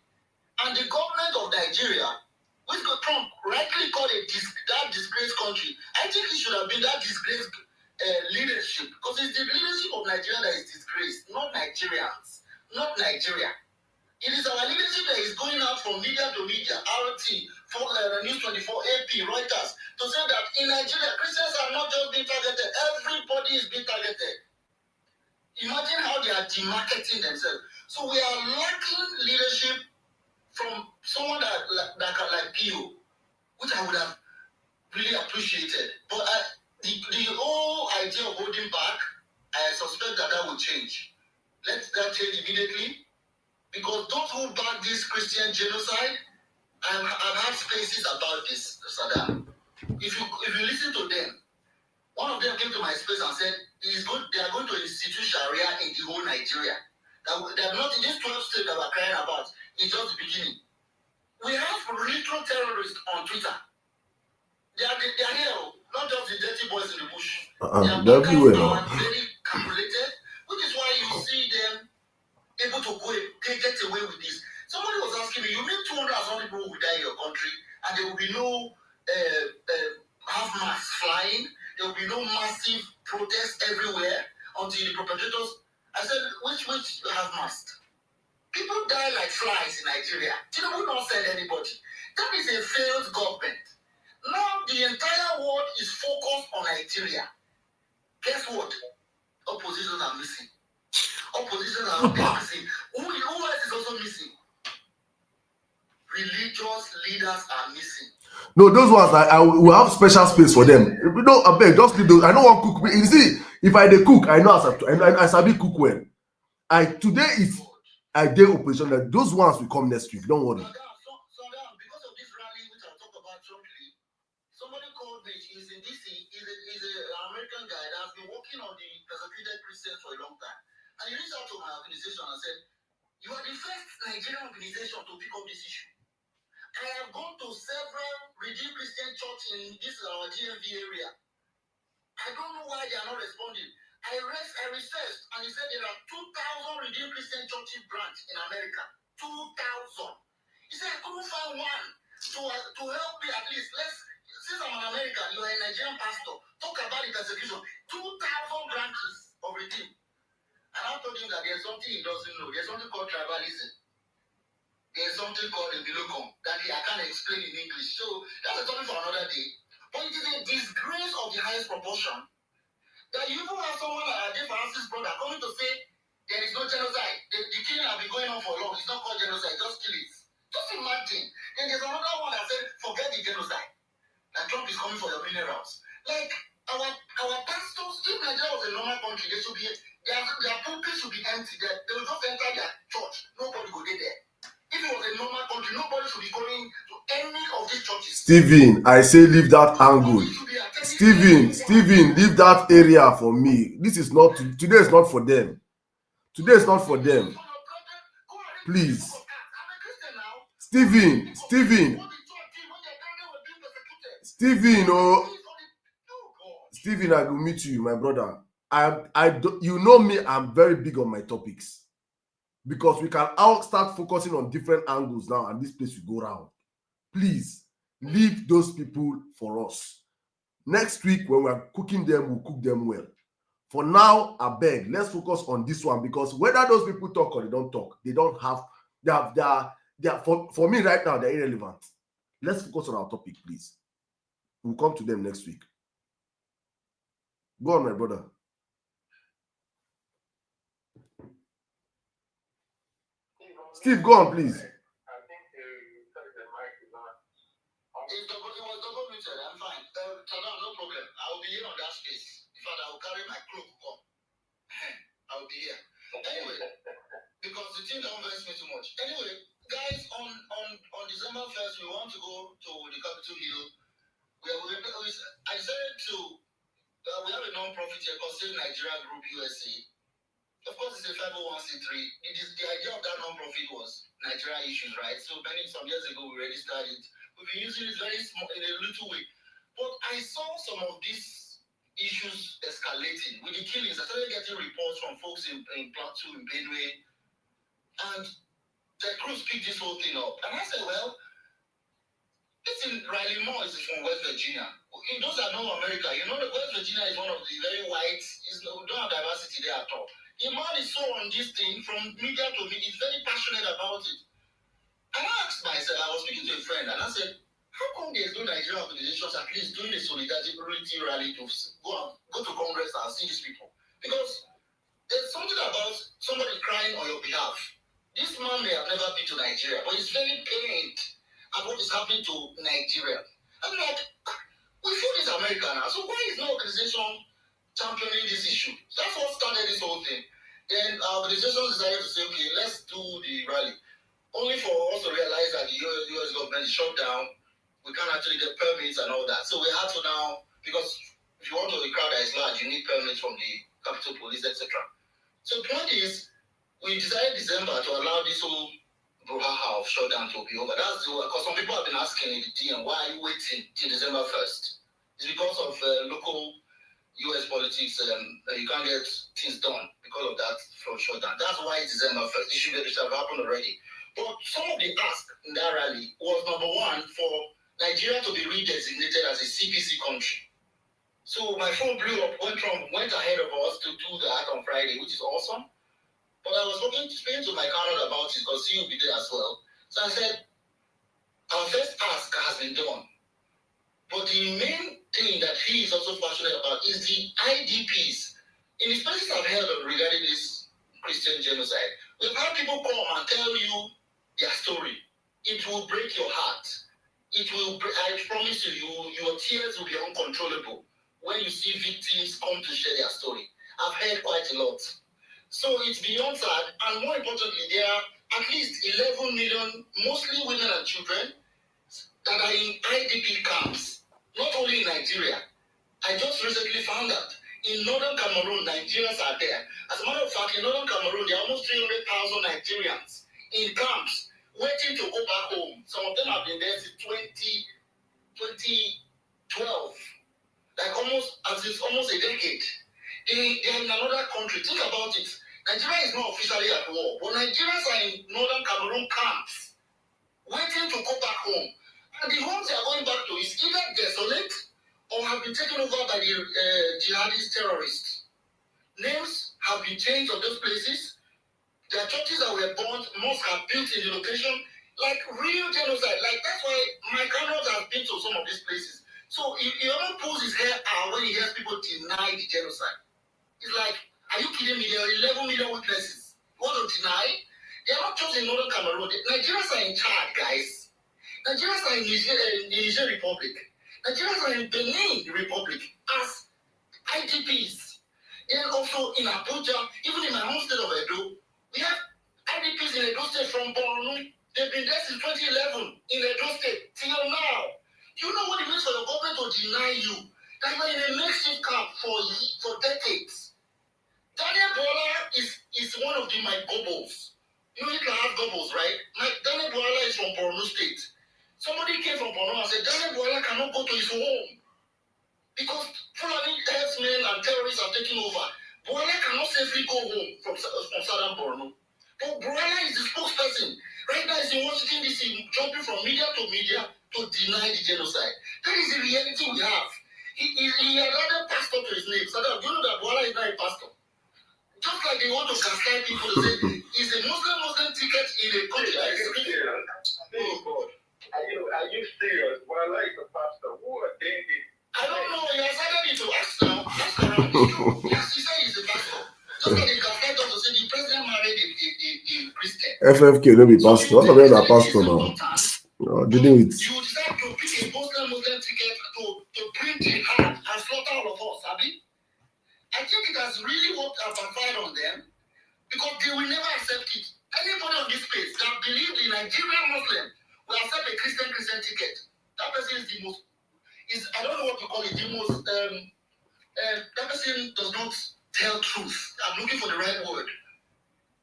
And the government of Nigeria, which Trump rightly called that disgraced country, I think it should have been that disgraced leadership, because it's the leadership of Nigeria that is disgraced, not Nigerians, not Nigeria. It is our leadership that is going out from media to media, RT, News 24, AP, Reuters, to say that in Nigeria, Christians are not just being targeted, everybody is being targeted. Imagine how they are demarketing themselves. So we are lacking leadership from someone that can like Pio, which I would have really appreciated. But the whole idea of holding back, I suspect that will change. Let that change immediately, because those who back this Christian genocide, I've had spaces about this, Saddam. If you listen to them, one of them came to my space and said they are going to institute Sharia in the whole Nigeria. They are not in these 12 states that we're crying about. It's just the beginning. We have literal terrorists on Twitter. They are here, not just the dirty boys in the bush. They're everywhere now. Very calculated, which is why you see them able to get away with this. Somebody was asking me, you mean 200 people will die in your country and there will be no half-mast flying, there will be no massive protests everywhere until the perpetrators. I said, which half-mast? People die like flies in Nigeria. Tinubu will not send anybody. That is a failed government. Now the entire world is focused on Nigeria. Guess what? Oppositions are missing. Oppositions are missing. Who else is also missing? Religious leaders are missing. No, those ones I will have special space for them. No, I beg, just leave those. I don't want to cook. You see, if I dey cook, I know I sabi cook well. Today is I dey opposition that those ones will come next week. Don't worry. So because of this rally, which I'll talk about shortly, somebody called me. He's in DC. He's an American guy that has been working on the persecuted Christians for a long time. And he reached out to my organization and said, "You are the first Nigerian organization to pick up this issue. I have gone to several Redeemed Christian churches in this our GMV area. I don't know why they are not responding. I researched, and he said there are 2,000 Redeemed Christian churches branch in America. 2,000. He said I couldn't find one to help me at least. Since I'm an American, you are a Nigerian pastor. Talk about about the persecution. 2,000 branches of a team. And I told him that there's something he doesn't know. There's something called tribalism. There's something called a bilocom that I can't explain in English. So that's a topic for another day. But it is a disgrace of the highest proportion that you even have someone like Ade Francis' brother coming to say there is no genocide. The killing has been going on for long. It's not called genocide. Just kill it. Just imagine. Then there's another one that said, forget the genocide. That Trump is coming for your minerals. Like our pastors, if Nigeria was a normal country, they should be their pulpit should be empty. They will just enter their church. Nobody will get there. If it was a normal country, nobody should be going to any of these churches. Stephen, I say leave that angle. Stephen, leave that area for me. This is not today. Is not for them. Today is not for them. Please, Stephen, oh, Stephen, I will meet you, my brother. You know me. I'm very big on my topics. Because we can all start focusing on different angles now, and this place will go round. Please leave those people for us. Next week, when we're cooking them, we'll cook them well. For now, I beg, let's focus on this one, because whether those people talk or they don't talk, they are for me right now, they're irrelevant. Let's focus on our topic, please. We'll come to them next week. Go on, my brother. Steve, go on, please. I think the mic is on. It was double muted. I'm fine. Tadam, no problem. I will be here on that space. In fact, I will carry my cloak up. I will be here. Anyway, because the team don't vex me too much. Anyway, guys, on December 1st, we want to go to the Capitol Hill. I decided to, we have a non-profit here called Save Nigeria Group USA. Of course, it's a 501c3. The idea of that non-profit was Nigeria issues, right? So some years ago, we registered it. We've been using it very small, in a little way. But I saw some of these issues escalating with the killings. I started getting reports from folks in Plateau, in Benue, and the crews picked this whole thing up. And I said, well, listen, Riley Moore is from West Virginia. Those that know America, you know that West Virginia is one of the very white, we don't have diversity there at all. The man is so on this thing from media to media, he's very passionate about it. And I asked myself, I was speaking to a friend, and I said, how come there's no Nigerian organizations at least doing a solidarity rally to go to Congress and see these people? Because there's something about somebody crying on your behalf. This man may have never been to Nigeria, but he's very pained at what is happening to Nigeria. I'm like, we feel this America now, so why is no organization championing this issue? That's what started this whole thing. Then our organization decided to say, okay, let's do the rally. Only for us to realize that the US government is shut down. We can't actually get permits and all that. So we had to now, because if you want to the crowd that is large, you need permits from the Capitol Police, etc. So the point is, we decided December to allow this whole brouhaha of shutdown to be over. That's because some people have been asking in the DM, why are you waiting till December 1st? It's because of local US politics, you can't get things done because of that from shutdown. That's why it's December 1st. It should have happened already. But some of the ask in that rally was, number one, for Nigeria to be redesignated as a CPC country. So my phone blew up when Trump went ahead of us to do that on Friday, which is awesome. But I was speaking to my counterpart about it because he will be there as well. So I said, our first ask has been done. But the main thing that he is also passionate about is the IDPs. In the spaces I've held regarding this Christian genocide, we've had people come and tell you their story. It will break your heart. I promise you, your tears will be uncontrollable when you see victims come to share their story. I've heard quite a lot. So it's beyond sad, and more importantly, there are at least 11 million, mostly women and children, that are in IDP camps, not only in Nigeria. I just recently found out in northern Cameroon, Nigerians are there. As a matter of fact, in northern Cameroon, there are almost 300,000 Nigerians in camps waiting to go back home. Some of them have been there since 2012, like almost a decade. They're in another country. Think about it. Nigeria is not officially at war, but Nigerians are in northern Cameroon camps waiting to go back home. And the homes they are going back to is either desolate or have been taken over by the jihadist terrorists. Names have been changed of those places. Their churches that were burnt, mosques are built in the location, like real genocide. Like that's why my grandmother has been to some of these places. So he almost pulls his hair out when he hears people deny the genocide. It's like, are you kidding me? There are 11 million witnesses. You want to deny? They are not just in Northern Cameroon. Nigerians are in Chad, guys. Nigerians are in Niger Republic. Nigerians are in Benin Republic as IDPs. Then also in Abuja, even in my home state of Edo, we have IDPs in Edo State from Borno. They've been there since 2011 in Edo State till now. You know what it means for the government to deny you? That you're in a makeshift camp for decades. Daniel Bola is one of my gobbles. You know, you can have gobbles, right? Daniel Bola is from Borno State. Somebody came from Borno and said, Daniel Bola cannot go to his home because Fulani herdsmen and terrorists are taking over. Bola cannot safely go home from southern Borno. But Bola is the spokesperson. Right now, he's in Washington, D.C., jumping from media to deny the genocide. That is the reality we have. He had added pastor to his name. So that, you know that Bola is not a pastor. Just like they want to gaslight people to say he's a Muslim ticket in a country like this. Oh God. Are you serious? Well, like the pastor, who ordained it? I don't know. He has added it to us now. That's correct. Yes, he said he's a pastor. Just like they gaslight us to say the president married a Christian. FFK no be pastor. All of them are pastor now. Dealing with. You decide to pick a Muslim ticket to bring jihad and slaughter all of us, Abi. I think it has really worked and backfired on them because they will never accept it. Anybody on this space that believes the Nigerian Muslim will accept a Christian ticket. That person is the most, I don't know what to call it, the most, that person does not tell truth. I'm looking for the right word.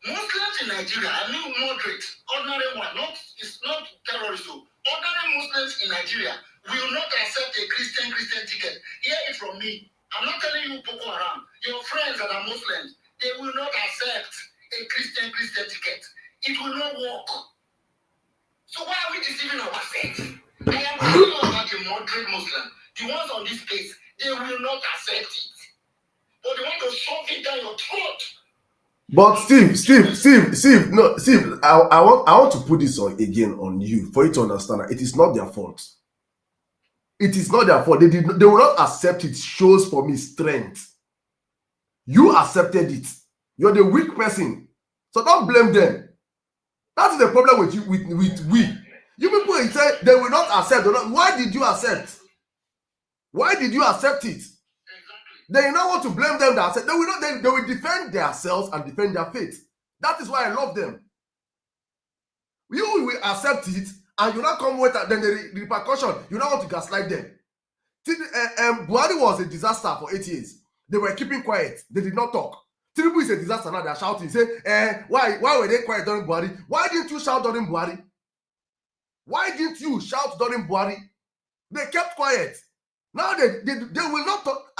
Muslims in Nigeria, I mean moderate, ordinary one, it's not terrorist. Ordinary Muslims in Nigeria will not accept a Christian ticket. Hear it from me. I'm not telling you Boko Haram. Your friends that are Muslims, they will not accept a Christian ticket. It will not work. So why are we deceiving ourselves? I am talking about the moderate Muslim. The ones on this place, they will not accept it. But they want to shove it down your throat. But Steve, no, Steve, I want to put this on again on you for you to understand that it is not their fault. It is not their fault. They will not accept it. Shows for me strength. You accepted it. You're the weak person. So don't blame them. That is the problem with you, with we. You people say they will not accept. Why did you accept? Why did you accept it? They don't want to blame them that accept. They will not. They will defend themselves and defend their faith. That is why I love them. You will accept it. And you not come with then the repercussion. You don't want to gaslight them. Buhari was a disaster for 8 years. They were keeping quiet. They did not talk. Tinubu is a disaster now. They are shouting. Say, why were they quiet during Buhari? Why didn't you shout during Buhari? Why didn't you shout during Buhari? They kept quiet. Now they will not talk.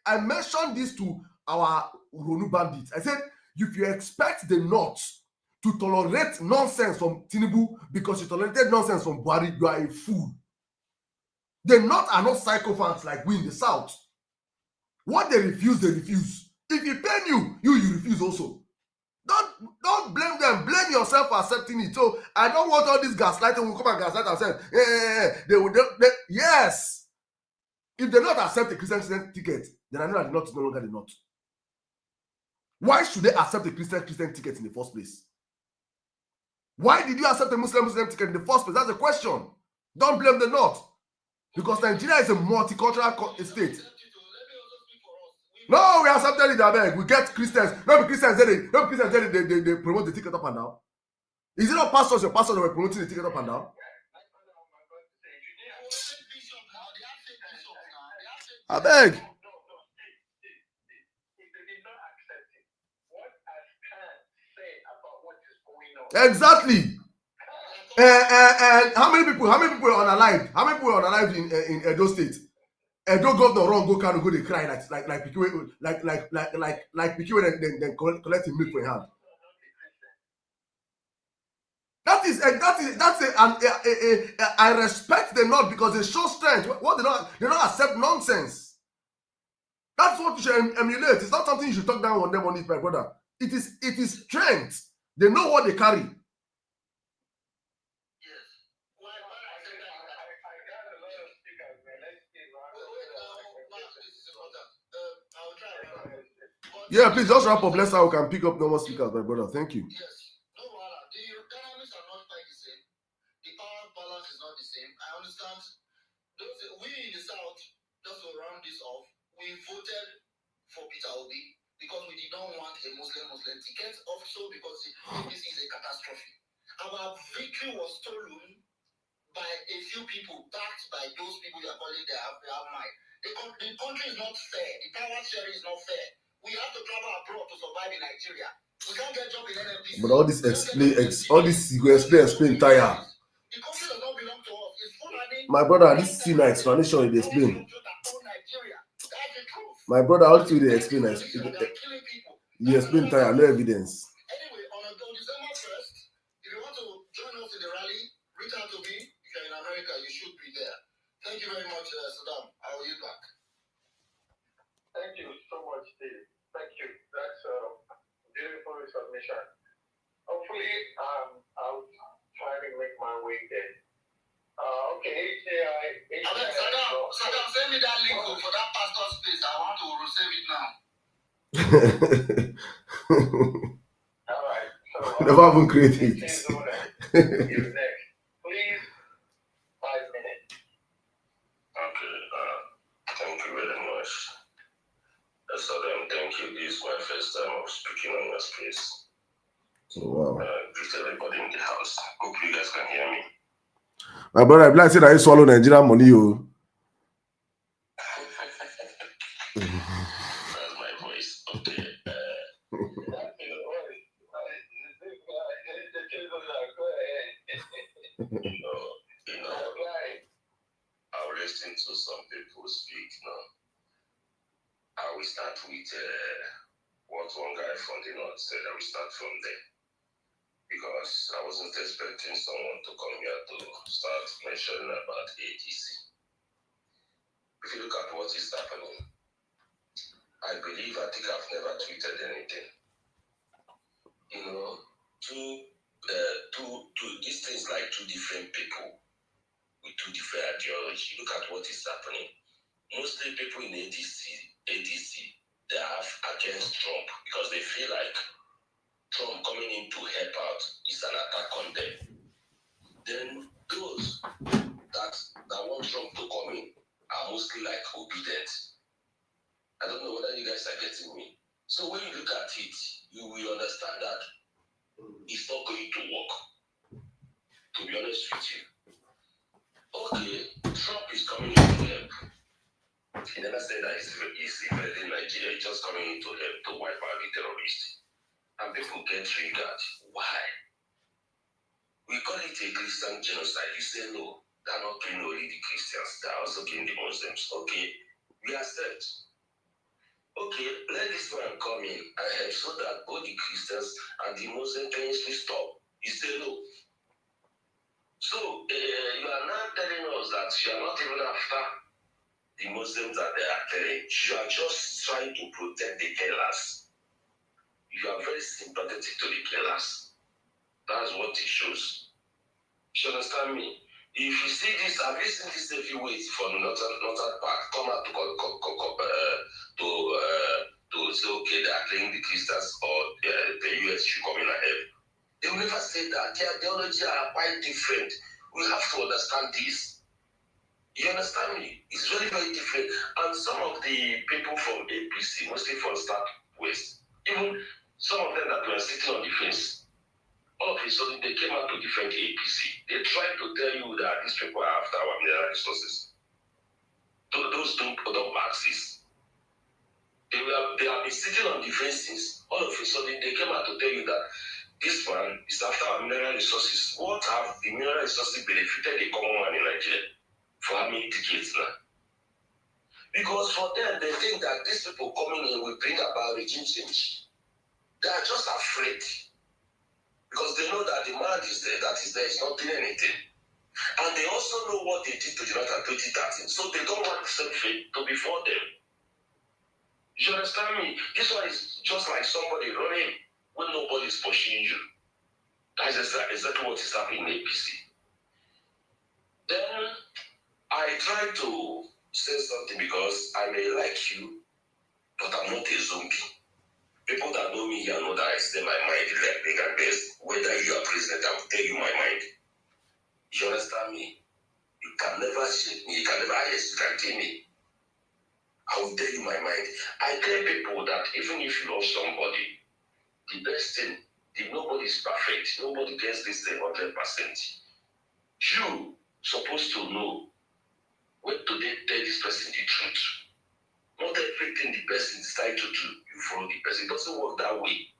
I mentioned this to our Ronu bandits. I said, if you expect the North to tolerate nonsense from Tinubu because you tolerated nonsense from Buhari, you are a fool. The North are not psychopaths like we in the South. What they refuse, they refuse. If you pain you refuse also. Don't blame them. Blame yourself for accepting it. So I don't want all this gaslighting. We'll come and gaslight ourselves. Yes. If they not accept a Christian ticket, then I know that the North is no longer the North. Why should they accept a Christian ticket in the first place? Why did you accept a Muslim ticket in the first place? That's the question. Don't blame the North. Because Nigeria is a multicultural state. No, we accepted it, Abeg. We get Christians. No, Christians they promote the ticket up and down. Is it not pastors? Your pastors that were promoting the ticket up and down? Abeg. Exactly. And how many people are unalive? How many people are unalive in Edo State? Edo governor wrong go can go they cry like picky when then collecting milk for your hand. I respect the North because they show strength. What they don't accept nonsense. That's what you should emulate. It's not something you should talk down on them on it, my brother. It is strength. They know what they carry. Yes. Why I said that? I got a lot of speakers, man. Let's see. This is important. I'll try. Yeah, please just wrap up. Let's see how we can pick up no more speakers, my brother. Thank you. Yes. No, the dynamics are not quite the same. The power balance is not the same. I understand. We in the South, just to round this off, we voted for Peter Obi because we did not want a Muslim ticket. Also because this is a catastrophe. Our victory was stolen by a few people, backed by those people you are calling their mind. The country is not fair. The power sharing is not fair. We have to travel abroad to survive in Nigeria. We can't get job in NMPC. But all this you go explain tire. The country does not belong to us. It's full of My brother, this is my explanation. It explain. My brother, how do they explain? You explain tire, no evidence. Anyway, on December 1st, if you want to join us in the rally, reach out to me. If you're in America, you should be there. Thank you very much, Saddam. I will yield back. Thank you so much, Steve. Thank you. That's a beautiful submission. Hopefully, I'll try to make my way there. Okay, HAI. Saddam, send me that link for that pastor space. I want to save it now. All right. So, never even create it. You next. Please, 5 minutes. Okay. Thank you very much. Saddam, thank you. This is my first time of speaking on your space. Oh, wow. Greet everybody in the house. Hope you guys can hear me. My brother, I said I swallow Nigerian money, you. That's my voice. Okay. I'll listen to some people speak now. I will start with what one guy from the North said. I will start from there. Because I wasn't expecting someone to come here to start mentioning about ADC. If you look at what is happening, I think I've never tweeted anything. You know, these things like two different people with two different ideologies. Look at what is happening. Mostly people in ADC, they are against Trump because they feel like Trump coming in to help out is an attack on them. Then those that want Trump to come in are mostly like obedient. I don't know whether you guys are getting me. So when you look at it, you will understand that it's not going to work. To be honest with you. Okay, Trump is coming in to help. He never said that he's invading Nigeria. He's just coming in to help to wipe out the terrorists. And people get triggered. Why? We call it a Christian genocide. You say no, they're not killing only the Christians, they're also killing the Muslims. Okay, we accept. Okay, let this man come in and help so that both the Christians and the Muslim things will stop. You say no. So you are now telling us that you are not even after the Muslims that they are killing. You are just trying to protect the killers. You are very sympathetic to the killers. That's what it shows. You understand me? If you see this, have you seen this heavyweight from Northern Park come out to say, okay, they are killing the Christians or the US should come in ahead? They will never say that. Their ideology are quite different. We have to understand this. You understand me? It's very, very different. And some of the people from APC, mostly from Southwest, even some of them that were sitting on the fence, all of a sudden they came out to defend APC. They tried to tell you that these people are after our mineral resources. Those two Marxists. They have been sitting on the fences. All of a sudden they came out to tell you that this man is after our mineral resources. What have the mineral resources benefited the common man in Nigeria for how many decades now? Because for them, they think that these people coming in will bring about regime change. They are just afraid. because they know that the man is there, that is there, is not doing anything. And they also know what they did to Jonathan 2013, so they don't want the same fate to be for them. You understand me? This one is just like somebody running when nobody is pushing you. That's exactly what is happening in APC. Then I try to say something because I may like you, but I'm not a zombie. People that know me here know that I say my mind like big and best. Whether you are president, I will tell you my mind. You understand me? You can never shake me. You can never hesitate me. I will tell you my mind. I tell people that even if you love somebody, the best thing, nobody is perfect. Nobody gets this thing 100%. You supposed to know when to tell this person the truth. Not everything the person decides to do, you follow the person. It doesn't work that way.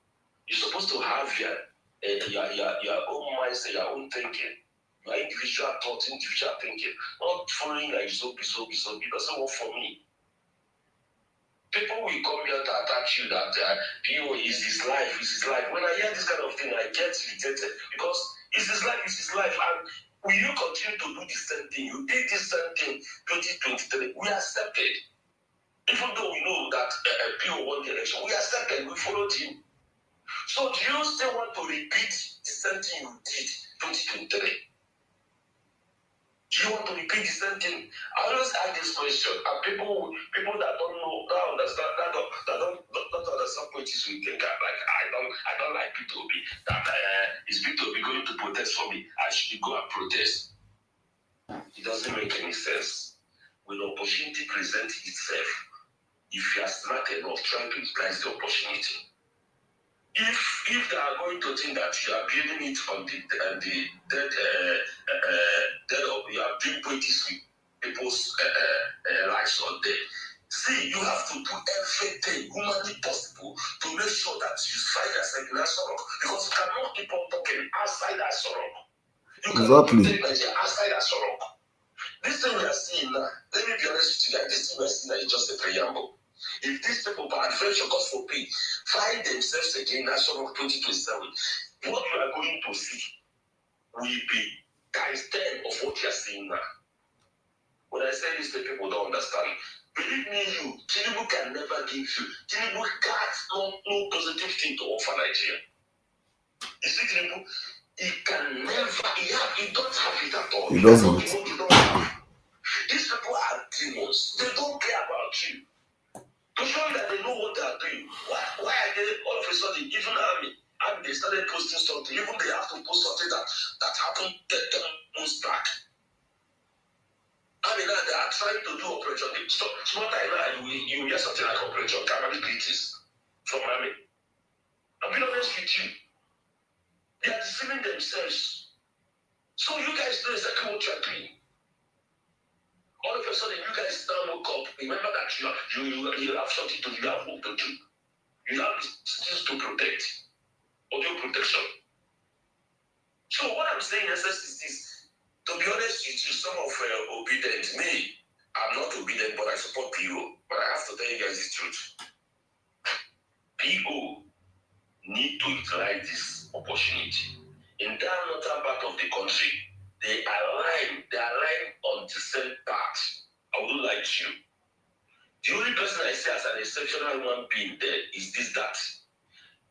You're supposed to have your own mindset, your own thinking, your individual thoughts, individual thinking. Not following like zombie. It doesn't work for me. People will come here to attack you that PO is his life. When I hear this kind of thing, I get irritated because it's his life. And will you continue to do the same thing? You did the same thing 2023. We accepted. Even though we know that PO won the election, we accepted, we followed him. So do you still want to repeat the same thing you did 2023? Do you want to repeat the same thing? I always ask this question, and people that don't know, that understand, that don't understand politics will think like I don't like P2B, that is P2B going to protest for me? I should go and protest. It doesn't make any sense. When opportunity presents itself, if you are smart enough, try to utilize the opportunity. If they are going to think that you are building it on the dead of you are doing politics with people's lives on there. See, you have to do everything humanly possible to make sure that you find yourself in that sorrow, because you cannot keep on talking outside that sorrow. You cannot take Nigeria outside that sorrow. This thing we are seeing now, let me be honest with you guys, this thing we are seeing now is just a preamble. If these people, by adventure, God forbid, find themselves again in that sort of 2027, what you are going to see will be times 10 of what you are seeing now. When I say this, the people don't understand. Believe me, Tinubu can never give you. Tinubu got no positive thing to offer Nigeria. You see, Tinubu, he can never, he don't have it at all. He doesn't. He don't have. These people are demons. They don't care about you. To show you that they know what they are doing. Why are they all of a sudden, even army, they started posting something, even they have to post something that happened 10 months back. I mean, now they are trying to do operation. So, small time now, you hear something like operation capabilities from army. I'll be honest with you. They are deceiving themselves. So you guys know exactly what you are doing. All of a sudden, you guys now woke up. Remember that you have something to do, you have work to do. You have things to protect. Audio protection. So what I'm saying, SS, is this. To be honest with you, some of obedient, me, I'm not obedient, but I support PO. But I have to tell you guys the truth. PO need to utilize this opportunity. In that northern part of the country, they align on the same path. I wouldn't like you. The only person I see as an exceptional human being there is that.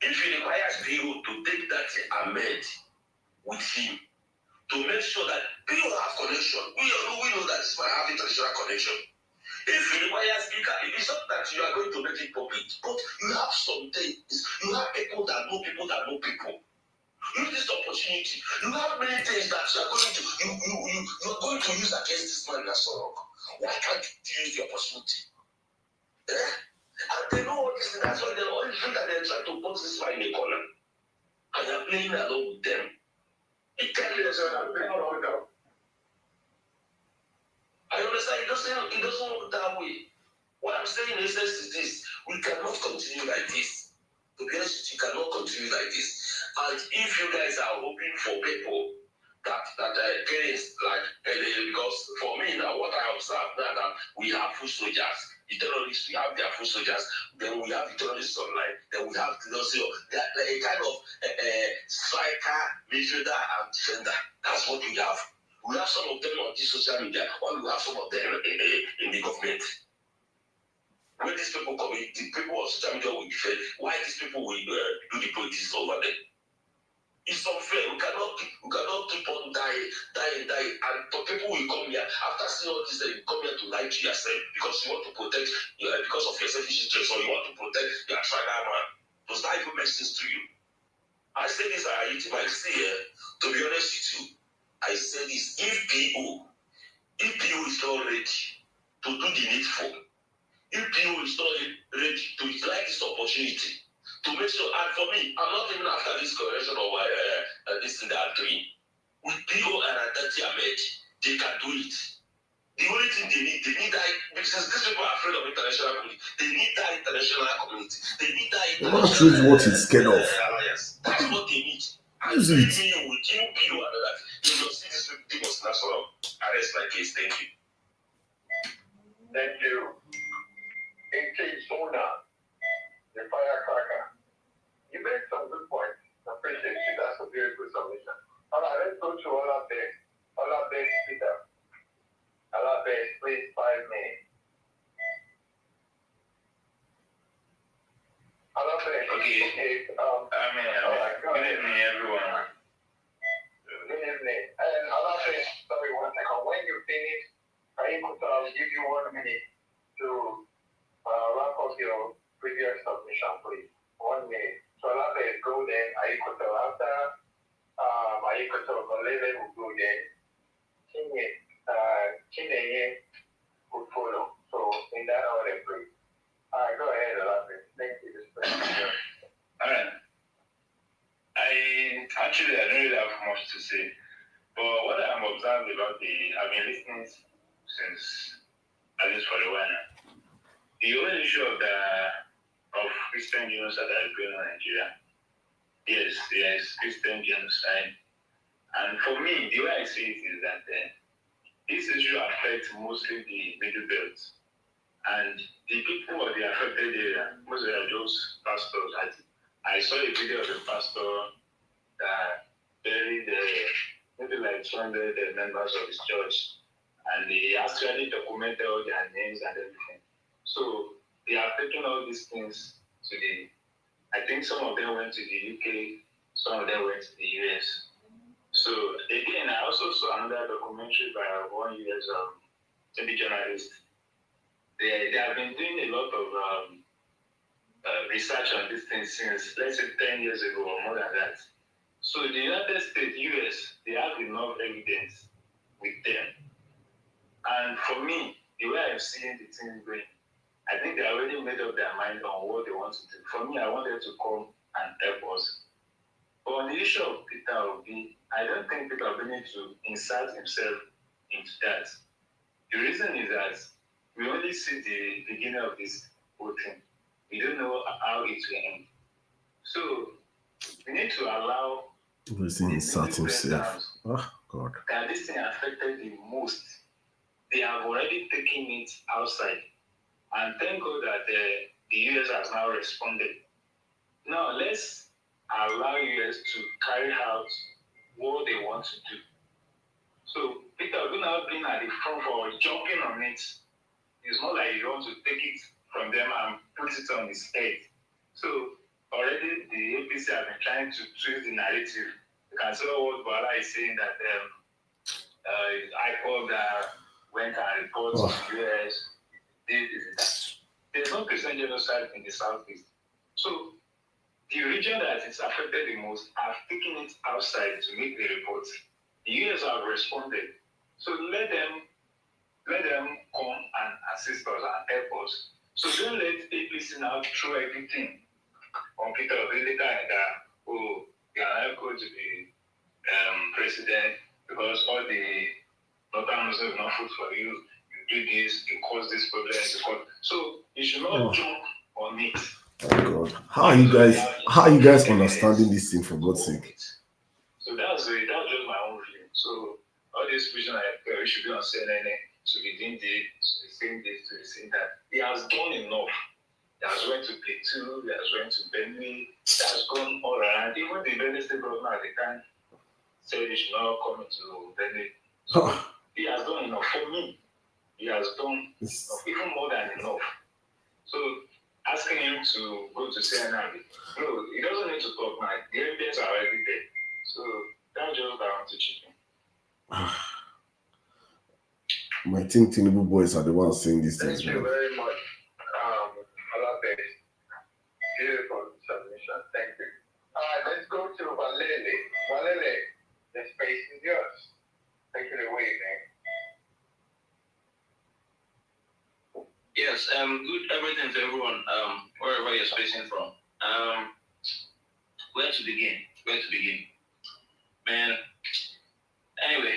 If he requires PO to take that Ahmed with him, to make sure that PO have connection, we know that this man have international connection. If he requires speaker, it's not that you are going to make it public, but you have some things. You have people that know people that know people. Use this opportunity. You have many things that you are going to going to use against this man in Asorok. Why can't you use the opportunity? And they know all this thing. That's why they always think that they're trying to put this man in a corner. And you're playing along with them. It can't be I understand it doesn't work that way. What I'm saying is this: we cannot continue like this. To be honest, you cannot continue like this. And if you guys are hoping for people that parents like because for me now, what I observe now that we have food soldiers The terrorists, we have their foot soldiers, then we have the terrorists online, then we have the a kind of striker, midfielder, and defender. That's what we have. We have some of them on this social media, or we have some of them in the government. When these people come in, the people on social media will defend. Why these people will do the politics over them? It's unfair. We cannot keep on dying. And for people will come here after seeing all this, they come here to lie to yourself because you want to protect, because of your selfish interest, or you want to protect your tribal man. Does that even make sense to you? I say this, I say, to be honest with you, I say this: if PO is not ready to do the needful, if PO is not ready to utilize this opportunity to make sure, and for me, I'm not even after this correction of this thing that I'm doing. With PO and Adati Ahmed, they can do it. The only thing they need that, because these people are afraid of international community, they need that international community. They need that international choose what he's scared of. alliance. That's what they need. And Use it. me with you, PO and that, you will see this people national arrest my case. Thank you. Thank you. A.K. Sona, the firecracker. You made some good points. I appreciate you. That's a very good submission. All right, let's go to Olabes. Olabes, Peter. Olabes, please, 5 minutes. Olabes. Okay. Good evening, everyone. Good evening. And Olabes, sorry, 1 second. When you finish, I'll give you 1 minute to wrap up your previous submission, please. 1 minute. So Olabes, go then. After Ayikoto, Olele will go then. Chineye would follow. So in that order, please. All right, go ahead, Olabes. Thank you. All right. I don't really have much to say, but what I'm observing about I've been listening since at least for a while now. The whole issue of Christian genocide that is going on in Nigeria. Yes, there is Christian genocide, and for me, the way I see it is that this issue affects mostly the middle belt, and the people of the affected area, most of them are those pastors. I saw a video of a pastor that buried maybe like 200 members of his church, and he actually documented all their names and everything. So they are taking all these things to I think some of them went to the UK, some of them went to the US. So again, I also saw another documentary by one US TV journalist. They have been doing a lot of research on this thing since, let's say, 10 years ago or more than that. So the United States, US, they have enough evidence with them. And for me, the way I'm seeing the thing going, I think they already made up their mind on what they want to do. For me, I wanted to come and help us. But on the issue of Peter Obi, I don't think Peter Obi needs to insert himself into that. The reason is that we only see the beginning of this whole thing. We don't know how it will end. So we need to allow insert himself. Oh God. That this thing affected the most. They have already taken it outside. And thank God that the US has now responded. Now let's allow US to carry out what they want to do. So Peter Obi now being at the front for jumping on it. It's not like you want to take it from them and put it on his head. So already the APC have been trying to twist the narrative. You can see what Bala is saying that IPOB went and reported to the US. There's no Christian genocide in the Southeast. So the region that is affected the most have taken it outside to make the report. The US have responded. So let them come and assist us and help us. So don't let APC now throw everything on Peter Obi later and you are not going to be president because all the Northern Muslims not food for you. You do this, you cause this problem. So you should not jump on it. Oh God. How are you guys understanding this thing, for God's sake? So that's just my own view. So all this vision we should be on CNN, to be doing this, to be saying this, to be saying that. He has done enough. He has went to Plateau, he has went to Benue, he has gone all around. Even the Benue State government at the time said he should not come into Benue. So he has done enough. For me, he has done enough, even more than enough. So asking him to go to CNN, no, he doesn't need to talk now. The evidence are already there. So that's just what I want to chip in. My Tinubu boys are the ones saying these things. Thank you very much. Olape. Beautiful submission. Thank you. Let's go to Walele. Walele, the space is yours. Take it away, man. Yes, good everything to everyone, wherever you're spacing from. Where to begin? Man, anyway,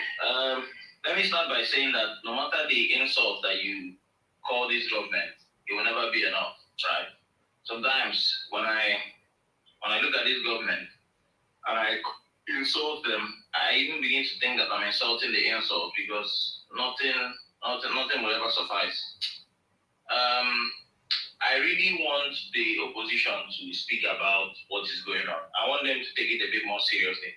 let me start by saying that no matter the insult that you call this government, it will never be enough, right? Sometimes when I look at this government and I insult them, I even begin to think that I'm insulting the insult because nothing will ever suffice. I really want the opposition to speak about what is going on. I want them to take it a bit more seriously.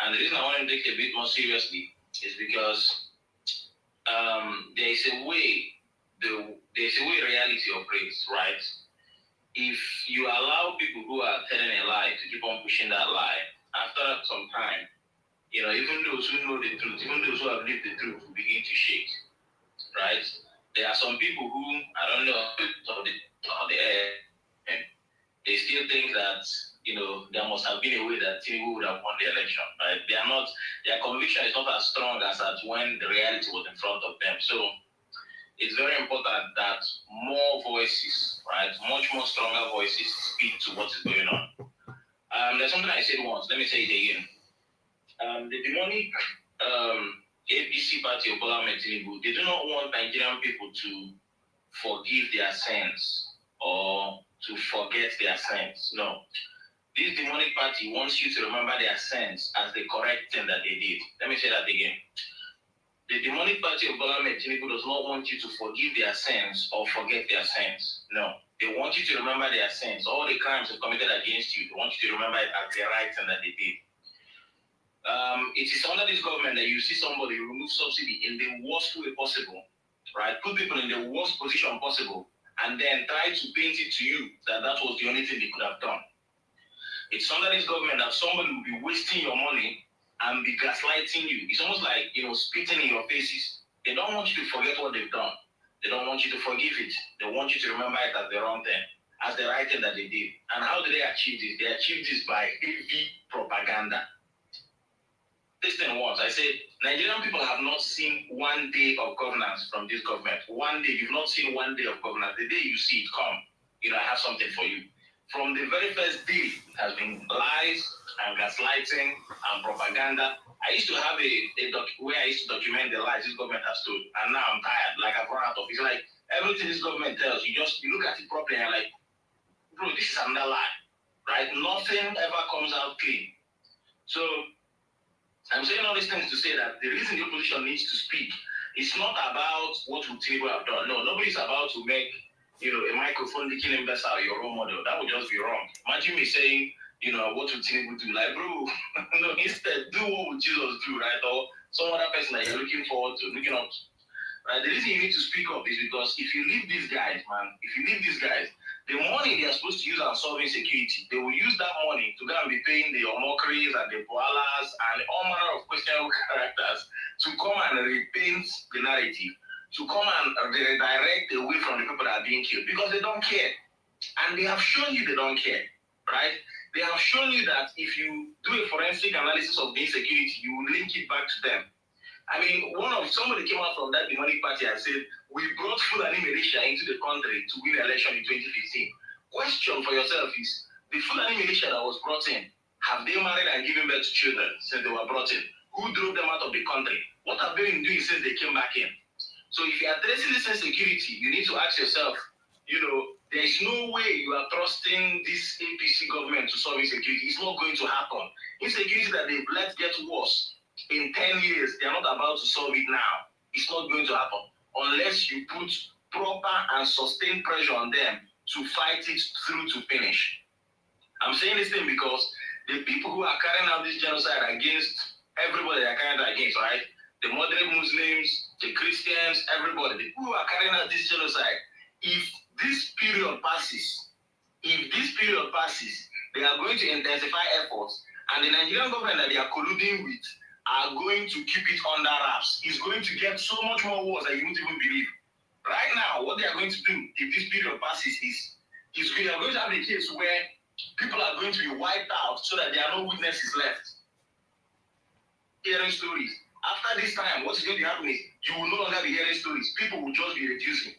And the reason I want them to take it a bit more seriously is because there is a way reality operates, right? If you allow people who are telling a lie to keep on pushing that lie, after some time, even those who know the truth, even those who have lived the truth will begin to shake, right? There are some people who, I don't know, of the air, and they still think that, there must have been a way that Tinubu would have won the election, right? Their conviction is not as strong as at when the reality was in front of them. So it's very important that more voices, right, much more stronger voices speak to what is going on. There's something I said once, let me say it again. The demonic APC party of Bola Ahmed Tinubu, they do not want Nigerian people to forgive their sins or to forget their sins. No. This demonic party wants you to remember their sins as the correct thing that they did. Let me say that again. The demonic party of Bola Ahmed Tinubu does not want you to forgive their sins or forget their sins. No. They want you to remember their sins, all the crimes they committed against you. They want you to remember it as the right thing that they did. It is under this government that you see somebody remove subsidy in the worst way possible, right? Put people in the worst position possible, and then try to paint it to you that that was the only thing they could have done. It's under this government that somebody will be wasting your money and be gaslighting you. It's almost like, spitting in your faces. They don't want you to forget what they've done. They don't want you to forgive it. They want you to remember it as the wrong thing, as the right thing that they did. And how do they achieve this? They achieve this by heavy propaganda. Listen once, I said, Nigerian people have not seen one day of governance from this government. One day, you've not seen one day of governance. The day you see it come, I have something for you. From the very first day, it has been lies and gaslighting and propaganda. I used to have where I used to document the lies this government has told, and now I'm tired, like I've run out of it. It's like everything this government tells you, you look at it properly and like, bro, this is another lie, right? Nothing ever comes out clean. So I'm saying all these things to say that the reason the opposition needs to speak is not about what would Tinubu have done. No, nobody's about to make, a microphone licking imbecile your role model. That would just be wrong. Imagine me saying, what would Tinubu do? Like, bro, no, instead, do what would Jesus do, right? Or some other person that you're looking up to. Right? The reason you need to speak up is because if you leave these guys, the money they are supposed to use on solving security, they will use that money to go and be paying the Omokris and the Boalas and all manner of questionable characters to come and repaint the narrative, to come and redirect away from the people that are being killed because they don't care. And they have shown you they don't care, right? They have shown you that if you do a forensic analysis of the insecurity, you will link it back to them. I mean, somebody came out from that demonic party and said, we brought Fulani militia into the country to win the election in 2015. Question for yourself is, the Fulani militia that was brought in, have they married and given birth to children since they were brought in? Who drove them out of the country? What have they been doing since they came back in? So if you are addressing this insecurity, you need to ask yourself, there is no way you are trusting this APC government to solve insecurity. It's not going to happen. Insecurity that they've let get worse in 10 years, they're not about to solve it now. It's not going to happen unless you put proper and sustained pressure on them to fight it through to finish. I'm saying this thing because the people who are carrying out this genocide against everybody they are carrying out against, right? The moderate Muslims, the Christians, everybody, the people who are carrying out this genocide, if this period passes, they are going to intensify efforts, and the Nigerian government that they are colluding with are going to keep it under wraps. It's going to get so much more worse that you won't even believe. Right now, what they are going to do if this period passes is we are going to have a case where people are going to be wiped out so that there are no witnesses left. Hearing stories. After this time, what is going to happen is you will no longer be hearing stories. People will just be reducing.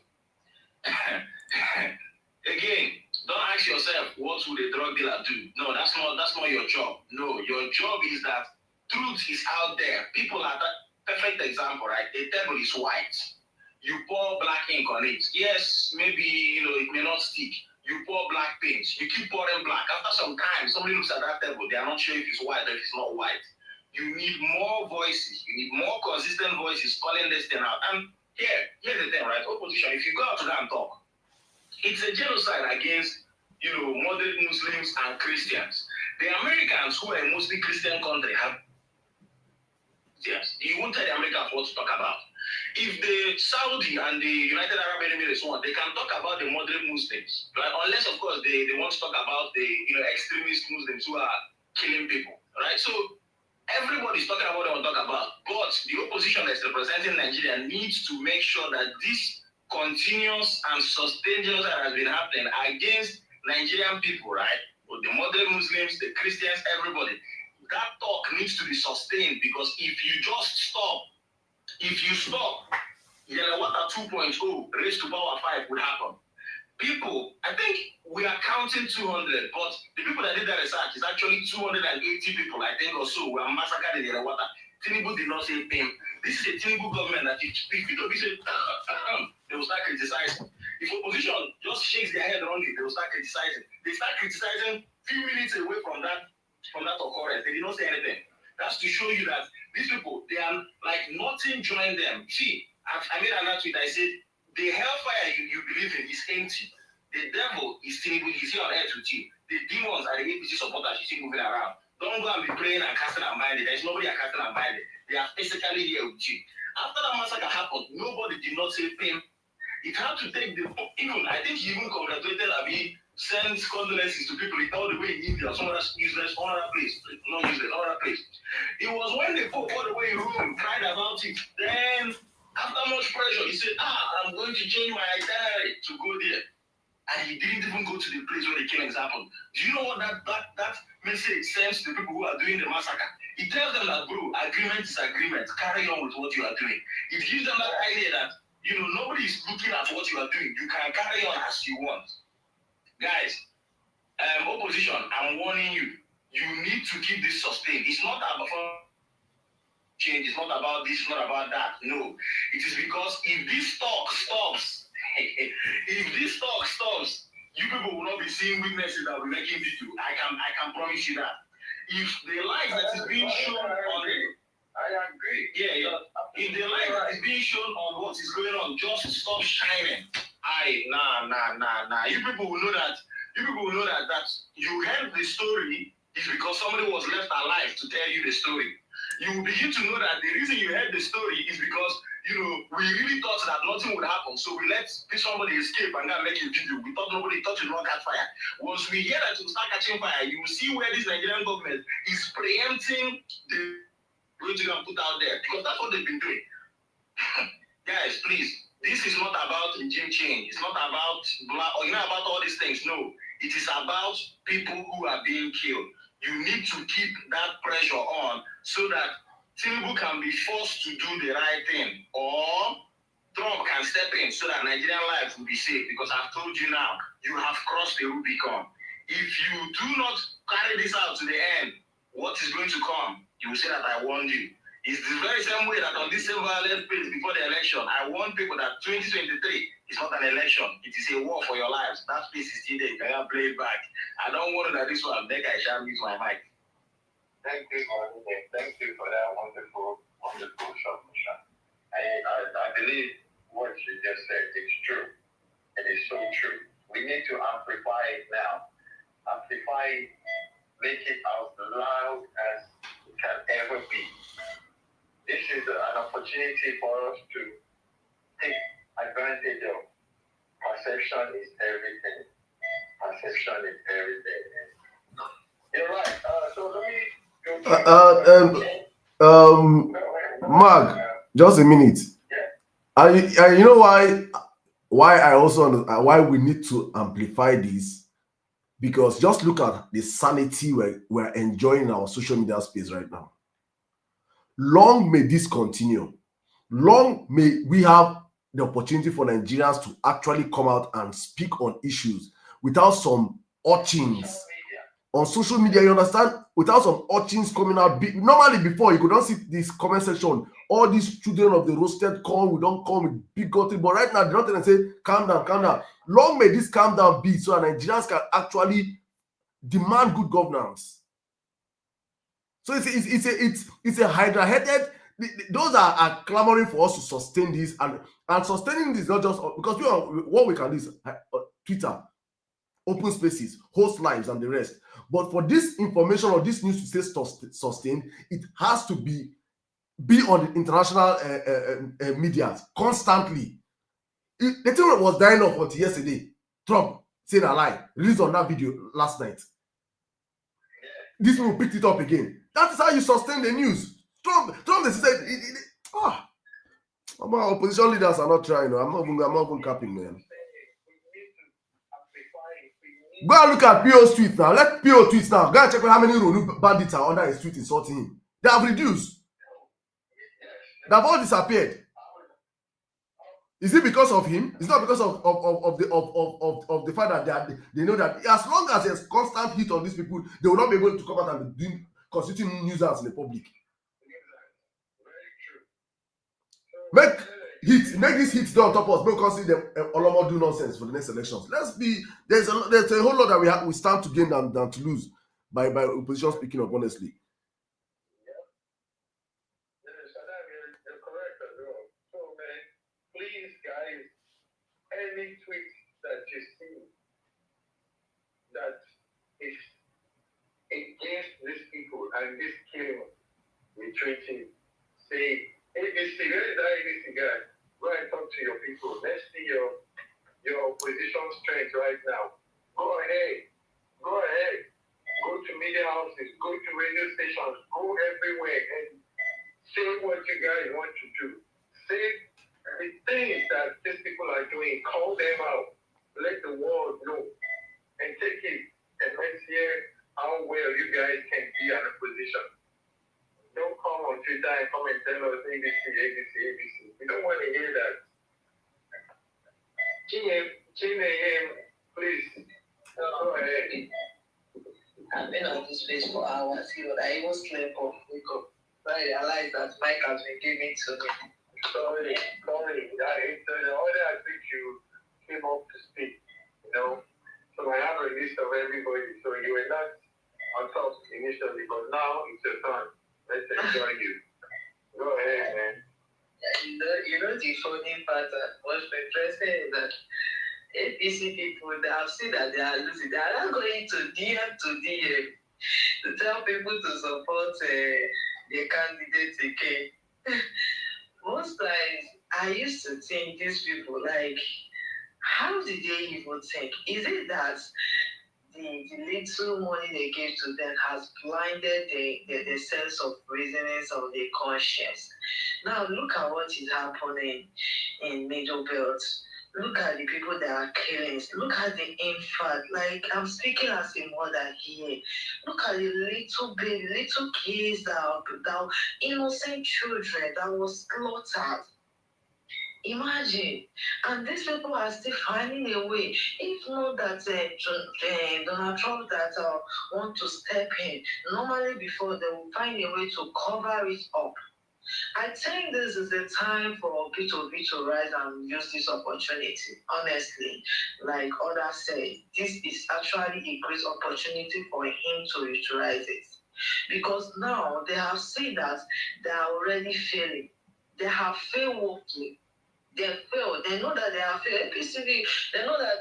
Again, don't ask yourself, what would a drug dealer do? No, that's not your job. No, your job is that truth is out there. People are that perfect example, right? A table is white. You pour black ink on it. Yes, maybe it may not stick. You pour black paint. You keep pouring black. After some time, somebody looks at that table. They are not sure if it's white or if it's not white. You need more voices. You need more consistent voices calling this thing out. And here's the thing, right? Opposition, if you go out to that and talk, it's a genocide against, moderate Muslims and Christians. The Americans, who are a mostly Christian country, have yes. You won't tell the Americans what to talk about. If the Saudi and the United Arab Emirates want, they can talk about the moderate Muslims, right? Unless, of course, they want to talk about the extremist Muslims who are killing people, right? So everybody's talking about what they want to talk about, but the opposition that's representing Nigeria needs to make sure that this continuous and sustained genocide has been happening against Nigerian people, right? With the moderate Muslims, the Christians, everybody. That talk needs to be sustained, because if you stop, Yelawata 2.0 raised to power 5 will happen. People, I think we are counting 200, but the people that did that research is actually 280 people, I think, or so, were massacred in Yelawata. Tinubu did not say pimp. This is a Tinubu government that if people say, they will start criticizing. If opposition just shakes their head wrongly, they will start criticizing. They start criticizing few minutes away from that occurrence. They did not say anything. That's to show you that these people, they are like nothing joined them. See, I made another tweet. I said, the hellfire you believe in is empty. The devil is still he's here on earth with you. The demons are the APC supporters you see moving around. Don't go and be praying and casting and binding. There's nobody casting and binding. They are physically here with you. After that massacre happened, nobody did not say pim. It had to take I think he even congratulated Abi, sent condolences to people all the way in India, some other useless, another place. It was when they fought all the way in Rome, cried about it. Then, after much pressure, he said, I'm going to change my itinerary to go there. And he didn't even go to the place where the killings happened. Do you know what that message sends to the people who are doing the massacre? It tells them that, bro, agreement is agreement. Carry on with what you are doing. It gives them that idea that, nobody is looking at what you are doing. You can carry on as you want. Guys, opposition, I'm warning you. You need to keep this sustained. It's not about change. It's not about this. It's not about that. No. It is because if this talk stops, you people will not be seeing witnesses that will be making video. I can promise you that. If the light that is being shown on it, I agree. Yeah. If the light that is being shown on what is going on just stop shining, nah. You people will know that you heard the story is because somebody was left alive to tell you the story. You will begin to know that the reason you heard the story is because we really thought that nothing would happen. So we let somebody escape and then make a video. We thought nobody thought it would not catch fire. Once we hear that it will start catching fire, you will see where this Nigerian government is preempting the going to go and put out there. Because that's what they've been doing. Guys, please, this is not about regime change. It's not about about all these things. No. It is about people who are being killed. You need to keep that pressure on so that Tinubu can be forced to do the right thing, or Trump can step in so that Nigerian lives will be safe. Because I've told you now, you have crossed the Rubicon. If you do not carry this out to the end, what is going to come? You will say that I warned you. It's the very same way that on this same violent place before the election, I warned people that 2023 is not an election. It is a war for your lives. That space is still there. You can play it back. I don't want that this one. Then I shall mute my mic. Thank you for that wonderful submission. I believe what you just said is true. It is so true. We need to amplify it now. Amplify it, make it as loud as it can ever be. This is an opportunity for us to take advantage of. Perception is everything. Perception is everything. You're right. So let me go to Mark, just a minute. And you know why I also why we need to amplify this, because just look at the sanity we're enjoying in our social media space right now. Long may this continue. Long may we have the opportunity for Nigerians to actually come out and speak on issues without some urchins on social media, you understand? Without some urchins coming out. Normally before, you could not see this comment section. All these children of the roasted corn, we don't come with big gutted. But right now, they're not going to say, calm down, calm down. Long may this calm down be so that Nigerians can actually demand good governance. So it's a hydra-headed. Those are clamoring for us to sustain this, and sustaining this not just because what we can do is Twitter, open spaces, host lives, and the rest. But for this information or this news to stay sustained, it has to be on the international media constantly. The thing was dying off until yesterday. Trump said a lie, released on that video last night. These people picked it up again. That is how you sustain the news. Trump they said, our opposition leaders are not trying. I'm not even capping, man. Go and look at PO's tweets now. Let PO tweets now. Go and check how many Ronu bandits are under his tweet insulting him. They have reduced. They have all disappeared. Is it because of him? It's not because of the fact that they know that as long as there's constant heat on these people, they will not be able to come out and be constituting nuisance in the public. Make this heat on top of us. Make us see them Olomo do nonsense for the next elections. There's a whole lot that we stand to gain than to lose by opposition speaking up honestly. You're correct as well. So man, please guys, any tweet that you see that is against these people and this killing, retreating, say ABC, where is that ABC guy? Go and talk to your people. Let's see your opposition strength right now. Go ahead. Go to media houses, go to radio stations, go everywhere and say what you guys want to do. Say the things that these people are doing. Call them out. Let the world know. And take it and let's hear how well you guys can be in a position. Don't come on Twitter and come and tell us ABC. We don't want to hear that. GM, please. Go ahead. I've been on this space for hours. I even slept off. Wake up. I realized that Mike has been giving to me. Sorry. The order I think you came up to speak, So I have a list of everybody. So you were not on top initially, but now it's your turn. Let's enjoy you. Go ahead, man. You know the funny part that was interesting is that APC people, they have seen that they are losing. They are not going to DM to tell people to support the candidate again. Most times, I used to think these people, like, how did they even think? Is it that the little money they gave to them has blinded the sense of reasonings of their conscience? Now, look at what is happening in Middle Belt. Look at the people that are killing. Look at the infant. Like, I'm speaking as a mother here. Look at the little baby, little kids that innocent children that was slaughtered. Imagine. And these people are still finding a way. If not that Donald Trump that want to step in, normally before they will find a way to cover it up. I think this is the time for P2B to rise and use this opportunity. Honestly, like others say, this is actually a great opportunity for him to utilize it. Because now they have seen that they are already failing. They have failed woefully. They failed. They know that they have failed. APCV, they know that,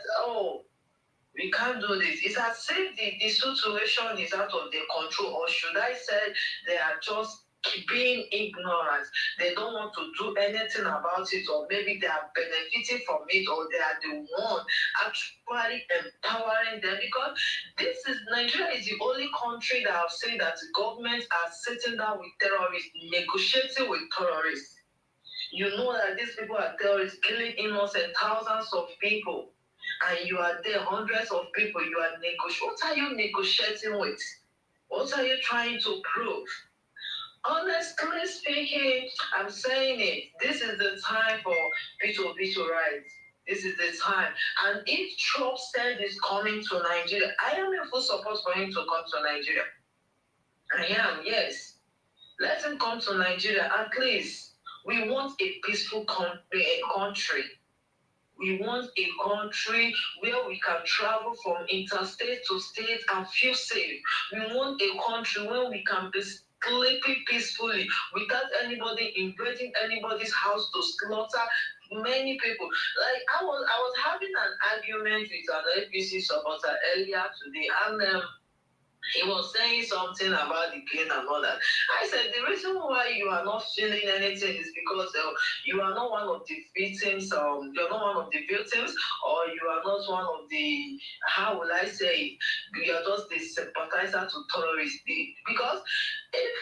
we can't do this. It's as if the situation is out of their control, or should I say they are just being ignorant. They don't want to do anything about it, or maybe they are benefiting from it, or they are the one actually empowering them, because Nigeria is the only country that I've seen that the government are sitting down with terrorists, negotiating with terrorists. You know that these people are terrorists, killing innocent thousands of people, and you are there, hundreds of people, you are negotiating. What are you negotiating with? What are you trying to prove? Honestly speaking, I'm saying it. This is the time for P2P to rise. This is the time. And if Trump said he's coming to Nigeria, I am in full support for him to come to Nigeria. I am, yes. Let him come to Nigeria. At least we want a peaceful country. We want a country where we can travel from interstate to state and feel safe. We want a country where we can be sleeping peacefully without anybody invading anybody's house to slaughter many people. Like I was having an argument with an APC supporter earlier today, and he was saying something about the plane and all that. I said the reason why you are not feeling anything is because you are not one of the victims. You're not one of the victims, or you are not one of the, how will I say, you are just the sympathizer to terrorists. Because if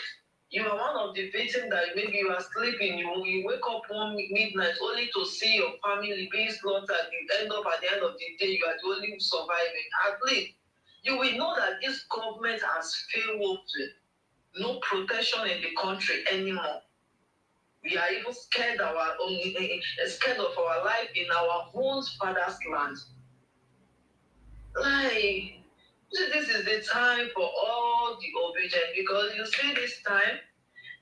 you are one of the victims that maybe you are sleeping, you wake up one midnight only to see your family being slaughtered, you end up at the end of the day, you are the only surviving. At least you will know that this government has failed woefully. No protection in the country anymore. We are even scared of our life in our own father's land. Like, this is the time for all the obedient, because you see this time,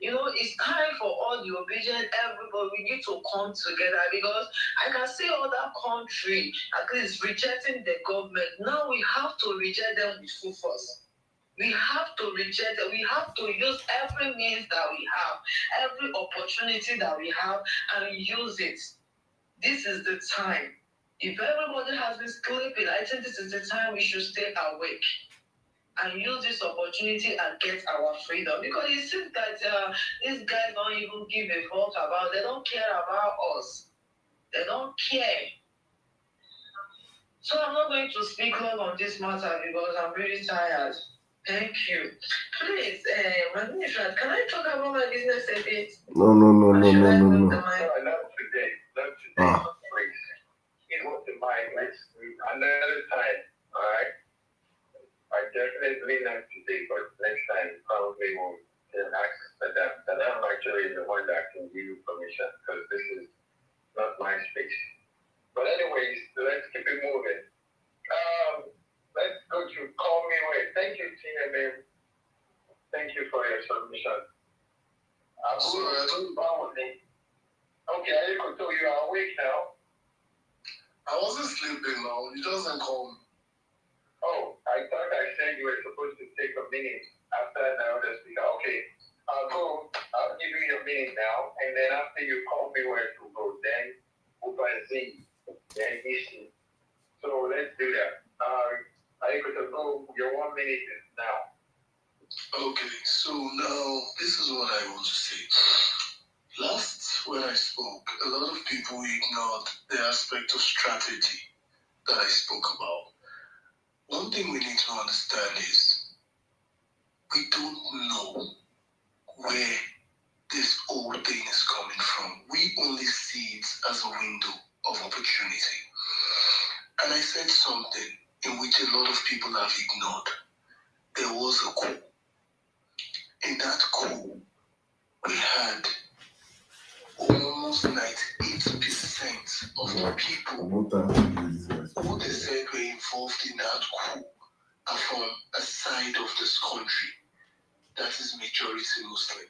it's time for all the obedient, everybody. We need to come together, because I can see other country at least rejecting the government. Now we have to reject them with full force. We have to reject them. We have to use every means that we have, every opportunity that we have, and use it. This is the time. If everybody has been sleeping, I think this is the time we should stay awake and use this opportunity and get our freedom. Because it seems that these guys don't even give a fuck about, they don't care about us. They don't care. So I'm not going to speak long on this matter because I'm really tired. Thank you. Please, Magnificat, can I talk about my business a bit? No. Not today. Please. It was in my next week. Another time. All right. I definitely not today, but next time probably will access to them. And I'm actually the one that can give you permission, because this is not my space. But anyways, let's keep it moving. Let's go to Call Me Away. Thank you, Tina, man. Thank you for your submission. Okay, Ayiko, so you are awake now? I wasn't sleeping now. You just didn't call me. Oh, I thought I said you were supposed to take a minute after the other speaker. Okay, I'll give you your minute now, and then after you call me where to go, then Uber Z, then issue. So let's do that. I could go, your 1 minute is now. Okay, so now this is what I want to say. Last, when I spoke, a lot of people ignored the aspect of strategy that I spoke about. One thing we need to understand is we don't know where this whole thing is coming from. We only see it as a window of opportunity. And I said something in which a lot of people have ignored. There was a coup. In that coup, we had almost 98% of the people who they said were involved in that coup are from a side of this country that is majority Muslim.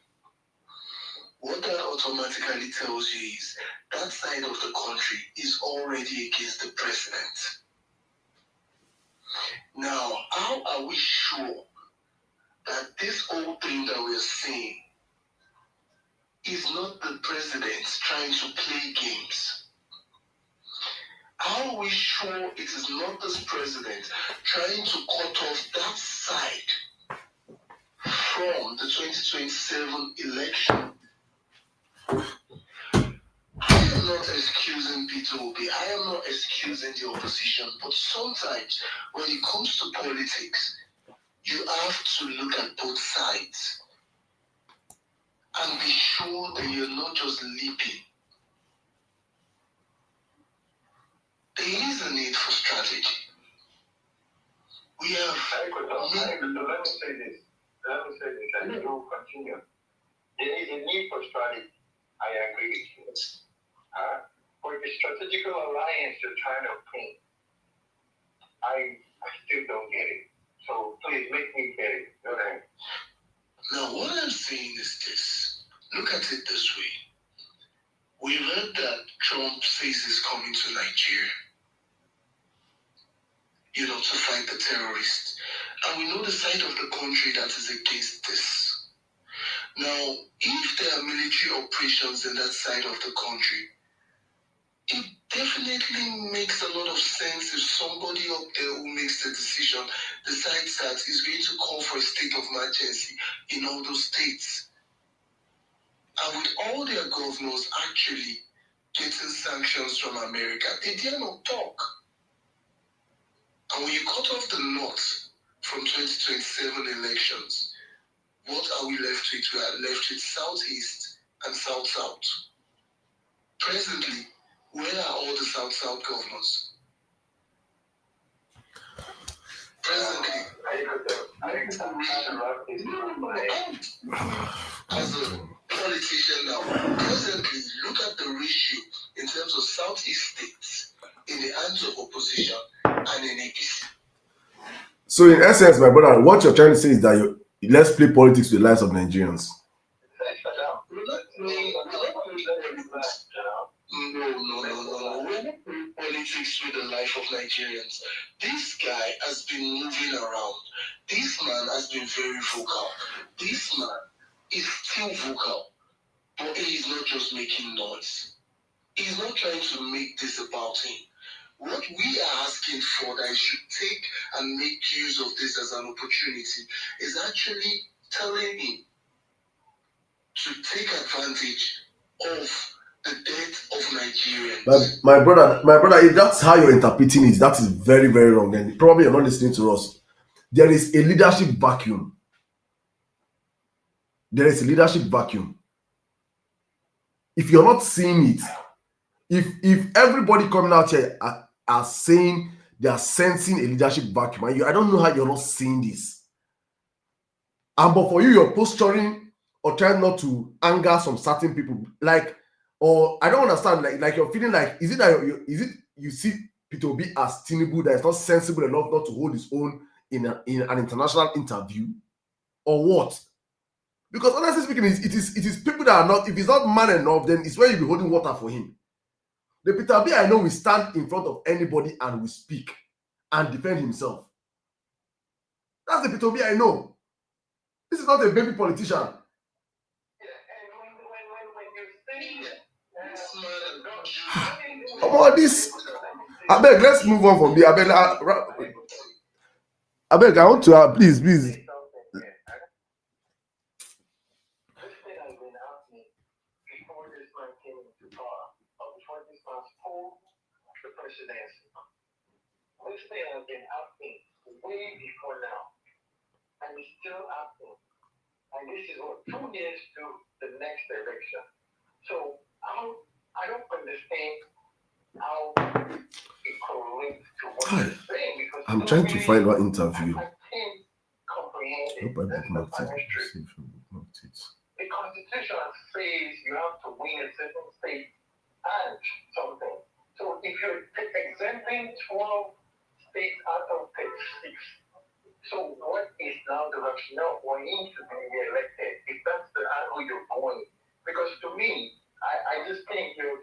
What that automatically tells you is that side of the country is already against the president. Now, how are we sure that this whole thing that we're seeing is not the president trying to play games? How are we sure it is not this president trying to cut off that side from the 2027 election? I am not excusing Peter Obi. I am not excusing the opposition. But sometimes when it comes to politics, you have to look at both sides and be sure that you're not just leaping. There is a need for strategy. We have. Let me say this, and you will continue. There is a need for strategy. I agree with you. For the strategical alliance you're trying to paint, I still don't get it. So please make me get it. Go ahead. Now, what I'm saying is this. Look at it this way. We heard that Trump says he's coming to Nigeria, to fight the terrorists. And we know the side of the country that is against this. Now, if there are military operations in that side of the country, it definitely makes a lot of sense if somebody up there who makes the decision decides that he's going to call for a state of emergency in all those states. And with all their governors actually getting sanctions from America, they dare not talk. And when you cut off the North from 2027 elections, what are we left with? We are left with Southeast and South-South. Presently, where are all the South-South governors? Presently, as a politician now, presently, look at the ratio in terms of Southeast states in the hands of opposition and in APC. So in essence, my brother, what you're trying to say is that let's play politics with the lives of Nigerians. No. We're not playing politics with the life of Nigerians. This guy has been moving around. This man has been very vocal. This man is still vocal. But he is not just making noise. He's not trying to make this about him. What we are asking for that he should take and make use of this as an opportunity is actually telling him to take advantage of the death of Nigerians. My brother, if that's how you're interpreting it, that is very, very wrong. And probably you're not listening to us. There is a leadership vacuum. There is a leadership vacuum. If you're not seeing it, if everybody coming out here are saying they are sensing a leadership vacuum, and I don't know how you're not seeing this. And but for you, you're posturing or trying not to anger some certain people, or I don't understand, like you're feeling like, is it you see Peter Obi as Tinubu that is not sensible enough not to hold his own in an international interview, or what? Because honestly speaking, it is people that are not. If he's not man enough, then it's where you'll be holding water for him. The Peter Obi I know will stand in front of anybody and will speak and defend himself. That's the Peter Obi I know. This is not a baby politician. Come on, this. I beg, let's move on from there. I beg, I want to please. This thing has been happening before this man came into power, or before this man stole the presidency. This thing has been happening way before now, and it's still happening. And this is what 2 years to the next election. So I don't understand how it correlates to what you're saying, because I'm trying to find one interview. I can't comprehend it. The Constitution says you have to win a certain state and something. So if you're exempting 12 states out of 36, so what is now the rationale for him to be elected if that's the angle you're going? Because to me, I just think your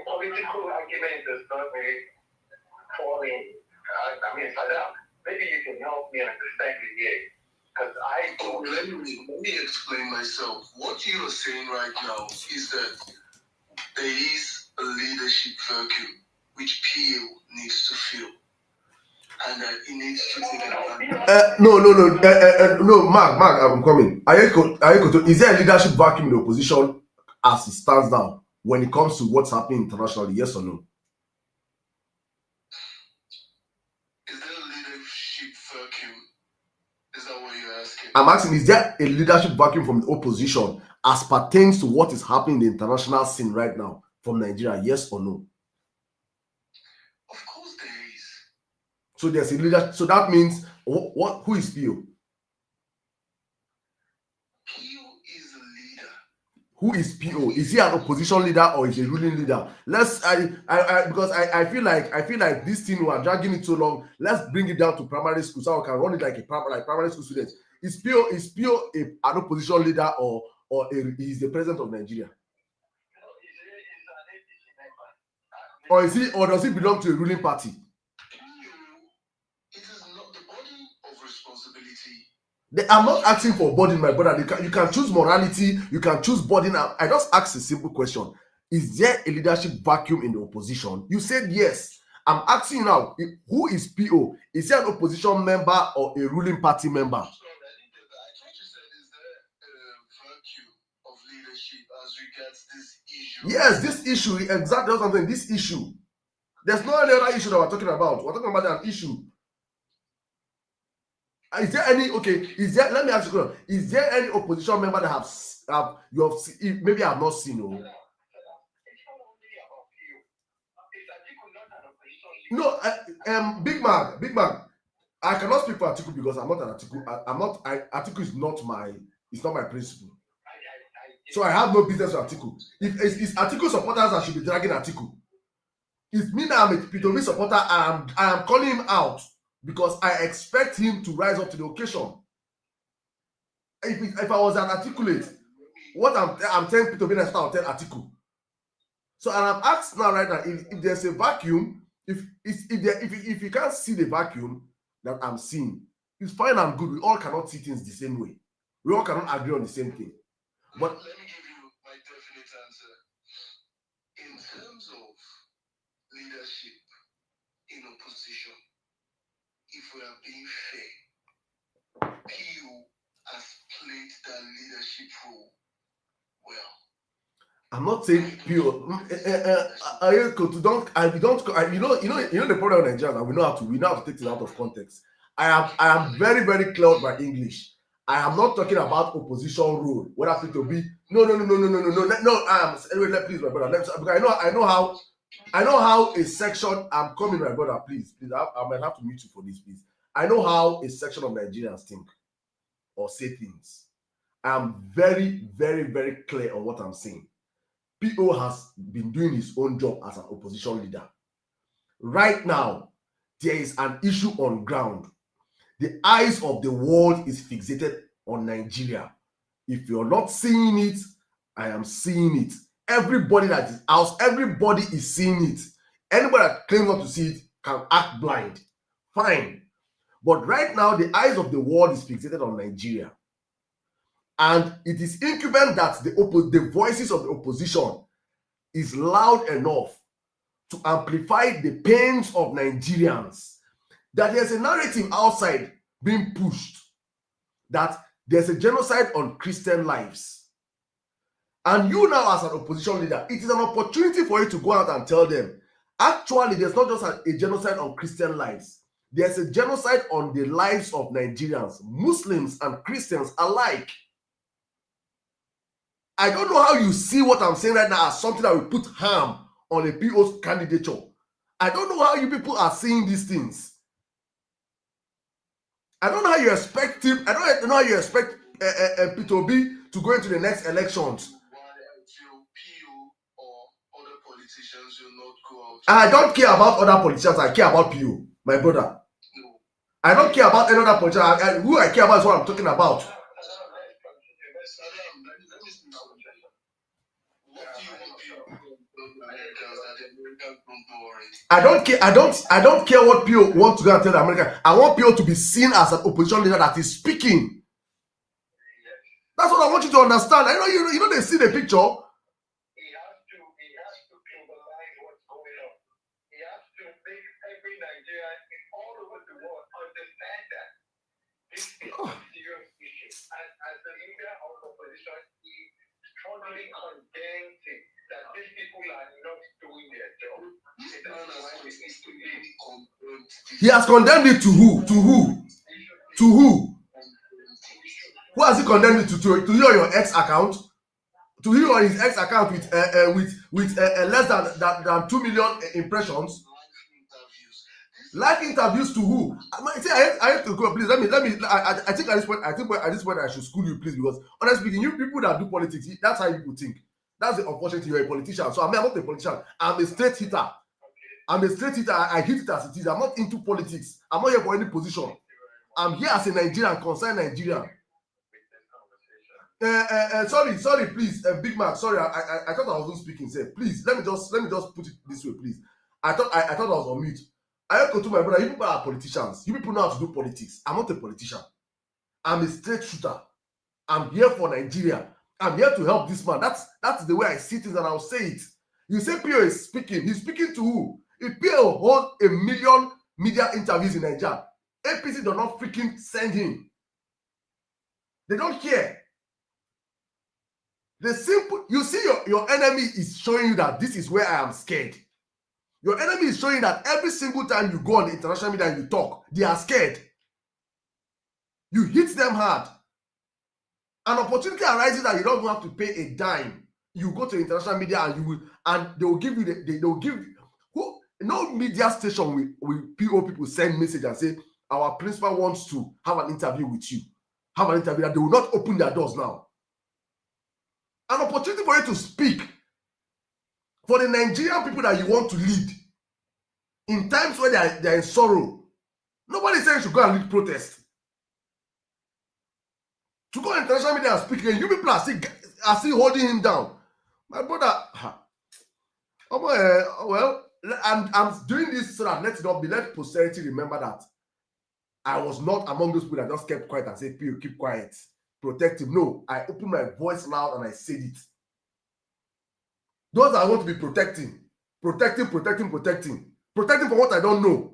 political argument does not really fall in. Saddam, maybe you can help me understand it here. Because I don't. Let me explain myself. What you are saying right now is that there is a leadership vacuum which PO needs to fill, and that it needs to take advantage. No, Mark, I'm coming. Ayeko, is there a leadership vacuum in the opposition as it stands now when it comes to what's happening internationally? Yes or no? Is there a leadership vacuum? Is that what you're asking? I'm asking, is there a leadership vacuum from the opposition as pertains to what is happening in the international scene right now from Nigeria? Yes or no? Of course there is. So there's a leader. So that means who is PO? PO is a leader. Who is PO? Is he an opposition leader or is he a ruling leader? Because I feel like this thing we are dragging it so long. Let's bring it down to primary school so I can run it like primary school student. Is PO an opposition leader or he's the president of Nigeria? Or does he belong to a ruling party? It is not the burden of responsibility. I'm not asking for burden, my brother. You can choose morality, you can choose burden. I just asked a simple question. Is there a leadership vacuum in the opposition? You said yes. I'm asking you now, who is PO? Is he an opposition member or a ruling party member? I thought you said, is there a vacuum of leadership as regards this issue? Yes, this issue, exactly what I'm saying, this issue. There's no any other issue that we're talking about. We're talking about an issue. Is there any, let me ask you a question. Is there any opposition member that you have seen, maybe I have not seen? No, Big Man, I cannot speak for Atiku because I'm not an Atiku. Atiku is not my principle. So I have no business with Atiku. If it's Atiku supporters that should be dragging Atiku. If me now I'm a P2B supporter, I am calling him out because I expect him to rise up to the occasion. If I was an articulate, what I'm telling P2B next time, I'll tell Atiku. So and I'm asked now right now if there's a vacuum, if you can't see the vacuum that I'm seeing, it's fine and good. We all cannot see things the same way. We all cannot agree on the same thing. But let me give you my definite answer. In terms of leadership in opposition, if we are being fair, PO has played that leadership role well. I'm not saying PO. The problem in Nigeria, we know how to take it out of context. I am very, very clear with my English. I am not talking about opposition role. What I to be? No. Anyway, please, my brother. Because I know how a section. I'm coming, my brother. Please. I might have to mute you for this, please. I know how a section of Nigerians think or say things. I'm very, very, very clear on what I'm saying. PO has been doing his own job as an opposition leader. Right now, there is an issue on ground. The eyes of the world is fixated on Nigeria. If you're not seeing it, I am seeing it. Everybody that is out, everybody is seeing it. Anybody that claims not to see it can act blind. Fine. But right now, the eyes of the world is fixated on Nigeria. And it is incumbent that the voices of the opposition is loud enough to amplify the pains of Nigerians. That there's a narrative outside being pushed that there's a genocide on Christian lives. And you now as an opposition leader, it is an opportunity for you to go out and tell them, actually, there's not just a genocide on Christian lives. There's a genocide on the lives of Nigerians, Muslims and Christians alike. I don't know how you see what I'm saying right now as something that will put harm on a PO's candidature. I don't know how you people are seeing these things. I don't know how you expect him. I don't know how you expect P2B to go into the next elections. Why until PO or other politicians will not go out? I don't care about other politicians. I care about PO, my brother. No. I don't care about any other politician. Who I care about is what I'm talking about. I don't care. I don't care what PO wants to go and tell the American. I want PO to be seen as an opposition leader that is speaking. That's what I want you to understand. I know you know they see the picture. He has to globalize what's going on. He has to make every Nigerian all over the world understand that this is a serious issue. And as the leader of the opposition, he strongly condemns it that these people are not doing their job. He has condemned it to who? To who? To who? Who has he condemned it to? To you or your ex account? To you or his ex account with less than 2 million impressions? Live interviews to who? I have to go. Please let me. I think at this point, I should school you, please, because honestly speaking, you people that do politics, that's how people think. That's the unfortunate. You're a politician. So I'm not a politician. I'm a straight hitter. I hit it as it is. I'm not into politics. I'm not here for any position. I'm here as a Nigerian, concerned Nigerian. Sorry, please, Big Mac. Sorry, I thought I wasn't speaking. Say, please, let me just put it this way, please. I thought I was on mute. I have to my brother. You people are politicians. You people know how to do politics. I'm not a politician. I'm a straight shooter. I'm here for Nigeria. I'm here to help this man. That's the way I see things, and I'll say it. You say Pio is speaking. He's speaking to who? If Pio holds 1 million media interviews in Nigeria, APC does not freaking send him. They don't care. The simple, you see, your enemy is showing you that this is where I am scared. Your enemy is showing that every single time you go on the international media and you talk, they are scared. You hit them hard. An opportunity arises that you don't even have to pay a dime. You go to the international media and they will give you no media station will PO people send message and say our principal wants to have an interview with you. Have an interview, that they will not open their doors now. An opportunity for you to speak for the Nigerian people that you want to lead in times where they're in sorrow. Nobody says you should go and lead protest. To go on international media and speak, and you people are still holding him down. My brother, well, I'm doing this so that let posterity remember that I was not among those people that just kept quiet and said, Pio, keep quiet, protect him. No, I opened my voice loud and I said it. Those I want to be protecting for what I don't know.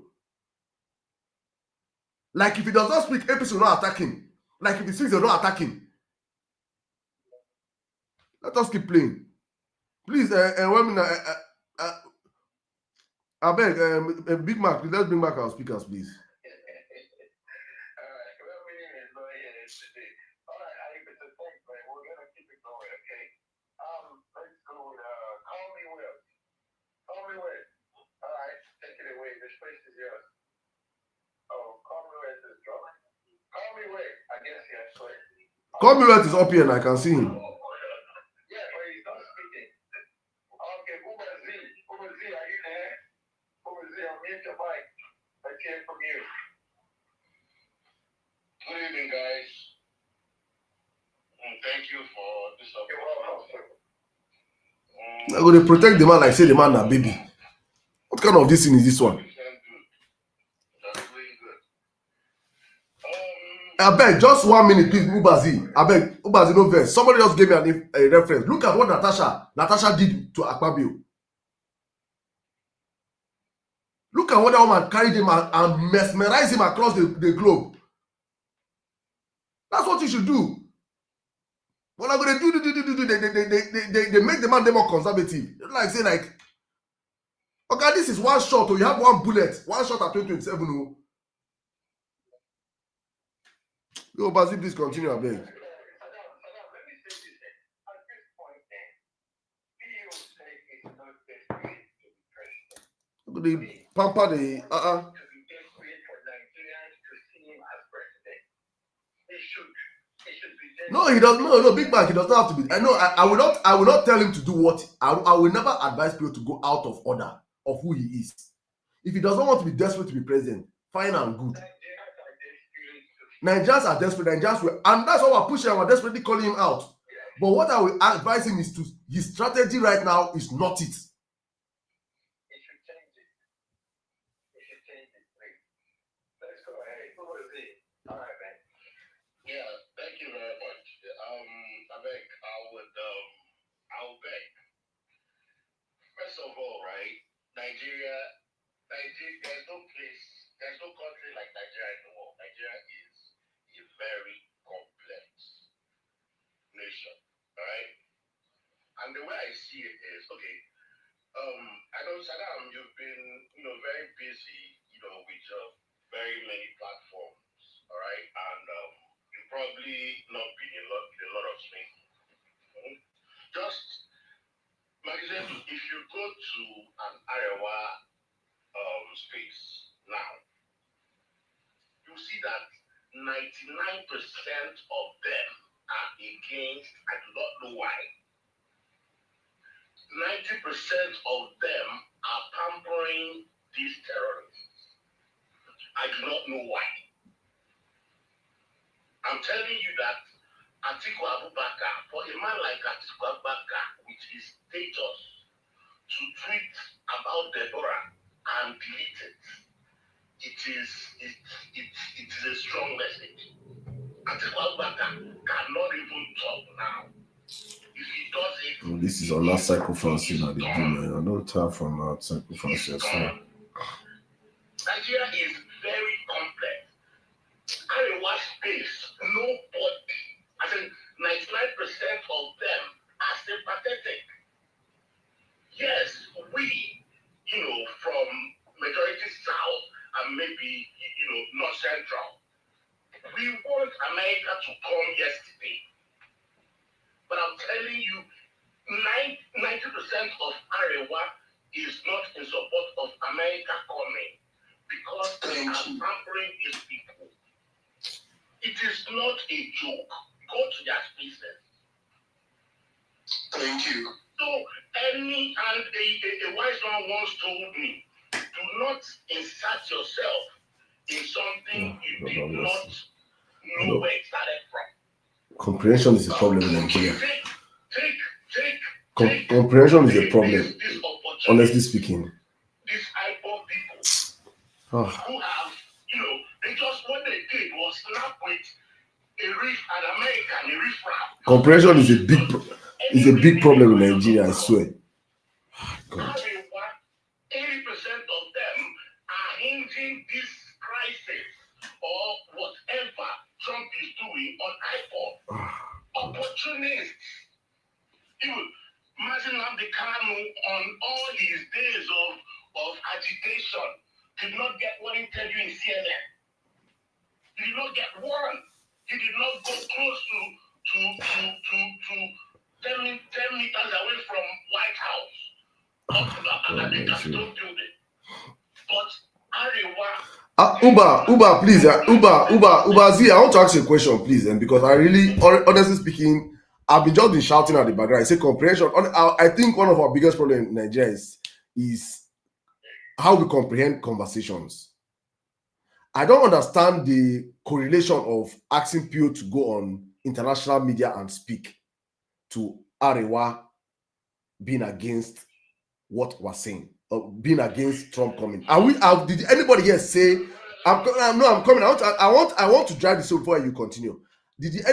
Like if he does not speak, APC will not attack him. Like if he speaks, they will not attack him. Let us keep playing. Please, I beg, Big Mac, please, let's bring back our speakers, please. Call me where is up here and I can see him. Yeah, but he's not speaking. Okay, Uber Z, are you there? Uber Z, I'll mute your mic. Let's hear from you. Good evening, guys. And thank you for this opportunity. I'm going to protect the man like say the man a baby. What kind of this thing is this one? I beg, just 1 minute, please, Ubazi. I beg, Ubazi, no verse. Somebody just gave me a reference. Look at what Natasha did to Akpabio. Look at what that woman carried him and mesmerized him across the globe. That's what you should do. What I'm going to do, they make the man more conservative. Like say like, okay, this is one shot, or you have one bullet, one shot at 2027. Yo, Bazi, please continue, I beg. They pamper the No, he does no Big Mac. He does not have to be. I know. I will not tell him to do what. I will never advise people to go out of order of who he is. If he does not want to be desperate to be president, fine and good. Nigerians are desperate. Nigerians will, and that's why we're pushing and we're desperately calling him out. But what I will advise him is his strategy right now is not it. Yeah, thank you very much. I'll beg. First of all, right, Nigeria, there's no place, there's no country like Nigeria in the world. Nigeria is a very complex nation, all right? And the way I see it is, okay, I know, Saddam, you've been, very busy, with very many platforms, all right? And you've probably not been in a lot of space. Just, if you go to an Arewa space now, you see that 99% of them are against, I do not know why, 90% of them are pampering these terrorists. I do not know why. I'm telling you that Atiku Abubakar, for a man like Atiku Abubakar, with his status, to tweet about Deborah and delete it, it is a strong message. Atiku Abubakar cannot even talk now. If he does it, Oh, this is on that sacrifice that they do, man. I don't tell from that sacrifice. Nigeria is very complex. Arewa space, nobody, I think 99% of them are sympathetic. Yes, we, from majority south and maybe, north central, we want America to come yesterday. But I'm telling you, 90% of Arewa is not in support of America coming because they are pampering these people. It is not a joke. Go to their spaces. Thank you. So, a wise man once told me, do not insert yourself in something you did not know where it started from. Comprehension is a problem in Nigeria. Comprehension is a problem, honestly speaking. These iPod people who have, they just, what they did was snap with an American, comprehension is a big problem in Nigeria, I swear. God. 80% of them are hinging this crisis or whatever Trump is doing on iPod. Opportunists. Imagine the Kanu on all his days of agitation did not get one interview in CNN. He did not get one. He did not go close to 10 meters away from White House. At the Capitol building. But Arewa. Uber, please. Uber Z, I want to ask you a question, please. And because I really, honestly speaking, I've just been shouting at the background. I say comprehension. I think one of our biggest problems in Nigeria is how we comprehend conversations. I don't understand the correlation of asking people to go on international media and speak to Arewa being against what we're saying, being against Trump coming. Did anybody here say? I'm coming. I want to drive this before you continue. Did you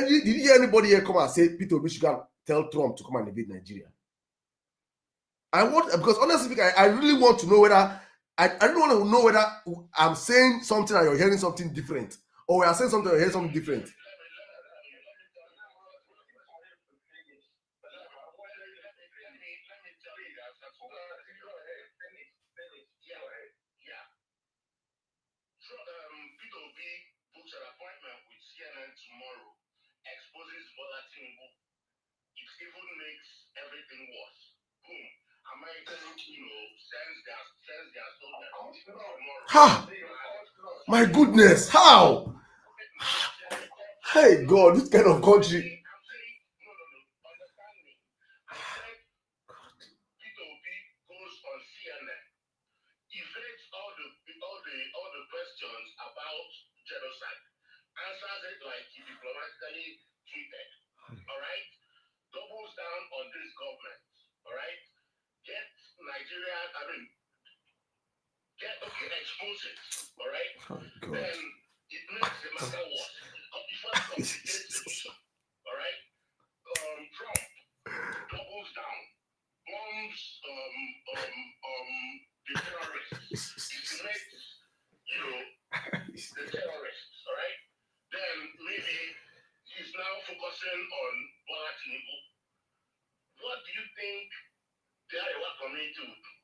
hear anybody here come and say Peter Obi should tell Trump to come and invade Nigeria? Because honestly speaking, I really want to know whether I don't want to know whether I'm saying something and you're hearing something different, or we are saying something and you're hearing something different. Peter Obi books an appointment with CNN tomorrow, exposes Vawulence. It even makes everything worse. Boom. America, sends their soldiers tomorrow. My goodness, how? Hey God, this kind of country. Understand me. I said Peter Obi goes on CNN, evades all the questions about genocide, answers it like he diplomatically tweeted. All right, doubles down on this government. All right, get Nigeria. Expose it. All right. Then it makes the matter worse. It complicates the issue. All right. Trump doubles goes down, bombs the terrorists, eliminates, the terrorists, all right? Then maybe he's now focusing on Bola Tinubu. What do you think the Arewa community would do?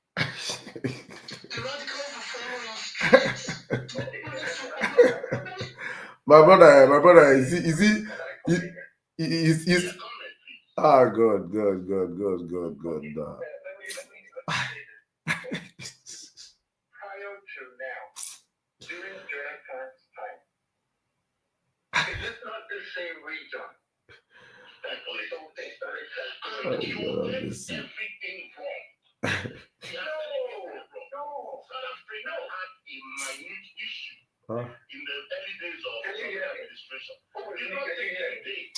The radical performance. My brother, is he God. Prior to now, during Jonathan's time, is it not the same region? Everything wrong. No. South Africa had a minute issue in the early days of administration. Did not take a day.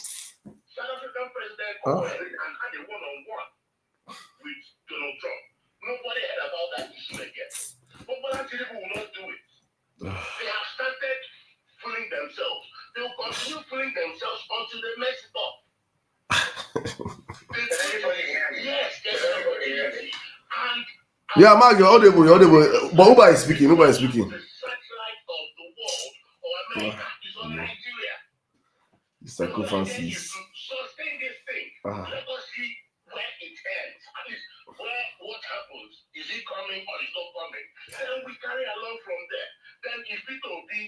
South African president went and had a one-on-one with Donald Trump. Nobody heard about that issue again. But Bola Tinubu will not do it. They have started fooling themselves. They will continue fooling themselves until they mess it up. Yes, everybody hears it. And yeah, Mark, you're audible. But Uber is speaking. the satellite of the world or America is on Nigeria. The circumstances. Sustain this thing. Let us see where it ends. At least what happens. Is it coming or is not coming? Then we carry along from there. Then if it will be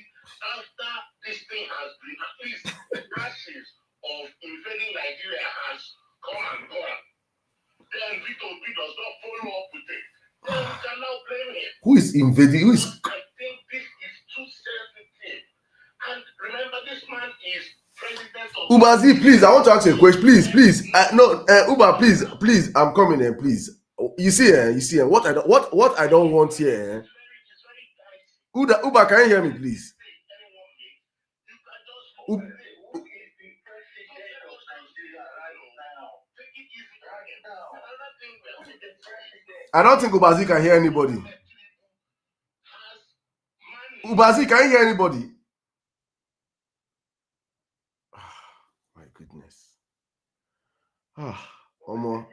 after this thing has been, at least the ashes of invading Nigeria has come and gone, then Vito B does not follow up with it. Then we can now blame him. Who is invading? Who is? I think this is too sensitive. And remember, this man is president of Ubazi, please, I want to ask you a question. Please. No, Uber, please, I'm coming here, please. You see, what I don't want here. Uber, can you hear me, please? I don't think Ubazi can hear anybody. Ubazi, can you hear anybody? My goodness. Omo.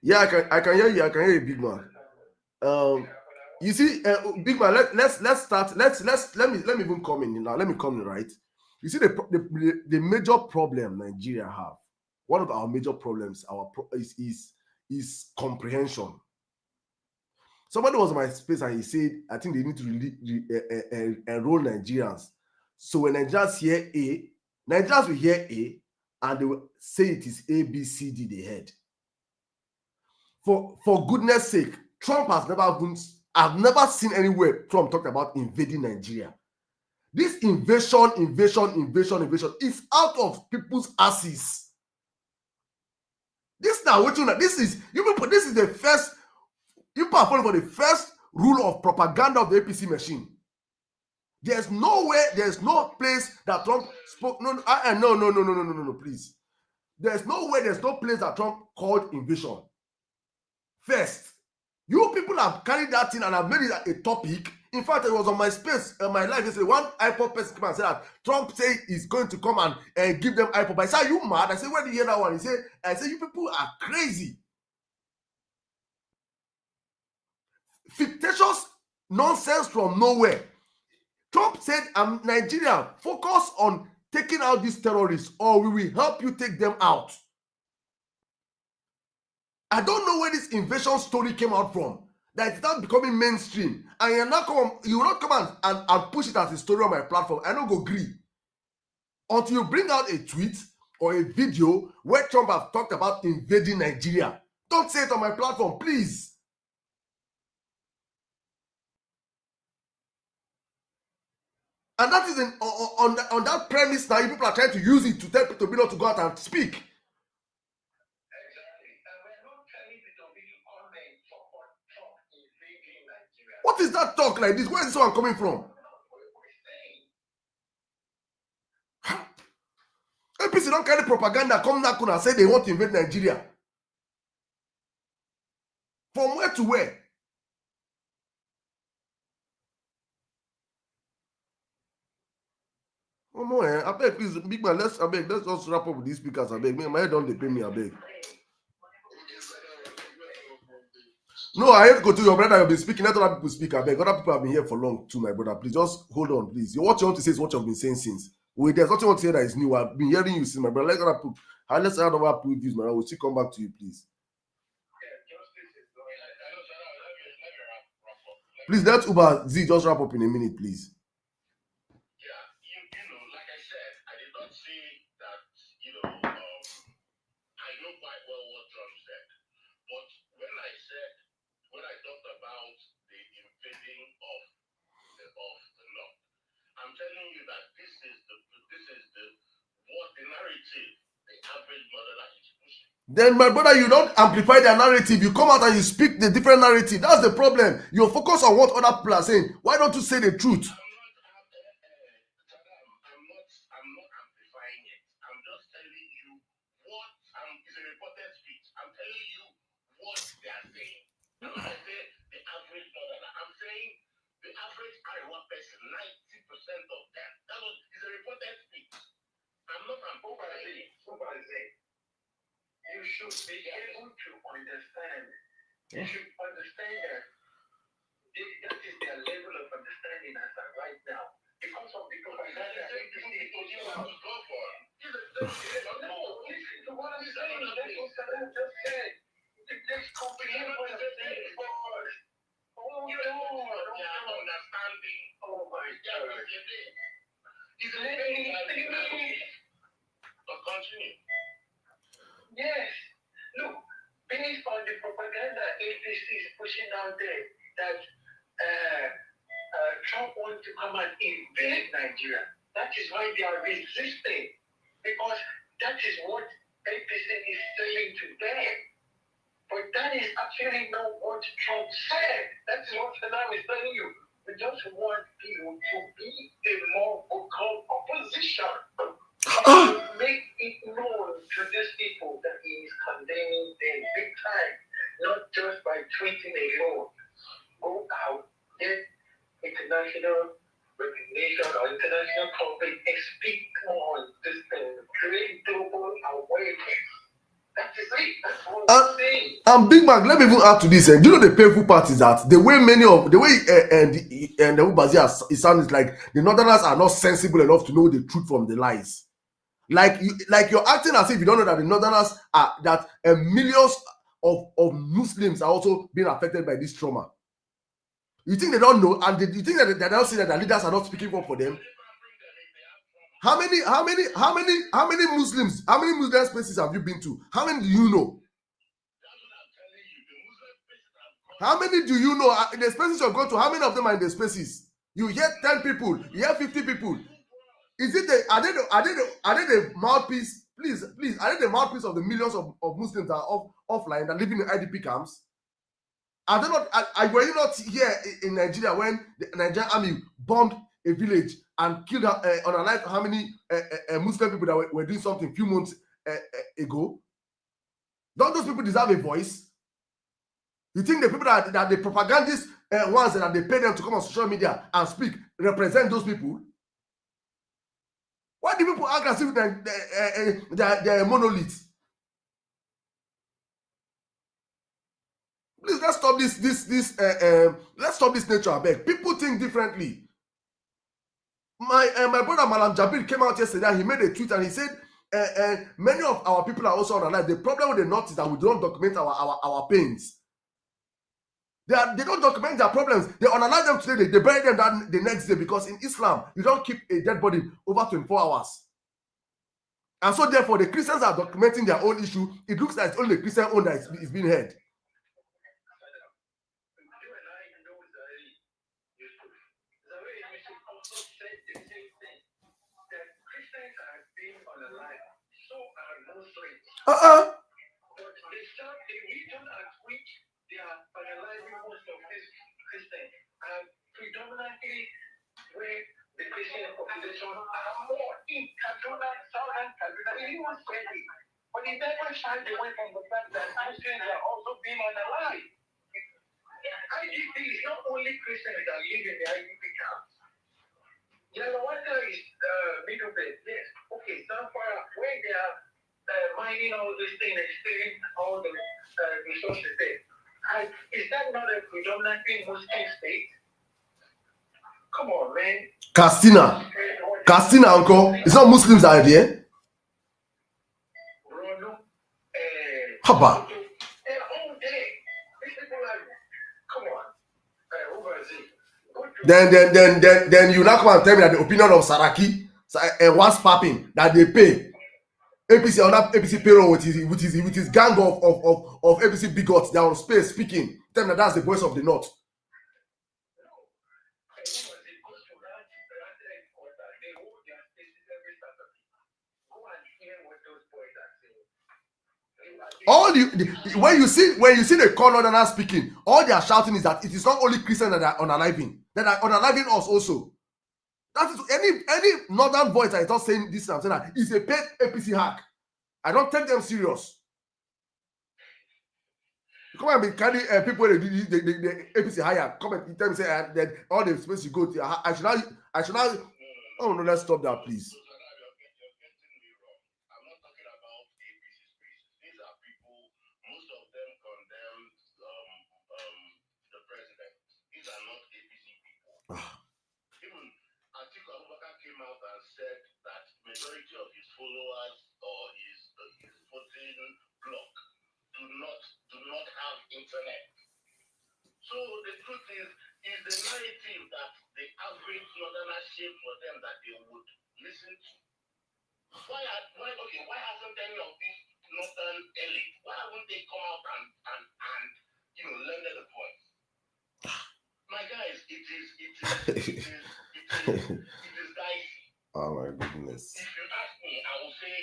Yeah, I can hear you. I can hear you, big man. You see, big man. Let's start. Let me even come in now. Let me come in, right? You see the major problem Nigeria have. One of our major problems, is comprehension. Somebody was in my space and he said, I think they need to enroll Nigerians. So when Nigerians hear A, Nigerians will hear A and they will say it is A, B, C, D they heard. For goodness sake, Trump has I've never seen anywhere Trump talk about invading Nigeria. This invasion is out of people's asses. This is the first. You are falling for the first rule of propaganda of the APC machine. There's no place that Trump spoke. No, please. There's no place that Trump called invasion. First, you people have carried that thing and have made it a topic. In fact, it was on my space, my life yesterday. One iPod person came and said that Trump said he's going to come and give them iPod. I said, are you mad? I said, where did you hear that one? I said, you people are crazy. Fictitious nonsense from nowhere. Trump said, Nigeria, focus on taking out these terrorists or we will help you take them out. I don't know where this invasion story came out from. That it's not becoming mainstream. And you will not come and push it as a story on my platform. I don't go agree. Until you bring out a tweet or a video where Trump has talked about invading Nigeria. Don't say it on my platform, please. And that is on that premise now, you people are trying to use it to tell people to not to go out and speak. Exactly. And we're not telling people to come and support Trump invading Nigeria. What is that talk like this? Where is this one coming from? APC don't carry propaganda, come back and say they want to invade Nigeria. From where to where? I beg, please, big man. Let's just wrap up with these speakers. I beg. My head don't pay me. I beg. No, I have to go to your brother. You've been speaking. Let other people speak. I beg. Other people have been here for long too, my brother. Please just hold on, please. What you want to say is what you've been saying since. Wait, there's nothing you want to say that is new. I've been hearing you since, my brother. Let's add other people views, man. I will still come back to you, please. Please let Uber Z just wrap up in a minute, please. Yeah, like I said, I did not say that, I know quite well what Trump said. But when I talked about the invading of the North, I'm telling you that this is the narrative the average mother is pushing. Then, my brother, you don't amplify their narrative. You come out and you speak the different narrative. That's the problem. You focus on what other people are saying. Why don't you say the truth? I'm not amplifying it. I'm just telling you what is a reported speech. I'm telling you what they are saying. And when I say the average mother, I'm saying the average Iowa person, 90% of them. That is a reported speech. I'm not amplifying it. You should be able to understand. You should understand that that is their level of understanding as of right now. Because of the propaganda they have to go for. No, listen to what I'm saying. That's what Saddam just said. Let's comprehend what I'm saying first. Hold on. Understanding. Oh my God. It's a little but continue. Yes. Look, based on the propaganda APC is pushing out there that Trump wants to come and invade Nigeria. That is why they are resisting, because that is what APC is saying to them. But that is actually not what Trump said. That is what Saddam is telling you. We just want people to be a more vocal opposition. Make it known to these people that he is condemning them big time, not just by tweeting alone. Go out, get international recognition or international coverage and speak on this thing. Create global awareness. That is it. That's what I'm saying. And Big Mac, let me even add to this. Do you know the painful part is that the way the Ubazia it sounds like the Northerners are not sensible enough to know the truth from the lies. Like you're acting as if you don't know that the Northerners are that millions of Muslims are also being affected by this trauma. You think they don't know, and you think that they don't see that the leaders are not speaking up for them? How many Muslims, how many Muslim spaces have you been to? How many do you know? How many do you know? In the spaces you've gone to, how many of them are in the spaces? You hear 10 people, you hear 50 people. Is it are they the mouthpiece? Please, are they the mouthpiece of the millions of Muslims that are offline that live in IDP camps? Are they not? Were you not here in Nigeria when the Nigerian army bombed a village and killed unalived how many Muslim people that were doing something a few months ago? Don't those people deserve a voice? You think the people that the propagandists ones that they pay them to come on social media and speak represent those people? Why do people act as if they're monoliths? Please, let's stop let's stop this nature, I beg. People think differently. My brother Malam Jabir came out yesterday. He made a tweet and he said, many of our people are also on alive. The problem with the North is that we don't document our pains. They don't document their problems. They unalive them today. They bury them the next day, because in Islam you don't keep a dead body over 24 hours. And so therefore the Christians are documenting their own issue. It looks like it's only the Christian own that is being heard. But they start the region at which they are finalizing most of these Christians, and predominantly where the Christian population are more in Kaduna, southern Kaduna, even Sweden. But it never shies away from the fact that Christians are also being unalive. IDP is not only Christians that live in the IDP camps. Yelawanda is middle bed, yes. okay, Zamfara, where they are mining all this thing and stealing all the resources there. And is that not a predominantly Muslim state? Come on, man. Castina, uncle. It's not Muslims that are there. Haba. They're all there. These people are, come on. Then you now come and tell me that the opinion of Saraki and what's popping that they pay APC on that APC payroll with his gang of APC bigots. They are on space speaking. Tell me that that's the voice of the North. When you see the Northerners speaking, all they are shouting is that it is not only Christians that are unaliving, that are unaliving us also. That is any northern voice that is not saying this. I'm saying that is a paid APC hack. I don't take them serious. Come and be carrying people the APC higher. Come and tell me say that all the space you go to. I should not. Oh no, let's stop that, please. Said that majority of his followers or his voting bloc do not have internet. So the truth is the narrative that the average northerner shaped for them that they would listen to. Why hasn't any of these northern elite, why haven't they come out and lended a voice? My guys, it is dicey. Oh my goodness. If you ask me, I will say,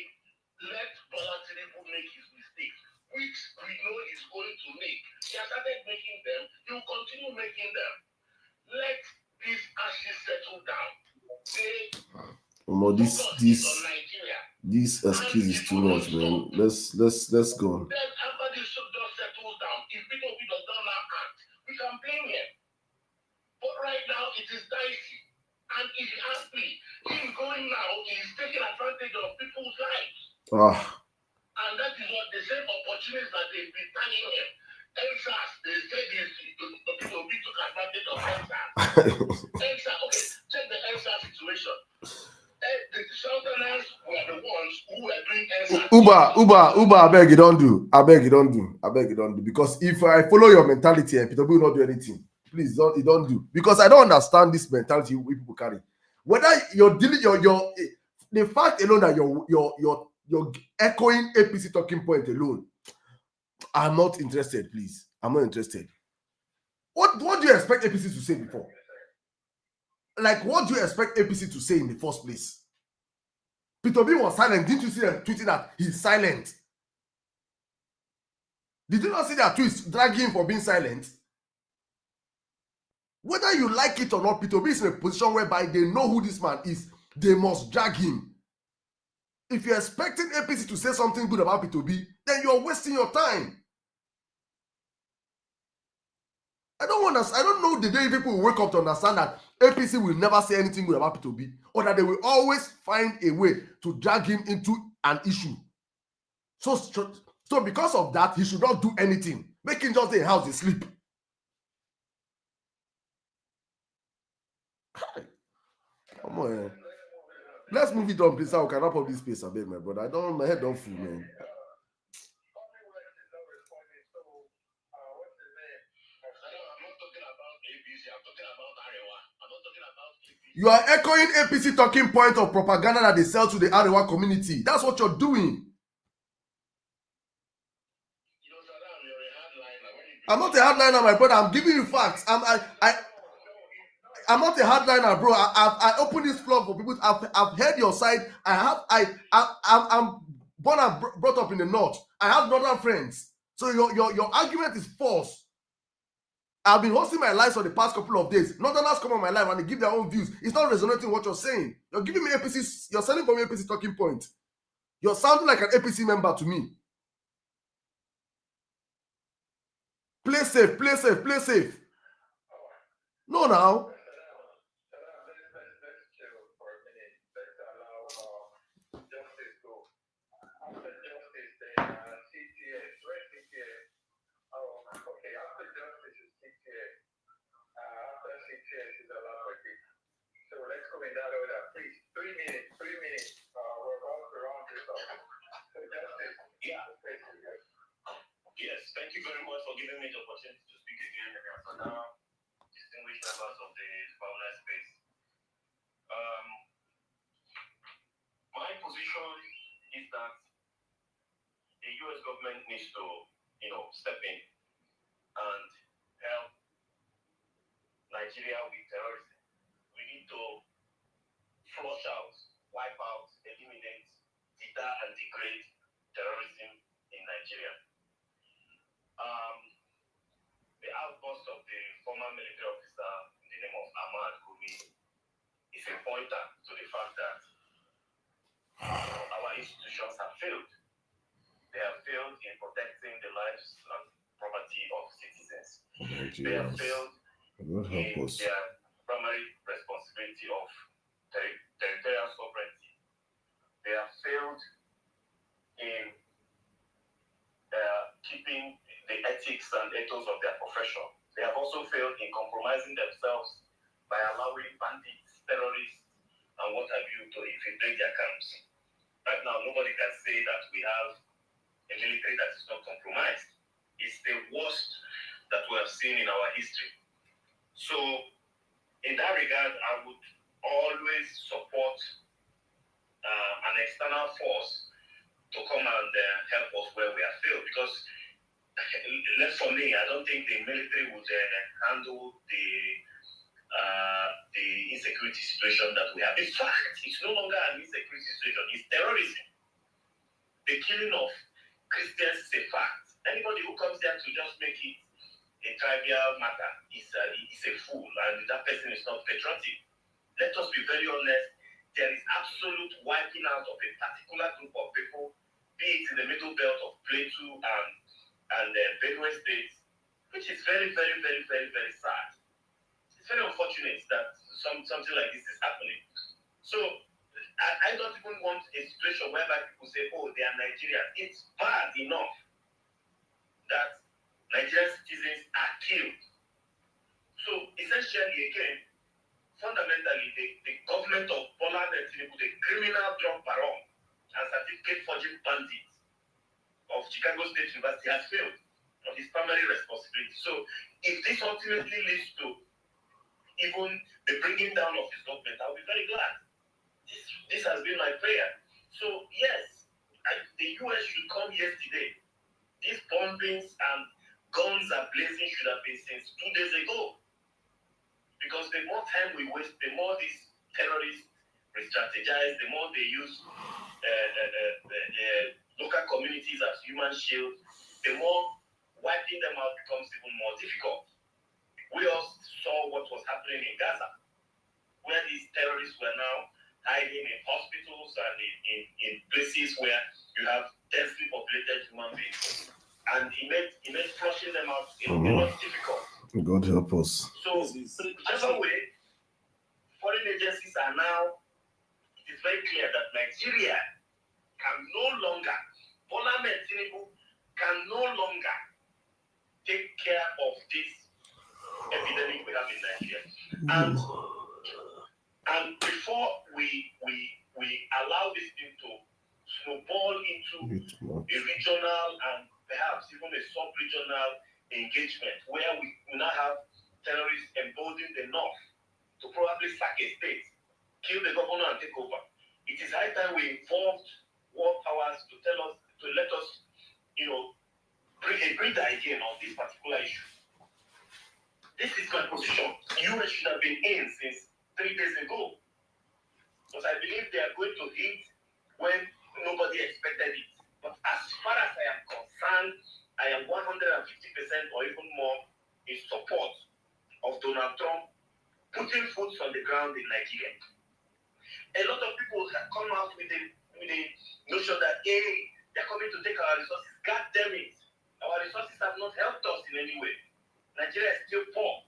let Bola Tinubu make his mistakes, which we know he's going to make. He has started making them. He will continue making them. Let these ashes settle down. This excuse is too much, man. Let's go. Then after this dust settles down, if people does not now act, we can blame him. But right now it is dicey. And if you ask me, him going now is taking advantage of people's lives. And that is what the same opportunities that they've been telling him. EndSARS, they said people took advantage of EndSARS. Okay, check the EndSARS situation. The Southerners were the ones who were doing EndSARS. Uber, I beg you don't do. Because if I follow your mentality and people will not do anything, please don't do. Because I don't understand this mentality we people carry. Whether you're dealing the fact alone that you're echoing APC talking point alone, I'm not interested, please. I'm not interested. What do you expect APC to say before? Like, what do you expect APC to say in the first place? Peter B was silent. Didn't you see them tweeting that he's silent? Did you not see that tweets dragging him for being silent? Whether you like it or not, Peter B is in a position whereby they know who this man is. They must drag him. If you're expecting APC to say something good about Peter B, then you're wasting your time. I don't know the day people will wake up to understand that APC will never say anything good about Peter B, or that they will always find a way to drag him into an issue. So because of that, he should not do anything. Make him just stay in house and sleep. Come on. Let's move it on, please. I can wrap up this space a bit, my brother. My head don't full, man. You are echoing APC talking point of propaganda that they sell to the Arewa community. That's what you're doing. I'm not a hardliner, my brother. I'm giving you facts. I'm not a hardliner, bro. I open this floor for people. I've heard your side. I'm born and brought up in the north. I have northern friends. So your argument is false. I've been hosting my lives for the past couple of days. Northerners come on my live and they give their own views. It's not resonating what you're saying. You're giving me APC. You're selling for me APC talking point. You're sounding like an APC member to me. Play safe, play safe, play safe. No, now. 3 minutes. We're about to round this up. So that's it. Yeah. Yes, thank you very much for giving me the opportunity to speak again. So now, distinguished members of the Vawulence space. My position is that the U.S. government needs to, step in and help Nigeria with terrorism. We need to flush out, wipe out, eliminate, deter, and degrade terrorism in Nigeria. The outburst of the former military officer in the name of Ahmad Gumi is a pointer to the fact that our institutions have failed. They have failed in protecting the lives and property of citizens. They have failed in their primary responsibility of territorial sovereignty. They have failed in keeping the ethics and ethos of their profession. They have also failed in compromising themselves by allowing bandits, terrorists, and what have you to infiltrate their camps. Right now, nobody can say that we have a military that is not compromised. It's the worst that we have seen in our history. So, in that regard, I would always support an external force to come and help us where we are failed, because for me, I don't think the military would handle the insecurity situation that we have. In fact, it's no longer an insecurity situation, it's terrorism. The killing of Christians is a fact. Anybody who comes there to just make it a trivial matter is a fool, and that person is not patriotic. Let us be very honest. There is absolute wiping out of a particular group of people, be it in the middle belt of Plateau and Benue states, which is very, very, very, very, very sad. It's very unfortunate that something like this is happening. So I don't even want a situation whereby people say, oh, they are Nigerians. It's bad enough that Nigerian citizens are killed. So essentially, again, fundamentally, the government of Bola Tinubu, the criminal drug baron and certificate forging bandit of Chicago State University, has failed on his primary responsibility. So if this ultimately leads to even the bringing down of his government, I'll be very glad. This has been my prayer. So yes, the US should come yesterday. These bombings and guns are blazing should have been since 2 days ago. Because the more time we waste, the more these terrorists re-strategize, the more they use local communities as human shield, the more wiping them out becomes even more difficult. We all saw what was happening in Gaza, where these terrorists were now hiding in hospitals and in places where you have densely populated human beings. And it made flushing them out a lot difficult. God help us. So, whichever way, foreign agencies are now, it is very clear that Nigeria can no longer, Bola Tinubu can no longer take care of this epidemic we have in Nigeria. And before we allow this thing to snowball into a regional and perhaps even a sub-regional engagement where we now have terrorists emboldened the north to probably sack a state, kill the governor and take over. It is high time we involved world powers to let us, bring a breather again on this particular issue. This is my position. US should have been in since 3 days ago. Because I believe they are going to hit when nobody expected it. But as far as I am concerned, I am 150% or even more in support of Donald Trump putting foot on the ground in Nigeria. A lot of people have come out with the notion that, hey, they're coming to take our resources. God damn it. Our resources have not helped us in any way. Nigeria is still poor.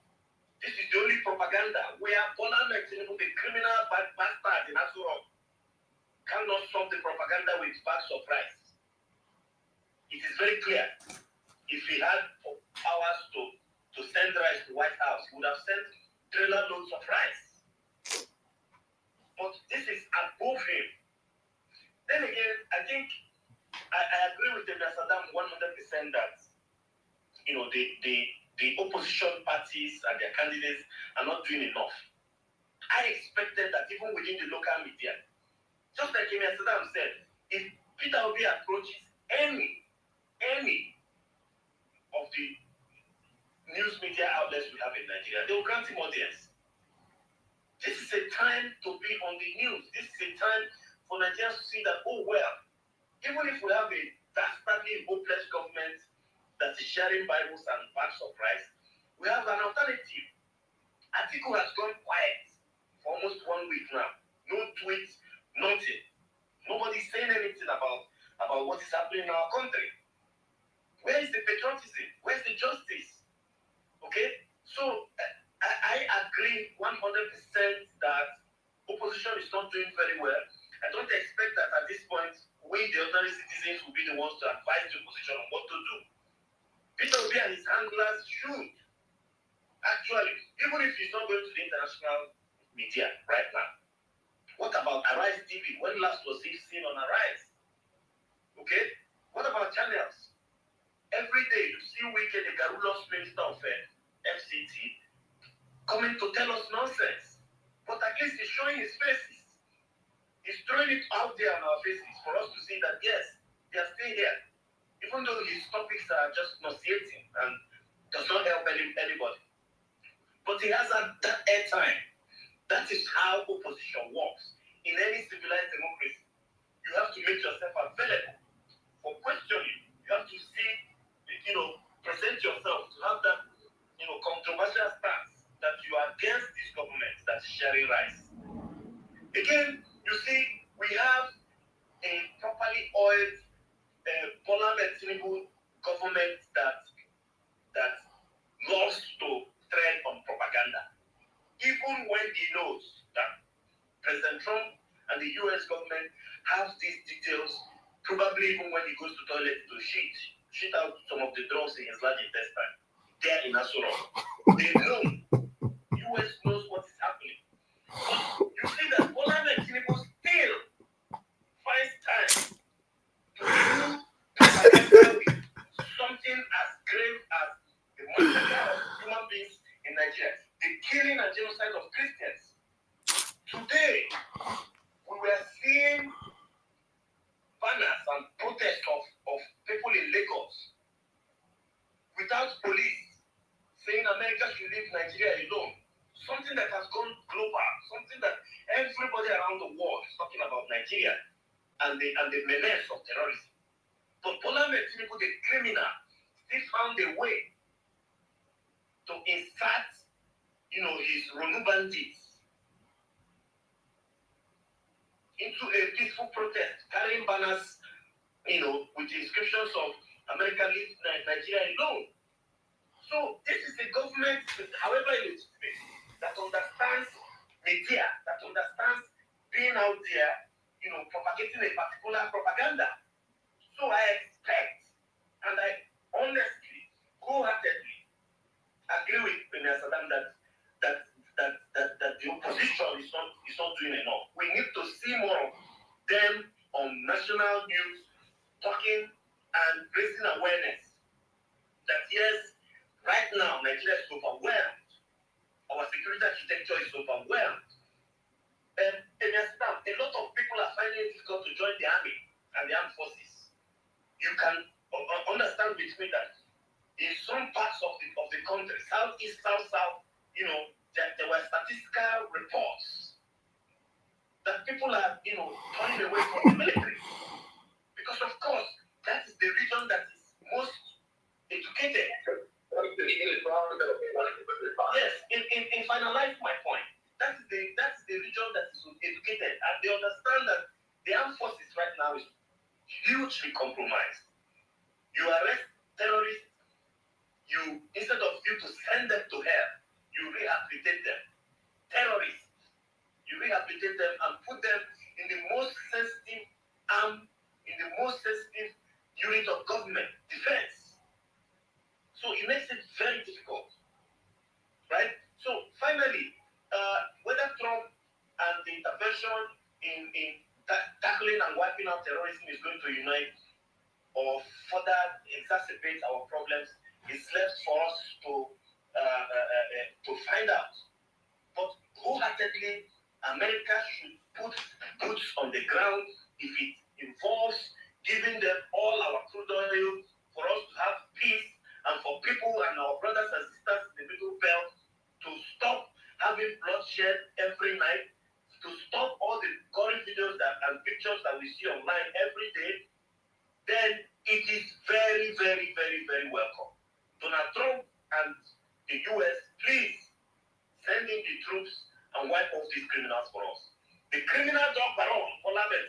This is the only propaganda where Bola Tinubu, the criminal bastard in Asuro, cannot solve the propaganda with bags of rice. It is very clear. If he had powers to send rice to White House, he would have sent trailer loads of rice. But this is think I agree with Saddam 100% that the opposition parties and their candidates are not doing enough. I expected that even within the local media, just like Saddam said, if Peter Obi approaches any of the news media outlets we have in Nigeria, they will grant him audience. This is a time to be on the news. This is a time for Nigerians to see that, oh well, even if we have a dastardly hopeless government that is sharing Bibles and bags of rice, we have an alternative. Atiku has gone quiet for almost 1 week now. No tweets, nothing. Nobody's saying anything about what is happening in our country. Where is the patriotism? Where's the justice? Okay? So I agree 100% that opposition is not doing very well. I don't expect that at this point, we, the ordinary citizens, will be the ones to advise the opposition on what to do. Peter Obi and his handlers should, actually, even if he's not going to the international media right now. What about Arise TV? When last was he seen on Arise? Okay? What about channels? Every day you see Wike, the Garulos Minister of FCT, coming to tell us nonsense. But at least he's showing his faces. He's throwing it out there on our faces for us to see that, yes, they are still here. Even though his topics are just nauseating and does not help anybody. But he has that airtime. That is how opposition works. In any civilized democracy, you have to make yourself available for questioning. You have to see, present yourself to have that, controversial stance that you are against this government that's sharing rice. Again, you see, we have a properly oiled Bola Tinubu government that loves to tread on propaganda. Even when he knows that President Trump and the US government have these details, probably even when he goes to toilet to shit out some of the drugs in his large intestine, there in Asura. They know. US knows what is happening. But you see that Bola Tinubu still finds time to do propaganda with something as grave as the massacre of human beings in Nigeria, the killing and genocide of Christians. Today, we were seeing banners and protests of people in Lagos without police saying America should leave Nigeria alone. Something that has gone global, something that everybody around the world is talking about Nigeria and the menace of terrorism. But Bola Tinubu, the criminal, still found a way to insert, his Ronu bandits into a peaceful protest, carrying banners, with the inscriptions of America leave Nigeria alone. So this is a government, however illegitimate, that understands media, that understands being out there, propagating a particular propaganda. So I expect, and I honestly, wholeheartedly agree with Premier Saddam that the opposition is not doing enough. We need to see more of them on national news talking and raising awareness that yes, right now Nigeria is overwhelmed. Our security architecture is overwhelmed. And a lot of people are finding it difficult to join the army and the armed forces. You can understand with me that in some parts of the country, southeast, south, there were statistical reports that people are, turning away from the military. Because, of course, that is the region that is most educated. Yes, in finalizing my point, that's the region that is educated, and they understand that the armed forces right now is hugely compromised. You arrest terrorists, instead of you to send them to hell, you rehabilitate them. Terrorists, you rehabilitate them and put them in the most sensitive in the most sensitive unit of government, defense. So it makes it very difficult, right? So finally, whether Trump and the intervention in tackling and wiping out terrorism is going to unite or further exacerbate our problems. It's left for us to find out. But wholeheartedly, America should put boots on the ground if it involves giving them all our crude oil for us to have peace and for people and our brothers and sisters in the Middle Belt to stop having bloodshed every night, to stop all the gory videos and pictures that we see online every day, then it is very, very, very, very welcome. Donald Trump and the US, please send in the troops and wipe off these criminals for us. The criminal dog baron,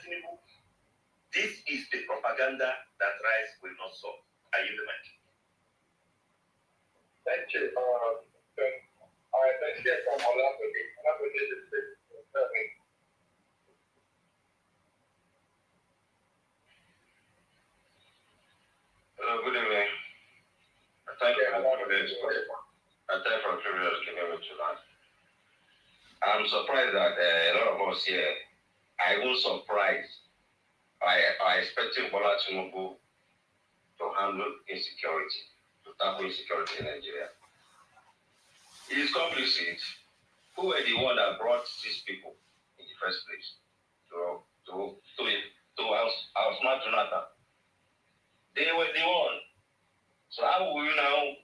Tinubu, this is the propaganda that rice will not solve. I yield the mic. Thank you. All right, let's hear from Olafode. Good evening. Thank you for the privilege. Thank you for the privilege given me tonight. I'm surprised that a lot of us here are even surprised by expecting Bola Tinubu to handle insecurity, to tackle insecurity in Nigeria. It is complicit. Who were the one that brought these people in the first place to outsmart Jonathan? They were the one. So how will you now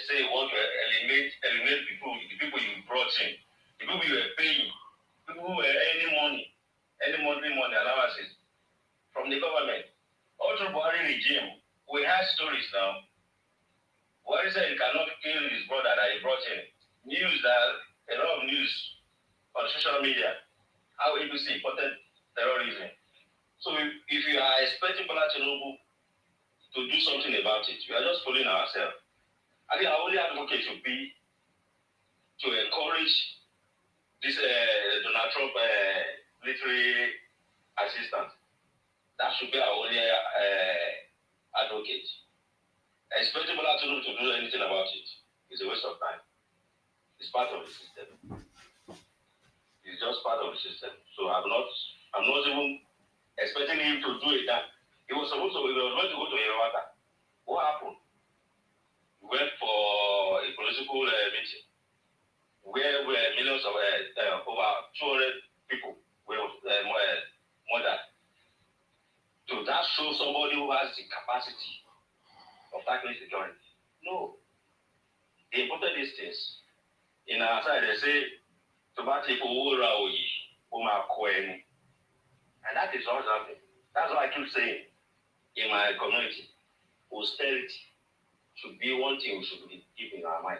say you want to eliminate the people you brought in, the people you were paying, people who were earning money, any monthly money allowances from the government? All through Buhari regime, we have stories now. Buhari said he cannot kill his brother that he brought in. News that a lot of news on social media, how ABC imported terrorism. So if you are expecting Bola Tinubu to do something about it, we are just fooling ourselves. I think our only advocate should be to encourage this Donald Trump military assistance. That should be our only advocate. Expecting Bola Tinubu to do anything about it is a waste of time. It's part of the system. It's just part of the system. So I'm not even expecting him to do it. He was going to go to Yerwata. What happened? We went for a political meeting where millions of over 200 people were murdered. So that shows somebody who has the capacity of tackling security. No. They imported these things. In our side, they say, and that is not happening. That's why I keep saying, in my community, austerity should be one thing we should be keeping in our mind.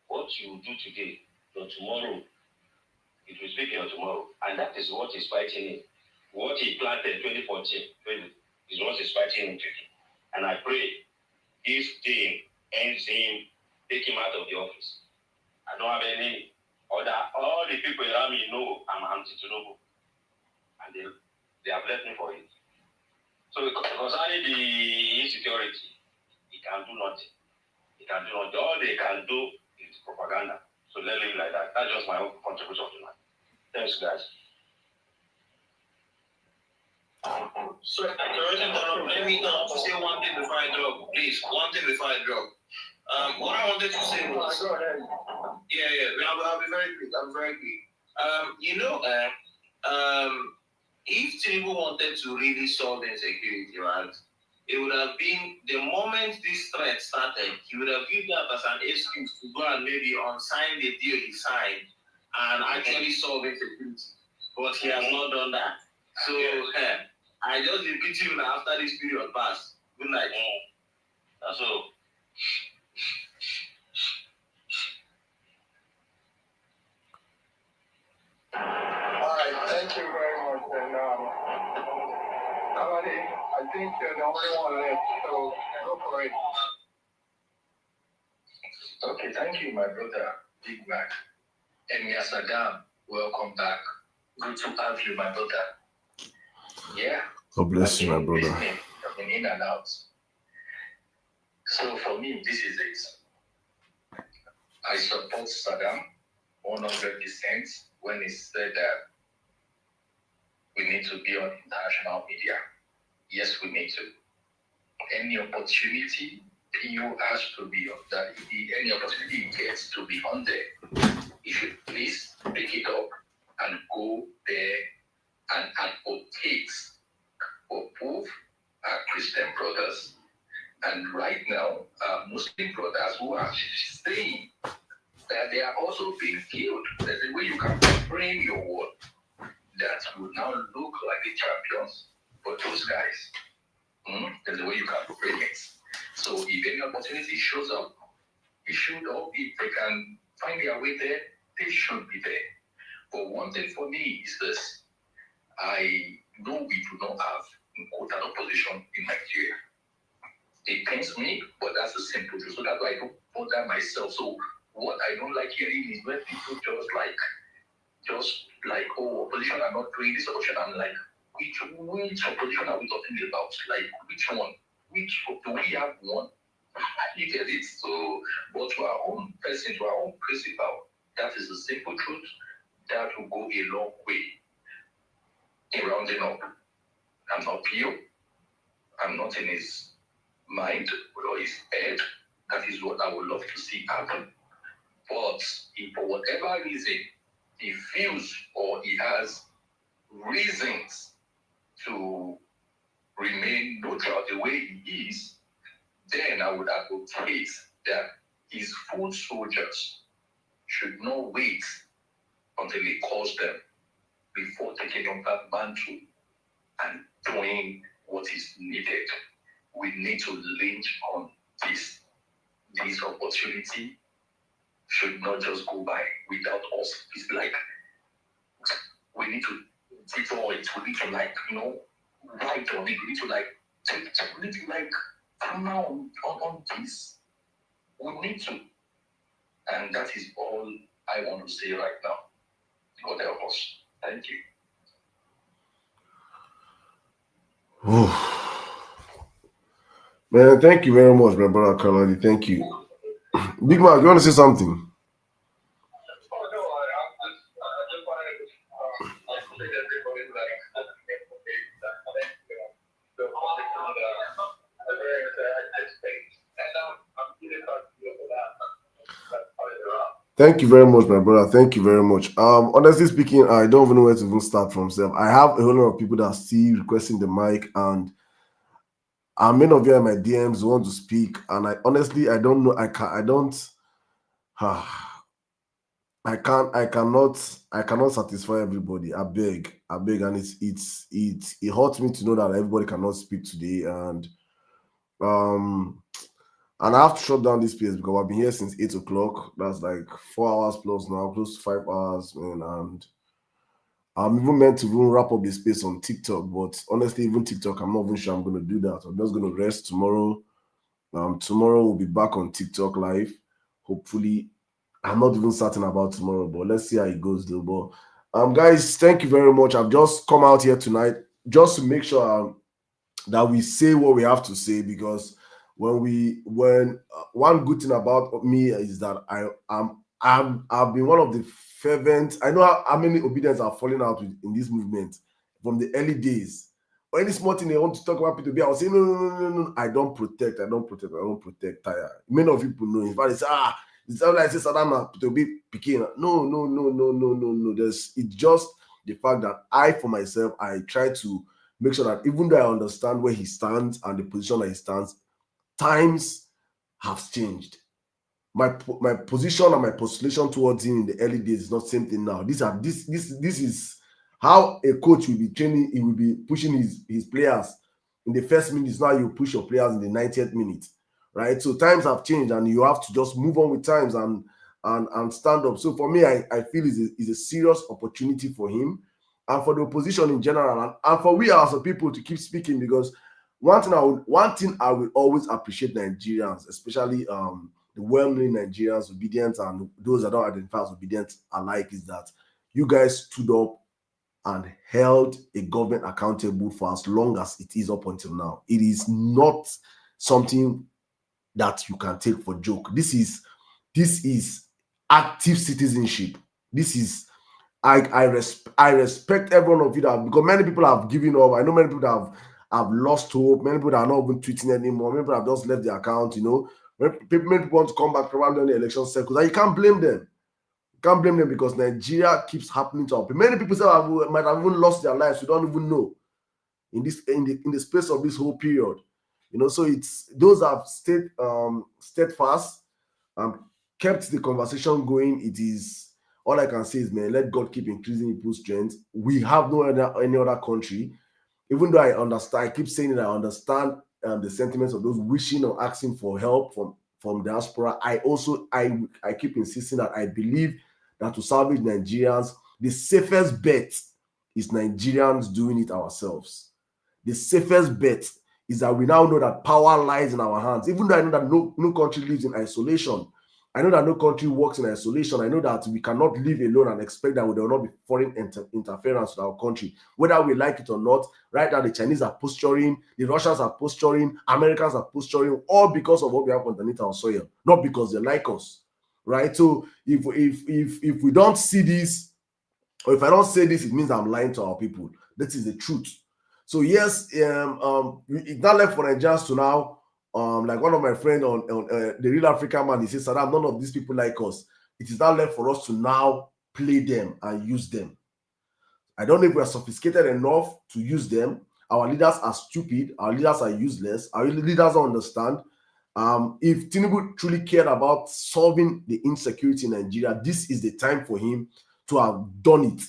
What you do today, or tomorrow, it will speak in tomorrow. And that is what is fighting him. What he planted 2014 is what is fighting him today. And I pray this thing ends him, take him out of the office. I don't have any other, all the people around me know I'm anti-Tinubu. And they have left me for it. So concerning the insecurity, he can do nothing. He can do nothing. All they can do is propaganda. So let me like that. That's just my own contribution tonight. Thanks, guys. So, let me say one thing before I drop, please. One thing before I drop. What I wanted to say was, Go ahead. I'll be very quick. If Tinubu wanted to really solve insecurity, right, it would have been the moment this threat started, he would have used that as an excuse to go and maybe unsign the deal he signed and actually solve insecurity. But he has not done that. So I just repeat you now after this period pass. Good night. That's all. All right, thank you very much. And Nobody, I think you're the only one left, so go for it. Okay, thank you, my brother, Big Mac. And Yasadam, welcome back. Good to have you, my brother. Yeah. God bless you, my brother. I've been in and out. So for me, this is it. I support Saddam 100% when he said that We need to be on international media. Yes, we need to. Any opportunity PO has to be on that. Any opportunity he gets to be on there, he should please pick it up and go there and advocate for both our Christian brothers and right now Muslim brothers who are saying that they are also being killed. There's a way you can frame your word that would now look like the champions for those guys. There's a way you can frame it. So if any opportunity shows up, it should all be, if they can find their way there, they should be there. But one thing for me is this. I know we do not have an opposition in Nigeria. It pains me, but that's the simple truth. So that's why I don't bother myself. So what I don't like hearing is when people just like, oh, opposition are not doing this opposition. I'm like, which opposition are we talking about? Like, which one? Do we have one? You get it? So, but to our own person, to our own principle, that is the simple truth. That will go a long way in rounding up. I'm not pure. I'm not in his mind or his head. That is what I would love to see happen. But if for whatever reason he feels or he has reasons to remain neutral the way he is, then I would advocate that his foot soldiers should not wait until he calls them before taking up that mantle and doing what is needed. We need to lynch on this. This opportunity should not just go by without us. It's like we need to detour it. We need to write on it. We need to come now on this. We need to. And that is all I want to say right now. God help us. Thank you. Man, thank you very much, my brother Kaladi. Thank you. Big Man, you want to say something? Thank you very much, my brother. Thank you very much. Honestly speaking, I don't even know where to even start from. Self, I have a whole lot of people that are still requesting the mic, and many of you in my DMs want to speak, and I honestly I don't know. I cannot satisfy everybody. I beg, and it hurts me to know that everybody cannot speak today, and I have to shut down this place because I've been here since 8 o'clock. That's like 4 hours plus now, close to 5 hours, man. And I'm even meant to even wrap up the space on TikTok, but honestly, even TikTok, I'm not even sure I'm going to do that. I'm just going to rest tomorrow. Tomorrow we'll be back on TikTok live. Hopefully, I'm not even certain about tomorrow, but let's see how it goes, though. But guys, thank you very much. I've just come out here tonight just to make sure that we say what we have to say, because when one good thing about me is that I've been one of the fervent. I know how many obedience are falling out in this movement from the early days. Or any small thing they want to talk about P2B, I'll say no. I don't protect. Tire. Many of people know. In fact, they say it's like say Saddam P2B picking. No. It's just the fact that I, for myself, I try to make sure that even though I understand where he stands and the position that he stands, times have changed. My position and my postulation towards him in the early days is not the same thing now. This is how a coach will be training. He will be pushing his players in the first minutes. Now you push your players in the 90th minute, right? So times have changed, and you have to just move on with times and stand up. So for me, I feel is a serious opportunity for him and for the opposition in general, and for we as a people to keep speaking, because one thing I will always appreciate Nigerians, especially the well-known Nigerians, obedient, and those that don't identify as obedient alike, is that you guys stood up and held a government accountable for as long as it is up until now. It is not something that you can take for joke. This is active citizenship. This is I respect every one of you that, because many people have given up. I know many people that have lost hope. Many people that are not even tweeting anymore. Many people have just left their account. Many people want to come back probably on the election circles, and you can't blame them. You can't blame them because Nigeria keeps happening to our people. Many people say might have even lost their lives. We don't even know in the space of this whole period. So it's those that have stayed steadfast, kept the conversation going. It is all I can say is, man, let God keep increasing people's strength. We have no any other country. Even though I understand, I keep saying that I understand the sentiments of those wishing or asking for help from diaspora. I keep insisting that I believe that to salvage Nigerians, the safest bet is Nigerians doing it ourselves. The safest bet is that we now know that power lies in our hands. Even though I know that no country lives in isolation, I know that no country works in isolation. I know that we cannot live alone and expect that there will not be foreign interference with our country, whether we like it or not. Right now, the Chinese are posturing, the Russians are posturing, Americans are posturing, all because of what we have underneath our soil, not because they like us. Right? So if we don't see this, or if I don't say this, it means I'm lying to our people. That is the truth. So yes, it's not left for Nigerians to now, like one of my friends on the Real African Man, he says, Saddam, none of these people like us. It is not left for us to now play them and use them. I don't know if we are sophisticated enough to use them. Our leaders are stupid. Our leaders are useless. Our leaders don't understand. If Tinubu truly cared about solving the insecurity in Nigeria, this is the time for him to have done it.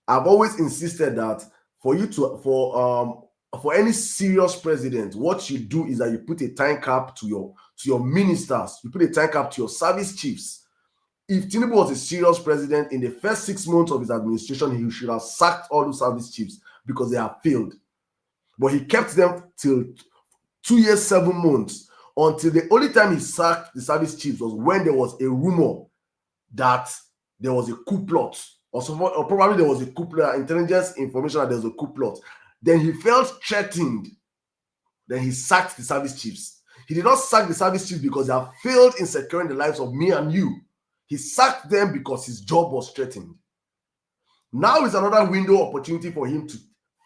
I've always insisted that for any serious president, what you do is that you put a time cap to your ministers, you put a time cap to your service chiefs. If Tinubu was a serious president, in the first 6 months of his administration, he should have sacked all those service chiefs because they have failed. But he kept them till 2 years, 7 months, until the only time he sacked the service chiefs was when there was a rumor that there was a coup plot, or probably there was a coup plot, intelligence information that there was a coup plot. Then he felt threatened. Then he sacked the service chiefs. He did not sack the service chiefs because they have failed in securing the lives of me and you. He sacked them because his job was threatened. Now is another window opportunity for him to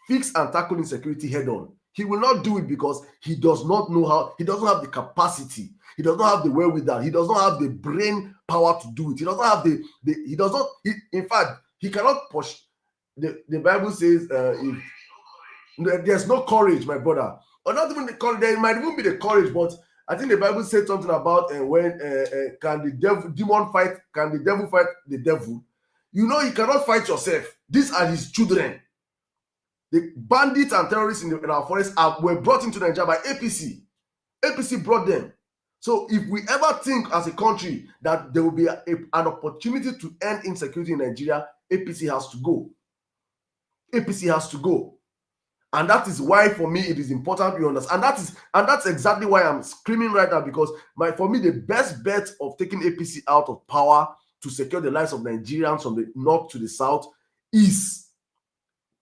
fix and tackle insecurity head on. He will not do it because he does not know how. He doesn't have the capacity. He does not have the wherewithal. He does not have the brain power to do it. He does not have in fact, he cannot push. The Bible says there's no courage, my brother. Or not even the courage. There might even be the courage, but I think the Bible said something about when can the devil fight the devil? You cannot fight yourself. These are his children. The bandits and terrorists in our forest were brought into Nigeria by APC. APC brought them. So if we ever think as a country that there will be an opportunity to end insecurity in Nigeria, APC has to go. APC has to go. And that is why, for me, it is important you understand. And that's exactly why I'm screaming right now, because for me, the best bet of taking APC out of power to secure the lives of Nigerians from the north to the south is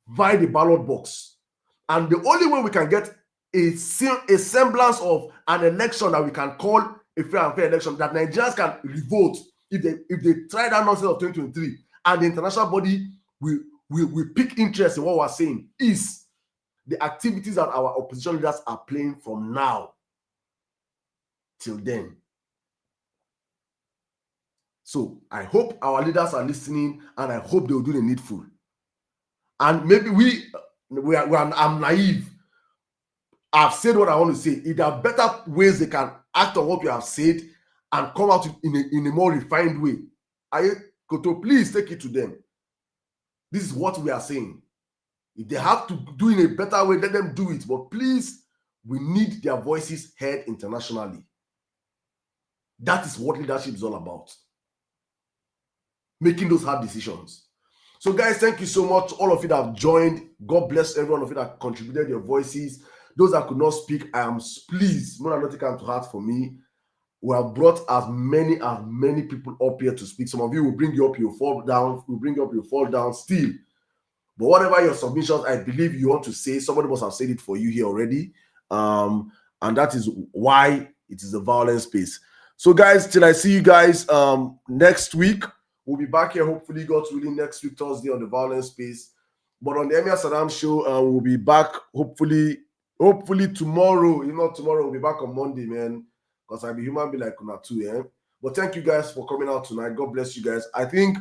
via the ballot box. And the only way we can get a semblance of an election that we can call a fair and fair election, that Nigerians can revolt if they try that nonsense of 2023, and the international body will pick interest in what we're saying, is the activities that our opposition leaders are playing from now till then. So I hope our leaders are listening, and I hope they will do the needful. And maybe I'm naive. I've said what I want to say. If there are better ways they can act on what you have said and come out in a more refined way, please take it to them. This is what we are saying. If they have to do in a better way, let them do it. But please, we need their voices heard internationally. That is what leadership is all about. Making those hard decisions. So guys, thank you so much, all of you that have joined. God bless every one of you that contributed your voices. Those that could not speak, I am pleased. More than not taken to heart for me. We have brought as many people up here to speak. Some of you will bring you up, you fall down. We'll bring you up, you fall down still. But whatever your submissions, I believe you want to say, somebody must have said it for you here already. And that is why it is a Vawulence space. So guys, till I see you guys next week, We'll be back here, hopefully, God's willing, next week, Thursday, on the Vawulence space. But on the Emir Saddam show, we'll be back, hopefully tomorrow. If not tomorrow, we'll be back on Monday, man. Because I'll be human being like Una too, yeah. But thank you guys for coming out tonight. God bless you guys. I think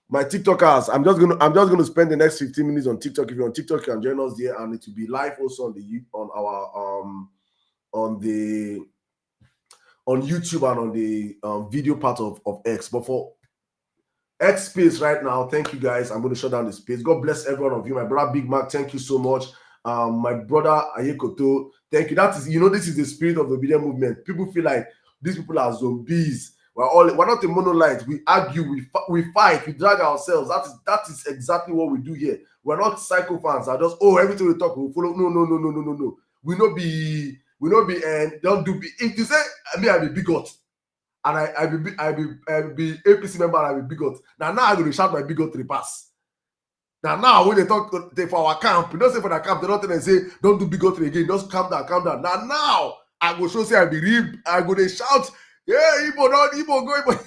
my TikTokers, I'm just gonna spend the next 15 minutes on TikTok. If you're on TikTok, you can join us there, and it will be live also on YouTube and on the video part of X. But for X space right now, thank you guys. I'm going to shut down the space. God bless every one of you. My brother Big Mac, thank you so much. My brother Ayekoto, thank you. That is, this is the spirit of the obedient movement. People feel like these people are zombies. We're not a monolith. We argue, we fight, we drag ourselves. That is exactly what we do here. We're not psycho fans. I just everything we talk, we follow. No. We not be and don't do be. If you say I be bigot, and I be APC member, and I be bigot. Now I'm going to shout my bigotry pass. Now when they talk for our camp, you don't say for the camp, they don't tell them say don't do bigotry again. Just calm down. Now I go show say I believe. I go to shout. Yeah, Igbo go.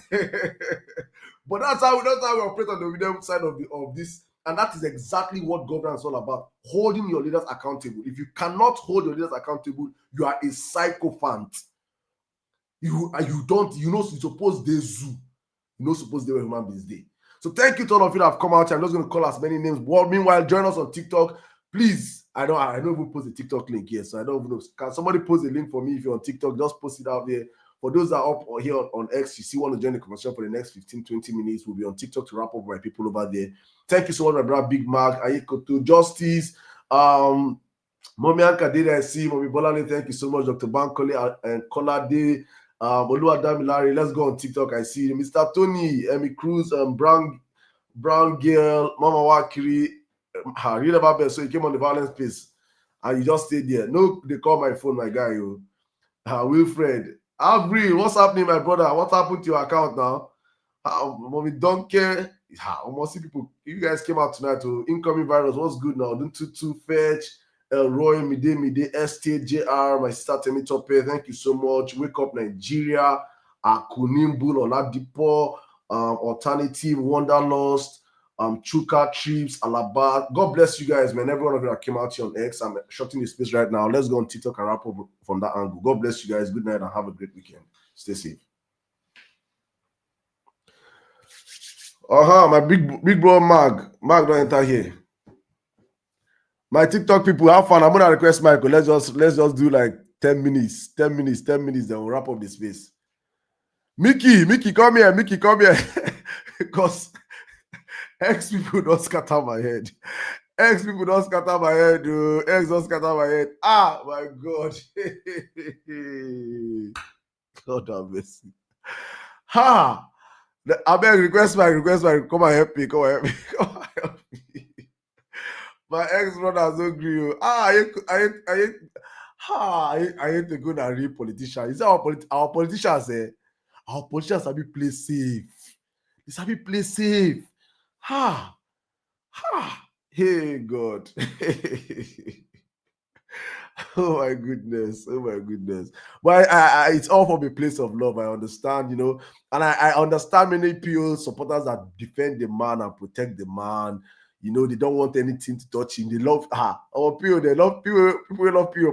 But that's how we operate on the video side of this, and that is exactly what governance is all about: holding your leaders accountable. If you cannot hold your leaders accountable, you are a sycophant. You suppose they zoo. You're not supposed to do human beings day. So thank you to all of you that have come out here. I'm just going to call as many names. Well, meanwhile, join us on TikTok, please. I don't even post a TikTok link here, so I don't even know. Can somebody post a link for me if you're on TikTok? Just post it out there. For those that are up or here on X, you see want to join the conversation for the next 15-20 minutes. We'll be on TikTok to wrap up my people over there. Thank you so much, my brother Big Mac, Ayekoto, Justice, Mommy Anka did I see, Mommy Bolale, thank you so much, Dr. Bankole and Kolade, Oluwadamilare. Let's go on TikTok. I see Mr. Tony, Emmy Cruz, Brown Girl, Mama Wakiri, read about it. So you came on the Vawulence space and you just stayed there. No, they call my phone, my guy. Wilfred, Avril, what's happening, my brother? What happened to your account now? Mommy don't care. Almost see people. You guys came out tonight to incoming virus. What's good now? Don't too fetch. Roy, Mide, Estate, JR, my sister Temi Tope, thank you so much. Wake Up Nigeria, Akunimbul, Oladipo, Alternative, Wanderlust, Chuka Trips, Alaba. God bless you guys, man. Every one of you that came out here on X. I'm shutting the space right now. Let's go on TikTok and wrap up from that angle. God bless you guys. Good night and have a great weekend. Stay safe. My big bro Mag don't enter here. My TikTok people, have fun. I'm gonna request Michael. Let's just do like 10 minutes. 10 minutes, then we'll wrap up the space. Mickey, come here. Because X people don't scatter my head. X don't scatter my head. Ah, my God. God have mercy. I beg, request Mike. Come and help me. My ex-brother so agree. I hate to go and real politician. Is our politicians our politicians have been play safe. They have been play safe. Hey God. Oh my goodness. But it's all from a place of love. I understand, and I understand many PO supporters that defend the man and protect the man. They don't want anything to touch him. They love our PO. They love PO. People love PO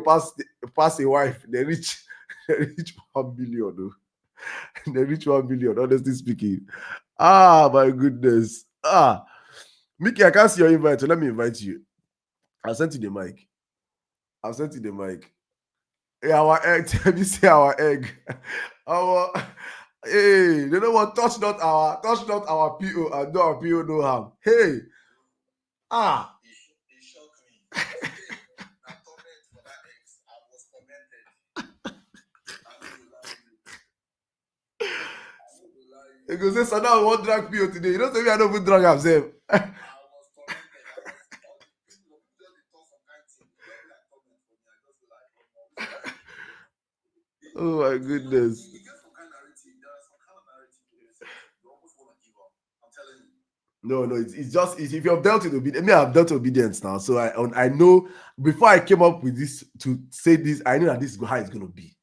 pass a wife. They reach 1 billion. Though. They reach 1 billion. Honestly speaking. My goodness. Mickey, I can't see your invite. So let me invite you. I'll send you the mic. Yeah, our egg. Let me say our egg. Hey, they don't want touch not our PO and do our PO no harm. Hey. It shocked me. I comment for that ex. I was commented. He goes, so now I want drag PO today. You don't say me I don't even drag himself. I was commented. All the people just talk some kind of thing. Oh my goodness. You get some kind of narrative. There are some kind of narrative you almost want to give up. I'm telling you. No, it's just if you've dealt with obedience. I've dealt with obedience now, so I know before I came up with this to say this, I know that this is how it's going to be.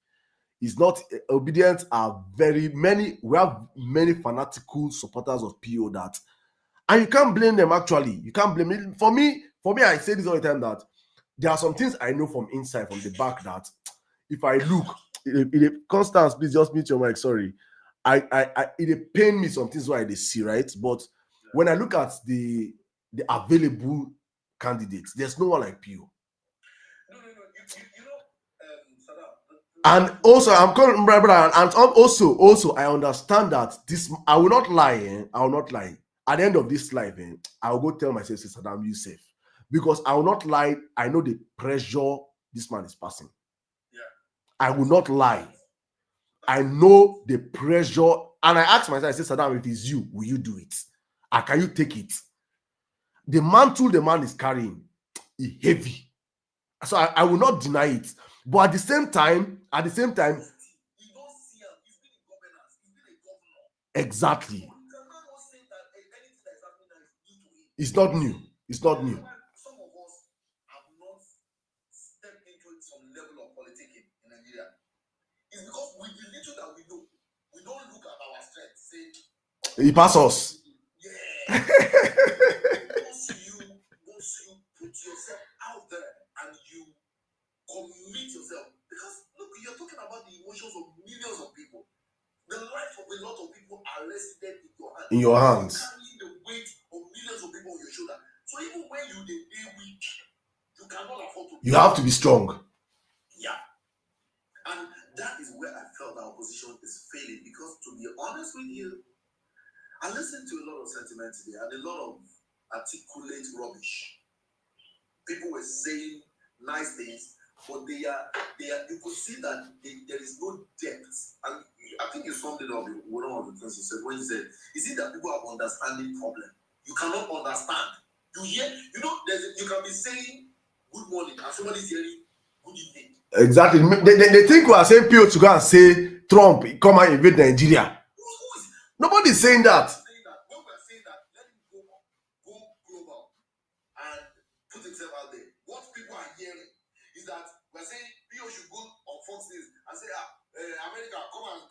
It's not obedient. Are very many. We have many fanatical supporters of PO that, and you can't blame them. Actually, you can't blame it. For me, I say this all the time that there are some things I know from inside, from the back, that if I look, Constance, please just mute your mic. Sorry, it pain me some things why they see, right? But when I look at the available candidates, there's no one like PO. And also, I'm calling brother, and also, I understand that this. I will not lie. I will not lie. At the end of this life, I will go tell myself, Sister Saddam Youssef, because I will not lie. I know the pressure this man is passing. Yeah. I will not lie. I know the pressure, and I ask myself, I say, Saddam, if it's you, will you do it? And can you take it? The mantle the man is carrying is heavy. So I will not deny it. But at the same time, exactly. It's not new. It's not new. Some of us have not stepped into some level of politicking in Nigeria. It's because with the little that we know, we don't look at our strength. Say, he pass us. Yeah. once you put yourself out there and you commit yourself, because look, you're talking about the emotions of millions of people. The life of a lot of people are resident in your hands. In your hands. Carrying the weight of millions of people on your shoulder. So even when you day weak, you cannot afford to. You have to be strong. Yeah. And that is where I felt our opposition is failing, because to be honest with you, I listened to a lot of sentiment today and a lot of articulate rubbish. People were saying nice things, but they are. You could see that there is no depth. And I think you summed it up in one of the things you said when you said, "Is it that people have understanding problem? You cannot understand. You hear, you can be saying good morning and somebody's hearing good evening." Exactly. They think we are saying PO to go and say Trump come and invade Nigeria. Nobody's saying that. When we are saying that, let him go global and put himself out there. What people are hearing is that we're saying PO should go on Fox News and say, America, come and.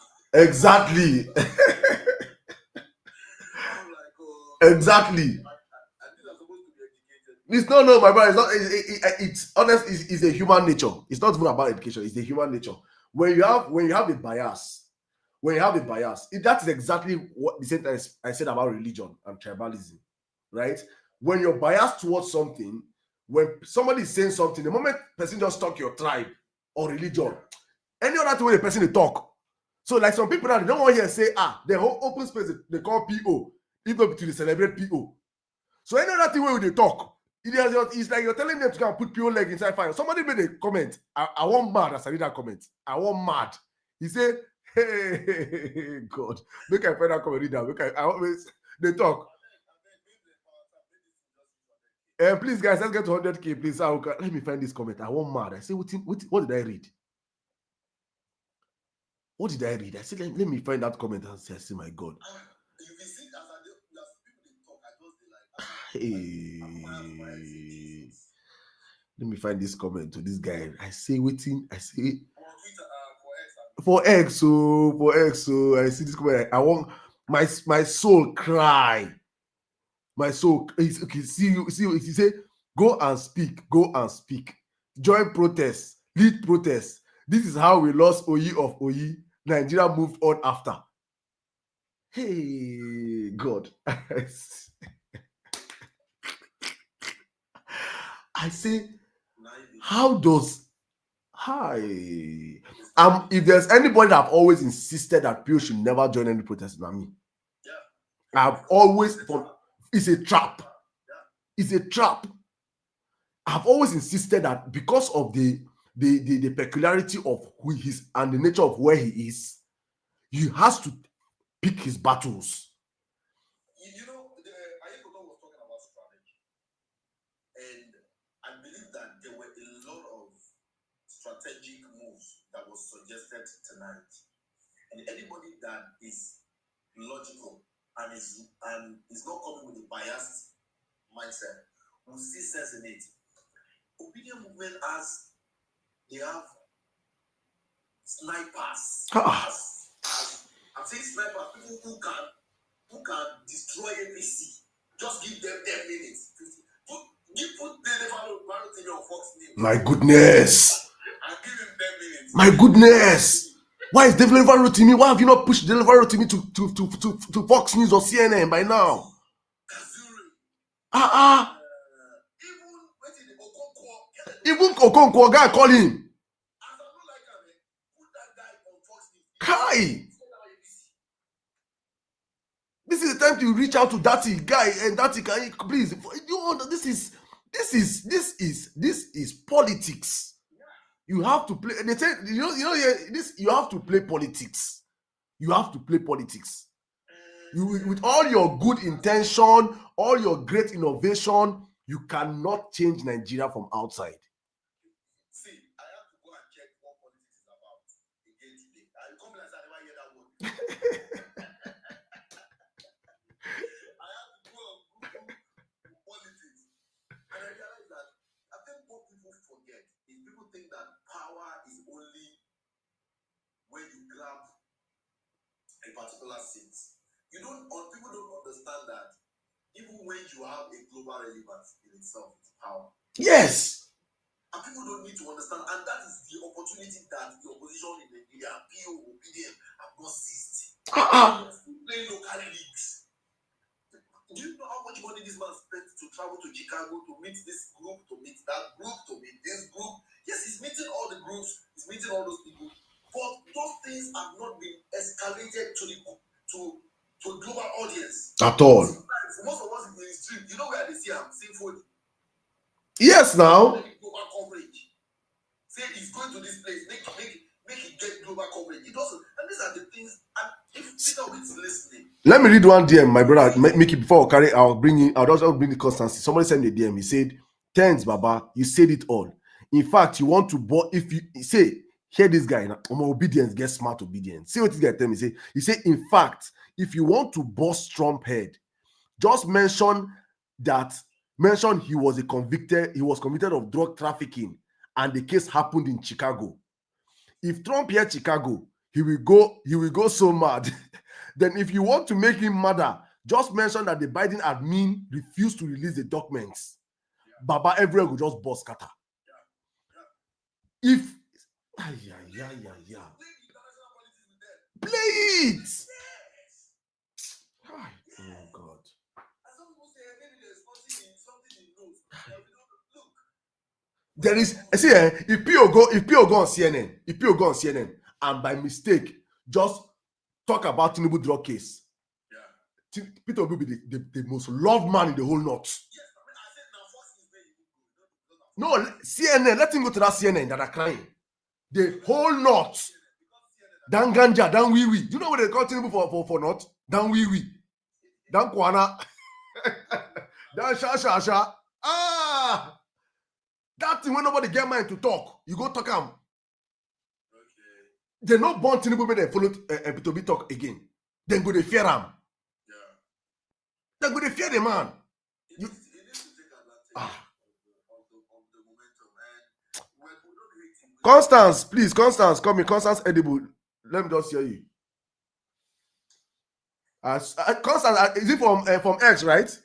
Exactly. I'm like, exactly. And these are supposed to be educated. It's no, my brother. It's not. It's honest. It's a human nature. It's not even about education. It's the human nature. When you have a bias, that is exactly what the same thing I said about religion and tribalism, right? When you're biased towards something, when somebody is saying something, the moment person just talk your tribe or religion, any other way the person they talk. So like some people now, they don't want to hear say, the whole open space they call PO, even to celebrate PO. So any other thing where they talk, it's like you're telling them to go and put PO leg inside fire. Somebody made a comment. I want mad as I read that comment. I want mad. He said, hey, God, make I find that comment read that. I always they talk. Please, guys, let's get to 100K, please. Let me find this comment. I want mad. I say, what did I read? What did I read? I said, let me find that comment and say, my God. Hey, let me find this comment to this guy. I say, waiting. I say, for X. So I see this comment. I want my soul cry. My soul. Okay, see you. He say, go and speak. Join protests. Lead protests. This is how we lost Oyi of Oyi. Nigeria moved on after. Hey, God. I say, if there's anybody that I've always insisted that PO should never join any protest, not me. Yeah. I've always thought it's a trap. It's a trap. I've always insisted that because of the peculiarity of who he is and the nature of where he is, he has to pick his battles. Ayikoto was talking about strategy, and I believe that there were a lot of strategic moves that was suggested tonight. And anybody that is logical and is not coming with a biased mindset will see sense in it. Obedient movement they have snipers. Ah. I'm saying snipers, people who can destroy APC. Just give them 10 minutes. Put the TV on Fox News. My goodness. And give him 10 minutes. My goodness. Why is Deliveroo Rotimi? Why have you not pushed Deliveroo Rotimi to Fox News or CNN by now? Even Okonkwo guy call him. Kai. This is the time to reach out to Dati guy, and Dati, can you please? This is politics. You have to play. They say, you have to play politics. You have to play politics. You, with all your good intention, all your great innovation, you cannot change Nigeria from outside. See, I have to go and check what politics is about again today. I come like I never hear that word. I have to go and Google politics. And I realize that I think what people forget is people think that power is only when you grab a particular seat. People don't understand that even when you have a global relevance in itself, it's power. Yes. And people don't need to understand, and that is the opportunity that the opposition in Nigeria, PO, PDM, have not seized. Play local leagues. Do you know how much money this man spent to travel to Chicago to meet this group, to meet that group, to meet this group? Yes, he's meeting all the groups, he's meeting all those people, but those things have not been escalated to a global audience At all. Most of us in the street, you know where they see him, Symphony. Yes, now. Global coverage. Say he's going to this place, make it get global coverage. It doesn't. And these are the things. And if Peter is listening, let me read one DM, my brother. Make it before I carry. I'll also bring the constancy. Somebody sent me a DM. He said, "Thanks, Baba. You said it all. In fact, you want to bore. If you say, hear this guy now. Obedience gets smart obedience. See what this guy tell me. He said, in fact, if you want to bust Trump head, just mention he was convicted of drug trafficking, and the case happened in Chicago. If Trump hear Chicago, he will go so mad. Then if you want to make him madder, just mention that the Biden admin refused to release the documents. Baba, everywhere will just bust scatter. If play it. Oh God. There is, see, if P.O. go on CNN, and by mistake just talk about Tinubu drug case, Peter will be the most loved man in the whole North. No, CNN, let him go to that CNN that are crying. The whole North. Dan Ganja, Dan Wiwi. Do you know what they call Tinubu for North? Dan Wiwi. Dan Kwana. Dan Sha. That thing when nobody get mind to talk, you go talk him. Okay. They not born Tinubu when they follow P2B talk again. Then go they fear him. Then go they fear the man. Constance, please, Constance, come in. Constance Edible. Let me just hear you. Constance, is it from X, right?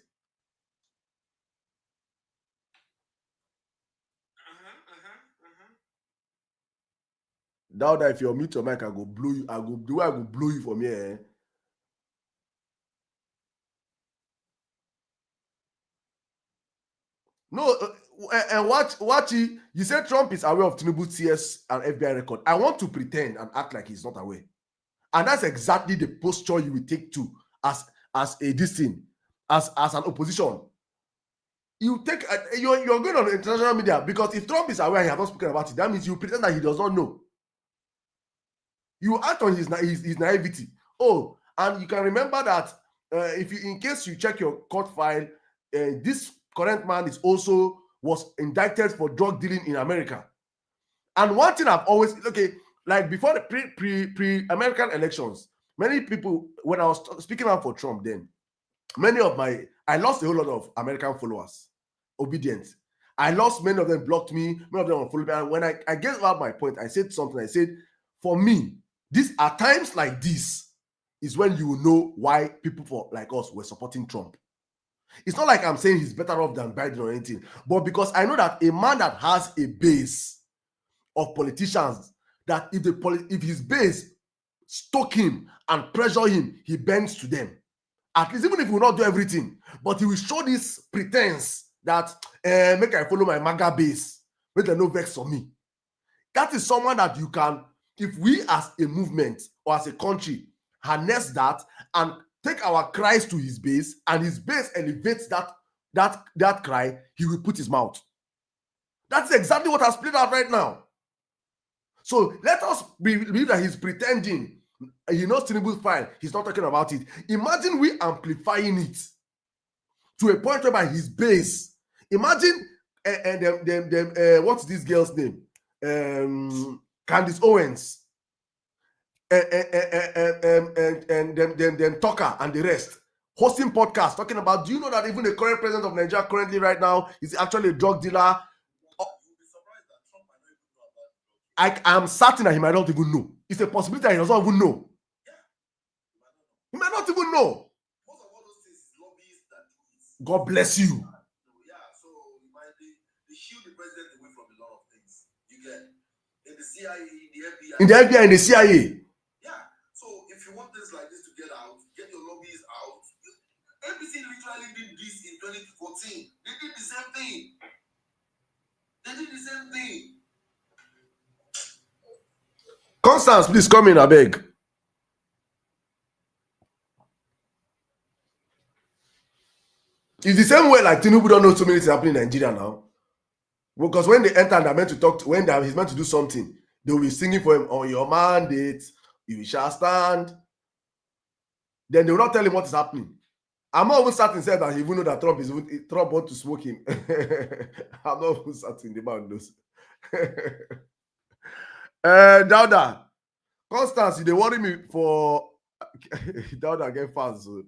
Now that if you mute your mic, I go blow you. I go blow you from here. No, and what you said Trump is aware of Tinubu's CS and FBI record. I want to pretend and act like he's not aware. And that's exactly the posture you will take to as a this thing, as an opposition. You take you're going on international media because if Trump is aware and he has not spoken about it, that means you pretend that he does not know. You act on his naivety. Oh, and you can remember that in case you check your court file, this current man was indicted for drug dealing in America. And one thing I've always like before the pre-American elections, many people, when I was speaking out for Trump, then I lost a whole lot of American followers, obedient. I lost many of them, blocked me, many of them unfollowed me. And when I gave out my point, I said something. I said, for me, at times like this is when you know why people like us were supporting Trump. It's not like I'm saying he's better off than Biden or anything, but because I know that a man that has a base of politicians, that if his base stoke him and pressure him, he bends to them. At least, even if he will not do everything, but he will show this pretense that make I follow my MAGA base, make them no vex on me. That is someone that you can, if we as a movement or as a country harness that and take our cries to his base, and his base elevates that cry, he will put his mouth. That's exactly what has played out right now. So let us believe that he's pretending. He knows Tinubu's fine. He's not talking about it. Imagine we amplifying it to a point whereby his base. Imagine what's this girl's name? Candace Owens. And then Tucker and the rest hosting podcasts talking about, do you know that even the current president of Nigeria currently right now is actually a drug dealer? I am certain that he might not even know. It's a possibility that he doesn't even know. He might not even know. God bless you. Yeah, so they shield the president away from a lot of things. You get in the CIA, in the FBI. In the FBI, in the CIA. Yeah. So if you want things like this to get out, get your lobbies out. ABC literally did this in 2014. They did the same thing. Constance, please come in, I beg. It's the same way like Tinubu don't know so many things happening in Nigeria now. Because when they enter and they're meant to talk to, when he's meant to do something, they will be singing for him, on your mandate, you shall stand. Then they will not tell him what is happening. I'm not even certain said that he even know that Trump wants to smoke him. I'm not even certain the man knows. Dauda, Constance, they worry me for Dauda get fast. So.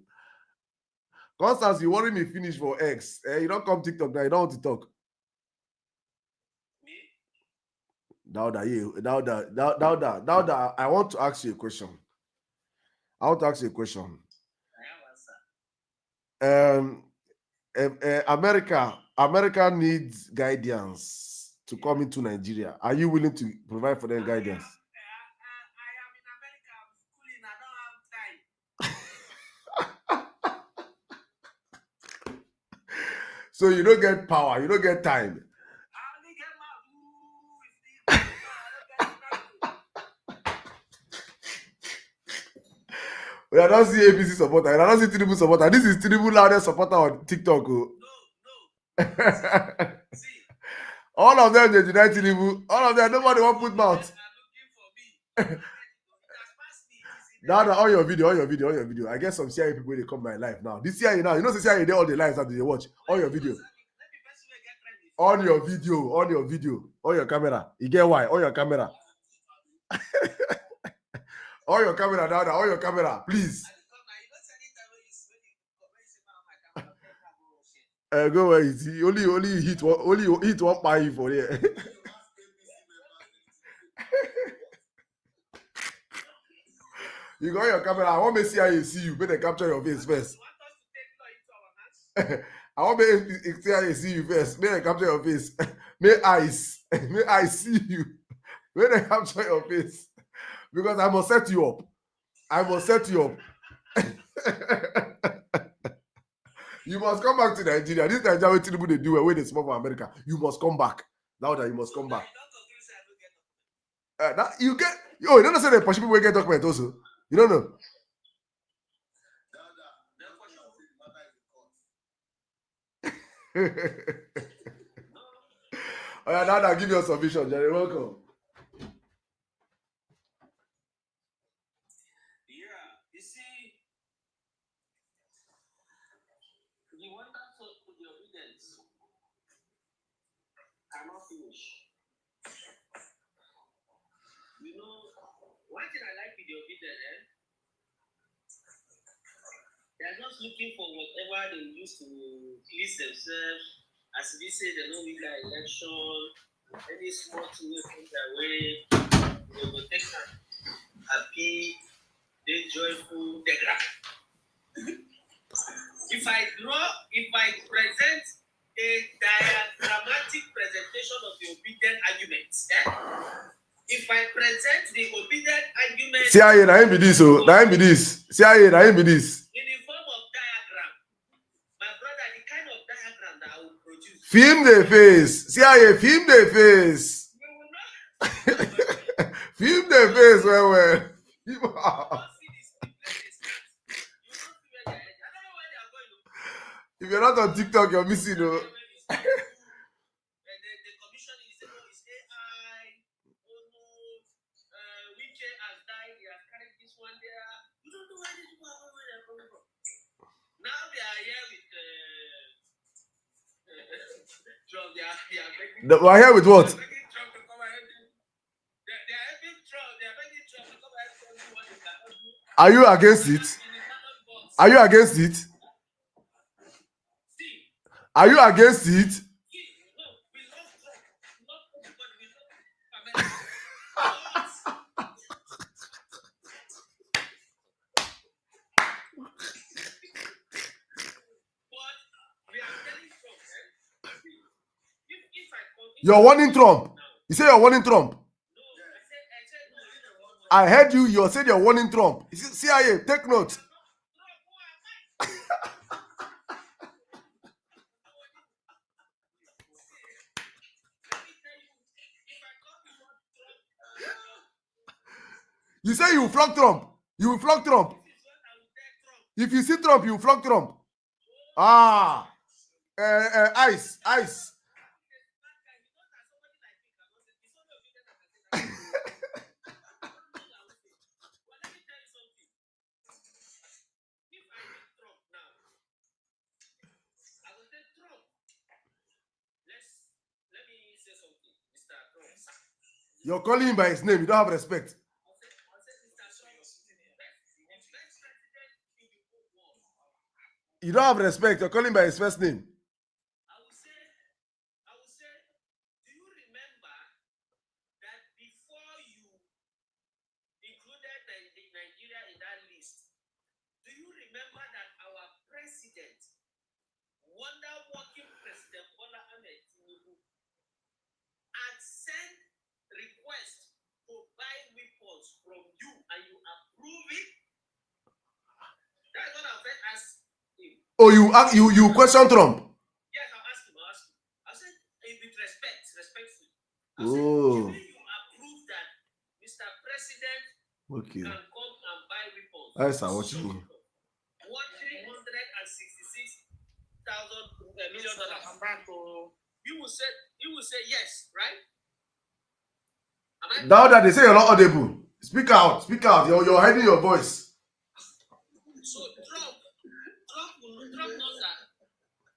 Constance, you worry me finish for X. You don't come TikTok now, you don't want to talk. Dauda, I want to ask you a question. America needs guidance to come into Nigeria. Are you willing to provide for them guidance? I am in America. I'm schooling. I don't have time. So you don't get power. You don't get time. I only get my I don't see ABC supporter. I don't see Tinubu supporter. This is Tinubu loudest supporter on TikTok. No. See. All of them, they deny Tinubu. All of them, nobody want put mouth. Now, on your video. I guess some CIA people, they come my live now. This CIA now, you know, the CIA, they all the lives that they watch. On your video. On your video. On your camera. You get why? On your camera. On your camera, Dada. On your camera, please. Go where is he? Only hit one pie for here. You got your camera. I want me see how you see you. Better capture your face first. I want me see how you see you first. Better capture your face. May I see you. Better capture your face. Because I must set you up. You must come back to Nigeria. This Nigeria what Tinubu they do away they small for America. You must come back. Now that you must come back. You don't know say the Pashipi will get document also. You don't know. Oh yeah, now give your submission, Jerry. Welcome. Yeah, you see, the wonders of the evidence cannot finish. You know, one thing I like with the evidence, they're just looking for whatever they use to please themselves. As they say, they don't win their election, any small thing will come their way, they will take time. happy, the joyful, the grand. If I present a diagrammatic presentation of the obedient arguments, if I present the obedient argument, CIA, na him be this, oh, na him be this. CIA, na him be this. In the form of diagram, my brother, the kind of diagram that I will produce. Film the face, CIA, film the face. We will not. Film the face, well. You don't see this place. You don't see where they are. I don't know where they are going. If you're not on TikTok, you're missing, oh. The commission is AI. Oh no, Witcher has died. They have carried this one there. You don't know where these people are going. Where they are coming from. Now they are here with Trump. They are begging. We're here with what? They are begging Trump to come ahead. They are begging Trump. They are begging Trump to come ahead and do what they cannot do. Are you against it? Are you against it? Are you against it? You're warning Trump. You say you're warning Trump. I heard you. You said you're warning Trump. CIA, take note. You say you will flog Trump. You will flog Trump. If you see Trump, you will flog Trump. Ah. Ice. You're calling him by his name. You don't have respect. You don't have respect. You're calling him by his first name. I will say, do you remember that before you included Nigeria in that list, do you remember that our president, wonder-working President Bola Ahmed Tinubu, had sent request to buy weapons from you and you approve it? That's what I've asked him. Oh, you question Trump? Yes, I'll ask him. I said, with respectfully. Oh. You approve that Mr. President Okay. can come and buy weapons. I saw what you mean. What $366,000 million? You will say yes, right? Now that they say you're not audible, speak out. You're hiding your voice. So Trump knows that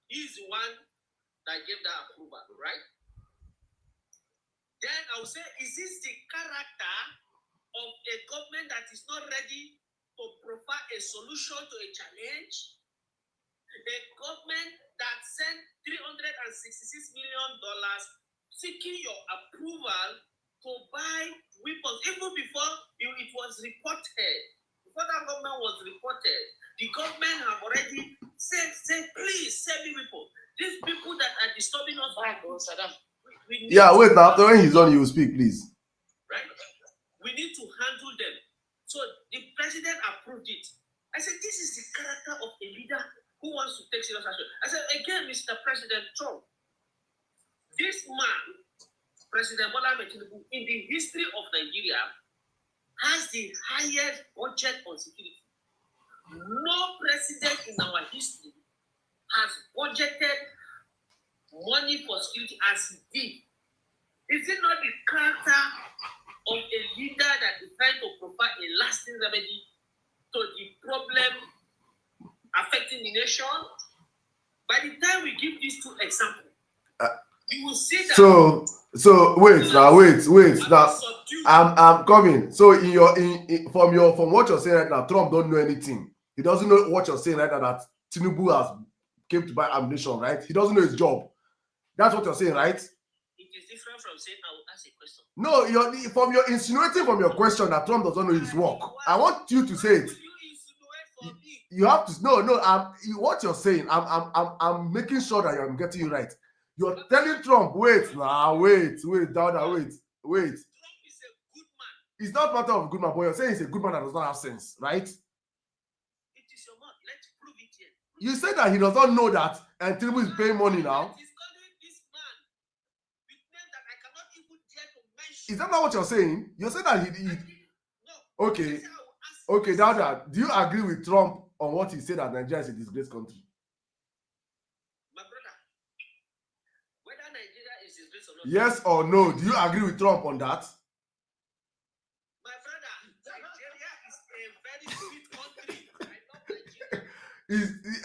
he's the one that gave that approval, right? Then I will say, is this the character of a government that is not ready to provide a solution to a challenge? A government that sent $366 million seeking your approval to buy weapons, even before it was reported. Before that government was reported, the government have already said, please send me weapons. These people that are disturbing us. Yeah, wait, now after when he's on, you will speak, please. Right? We need to handle them. So the president approved it. I said, this is the character of a leader who wants to take serious action. I said, again, Mr. President Trump, this man, President Bola Ahmed Tinubu, in the history of Nigeria, has the highest budget on security. No president in our history has budgeted money for security as he did. Is it not the character of a leader that is trying to provide a lasting remedy to the problem affecting the nation? By the time we give these two examples, you will see that. So wait now. I'm coming. So from what you're saying right now, Trump don't know anything. He doesn't know what you're saying right now, that Tinubu has came to buy ammunition, right? He doesn't know his job. That's what you're saying, right? It It is different from saying I will ask a question. No, you're insinuating from your question that Trump doesn't know his work. I want you to say it. You have to what you're saying. I'm making sure that I'm getting you right. You're telling Trump, wait, wait, Dauda, wait. Trump is a good man. It's not a matter of good man, but you're saying he's a good man that does not have sense, right? It is your mouth. Let's prove it here. You said that he does not know that, and Tinubu is paying money now. He's calling this man with names that I cannot even dare to mention. Is that not what you're saying? You're saying that he No. Okay. Okay, Dauda, do you agree with Trump on what he said that Nigeria is a disgraced country? My brother, whether Nigeria is disgraced or not. Yes or no? Do you agree with Trump on that? My brother, Nigeria is a very sweet country. I love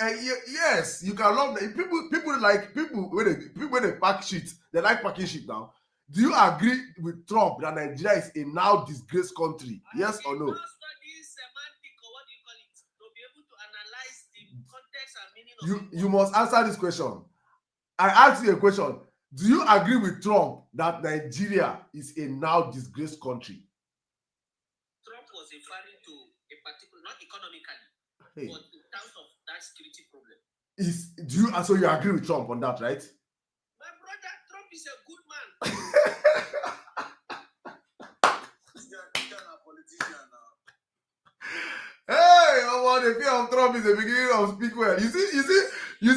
Nigeria. Yes, you can love people when they pack shit, they like packing shit now. Do you agree with Trump that Nigeria is a now disgraced country? Yes or no? You must answer this question. I asked you a question. Do you agree with Trump that Nigeria is a now disgraced country? Trump was referring to a particular, not economically, but in terms of that security problem. So you agree with Trump on that, right? My brother, Trump is a good man. Hey, the fear of Trump is the beginning of speak well. You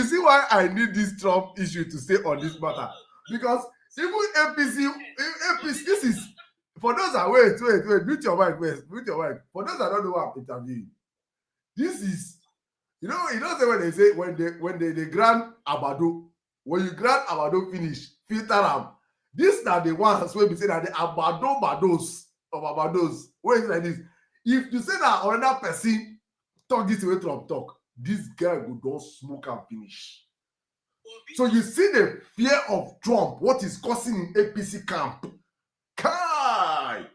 see why I need this Trump issue to stay on this matter. Because even APC, this is for those that wait, mute your mic first. Mute your mic. For those that don't know what I'm interviewing, this is you know say when they say when they grant Abado, when you grant Abado finish, filter them. These are the ones where we say that the Bados of Abados. Where is like this? If you say that another person talk this way Trump talk, this guy will don't smoke and finish. So you see the fear of Trump, what is causing in APC camp. Kai!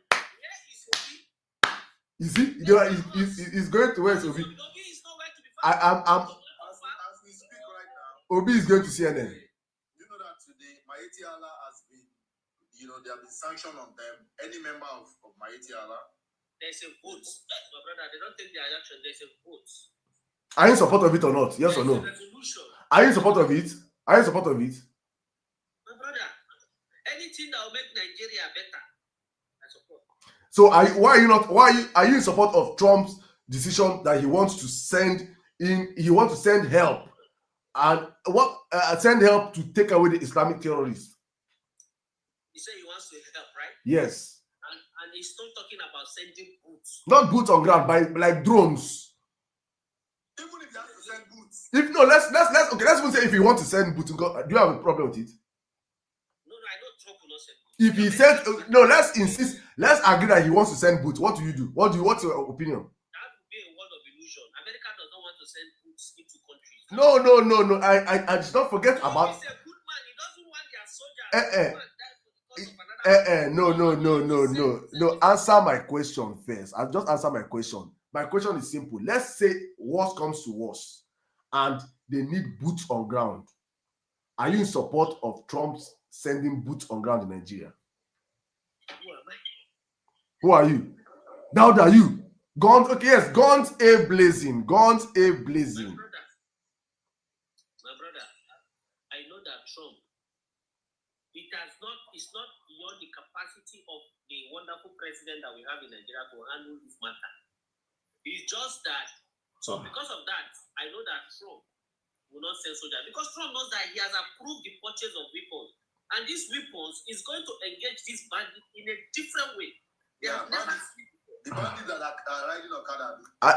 Is he? He's going to where is Obi? Obi is going to CNN. You know that today, Maetiala has been, they have been sanctioned on them. Any member of Maetiala. There's a vote. My brother, they don't take the election. There's a vote. Are you in support of it or not? Yes or no? Are you in support of it? Are you in support of it? My brother, anything that will make Nigeria better, I support. So are you in support of Trump's decision that he wants to send help and send help to take away the Islamic terrorists? He said he wants to help, right? Yes. And he's still talking about sending boots. Not boots on ground, by like drones. Even if you have to send boots. If no, let's even say if you want to send boots, do you have a problem with it? No, I know Trump will not send boots. If he said no, let's insist. Let's agree that he wants to send boots. What do you do? What's your opinion? That would be a word of illusion. America does not want to send boots into countries. No. I just don't forget about. He's a good man. He doesn't want their soldiers. No. Answer my question first. I'll just answer my question. My question is simple. Let's say worst comes to worst and they need boots on ground. Are you in support of Trump's sending boots on ground in Nigeria? Who are you? Now that you guns, okay, yes, guns a blazing. My brother, I know that Trump, it's not beyond the capacity of the wonderful president that we have in Nigeria to handle this matter. It's just that, so because of that, I know that Trump will not send soldiers because Trump knows that he has approved the purchase of weapons, and these weapons is going to engage this bandit in a different way. The bandits that are riding Okada. Are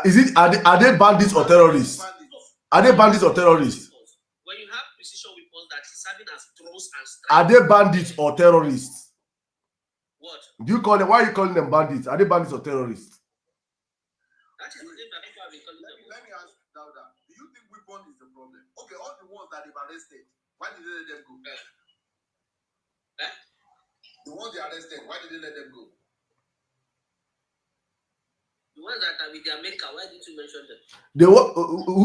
they bandits or terrorists? Are they bandits or terrorists? When you have precision weapons that is serving as drones and strikes. Are they bandits or terrorists? What? Do you call them? Why are you calling them bandits? Are they bandits or terrorists? That is the name that people have been calling them. Let me ask you now that. Do you think weapon is the problem? Okay, all the ones that they've arrested, why did they let them go? The ones they arrested, why did they let them go? The ones that are with their maker, why didn't you mention them?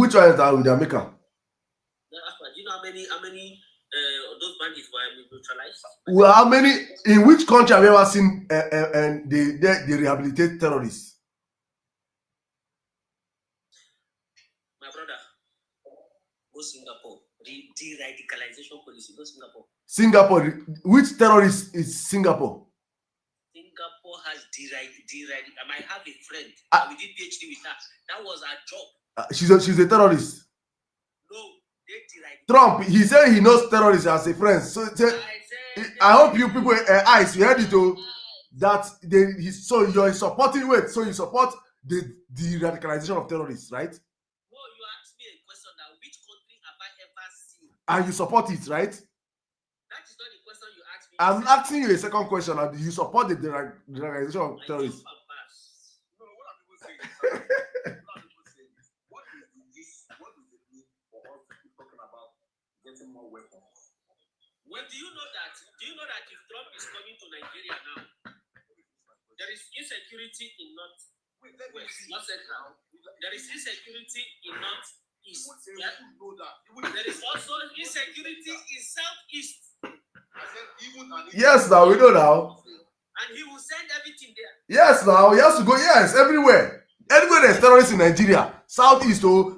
Which ones are with their maker? Do you know how many those bandits were neutralized. Well, how many? In which country have you ever seen and they rehabilitate terrorists? My brother, go Singapore. De-radicalization policy. Go Singapore. Singapore. Which terrorist is Singapore? Singapore has de-radicalization. I might have a friend. We did PhD with her. That was our job. She's a terrorist. No, they de-radicalized. Trump, he said he knows terrorists as a friend. So I hope you people, eyes, you heard it too. That so you're supporting so you support the radicalization of terrorists, right? No, you asked me a question now. Which country have I ever seen? And you support it, right? That is not the question you asked me. I'm asking you a second question. Do you support the radicalization of terrorists? No, what are people saying? What does it mean for us to keep talking about getting more weapons? Well, do you know that if Trump is coming to Nigeria now, there is insecurity in North West, not Central. There is insecurity in North East. Yeah? There is also insecurity in Southeast. Yes, now we know now. And he will send everything there. Yes, now he has to go. Yes, everywhere. Anywhere there's terrorists in Nigeria, Southeast or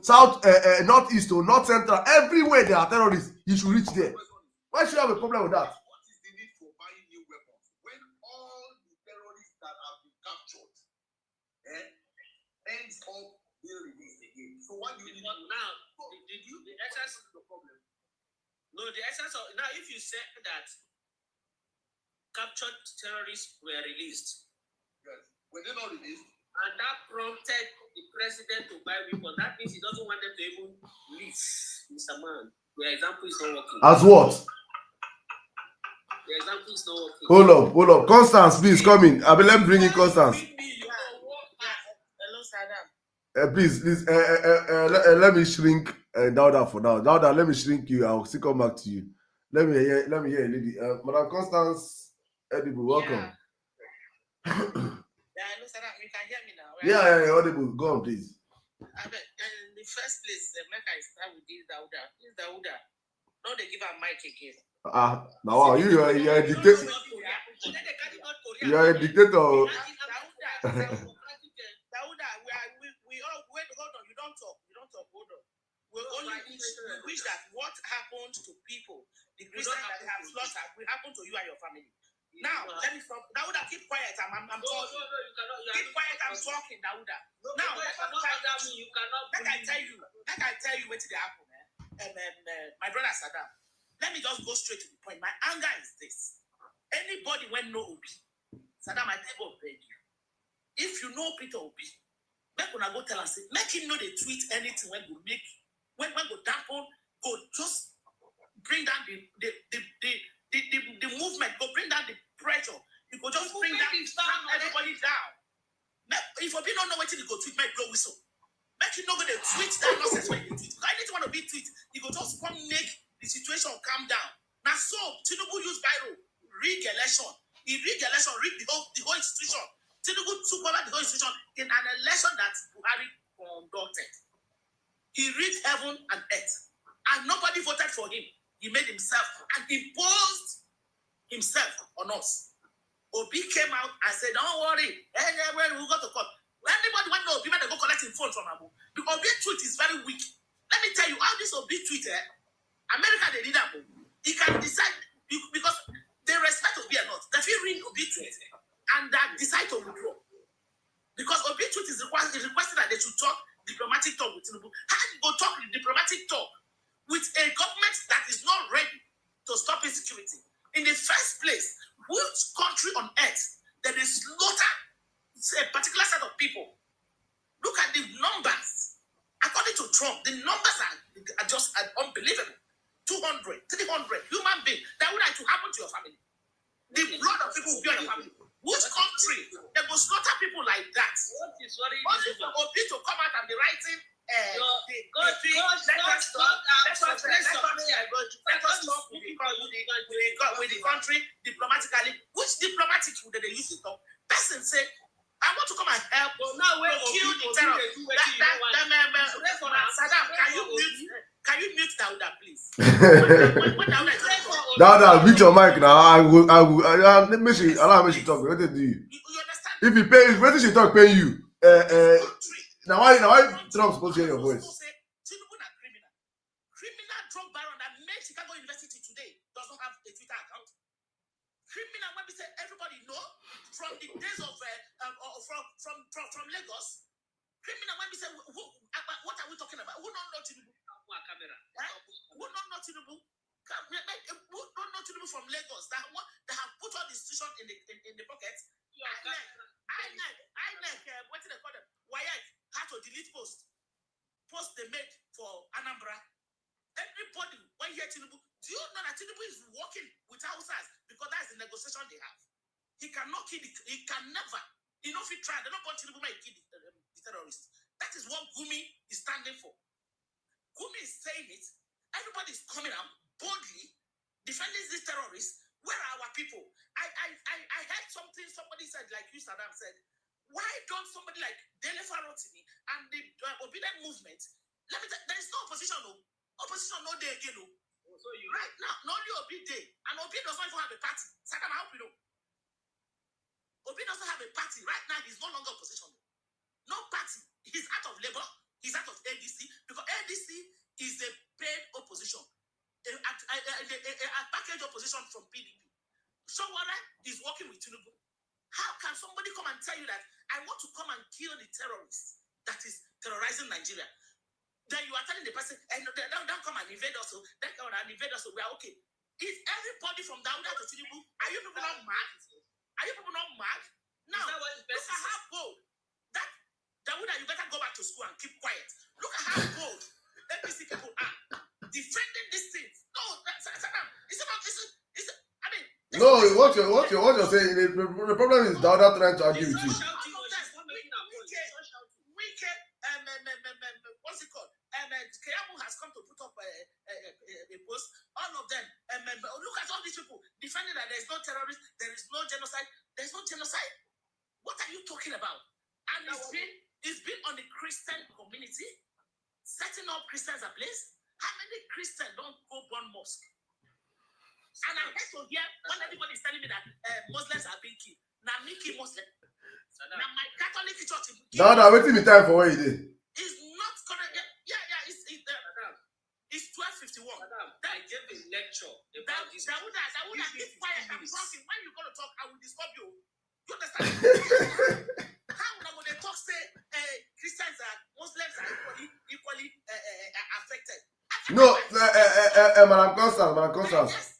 Northeast or North Central, everywhere there are terrorists, he should reach there. Why should you have a problem with that? What is the need for buying new weapons when all the terrorists that have been captured ends up being released again? So why do you need now? Did you the essence of the problem? No, the essence of now, if you say that captured terrorists were released, yes, were they not released? And that prompted the president to buy weapons. That means he doesn't want them to even leave, Mr. Man. The example is not working. As what? The example is not working. Hold up. Constance, please come in. I will let me bring in Constance. Hello, Saddam. Please, let me shrink Dauda for now. Dauda, let me shrink you. I'll still come back to you. Let me hear a lady. Madam Constance Edible, welcome. Yeah, hello, Saddam. You can hear me now, right? Yeah, Audible. Go on, please. In the first place, make I start with this Dauda. This Dauda. No, they give her mic again. Now you're a dictator. You're a dictator. Dauda, we all wait. Hold on. You don't talk. Hold on. We only wish that what happened to people, the Christians that have slaughtered, will happen to you and your family. Now, let me stop. Dauda, keep quiet. I'm talking. No, you cannot. Keep quiet. I'm talking, Dauda. Now, let I tell you what did happen, my brother Saddam. Let me just go straight to the point. My anger is this. Anybody when no Obi, Saddam, I tell you, beg you. If you know Peter Obi, make una go tell us, make him know they tweet anything when go make, when go dampen, go just bring down the movement, go bring down the pressure. You go just bring down everybody down. If Obi don't know what you go tweet, make blow whistle. Make you know go they tweet that nonsense when you tweet. I need to want to be tweet. You go just come make the situation calm down. Now so Tinubu use Biro, rig election. He rig election, rig the whole institution. Tinubu took over the whole institution in an election that Buhari conducted. He rigged heaven and earth. And nobody voted for him. He made himself and imposed himself on us. Obi came out and said, don't worry, we'll go to court. Anybody want to know Obi when they go collect his phone from Abu? The Obi tweet is very weak. Let me tell you how this Obi tweet, America, they did that. He can decide because they respect Obi or not. They feel ring Obi tweet and that decide to withdraw. Because Obi tweet is requesting that they should talk diplomatic talk with Tinubu. How do you go talk diplomatic talk with a government that is not ready to stop insecurity? In the first place, which country on earth that they slaughter a particular set of people? Look at the numbers. According to Trump, the numbers are just unbelievable. 200, 300 human beings that would like to happen to your family. The blood of people will be on your family. Which country they go slaughter people like that? What is worrying you? Obi to come out and be writing let us talk with the country diplomatically. Which diplomatic would they use to talk? Person say, I want to come and help. Now we kill the terror. Saddam, can you mute Dauda, please? When Dauda is Now, beat your mic now. I will let me see. Allow me to talk. What did you? You understand? If you pay, what did she talk? Pay you? Now why Trump supposed to hear your voice? Tinubu na criminal. Criminal drug baron that made Chicago University today does not have a Twitter account. Criminal when we say everybody know from the days of from Lagos. Criminal when we say what are we talking about? Who don't know Tinubu? Who don't know Tinubu? Who don't know Tinubu from Lagos that have put all the institution in the pocket? What do they call them? Wyatt had to delete post they made for Anambra. Everybody when you hear Tinubu, do you know that Tinubu is working with Hausas because that's the negotiation they have? He cannot kill he can never. You know if he tried, they don't want Tinubu to kill the terrorists. That is what Gumi is standing for. Gumi is saying it. Everybody is coming out boldly defending these terrorists. Where are our people? I heard something somebody said, like you, Saddam said, why don't somebody like Dele Farotimi and the obedient movement? Let me tell you, there is no opposition, no. Opposition no day again, no. So right now, not only Obi day, and Obi does not even have a party. Saddam, I hope you know. Obi doesn't have a party. Right now, he's no longer opposition. No party. He's out of Labour. He's out of ADC because ADC is a paid opposition. A package opposition from PDP. Sowore is working with Tinubu. How can somebody come and tell you that I want to come and kill the terrorists that is terrorizing Nigeria? Then you are telling the person, don't come and invade us. Then come and invade us. We are okay. Is everybody from Dauda to Tinubu? Are you people not mad? Are you people not mad? Now, look at how bold that Dauda, you better go back to school and keep quiet. Look at how bold APC people are defending these things. No, no, what you're saying, the problem is Dauda trying to argue with you. What's it called? Kayamu has come to put up a post. All of them. Look at all these people defending that there is no terrorism, there is no genocide. There is no genocide. What are you talking about? And it's been on the Christian community, setting up Christians ablaze. How many Christians don't go burn mosque? And I hate to hear when everybody is telling me that Muslims are being killed. Now, me kill Muslim. Now, my Catholic church. Now, waiting me time for what you did. It's not correct. It's 12:51. I gave a lecture about this. Dauda, keep quiet. I'm talking. When you're going to talk, I will disturb you. You understand? How now when they talk, say Christians and Muslims are equally affected? No, Madam Constance. Yes.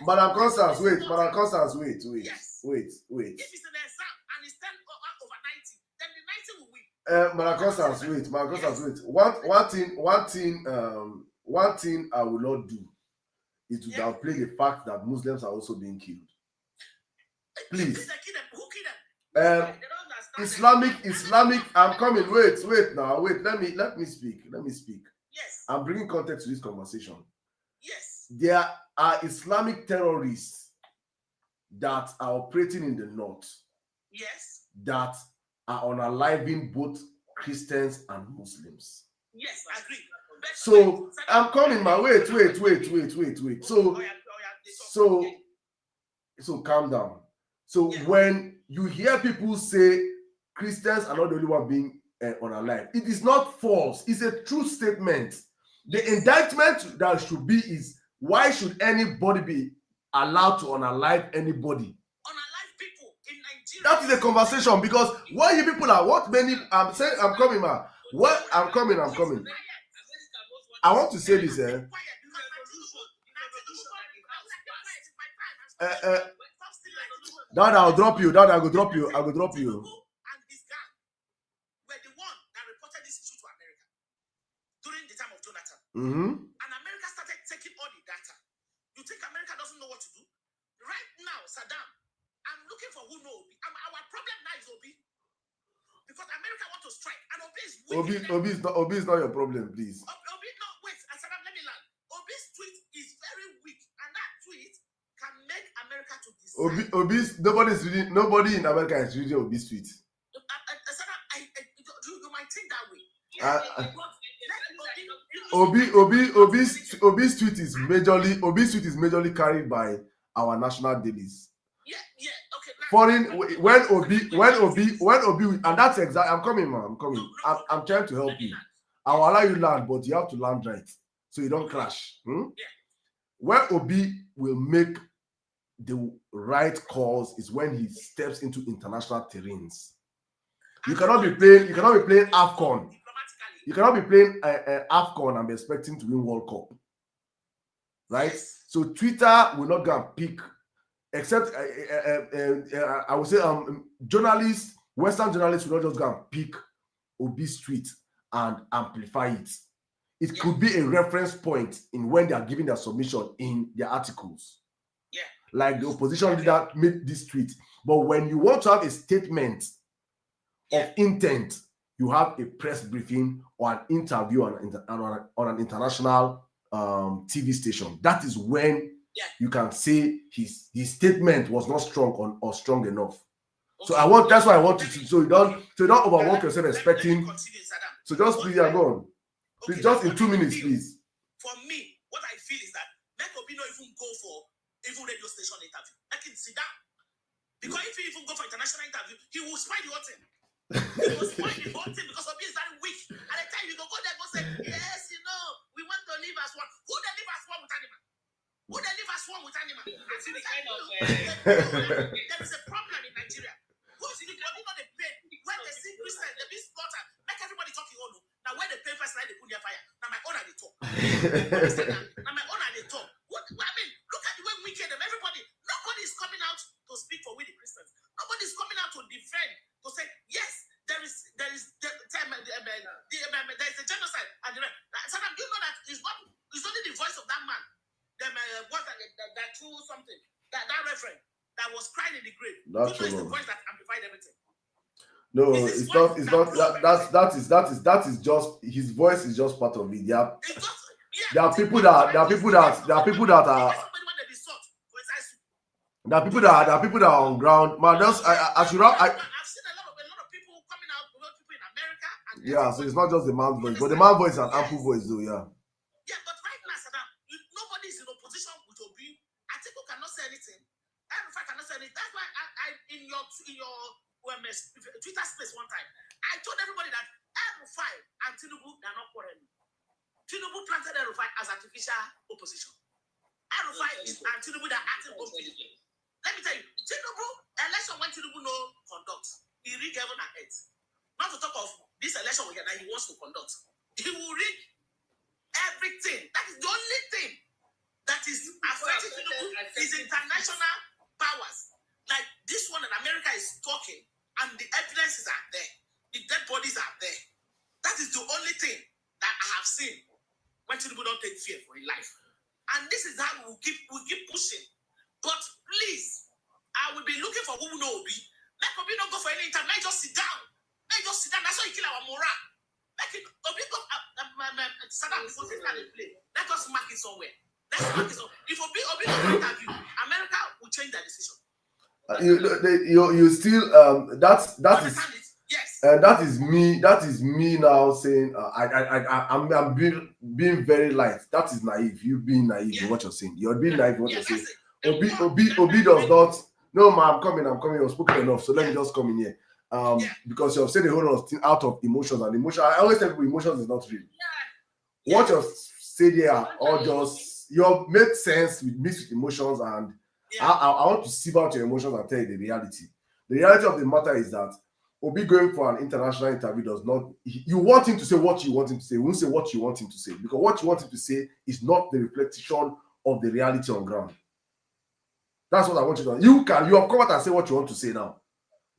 Madam Constance, wait. Madam Constance, wait. Yes. Wait. If it's an exam and it's 10 over 90, then the 90 will win. Madam Constance, wait. One thing I will not do is to downplay the fact that Muslims are also being killed. Please. Who killed them? Islamic. I'm coming. Wait. Let me speak. Yes. I'm bringing context to this conversation. Yes. There are Islamic terrorists that are operating in the north. Yes. That are unaliving both Christians and Muslims. Yes, I agree. So I'm coming, man. Wait. So calm down. So when you hear people say Christians are not the only one being unalived, it is not false. It's a true statement. The indictment that should be is, why should anybody be allowed to unalive anybody? Unalive people in Nigeria. That is the conversation, because what you people are, what many, I'm saying, I'm coming, man. What I'm coming. I want to say this, Dad, I'll drop you. I will drop you. And his gang were the one that reported this issue to America during the time of Jonathan. And America started taking all the data. You think America doesn't know what to do? Right now, Saddam, I'm looking for who knows Obi. Our problem now is Obi. Because America want to strike. And Obi is weak. Obi is not your problem, please. Obi, no, wait. Saddam, let me land. Obi's tweet is very weak. And that tweet can make America to decide. Nobody in America is reading Obi's tweet. Saddam, you might think that way. Obi's tweet is majorly carried by our national dailies. Yeah. Okay. Foreign when Obi, and that's exactly. I'm coming, man. I'm coming. I'm trying to help you. I'll allow you land, but you have to land right so you don't crash. Yeah. When Obi will make the right calls is when he steps into international terrains. You cannot be playing AFCON. You cannot be playing AFCON and be expecting to win World Cup. Right? Yes. So Twitter will not go and pick, except I would say journalists, Western journalists will not just go and pick Obi's tweet and amplify it. It could be a reference point in when they are giving their submission in their articles. Yeah. Like the opposition leader made this tweet. But when you want to have a statement of intent, you have a press briefing or an interview on an international TV station. That is when you can say his statement was not strong or strong enough. Okay. So that's why I want you to, so you don't overwork yourself expecting. So just please, go on. Please, just in 2 minutes, please. For me, what I feel is that let Obi not even go for even radio station interview. Let him sit down. Because if he even go for international interview, he will spoil the whole thing. He will spoil the whole thing because Obi is very weak. And the time you go there, go say, yes, we want to live as one. Who they live as one with animal? Who they live as one with animal? I see the kind of there is a problem in Nigeria. Who's in the pain? When they see Christians, they be slaughter. Make everybody talking on. Now when the papers like they put their fire, now my own are they talk. Now my own are they talk. What I mean, look at the way we get them. Nobody is coming out to speak for we the Christians. Nobody is coming out to defend, to say yes, there is a genocide and the rest. Saddam, you know that it's only the voice of that man. That true something. That reverend that was crying in the grave. That's the voice that amplified everything. No, it's not. That is just his voice is just part of it. There are people that are on ground. Man, I've seen a lot of people coming out, people in America. And so it's not just the man's voice, but the man's voice is an ample voice, though. Yeah, but right now, Saddam, nobody is in opposition with Obi. Atiku cannot say anything. Everybody cannot say anything. That's why I in your Twitter space one time, I told everybody that Rufai and Tinubu are not quarreling. Tinubu planted Rufai as artificial opposition. Rufai and Tinubu are acting opposition. Let me tell you, Tinubu election when Tinubu no conduct, he rig heaven and earth. Not to talk of this election that he wants to conduct. He will rig everything. That is the only thing that is affecting Tinubu is international powers. Like this one in America is talking, and the evidences are there. The dead bodies are there. That is the only thing that I have seen when Tinubu don't take fear for his life. And this is how we keep pushing. But please, I will be looking for who know Obi. Let Obi not go for any time. Let just sit down. That's how you kill our morale. Let Obi go. Saddam before they start play. Let us mark it somewhere. If Obi don't interview, America will change their decision. You still that is yes. That is me now saying I'm being very light. That is naive. You being naive in what you're saying. You're being naive in what you're saying. Obi does not. No, man, I'm coming. You're spoken enough. So let me just come in here. Because you've said a whole lot of things out of emotions and emotion. I always tell people emotions is not real. What you've said here, or just you've made sense with mixed with emotions, and I want to sieve out your emotions and tell you the reality. The reality of the matter is that Obi going for an international interview does not. You want him to say what you want him to say. You won't say what you want him to say, because what you want him to say is not the reflection of the reality on ground. That's what I want you to do. You have come out and say what you want to say now.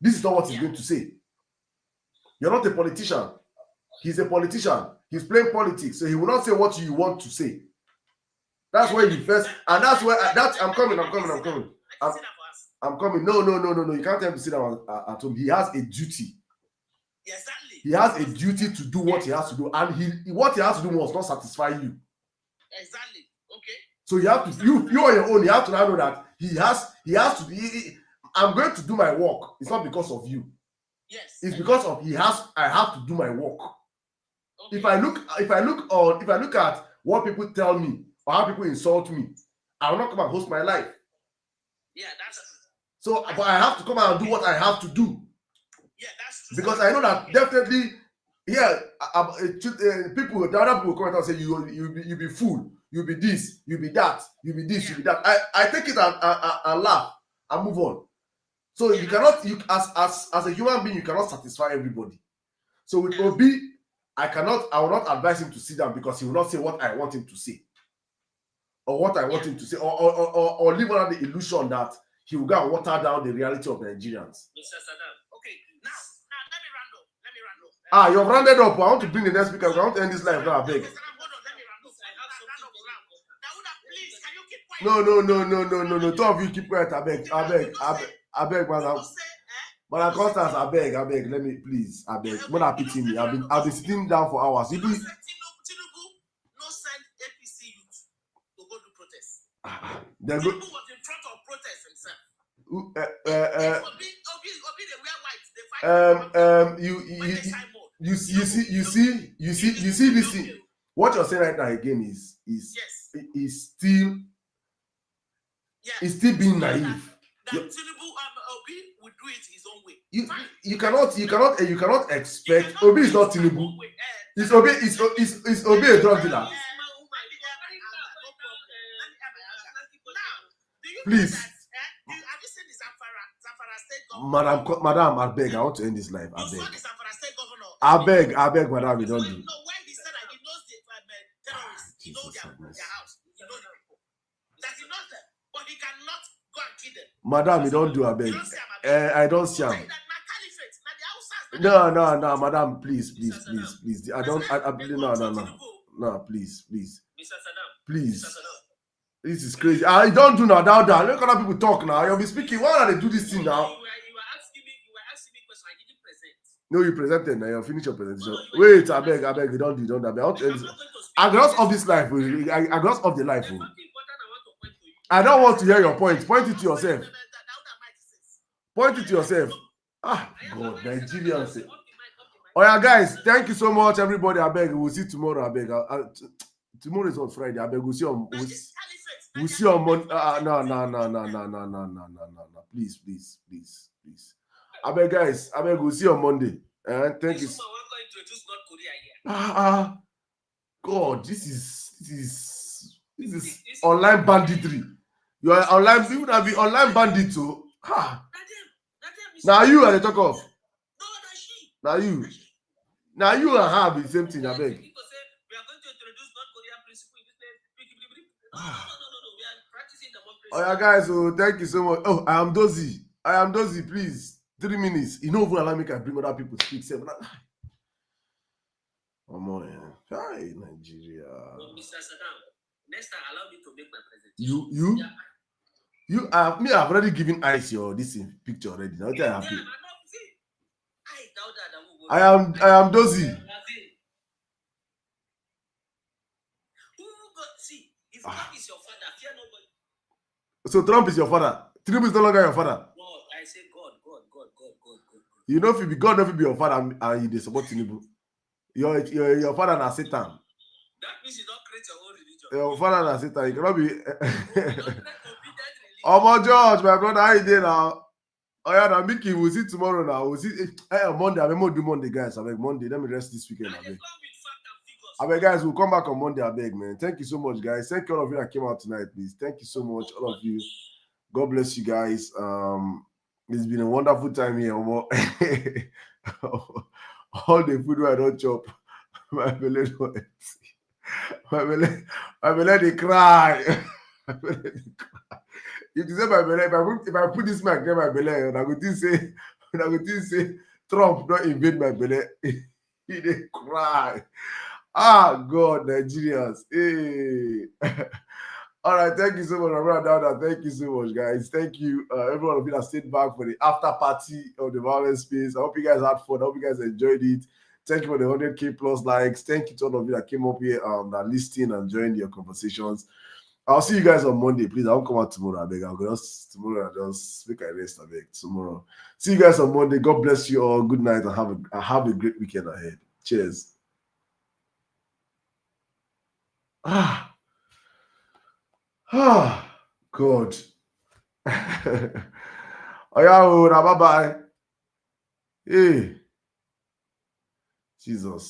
This is not what he's going to say. You're not a politician. He's a politician. He's playing politics, so he will not say what you want to say. That's where he first, and that's where I'm coming. I'm coming. No. You can't tell him to sit down at home. He has a duty. Exactly. He has a duty to do what he has to do, and what he has to do must not satisfy you. Exactly. Okay. So you have to, you on your own, you have to know that he has to be. I'm going to do my work. It's not because of you. Yes. It's because of I have to do my work. If I look at what people tell me or how people insult me, I will not come and host my life. Yeah, that's true. So, but I have to come and do what I have to do. Yeah, that's true. Because I know that definitely, yeah, people, the other people come and say you be fool, you be this, you be that, you be this, you be that. I take it and laugh and move on. So you cannot, as a human being, you cannot satisfy everybody. So with Obi, I will not advise him to sit down because he will not say what I want him to say, or what I want him to say, or live under the illusion that he will go and water down the reality of Nigerians. Mr. Saddam. Okay, now let me round up. You've rounded up. I want to bring the next speaker. I want to end this live now, I beg. No. Two of you keep quiet, I beg, madam. Madam Constance, I beg. Let me, please, I beg. When I pity me, I've been sitting down for hours. Tinubu no send APC youth to go do protest. Tinubu was in front of protest himself. Obi they wear white. You see this thing. What you're saying right now again is still being naive. That Tinubu Obi would do it his own way. You cannot expect. Obi is not Tinubu. Is Obi a drug dealer? Please. Madam, I beg, I want to end this live. I beg, madam, you don't do. Madam, you don't do, I beg. I don't see him. No, madam, please. I don't, no, please. Please. This is crazy. I don't do now, down. Look at how people talk now. You'll be speaking. Why don't they do this thing now? You were asking me questions. I didn't present. No, you presented now. You finish your presentation. Wait, I beg. You don't do. I gloss off this life. I gloss off the life. I don't want to hear your point. Point it to yourself. Ah, God, Nigerians. Oh yeah, guys, thank you so much, everybody. I beg. We'll see tomorrow. I beg. Tomorrow is on Friday. I beg. We'll see on Monday. No. Please. I beg, guys. I beg. We'll see on Monday. Thank you. God, this is online banditry. You are online. You would be online bandit too. Now you are the talk of. Now you and her be the same thing. I beg. Oh yeah, guys. Oh, thank you so much. Oh, I am Dozy. Please, 3 minutes. You know, even allow me to bring other people to speak. Come on, hi, Nigeria. Well, Mr. Saddam, next time allow me to make my presentation. I've already given Ice your this picture already. Now I'm happy. I am Dozy. If Trump is your father, fear nobody. So Trump is your father. Trump is no longer your father. God, I say God. You know, if you be God, if you be your father and you support Tinubu, your father na Satan. That means you don't create your own religion. Your father na Satan. You cannot be. Oh my George, my brother, how you doing now? Oh yeah, now Mickey, we'll see tomorrow now. We'll see Monday. I mean, do Monday, guys. I beg Monday. Let me rest this weekend. I beg, guys, we'll come back on Monday. I beg, man. Thank you so much, guys. Thank you all of you that came out tonight, please. Thank you so much, all of you. God bless you guys. It's been a wonderful time here. All the food I don't chop, my belly don't my belly they cry. If you say my belly, if I put this mic near my belly, and I go say Trump don't invade my belly. He they cry. Ah, God, Nigerians. Hey. All right, thank you so much, my brother. Thank you so much, guys. Thank you, everyone of you that stayed back for the after party of the Vawulence space. I hope you guys had fun. I hope you guys enjoyed it. Thank you for the 100K plus likes. Thank you to all of you that came up here, that listened and joined your conversations. I'll see you guys on Monday. Please, I'll come out tomorrow. I beg. I'll just make a rest. I beg tomorrow. See you guys on Monday. God bless you all. Good night and have a great weekend ahead. Cheers. God. Oh yeah, bye bye. Hey, Jesus.